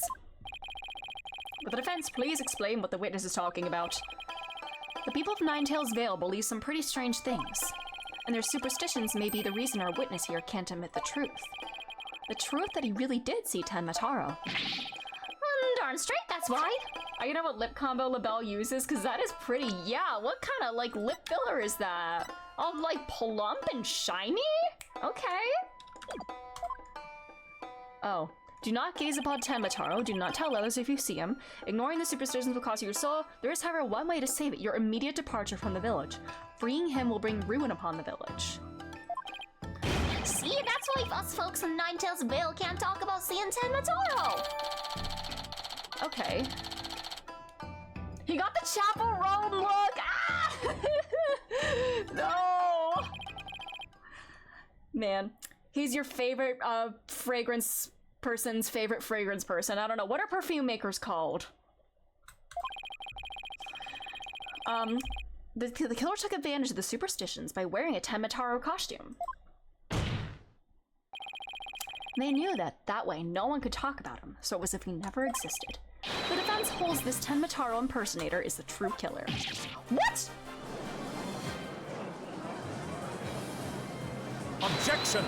Speaker 2: With the defense, please explain what the witness is talking about. The people of Ninetails Vale believe some pretty strange things, and their superstitions may be the reason our witness here can't admit the truth. The truth that he really did see Tenmataro.
Speaker 5: Darn straight, that's why.
Speaker 2: You know what lip combo LaBelle uses? Because that is pretty, yeah, what kind of, like, lip filler is that? Oh, like, plump and shiny? Okay. Oh. Do not gaze upon Tenmataro. Do not tell others if you see him. Ignoring the superstitions will cost you your soul. There is, however, one way to save it. Your immediate departure from the village. Freeing him will bring ruin upon the village.
Speaker 5: See, that's why us folks in Ninetails Vale can't talk about seeing Tenmataro.
Speaker 2: Okay. He got the chaperone look! Ah! No! Man, he's your favorite fragrance person's favorite fragrance person. I don't know. What are perfume makers called? The killer took advantage of the superstitions by wearing a Tenmataro costume. They knew that way no one could talk about him, so it was as if he never existed. The defense holds this Tenmataro impersonator is the true killer. What?
Speaker 4: Objection!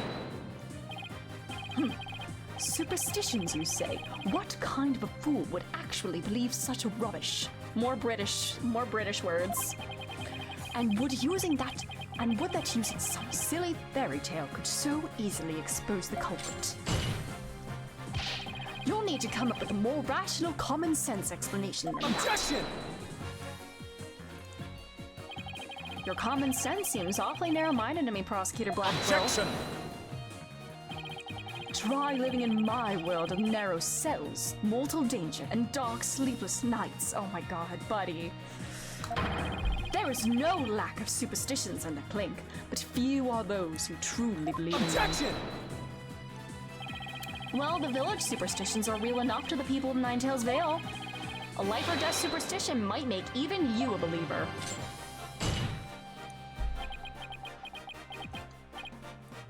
Speaker 2: Superstitions, you say? What kind of a fool would actually believe such rubbish? More British words. And would that using some silly fairy tale could so easily expose the culprit? You'll need to come up with a more rational, common sense explanation than
Speaker 4: Objection!
Speaker 2: that. Your common sense seems awfully narrow-minded to me, Prosecutor Blackquill.
Speaker 4: Objection!
Speaker 2: Try living in my world of narrow cells, mortal danger, and dark, sleepless nights. Oh my god, buddy. There is no lack of superstitions in the Clink, but few are those who truly believe in them.
Speaker 4: Objection!
Speaker 2: Well, the village superstitions are real enough to the people of Ninetails Vale. A life or death superstition might make even you a believer.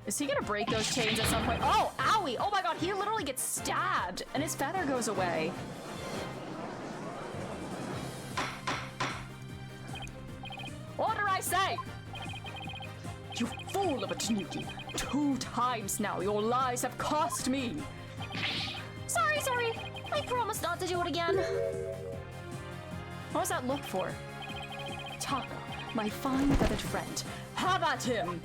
Speaker 2: Is he gonna break those chains at some point? Oh, owie! Oh my god, he literally gets stabbed, and his feather goes away. What did I say? You fool of a Tanuki! 2 times now your lies have cost me! Sorry. I promise not to do it again. What was that look for? Taka, my fine feathered friend. Have at him!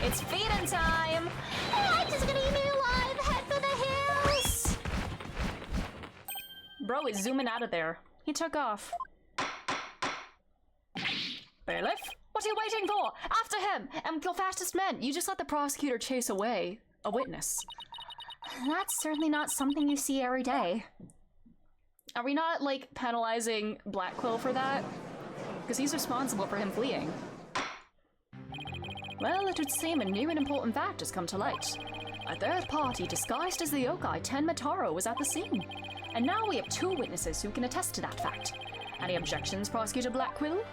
Speaker 2: It's feeding time!
Speaker 5: I'm just gonna eat me alive. Head for the hills.
Speaker 2: Bro is zooming out of there. He took off. Bailiff? What are you waiting for? After him! And your fastest men! You just let the prosecutor chase away a witness. That's certainly not something you see every day. Are we not, like, penalizing Blackquill for that? Because he's responsible for him fleeing. Well, it would seem a new and important fact has come to light. A third party disguised as the yokai Tenmataro was at the scene. And now we have 2 witnesses who can attest to that fact. Any objections, Prosecutor Blackquill?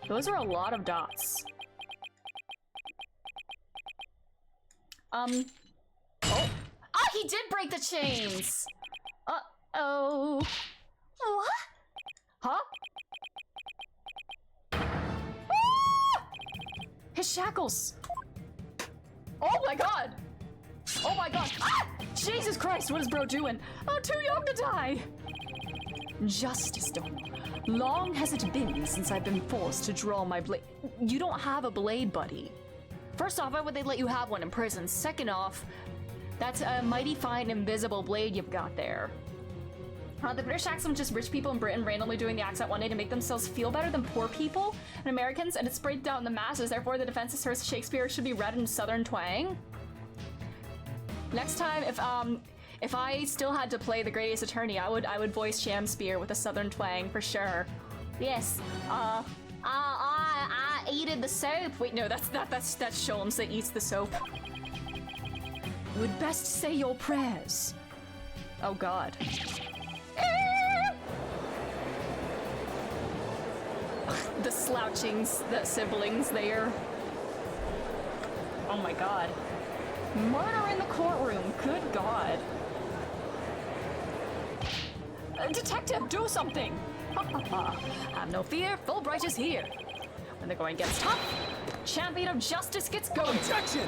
Speaker 2: Those are a lot of dots. Oh. Ah, he did break the chains! Uh-oh.
Speaker 5: What?
Speaker 2: Huh? His shackles! Oh my god! Oh my god! Ah! Jesus Christ, what is bro doing? Oh, too young to die! Justice, Dom. Long has it been since I've been forced to draw my blade. You don't have a blade, buddy. First off, why would they let you have one in prison? Second off, that's a mighty fine invisible blade you've got there. The British accent just rich people in Britain randomly doing the accent one day to make themselves feel better than poor people and Americans, and it spread down the masses. Therefore, the defense asserts Shakespeare should be read in Southern twang. Next time, if I still had to play the Greatest Attorney, I would voice Shamspeare with a Southern twang for sure. Yes. I eated the soap. Wait, no, that's Sholmes that eats the soap. Would best say your prayers. Oh God. The slouchings, the siblings there. Oh my god. Murder in the courtroom, good god. Detective, do something! Ha ha ha. Have no fear, Fulbright is here. When the going gets tough, champion of justice gets going.
Speaker 4: Objection!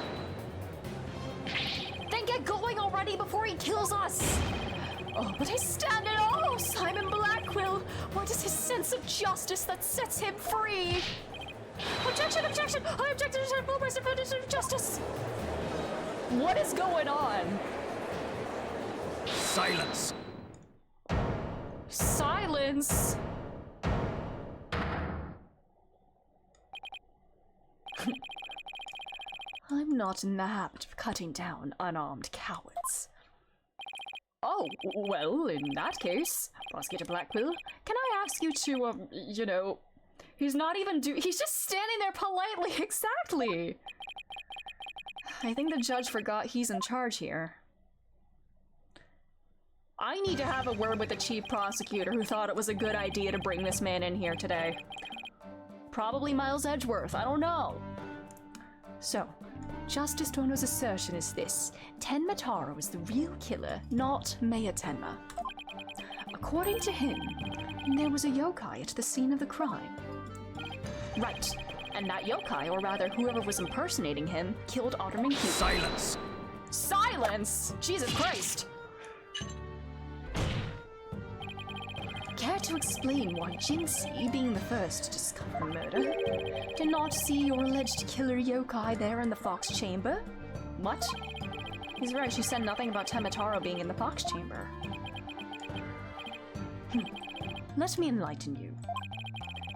Speaker 2: Then get going already before he kills us! Oh, but I stand in awe of Simon Blackquill! What is his sense of justice that sets him free? Objection! Objection! I object to the Fulbright's definition of justice! What is going on?
Speaker 4: Silence!
Speaker 2: Silence! I'm not in the habit of cutting down unarmed cowards. Oh, well, in that case, Prosecutor Blackquill, can I ask you to, you know, he's not even he's just standing there politely, exactly! I think the judge forgot he's in charge here. I need to have a word with the chief prosecutor who thought it was a good idea to bring this man in here today. Probably Miles Edgeworth, I don't know. So, Justice Dono's assertion is this: Tenma Taro is the real killer, not Maya Tenma. According to him, there was a yokai at the scene of the crime. Right, and that yokai, or rather whoever was impersonating him, killed Otterman Cupid.
Speaker 4: Silence!
Speaker 2: Silence! Jesus Christ! Care to explain why Jinxie, being the first to discover the murder, did not see your alleged killer yokai there in the Fox Chamber? What? He's right, she said nothing about Tenma Taro being in the Fox Chamber. Let me enlighten you.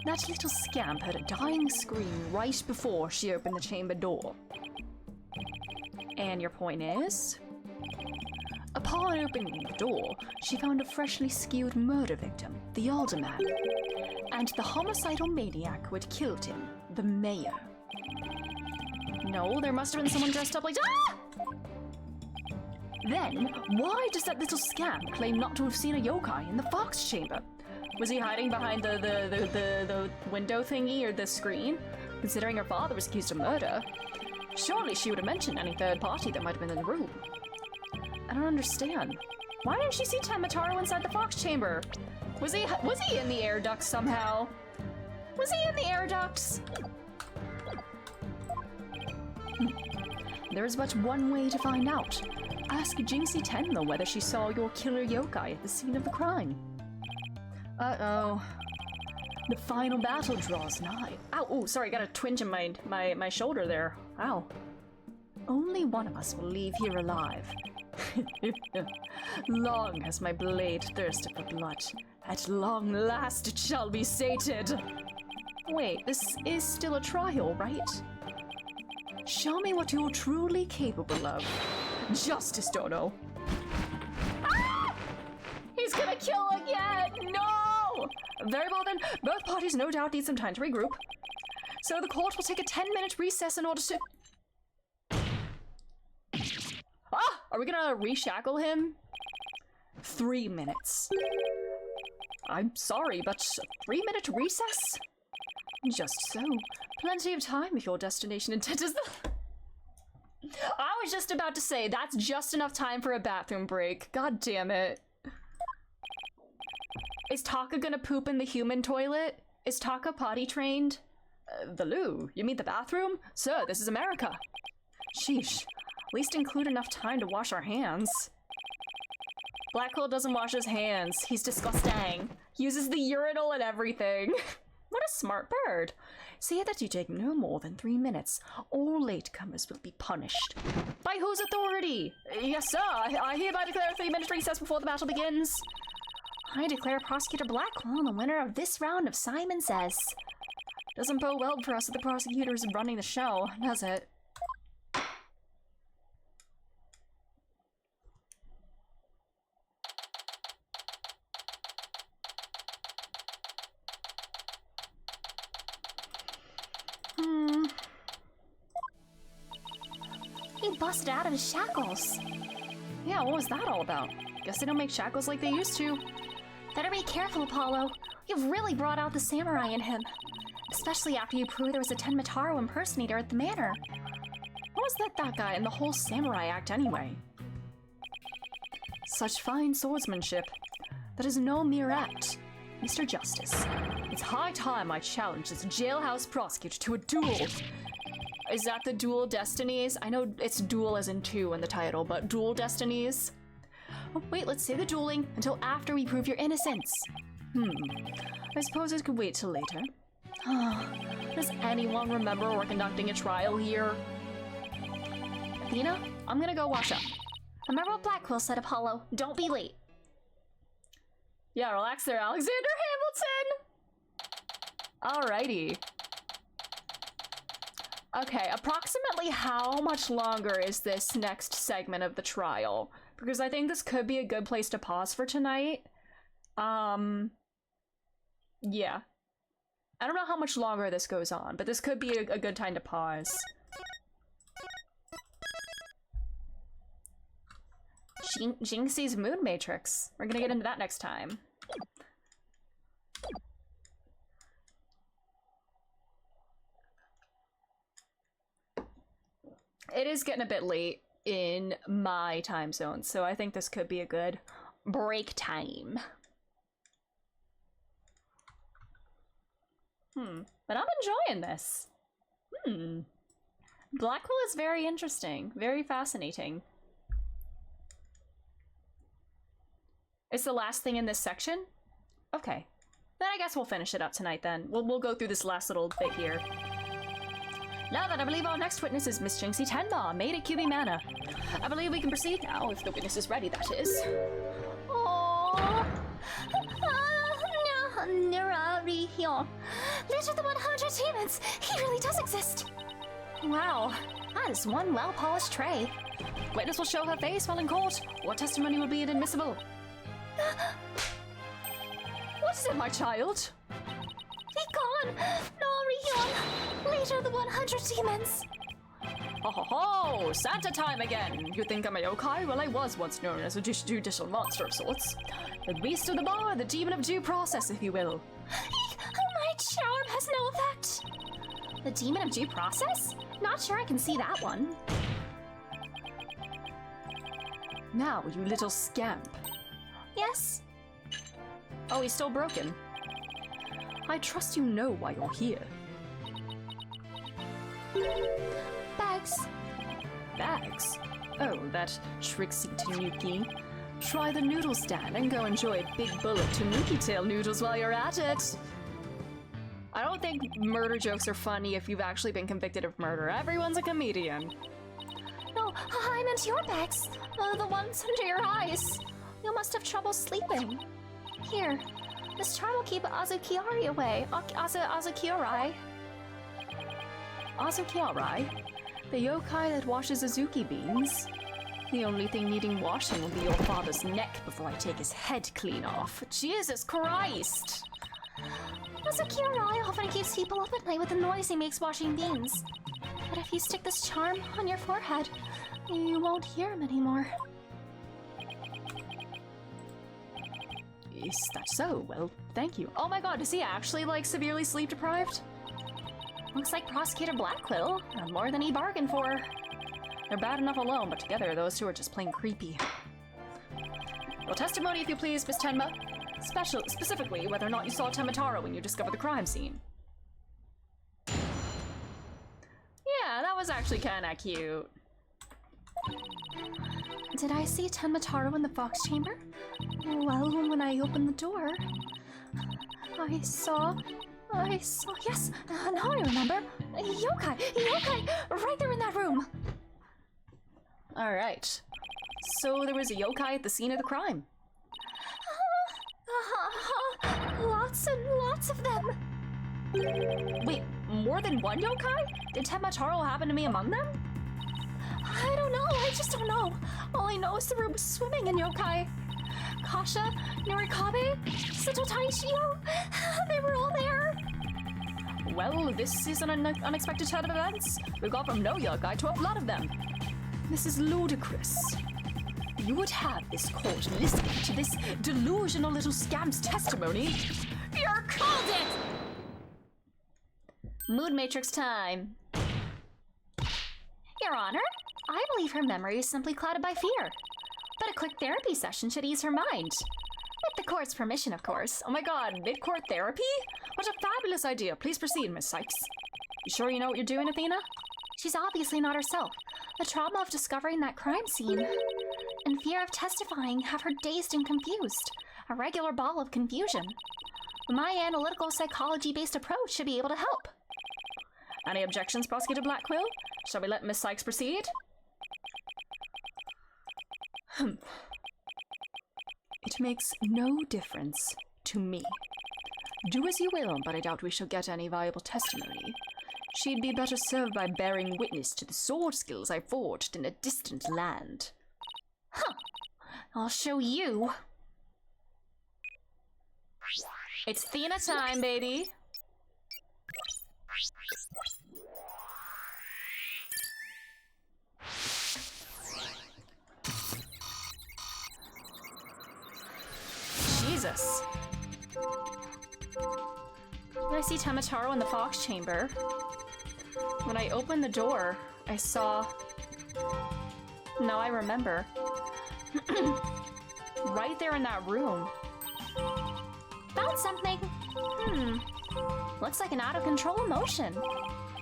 Speaker 2: That little scamp heard a dying scream right before she opened the chamber door. And your point is? Upon opening the door, she found a freshly skewed murder victim, the alderman, and the homicidal maniac who had killed him, the mayor. No, there must have been someone dressed up like— Ah! Then, why does that little scamp claim not to have seen a yokai in the Fox Chamber? Was he hiding behind the window thingy or the screen? Considering her father was accused of murder, surely she would have mentioned any third party that might have been in the room. I don't understand. Why didn't she see Tenma Taro inside the Fox Chamber? Was he in the air ducts somehow? Was he in the air ducts? There is but one way to find out. Ask Jinxie Tenma whether she saw your killer yokai at the scene of the crime. Uh-oh. The final battle draws nigh. Ow, oh, sorry, got a twinge in my shoulder there. Ow. Only one of us will leave here alive. Long has my blade thirsted for blood. At long last it shall be sated. Wait, this is still a trial, right? Show me what you're truly capable of. Justice Dono. Ah! He's gonna kill again! No! Very well then, both parties no doubt need some time to regroup. So the court will take a 10-minute recess in order to— Ah! Are we gonna reshackle him? 3 minutes. I'm sorry, but a 3-minute recess? Just so. Plenty of time if your destination intent is the— I was just about to say, that's just enough time for a bathroom break. God damn it. Is Taka gonna poop in the human toilet? Is Taka potty trained? The loo? You mean the bathroom? Sir, this is America. Sheesh. At least include enough time to wash our hands. Blackhole doesn't wash his hands. He's disgusting. He uses the urinal and everything. What a smart bird. Say that you take no more than 3 minutes. All latecomers will be punished. By whose authority? Yes, sir. I hereby declare a 3-minute recess before the battle begins. I declare Prosecutor Blackwell the winner of this round of Simon Says. Doesn't bode well for us that the prosecutor is running the show, does it?
Speaker 5: He busted out of his shackles.
Speaker 2: Yeah, what was that all about? Guess they don't make shackles like they used to.
Speaker 5: Better be careful, Apollo. You've really brought out the samurai in him. Especially after you proved there was a Tenma Taro impersonator at the manor.
Speaker 2: What was that guy in the whole samurai act anyway? Such fine swordsmanship. That is no mere act. Mr. Justice, it's high time I challenge this jailhouse prosecutor to a duel. Is that the Dual Destinies? I know it's dual as in 2 in the title, but Dual Destinies? Oh, wait, let's say the dueling until after we prove your innocence. I suppose it could wait till later. Does anyone remember we're conducting a trial here? Athena, I'm gonna go wash up.
Speaker 5: Remember what Blackwell said, Apollo. Don't be late.
Speaker 2: Yeah, relax there, Alexander Hamilton! Alrighty. Okay, approximately how much longer is this next segment of the trial? Because I think this could be a good place to pause for tonight. Yeah. I don't know how much longer this goes on, but this could be a good time to pause. Jinxie's Moon Matrix. We're gonna get into that next time. it is getting a bit late in my time zone, so I think this could be a good break time. But I'm enjoying this. Blackwell is very interesting, very fascinating. It's the last thing in this section? Okay. Then I guess we'll finish it up tonight then. We'll go through this last little bit here. Now that I believe our next witness is Miss Jinxie Tenma, maid at QB Manor. I believe we can proceed now, if the witness is ready, that is.
Speaker 5: Oh, Nura Leader of the 100 Demons! He really does exist! Wow, that is one well-polished tray.
Speaker 2: Witness will show her face while in court, or testimony will be inadmissible. What is it, my child?
Speaker 5: Be gone! Norion! Leader of the 100 Demons!
Speaker 2: Ho ho ho! Santa time again! You think I'm a yokai? Well, I was once known as a judicial monster of sorts. The beast of the bar, the demon of due process, if you will.
Speaker 5: My charm has no effect! The demon of due process? Not sure I can see that one.
Speaker 2: Now, you little scamp.
Speaker 5: Yes?
Speaker 2: Oh, he's still broken. I trust you know why you're here.
Speaker 5: Bags.
Speaker 2: Bags? Oh, that tricksy tanuki. Try the noodle stand and go enjoy a big bowl of tanuki tail noodles while you're at it. I don't think murder jokes are funny if you've actually been convicted of murder. Everyone's a comedian.
Speaker 5: No, I meant your bags. The ones under your eyes. You must have trouble sleeping. Here, this charm will keep Azukiari away. Azukiari.
Speaker 2: Azukiarai? The yokai that washes Azuki beans? The only thing needing washing will be your father's neck before I take his head clean off. Jesus Christ!
Speaker 5: Azukiari often keeps people up at night with the noise he makes washing beans. But if you stick this charm on your forehead, you won't hear him anymore.
Speaker 2: Is that so? Well, thank you. Oh my god, is he actually, like, severely sleep deprived?
Speaker 5: Looks like Prosecutor Blackwell. More than he bargained for.
Speaker 2: They're bad enough alone, but together those two are just plain creepy. Well, testimony if you please, Miss Tenma. Specifically, whether or not you saw Temataro when you discovered the crime scene. Yeah, that was actually kinda cute.
Speaker 5: Did I see Tenmataro in the Fox Chamber? Well, when I opened the door, I saw, yes, now I remember. Yokai, right there in that room.
Speaker 2: Alright. So there was a yokai at the scene of the crime.
Speaker 5: Lots and lots of them.
Speaker 2: Wait, more than one yokai? Did Temataro happen to be among them?
Speaker 5: I don't know, I just don't know. All I know is the room was swimming in yokai. Kasha, Norikabe, Seto Taishio, they were all there.
Speaker 2: Well, this is an unexpected turn of events. We've gone from no yokai to a flood of them. This is ludicrous. You would have this court listening to this delusional little scamp's testimony. You're called it! Mood Matrix time.
Speaker 5: Your Honor, I believe her memory is simply clouded by fear. But a quick therapy session should ease her mind. With the court's permission, of course.
Speaker 2: Oh my god, mid-court therapy? What a fabulous idea. Please proceed, Miss Sykes. You sure you know what you're doing, Athena?
Speaker 5: She's obviously not herself. The trauma of discovering that crime scene and fear of testifying have her dazed and confused. A regular ball of confusion. My analytical psychology-based approach should be able to help.
Speaker 2: Any objections, Prosecutor Blackwell? Shall we let Miss Sykes proceed? It makes no difference to me. Do as you will, but I doubt we shall get any viable testimony. She'd be better served by bearing witness to the sword skills I forged in a distant land.
Speaker 5: Huh. I'll show you.
Speaker 2: It's Athena time, baby! Jesus. I see Temataro in the Fox Chamber. When I opened the door, I saw No, I remember. Right there in that room.
Speaker 5: Found something. Looks like an out-of-control emotion.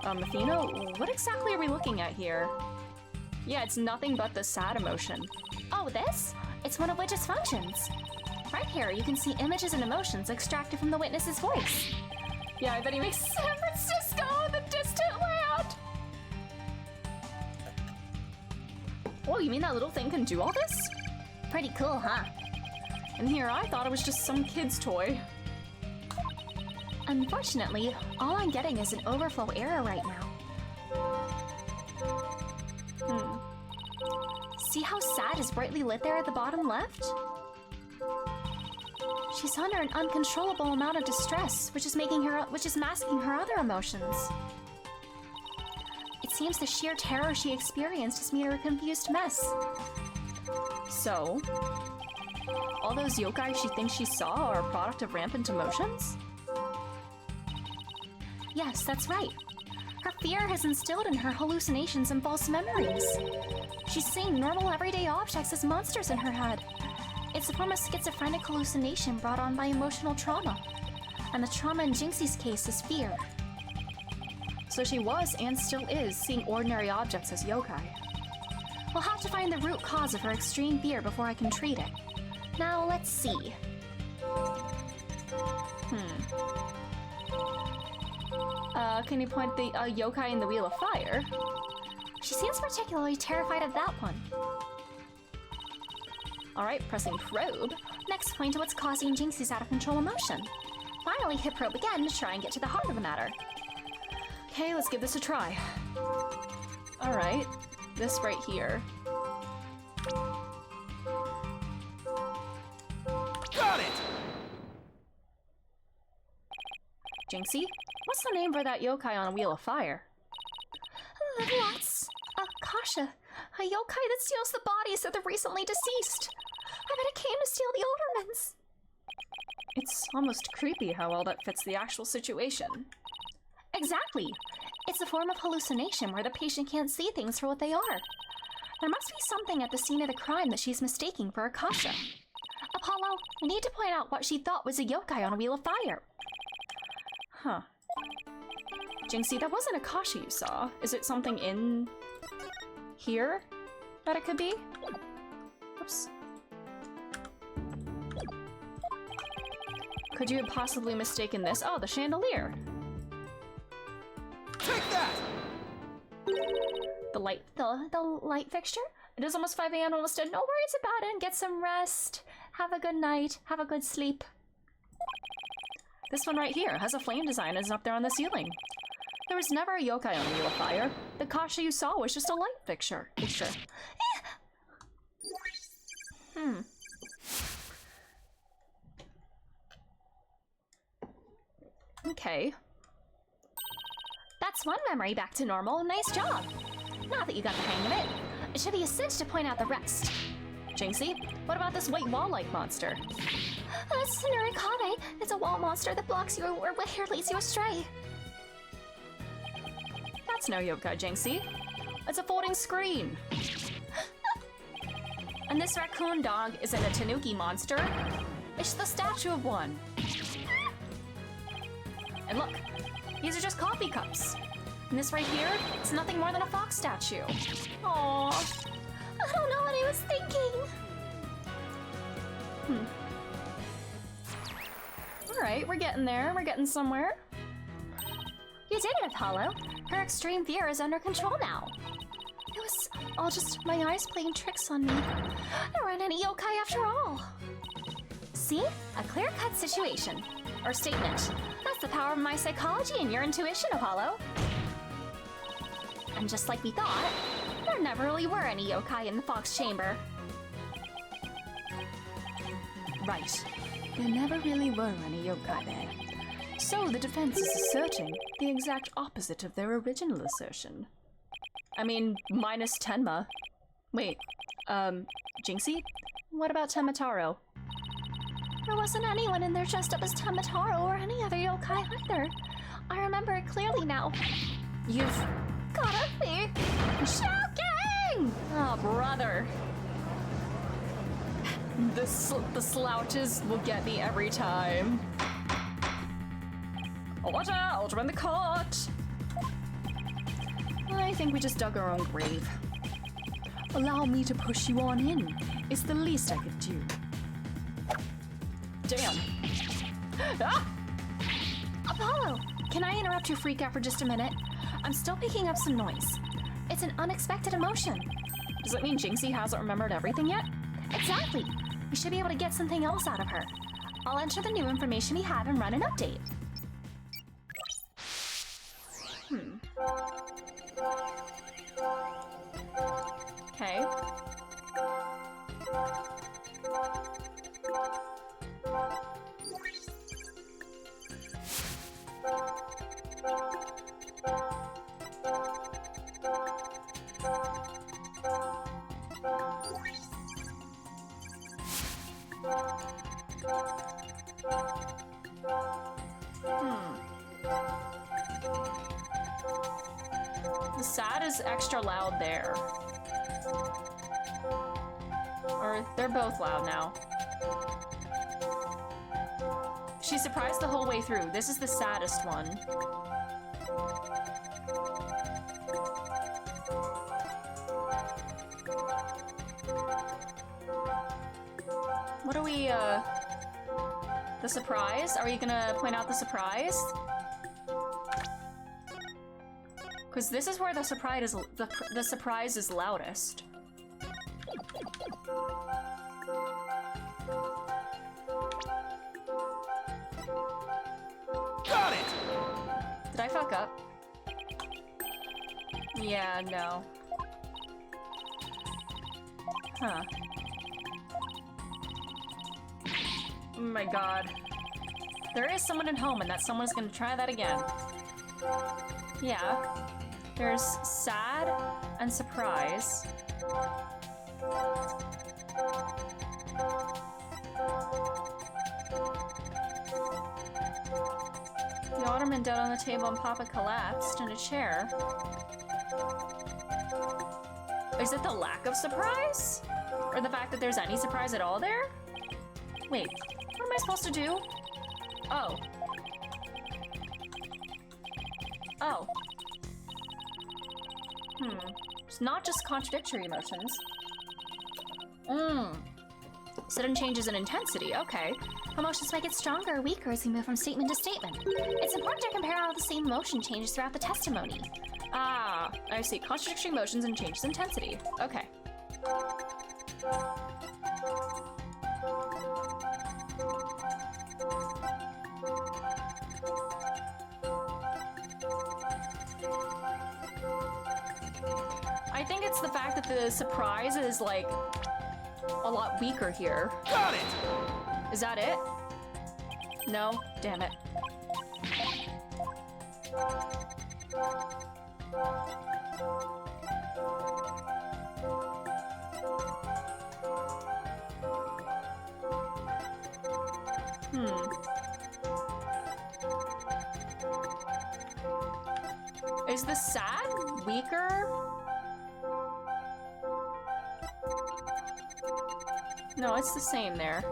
Speaker 2: Athena, what exactly are we looking at here? Yeah, it's nothing but the sad emotion.
Speaker 5: Oh, this? It's one of Witch's functions. Right here, you can see images and emotions extracted from the witness's voice.
Speaker 2: Yeah, I bet he makes San Francisco, the distant land! Oh, you mean that little thing can do all this?
Speaker 5: Pretty cool, huh?
Speaker 2: And here, I thought it was just some kid's toy.
Speaker 5: Unfortunately, all I'm getting is an overflow error right now. See how sad is brightly lit there at the bottom left? She's under an uncontrollable amount of distress, which is masking her other emotions. It seems the sheer terror she experienced has made her a confused mess.
Speaker 2: So, all those yokai she thinks she saw are a product of rampant emotions?
Speaker 5: Yes, that's right. Her fear has instilled in her hallucinations and false memories. She's seeing normal everyday objects as monsters in her head. It's a form of schizophrenic hallucination brought on by emotional trauma. And the trauma in Jinxie's case is fear.
Speaker 2: So she was, and still is, seeing ordinary objects as yokai.
Speaker 5: We'll have to find the root cause of her extreme fear before I can treat it. Now, let's see.
Speaker 2: Can you point the yokai in the Wheel of Fire?
Speaker 5: She seems particularly terrified of that one.
Speaker 2: Alright, pressing probe.
Speaker 5: Next, point to what's causing Jinxie's out-of-control emotion. Finally, hit probe again to try and get to the heart of the matter.
Speaker 2: Okay, let's give this a try. Alright, this right here.
Speaker 4: Got it!
Speaker 2: Jinxie, what's the name for that yokai on a Wheel of Fire?
Speaker 5: What's Akasha? A yokai that steals the bodies of the recently deceased. I bet it came to steal the Oldermans.
Speaker 2: It's almost creepy how well that fits the actual situation.
Speaker 5: Exactly. It's a form of hallucination where the patient can't see things for what they are. There must be something at the scene of the crime that she's mistaking for Akasha. Apollo, I need to point out what she thought was a yokai on a Wheel of Fire.
Speaker 2: Huh. Jinxie, that wasn't Akasha you saw. Is it something in here that it could be? Oops. Could you have possibly mistaken this? Oh, the chandelier.
Speaker 4: Take that!
Speaker 2: The light.
Speaker 5: The light fixture?
Speaker 2: It is almost 5 a.m. almost dead.
Speaker 5: No worries about it. Get some rest. Have a good night. Have a good sleep.
Speaker 2: This one right here has a flame design and is up there on the ceiling. There was never a yokai on a Wheel of Fire. The Kasha you saw was just a light fixture. Okay.
Speaker 5: That's one memory back to normal. Nice job. Now that you got the hang of it, it should be a cinch to point out the rest.
Speaker 2: Jinxie, what about this white wall-like monster?
Speaker 5: That's Nurikame. It's a wall monster that blocks you or leads you astray.
Speaker 2: That's no yokai, Jinxie. It's a folding screen. And this raccoon dog isn't a tanuki monster. It's the statue of one. And look, these are just coffee cups. And this right here, it's nothing more than a fox statue. Aww.
Speaker 5: I don't know what I was thinking.
Speaker 2: Alright, we're getting there. We're getting somewhere.
Speaker 5: You did it, Apollo. Her extreme fear is under control now. It was all just my eyes playing tricks on me. There weren't any yokai after all. See? A clear-cut situation. Or statement. That's the power of my psychology and your intuition, Apollo. And just like we thought, there never really were any yokai in the Fox Chamber.
Speaker 2: Right. There never really were any yokai there. So the defense is asserting the exact opposite of their original assertion. I mean, minus Tenma. Wait, Jinxie? What about Tenmataro?
Speaker 5: There wasn't anyone in there dressed up as Tenmataro or any other yokai either. I remember it clearly now.
Speaker 2: You've
Speaker 5: Gotta be joking!
Speaker 2: going? Oh, brother. The slouches will get me every time. Oh, watch out! We're in the cart! I think we just dug our own grave. Allow me to push you on in. It's the least I could do. Damn. Ah!
Speaker 5: Apollo, can I interrupt your freak out for just a minute? I'm still picking up some noise. It's an unexpected emotion.
Speaker 2: Does that mean Jinxie hasn't remembered everything yet?
Speaker 5: Exactly. We should be able to get something else out of her. I'll enter the new information we have and run an update.
Speaker 2: Okay. The sad is extra loud there. Or they're both loud now. She's surprised the whole way through. This is the saddest one. What are we, the surprise? Are you gonna point out the surprise? Because this is where the surprise is loudest.
Speaker 4: Got it!
Speaker 2: Did I fuck up? Yeah, no. Huh. Oh my god. There is someone at home and that someone's gonna try that again. Yeah. There's sad and surprise. The ottoman dead on the table and Papa collapsed in a chair. Is it the lack of surprise? Or the fact that there's any surprise at all there? Wait, what am I supposed to do? Oh. Oh. It's not just contradictory emotions. Sudden changes in intensity, okay.
Speaker 5: Emotions might get stronger or weaker as we move from statement to statement. It's important to compare how the same emotion changes throughout the testimony.
Speaker 2: Ah, I see. Contradictory emotions and changes in intensity. Okay. I think it's the fact that the surprise is, like, a lot weaker here.
Speaker 4: Got it!
Speaker 2: Is that it? No? Damn it. Is the sad weaker? No, it's the same there.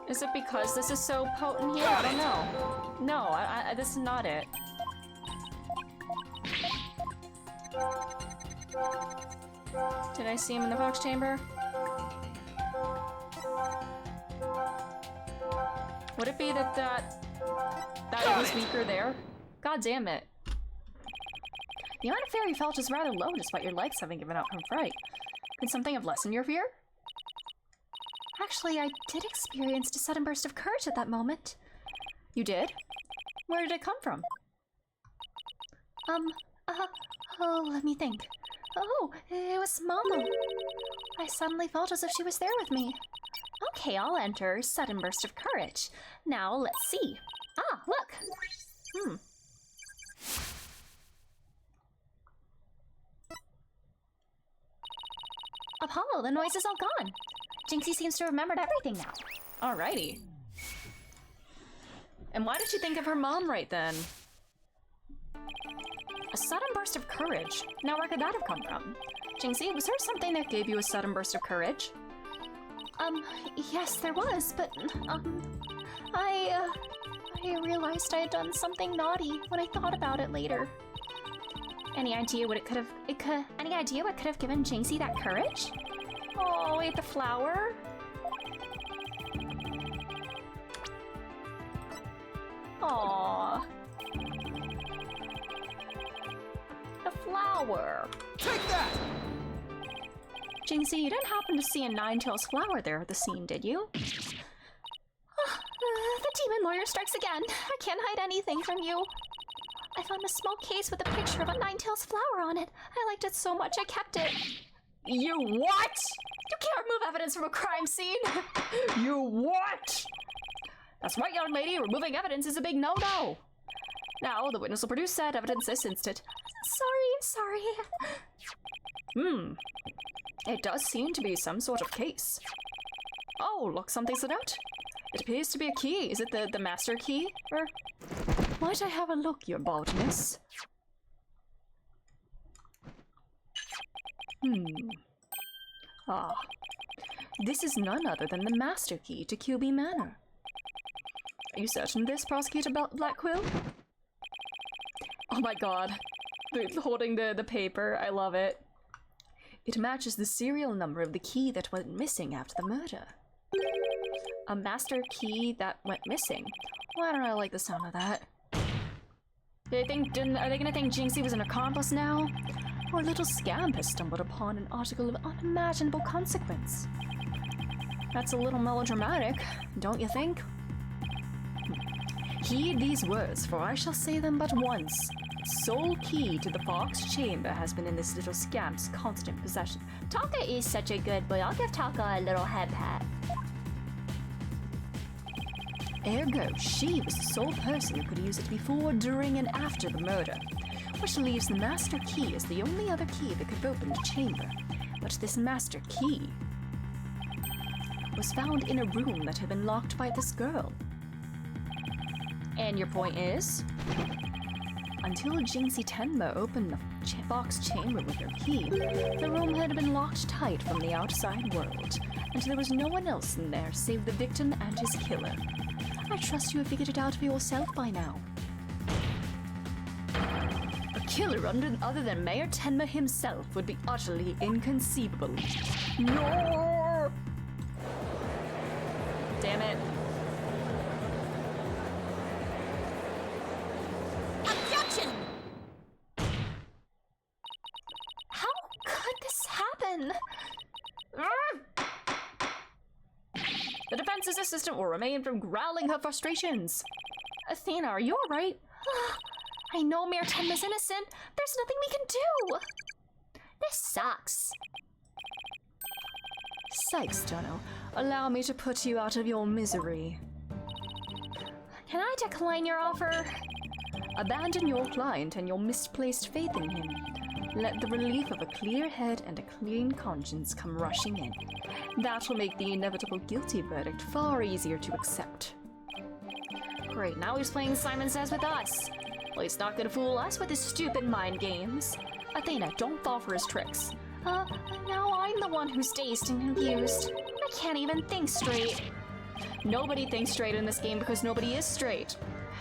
Speaker 2: Is it because this is so potent here? I don't know. No, this is not it. Did I see him in the box chamber? Would it be that it was weaker there? God damn it. The amount of fear you felt is rather low despite your legs having given out from fright. Could something have lessened your fear?
Speaker 5: Actually, I did experience a sudden burst of courage at that moment.
Speaker 2: You did? Where did it come from?
Speaker 5: Let me think. Oh, it was Mama. I suddenly felt as if she was there with me. Okay, I'll enter sudden burst of courage. Now, let's see. Ah, look! Apollo, the noise is all gone. Jinxie seems to have remembered everything now.
Speaker 2: Alrighty. And why did she think of her mom right then? A sudden burst of courage. Now where could that have come from? Jinxie, was there something that gave you a sudden burst of courage?
Speaker 5: Yes, there was, but, I realized I had done something naughty when I thought about it later.
Speaker 2: Any idea what
Speaker 5: Any idea what could have given Jinxie that courage?
Speaker 2: Oh, ate the flower? Aww. The flower.
Speaker 4: Take that!
Speaker 2: Jinxie, you didn't happen to see a nine-tails flower there at the scene, did you?
Speaker 5: The demon lawyer strikes again. I can't hide anything from you. I found a small case with a picture of a nine-tails flower on it. I liked it so much I kept it.
Speaker 2: You what? You can't remove evidence from a crime scene! You what? That's right, young lady. Removing evidence is a big no-no. Now, the witness will produce said evidence this instant.
Speaker 5: Sorry.
Speaker 2: It does seem to be some sort of case. Oh, look, something stood out. It appears to be a key. Is it the master key? Or might I have a look, your boldness? This is none other than the master key to QB Manor. Are you certain of this, Prosecutor Blackquill? Oh my god. Holding the paper, I love it. It matches the serial number of the key that went missing after the murder. A master key that went missing? Why don't I like the sound of that? Are they gonna think Jinxie was an accomplice now? Or a little scamp has stumbled upon an article of unimaginable consequence? That's a little melodramatic, don't you think? Heed these words, for I shall say them but once. Sole key to the Fox chamber has been in this little scamp's constant possession.
Speaker 5: Taka is such a good boy. I'll give Taka a little head pat.
Speaker 2: Ergo, she was the sole person who could use it before, during, and after the murder, which leaves the master key as the only other key that could open the chamber. But this master key was found in a room that had been locked by this girl. And your point is? Until Jinxie Tenma opened the Fox chamber with her key, the room had been locked tight from the outside world, and there was no one else in there save the victim and his killer. I trust you have figured it out for yourself by now. A killer other than Mayor Tenma himself would be utterly inconceivable. No! Damn it.
Speaker 5: Objection! How could this happen?
Speaker 2: The defense's assistant will remain from growling her frustrations. Athena, are you alright?
Speaker 5: I know Mayor Tenma's innocent. There's nothing we can do. This sucks.
Speaker 2: Sykes, Jono. Allow me to put you out of your misery.
Speaker 5: Can I decline your offer?
Speaker 2: Abandon your client and your misplaced faith in him. Let the relief of a clear head and a clean conscience come rushing in. That will make the inevitable guilty verdict far easier to accept. Great, now he's playing Simon Says with us. Well, he's not gonna fool us with his stupid mind games. Athena, don't fall for his tricks.
Speaker 5: Now I'm the one who's dazed and confused. I can't even think straight.
Speaker 2: Nobody thinks straight in this game because nobody is straight.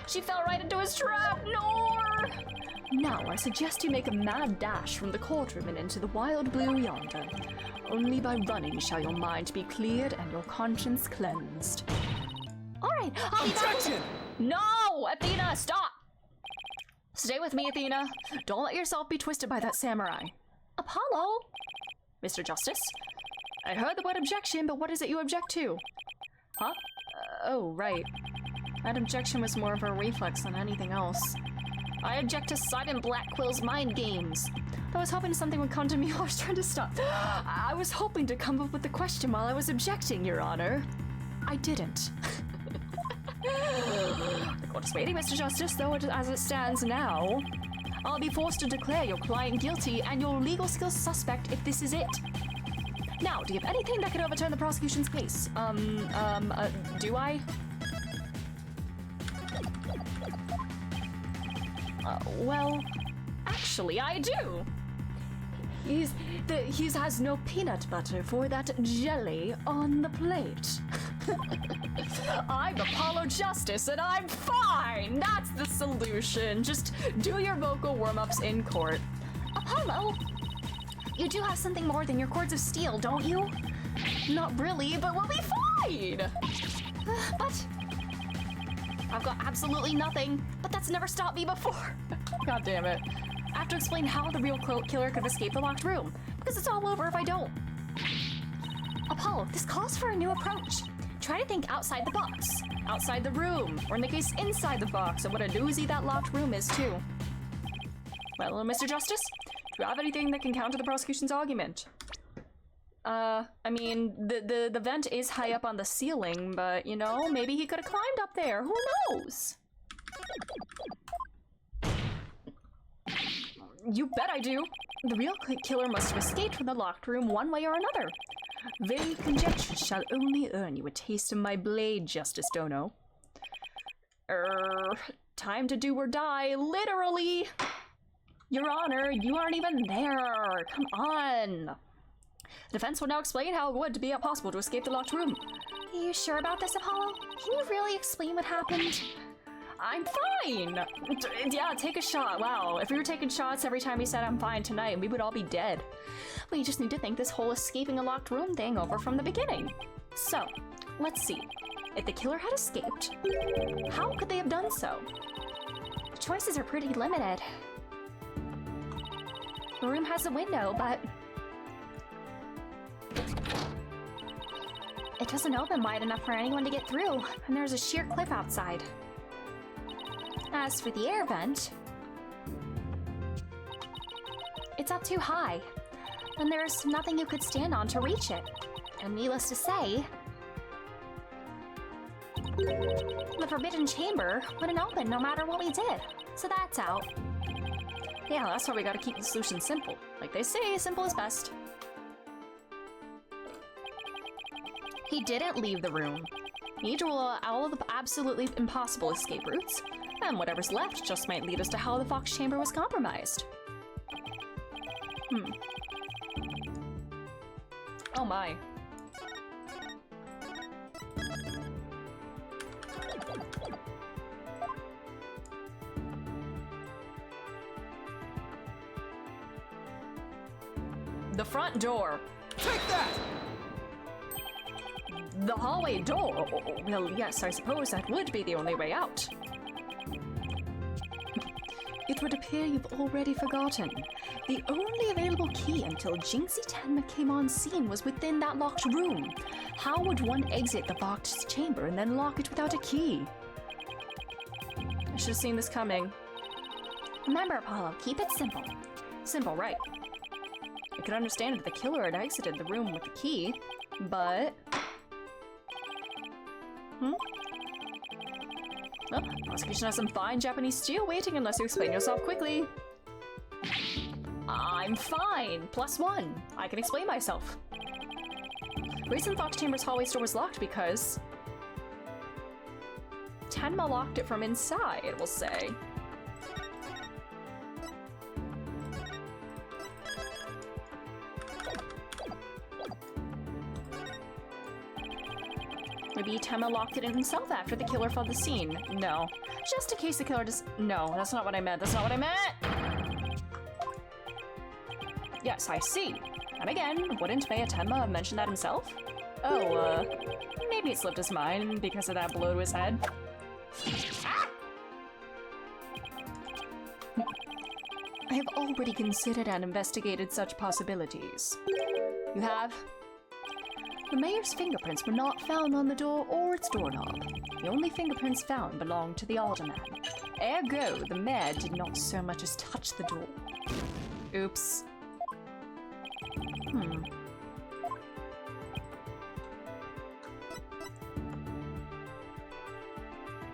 Speaker 2: She fell right into his trap, no! Now I suggest you make a mad dash from the courtroom and into the wild blue yonder. Only by running shall your mind be cleared and your conscience cleansed.
Speaker 5: Alright, I'll be back.
Speaker 4: Objection!
Speaker 2: No! Athena, stop! Stay with me, Athena. Don't let yourself be twisted by that samurai.
Speaker 5: Apollo?
Speaker 2: Mr. Justice? I heard the word objection, but what is it you object to? Huh? Oh, right. That objection was more of a reflex than anything else. I object to Simon Blackquill's mind games. I was hoping something would come to me while I was trying to stop. I was hoping to come up with the question while I was objecting, Your Honor. I didn't. The court is waiting, Mr. Justice, though as it stands now, I'll be forced to declare your client guilty and your legal skills suspect if this is it. Now, do you have anything that could overturn the prosecution's case? Do I? Well, actually, I do. He has no peanut butter for that jelly on the plate. I'm Apollo Justice and I'm fine! That's the solution. Just do your vocal warm-ups in court.
Speaker 5: Apollo, you do have something more than your cords of steel, don't you?
Speaker 2: Not really, but we'll be fine!
Speaker 5: But
Speaker 2: I've got absolutely nothing, but that's never stopped me before. God damn it. I have to explain how the real killer could have escaped the locked room, because it's all over if I don't.
Speaker 5: Apollo, this calls for a new approach. Try to think outside the box.
Speaker 2: Outside the room, or in the case, inside the box, and what a doozy that locked room is, too. Well, Mr. Justice, do you have anything that can counter the prosecution's argument? I mean, the vent is high up on the ceiling, but, you know, maybe he could have climbed up there. Who knows? You bet I do. The real killer must have escaped from the locked room one way or another. Vague conjecture shall only earn you a taste of my blade, Justice Dono. Time to do or die, literally. Your Honor, you aren't even there. Come on. The defense will now explain how it would be possible to escape the locked room.
Speaker 5: Are you sure about this, Apollo? Can you really explain what happened?
Speaker 2: I'm fine! Yeah, take a shot. Wow, if we were taking shots every time we said I'm fine tonight, we would all be dead. We just need to think this whole escaping a locked room thing over from the beginning. So, let's see. If the killer had escaped, how could they have done so?
Speaker 5: The choices are pretty limited. The room has a window, but it doesn't open wide enough for anyone to get through, and there's a sheer cliff outside. As for the air vent, it's up too high, and there's nothing you could stand on to reach it. And needless to say, the forbidden chamber wouldn't open no matter what we did, so that's out.
Speaker 2: Yeah, that's why we gotta keep the solution simple. Like they say, simple is best. He didn't leave the room. We need to rule out all of the absolutely impossible escape routes, and whatever's left just might lead us to how the Fox Chamber was compromised. Oh my. The front door.
Speaker 4: Take that!
Speaker 2: The hallway door? Well, yes, I suppose that would be the only way out. It would appear you've already forgotten. The only available key until Jinxie Tenma came on scene was within that locked room. How would one exit the Fox Chamber and then lock it without a key? I should have seen this coming.
Speaker 5: Remember, Apollo, keep it simple.
Speaker 2: Simple, right. I could understand if the killer had exited the room with the key, but... Well, prosecution has some fine Japanese steel waiting unless you explain yourself quickly. I'm fine. +1. I can explain myself. The reason Fox Chamber's hallway door was locked because... Tenma locked it from inside, we'll say. Maybe Tenma locked it in himself after the killer fled the scene. No. Just in case the killer just... No, that's not what I meant. That's not what I meant! Yes, I see. And again, wouldn't Maya Tenma have mentioned that himself? Oh, maybe it slipped his mind because of that blow to his head. Ah! I have already considered and investigated such possibilities. You have? The mayor's fingerprints were not found on the door or its doorknob. The only fingerprints found belonged to the alderman. Ergo, the mayor did not so much as touch the door. Oops.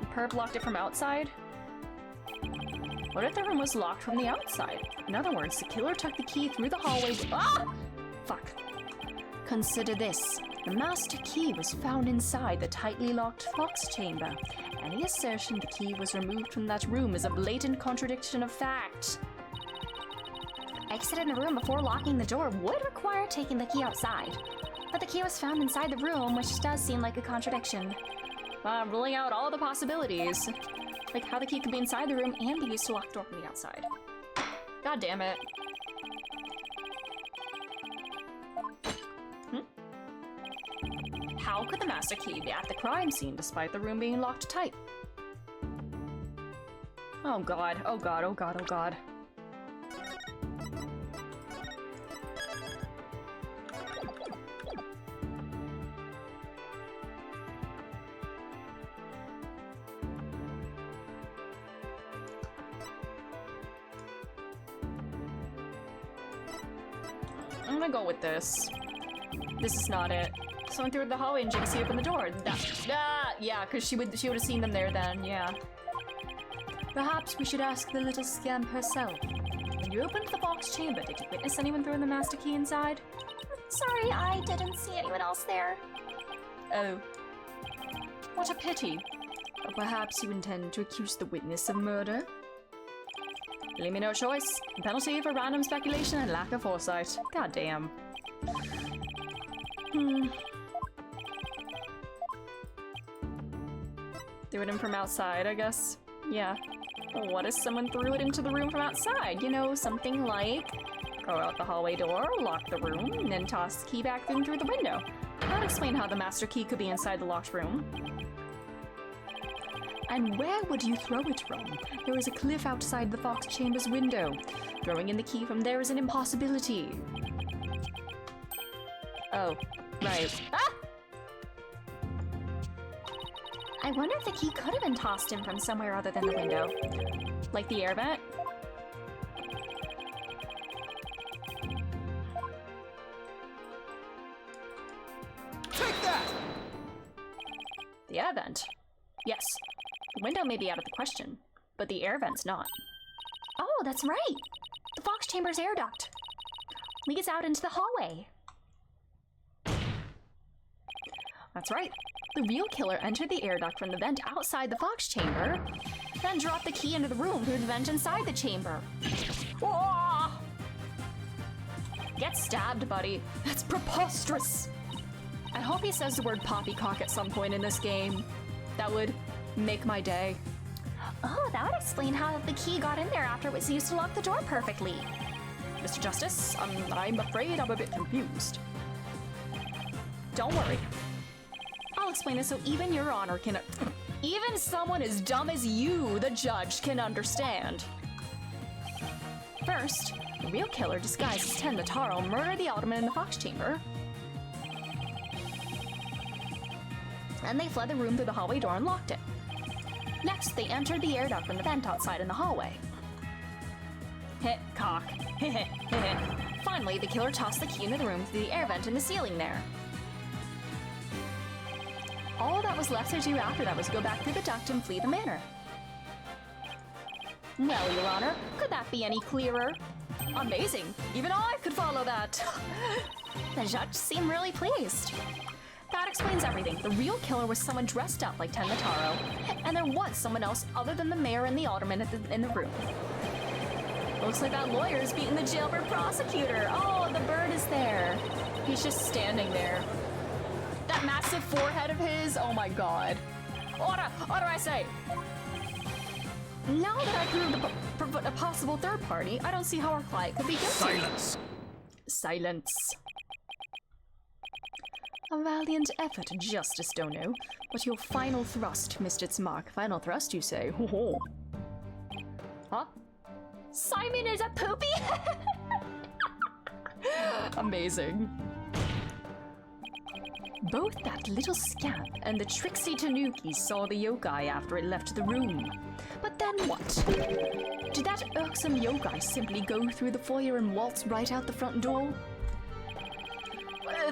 Speaker 2: The perp locked it from outside? What if the room was locked from the outside? In other words, the killer took the key through the hallway. Ah! Fuck. Consider this. The master key was found inside the tightly locked fox chamber. Any assertion the key was removed from that room is a blatant contradiction of fact.
Speaker 5: Exiting the room before locking the door would require taking the key outside. But the key was found inside the room, which does seem like a contradiction.
Speaker 2: Ruling out all the possibilities. Like how the key could be inside the room and be used to lock the door from the outside. God damn it. How could the master key be at the crime scene despite the room being locked tight? Oh god, oh god, oh god, oh god. I'm gonna go with this. This is not it. Someone threw the hallway and Jinxie opened the door. Yeah, because she would have seen them there then, yeah. Perhaps we should ask the little scamp herself. When you opened the box chamber, did you witness anyone throwing the master key inside?
Speaker 5: Sorry, I didn't see anyone else there.
Speaker 2: Oh. What a pity. Or perhaps you intend to accuse the witness of murder? Leave me no choice. Penalty for random speculation and lack of foresight. God damn. Threw it in from outside, I guess. Yeah. What if someone threw it into the room from outside? You know, something like go out the hallway door, lock the room, and then toss the key back in through the window. That would explain how the master key could be inside the locked room. And where would you throw it from? There is a cliff outside the fox chamber's window. Throwing in the key from there is an impossibility. Oh, right. Ah!
Speaker 5: I wonder if the key could have been tossed in from somewhere other than the window.
Speaker 2: Like the air vent?
Speaker 4: Take that!
Speaker 2: The air vent? Yes. The window may be out of the question, but the air vent's not.
Speaker 5: Oh, that's right! The fox chamber's air duct leads out into the hallway.
Speaker 2: That's right. The real killer entered the air duct from the vent outside the fox chamber, then dropped the key into the room through the vent inside the chamber. Whoa! Get stabbed, buddy. That's preposterous. I hope he says the word poppycock at some point in this game. That would make my day.
Speaker 5: Oh, that would explain how the key got in there after it was used to lock the door perfectly.
Speaker 2: Mr. Justice, I'm afraid I'm a bit confused. Don't worry. I'll explain it so even Your Honor can... even someone as dumb as you, the judge, can understand. First, the real killer disguised as Ten Mataro murdered the alderman in the fox chamber. Then they fled the room through the hallway door and locked it. Next, they entered the air duct from the vent outside in the hallway. Hit, cock. Finally, the killer tossed the key into the room through the air vent in the ceiling there. All that was left to do after that was go back through the duct and flee the manor. Well, Your Honor, could that be any clearer? Amazing! Even I could follow that!
Speaker 5: The judge seemed really pleased.
Speaker 2: That explains everything. The real killer was someone dressed up like Ten Mataro, and there was someone else other than the mayor and the alderman in the room. Looks like that lawyer's beating the jailbird prosecutor. Oh, the bird is there. He's just standing there. That massive forehead of his, oh my god. What do I say? Now that I proved a possible third party, I don't see how our client could be guilty.
Speaker 4: Silence!
Speaker 2: Silence. A valiant effort, Justice Dono. But your final thrust missed its mark. Final thrust, you say? Ho ho. Huh?
Speaker 5: Simon is a poopy!
Speaker 2: Amazing. Both that little scamp and the tricksy Tanuki saw the yokai after it left the room. But then what? Did that irksome yokai simply go through the foyer and waltz right out the front door?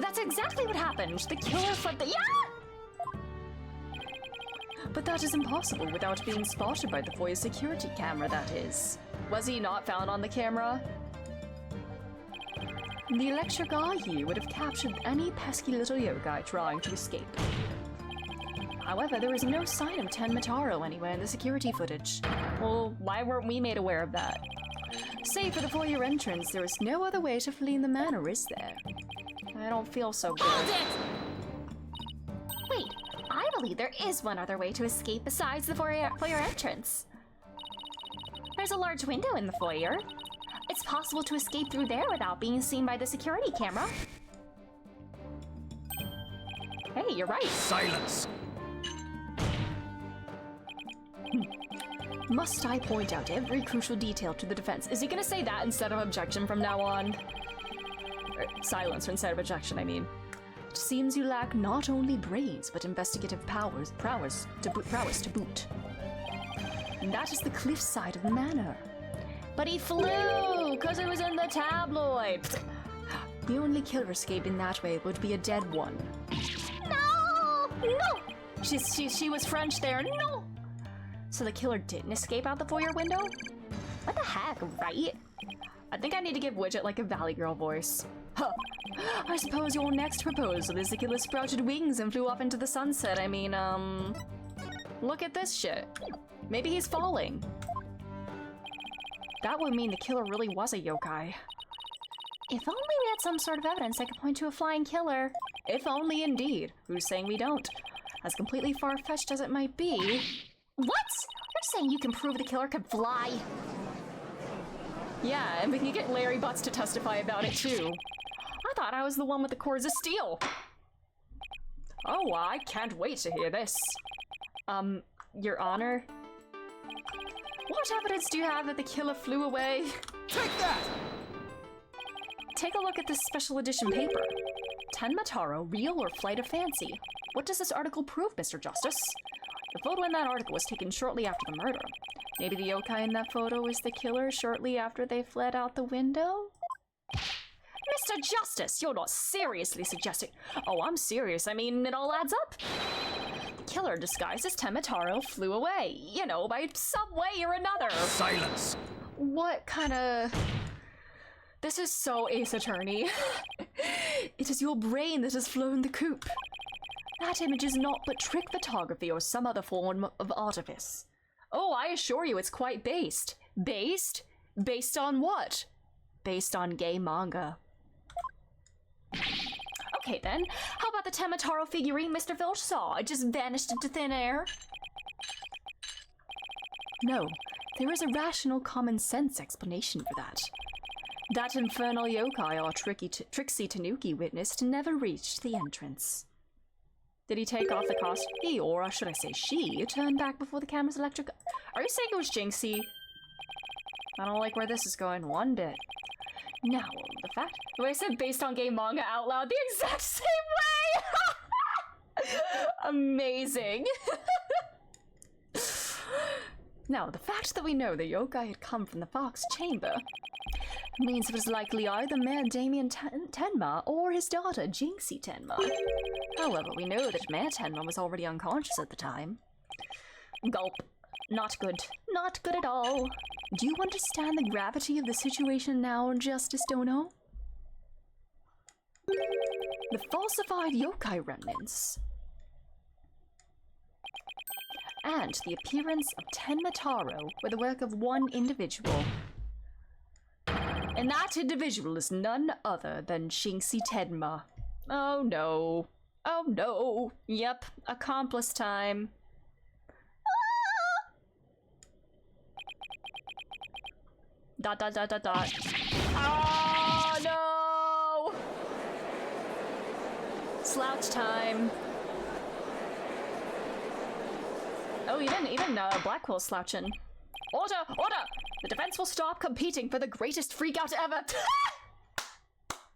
Speaker 2: That's exactly what happened. The killer fled the— Yeah! But that is impossible without being spotted by the foyer security camera, that is. Was he not found on the camera? The electric eye would have captured any pesky little yokai trying to escape. However, there was no sign of Tenmataro anywhere in the security footage. Well, why weren't we made aware of that? Save for the foyer entrance, there is no other way to flee the manor, is there? I don't feel so good.
Speaker 5: Hold it! Wait, I believe there is one other way to escape besides the foyer entrance. There's a large window in the foyer. It's possible to escape through there without being seen by the security camera.
Speaker 2: Hey, you're right.
Speaker 4: Silence!
Speaker 2: Must I point out every crucial detail to the defense? Is he gonna say that instead of objection from now on? Silence instead of objection, I mean. It seems you lack not only brains, but investigative prowess to boot. And that is the cliffside of the manor. But he flew, because it was in the tabloid. The only killer escaping that way would be a dead one.
Speaker 5: No!
Speaker 2: No! She was French there, no! So the killer didn't escape out the foyer window? What the heck, right? I think I need to give Widget like a Valley Girl voice. Huh. I suppose your next proposal is the killer sprouted wings and flew off into the sunset. I mean, look at this shit. Maybe he's falling. That would mean the killer really was a yokai.
Speaker 5: If only we had some sort of evidence that could point to a flying killer.
Speaker 2: If only indeed. Who's saying we don't? As completely far-fetched as it might be.
Speaker 5: What? You're saying you can prove the killer could fly?
Speaker 2: Yeah, and we can get Larry Butts to testify about it too. I thought I was the one with the cords of steel. Oh, I can't wait to hear this. Your Honor? What evidence do you have that the killer flew away?
Speaker 4: Take that!
Speaker 2: Take a look at this special edition paper. Tenmataro, real or flight of fancy? What does this article prove, Mr. Justice? The photo in that article was taken shortly after the murder. Maybe the yokai in that photo is the killer shortly after they fled out the window? Mr. Justice, you're not seriously suggesting— Oh, I'm serious. I mean, it all adds up. The killer disguised as Tenmataro flew away, you know, by some way or another.
Speaker 4: Silence!
Speaker 2: What kind of— This is so Ace Attorney. It is your brain that has flown the coop. That image is not but trick photography or some other form of artifice. Oh, I assure you it's quite based. Based? Based on what? Based on gay manga. Okay then, how about the Tenmataro figurine Mr. Filch saw? It just vanished into thin air? No, there is a rational common sense explanation for that. That infernal yokai or Trixie Tanuki witnessed never reached the entrance. Did he take off the costume? He, or should I say she, turned back before the camera's electric— Are you saying it was Jinxie? I don't like where this is going one bit. Now, the fact— The way I said based on gay manga out loud the exact same way! Amazing! Now, the fact that we know the yokai had come from the Fox Chamber means it was likely either Mayor Damien Tenma or his daughter Jinxie Tenma. However, we know that Mayor Tenma was already unconscious at the time. Gulp. Not good. Not good at all. Do you understand the gravity of the situation now, Justice Dono? The falsified yokai remnants and the appearance of Tenmataro were the work of one individual. And that individual is none other than Jinxie Tenma. Oh no. Oh no. Yep, accomplice time. Dot dot dot dot dot. Oh no! Slouch time. Oh, even Blackwell's slouching. Order! Order! The defense will stop competing for the greatest freakout ever!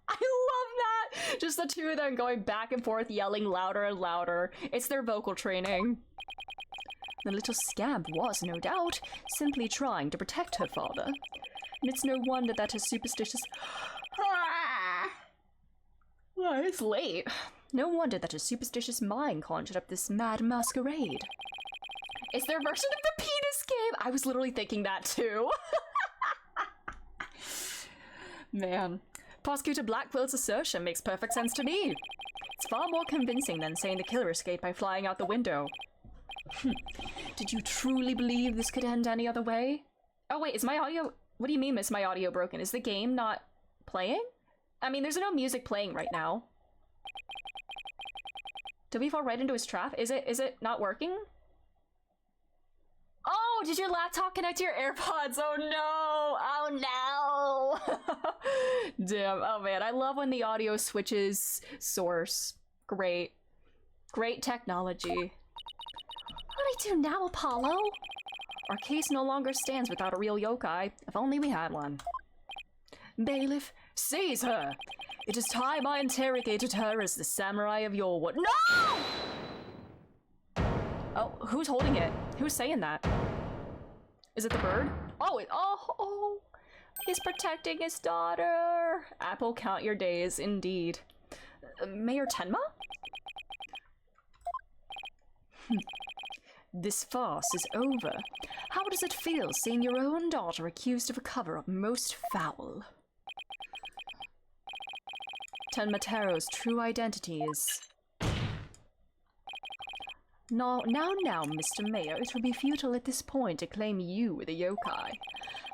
Speaker 2: I love that! Just the two of them going back and forth, yelling louder and louder. It's their vocal training. The little scamp was, no doubt, simply trying to protect her father. And it's no wonder that her superstitious— Oh, it's late. No wonder that her superstitious mind conjured up this mad masquerade. It's their version of the penis game! I was literally thinking that too. Man. Prosecutor Blackwell's assertion makes perfect sense to me. It's far more convincing than saying the killer escaped by flying out the window. Did you truly believe this could end any other way? Oh wait, is my audio... What do you mean is my audio broken? Is the game not playing? I mean, there's no music playing right now. Did we fall right into his trap? Is it not working? Oh, did your laptop connect to your AirPods? Oh no! Oh no! Damn, oh man, I love when the audio switches source. Great. Great technology.
Speaker 5: What do I do now, Apollo?
Speaker 2: Our case no longer stands without a real yokai. If only we had one. Bailiff, seize her! It is time I interrogated her as the samurai of your what? No! Oh, who's holding it? Who's saying that? Is it the bird? Oh, oh, he's protecting his daughter. Apple, count your days, indeed. Mayor Tenma? This farce is over. How does it feel seeing your own daughter accused of a cover-up most foul? Tenma Taro's true identity is... Now, Mr. Mayor, it would be futile at this point to claim you were the yokai.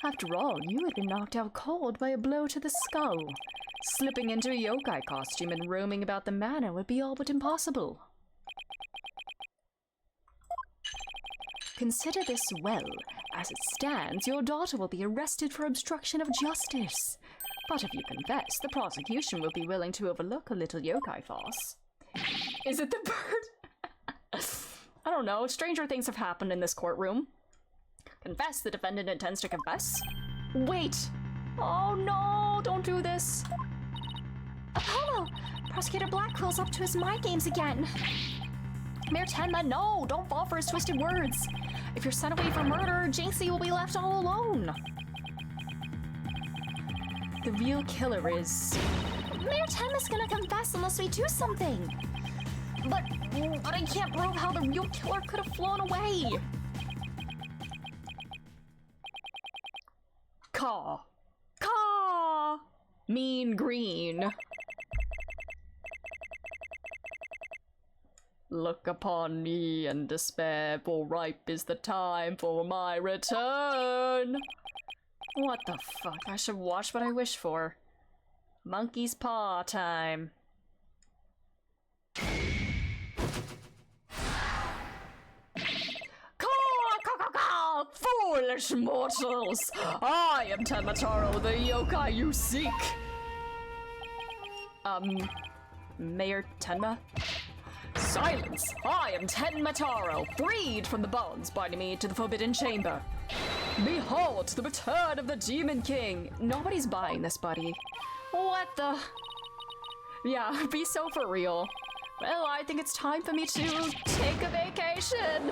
Speaker 2: After all, you had been knocked out cold by a blow to the skull. Slipping into a yokai costume and roaming about the manor would be all but impossible. Consider this well. As it stands, your daughter will be arrested for obstruction of justice. But if you confess, the prosecution will be willing to overlook a little yokai farce. Is it the bird? I don't know. Stranger things have happened in this courtroom. Confess. The defendant intends to confess. Wait! Oh no! Don't do this!
Speaker 5: Apollo! Prosecutor Blackwell's up to his mind games again.
Speaker 2: Mayor Tenma, no! Don't fall for his twisted words! If you're sent away for murder, Jinxie will be left all alone! The real killer is...
Speaker 5: Mayor Tenma's gonna confess unless we do something!
Speaker 2: But I can't prove how the real killer could have flown away! Caw. Caw! Mean green. Look upon me and despair, for ripe is the time for my return. What the fuck? I should watch what I wish for. Monkey's paw time. Foolish mortals! I am Tenmataro, the yokai you seek! Mayor Tenma? Silence! I am Tenmataro, freed from the bonds binding me to the Forbidden Chamber. Behold the return of the Demon King! Nobody's buying this, buddy. What the... Yeah, be so for real. Well, I think it's time for me to take a vacation!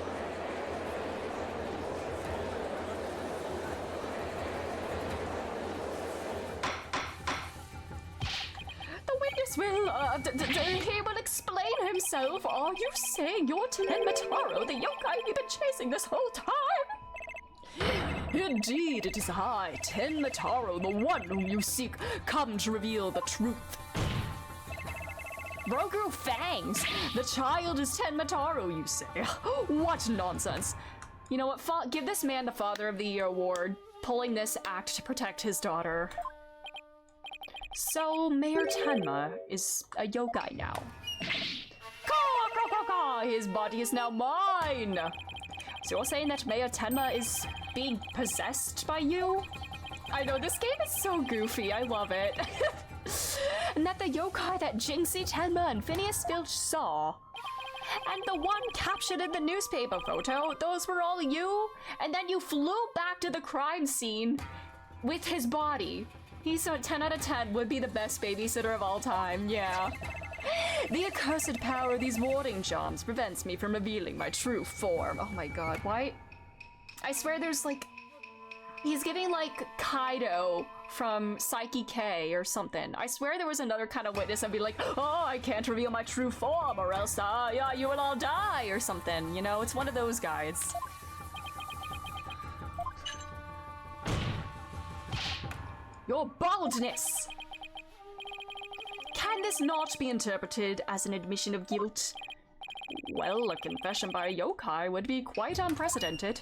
Speaker 2: He will explain himself. Are you saying you're Tenmataro, the yokai we've been chasing this whole time? Indeed, it is I, Tenmataro, the one whom you seek, come to reveal the truth. Roku Fangs! The child is Tenmataro, you say? What nonsense. You know what, give this man the Father of the Year award, pulling this act to protect his daughter. So, Mayor Tenma is a yokai now. His body is now mine! So you're saying that Mayor Tenma is being possessed by you? I know, this game is so goofy, I love it. And that the yokai that Jinxie, Tenma, and Phineas Filch saw, and the one captured in the newspaper photo, those were all you? And then you flew back to the crime scene with his body. He's a 10 out of 10, would be the best babysitter of all time, yeah. The accursed power of these warding charms prevents me from revealing my true form. Oh my god, why? I swear there's like... He's giving like Kaido from Psyche K or something. I swear there was another kind of witness and be like, oh, I can't reveal my true form or else, yeah, you will all die or something. You know, it's one of those guys. Your boldness! Can this not be interpreted as an admission of guilt? Well, a confession by a yokai would be quite unprecedented.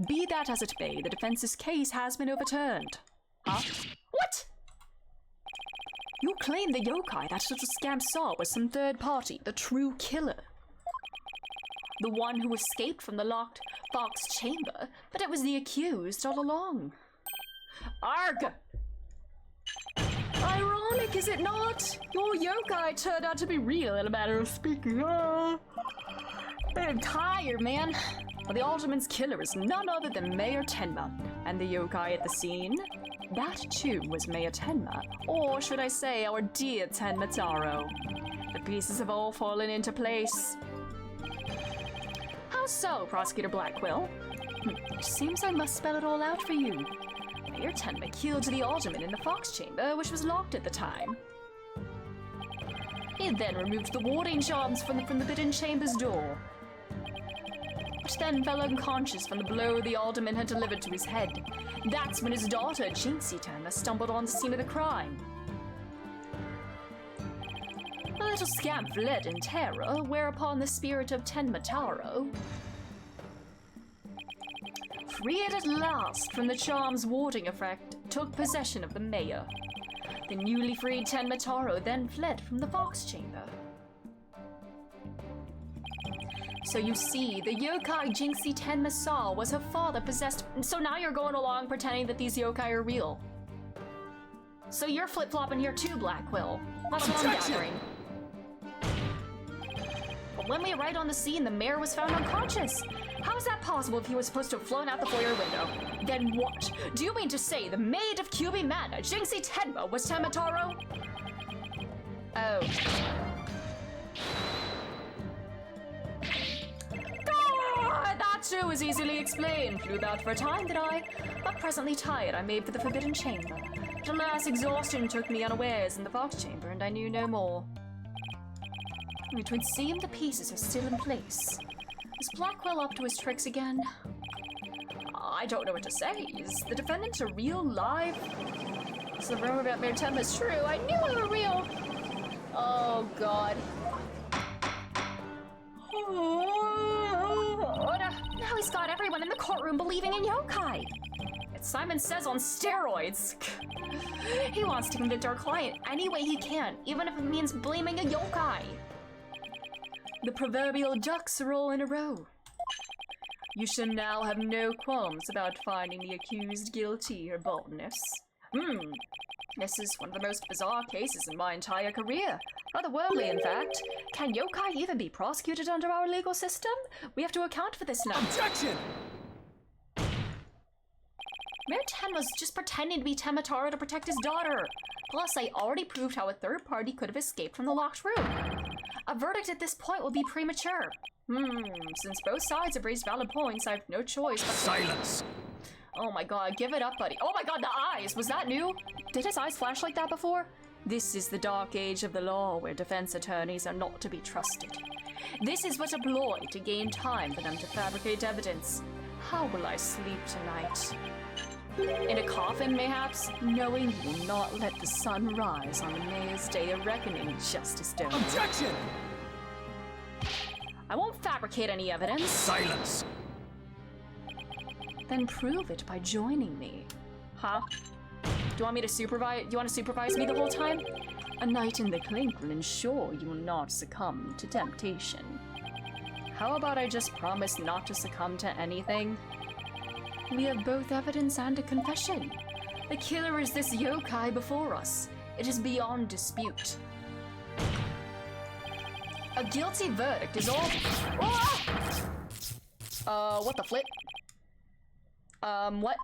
Speaker 2: Be that as it may, the defense's case has been overturned. Huh? What? You claim the yokai that little scamp saw was some third party, the true killer. The one who escaped from the locked fox chamber, but it was the accused all along. Arg! Ironic, is it not? Your yokai turned out to be real, in a matter of speaking. I'm tired, man. Well, the Alderman's killer is none other than Mayor Tenma, and the yokai at the scene? That too was Mayor Tenma, or should I say our dear Tenma Taro. The pieces have all fallen into place. How so, Prosecutor Blackquill? Seems I must spell it all out for you. Mayor Tenma killed the Alderman in the Fox Chamber, which was locked at the time. He then removed the warding charms from the Forbidden Chamber's door, but then fell unconscious from the blow the Alderman had delivered to his head. That's when his daughter, Jinxie Tenma, stumbled on the scene of the crime. The little scamp fled in terror, whereupon the spirit of Tenma Taro, freed at last from the charm's warding effect, took possession of the mayor. The newly freed Tenma Taro then fled from the Fox Chamber. So you see, the yokai Jinxie Tenma saw was her father possessed. So now you're going along pretending that these yokai are real. So you're flip-flopping here too, Blackquill. That's what I'm gathering. But when we arrived on the scene, the mayor was found unconscious. How is that possible if he was supposed to have flown out the foyer window? Then what? Do you mean to say the maid of QB Mana, Jinxie Tenma, was Tenma Taro? Oh. That too is easily explained. Flew about for a time, did I? But presently tired, I made for the Forbidden Chamber. But alas, exhaustion took me unawares in the Fox Chamber, and I knew no more. It would seem the pieces are still in place. Is Blackquill up to his tricks again? I don't know what to say. Is the defendant a real live? Is the rumor about Mayor Tenma is true? I knew they were real. Oh God. Now he's got everyone in the courtroom believing in yokai. It's Simon Says on steroids. He wants to convict our client any way he can, even if it means blaming a yokai. The proverbial ducks are all in a row. You should now have no qualms about finding the accused guilty, Your Boldness. This is one of the most bizarre cases in my entire career. Otherworldly, in fact. Can yokai even be prosecuted under our legal system? We have to account for this now.
Speaker 4: Objection!
Speaker 2: Mayor Tenma's just pretending to be Tenma Taro to protect his daughter. Plus, I already proved how a third party could have escaped from the locked room. A verdict at this point will be premature. Since both sides have raised valid points, I have no choice but to...
Speaker 4: Silence!
Speaker 2: Oh my God, give it up, buddy. Oh my God, the eyes! Was that new? Did his eyes flash like that before? This is the dark age of the law where defense attorneys are not to be trusted. This is but a ploy to gain time for them to fabricate evidence. How will I sleep tonight? In a coffin, mayhaps, knowing you will not let the sun rise on the mayor's day of reckoning, Justice Doe.
Speaker 4: Objection!
Speaker 2: I won't fabricate any evidence.
Speaker 4: Silence!
Speaker 2: Then prove it by joining me. Huh? Do you want me to supervise? Do you want to supervise me the whole time? A night in the clink will ensure you will not succumb to temptation. How about I just promise not to succumb to anything? We have both evidence and a confession. The killer is this yokai before us. It is beyond dispute. A guilty verdict is all... Oh! What the flip? What?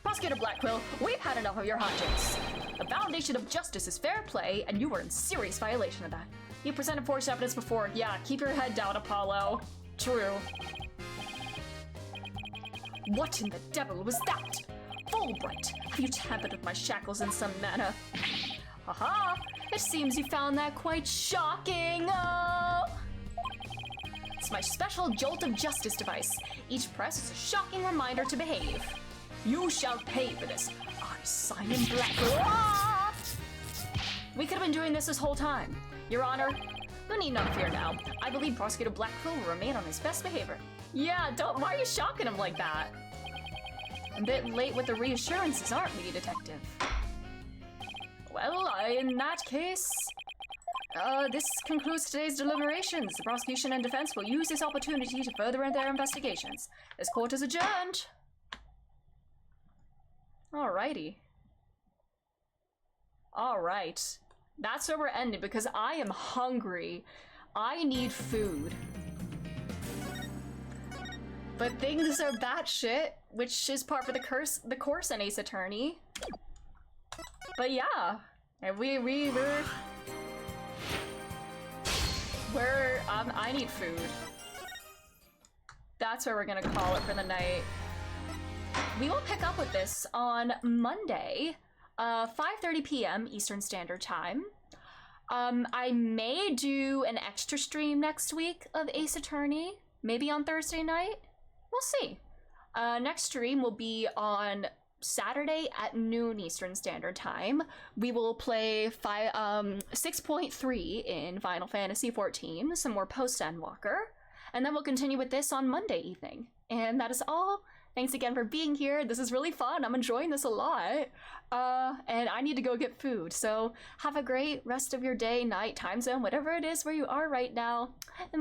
Speaker 2: Prosecutor Blackquill, we've had enough of your hijinks. The foundation of justice is fair play, and you were in serious violation of that. You presented forged evidence before. Yeah, keep your head down, Apollo. True. What in the devil was that? Fulbright, have you tampered with my shackles in some manner? Haha, it seems you found that quite shocking. Oh! It's my special jolt of justice device. Each press is a shocking reminder to behave. You shall pay for this. I, Simon Blackquill. Ah! We could have been doing this whole time. Your Honor, you need not fear now. I believe Prosecutor Blackquill will remain on his best behavior. Yeah, don't. Why are you shocking him like that? A bit late with the reassurances, aren't we, Detective? Well, in that case, this concludes today's deliberations. The prosecution and defense will use this opportunity to further their investigations. This court is adjourned. Alrighty. Alright. That's where we're ending because I am hungry. I need food. But things are batshit, which is part of the course in Ace Attorney. But yeah, and we're I need food. That's where we're gonna call it for the night. We will pick up with this on Monday, 5:30 p.m. Eastern Standard Time. I may do an extra stream next week of Ace Attorney, maybe on Thursday night. We'll see. Next stream will be on Saturday at noon Eastern Standard Time. We will play 6.3 in Final Fantasy XIV, some more post-Endwalker, and then we'll continue with this on Monday evening. And that is all. Thanks again for being here. This is really fun. I'm enjoying this a lot. And I need to go get food. So have a great rest of your day, night, time zone, whatever it is where you are right now. Bye.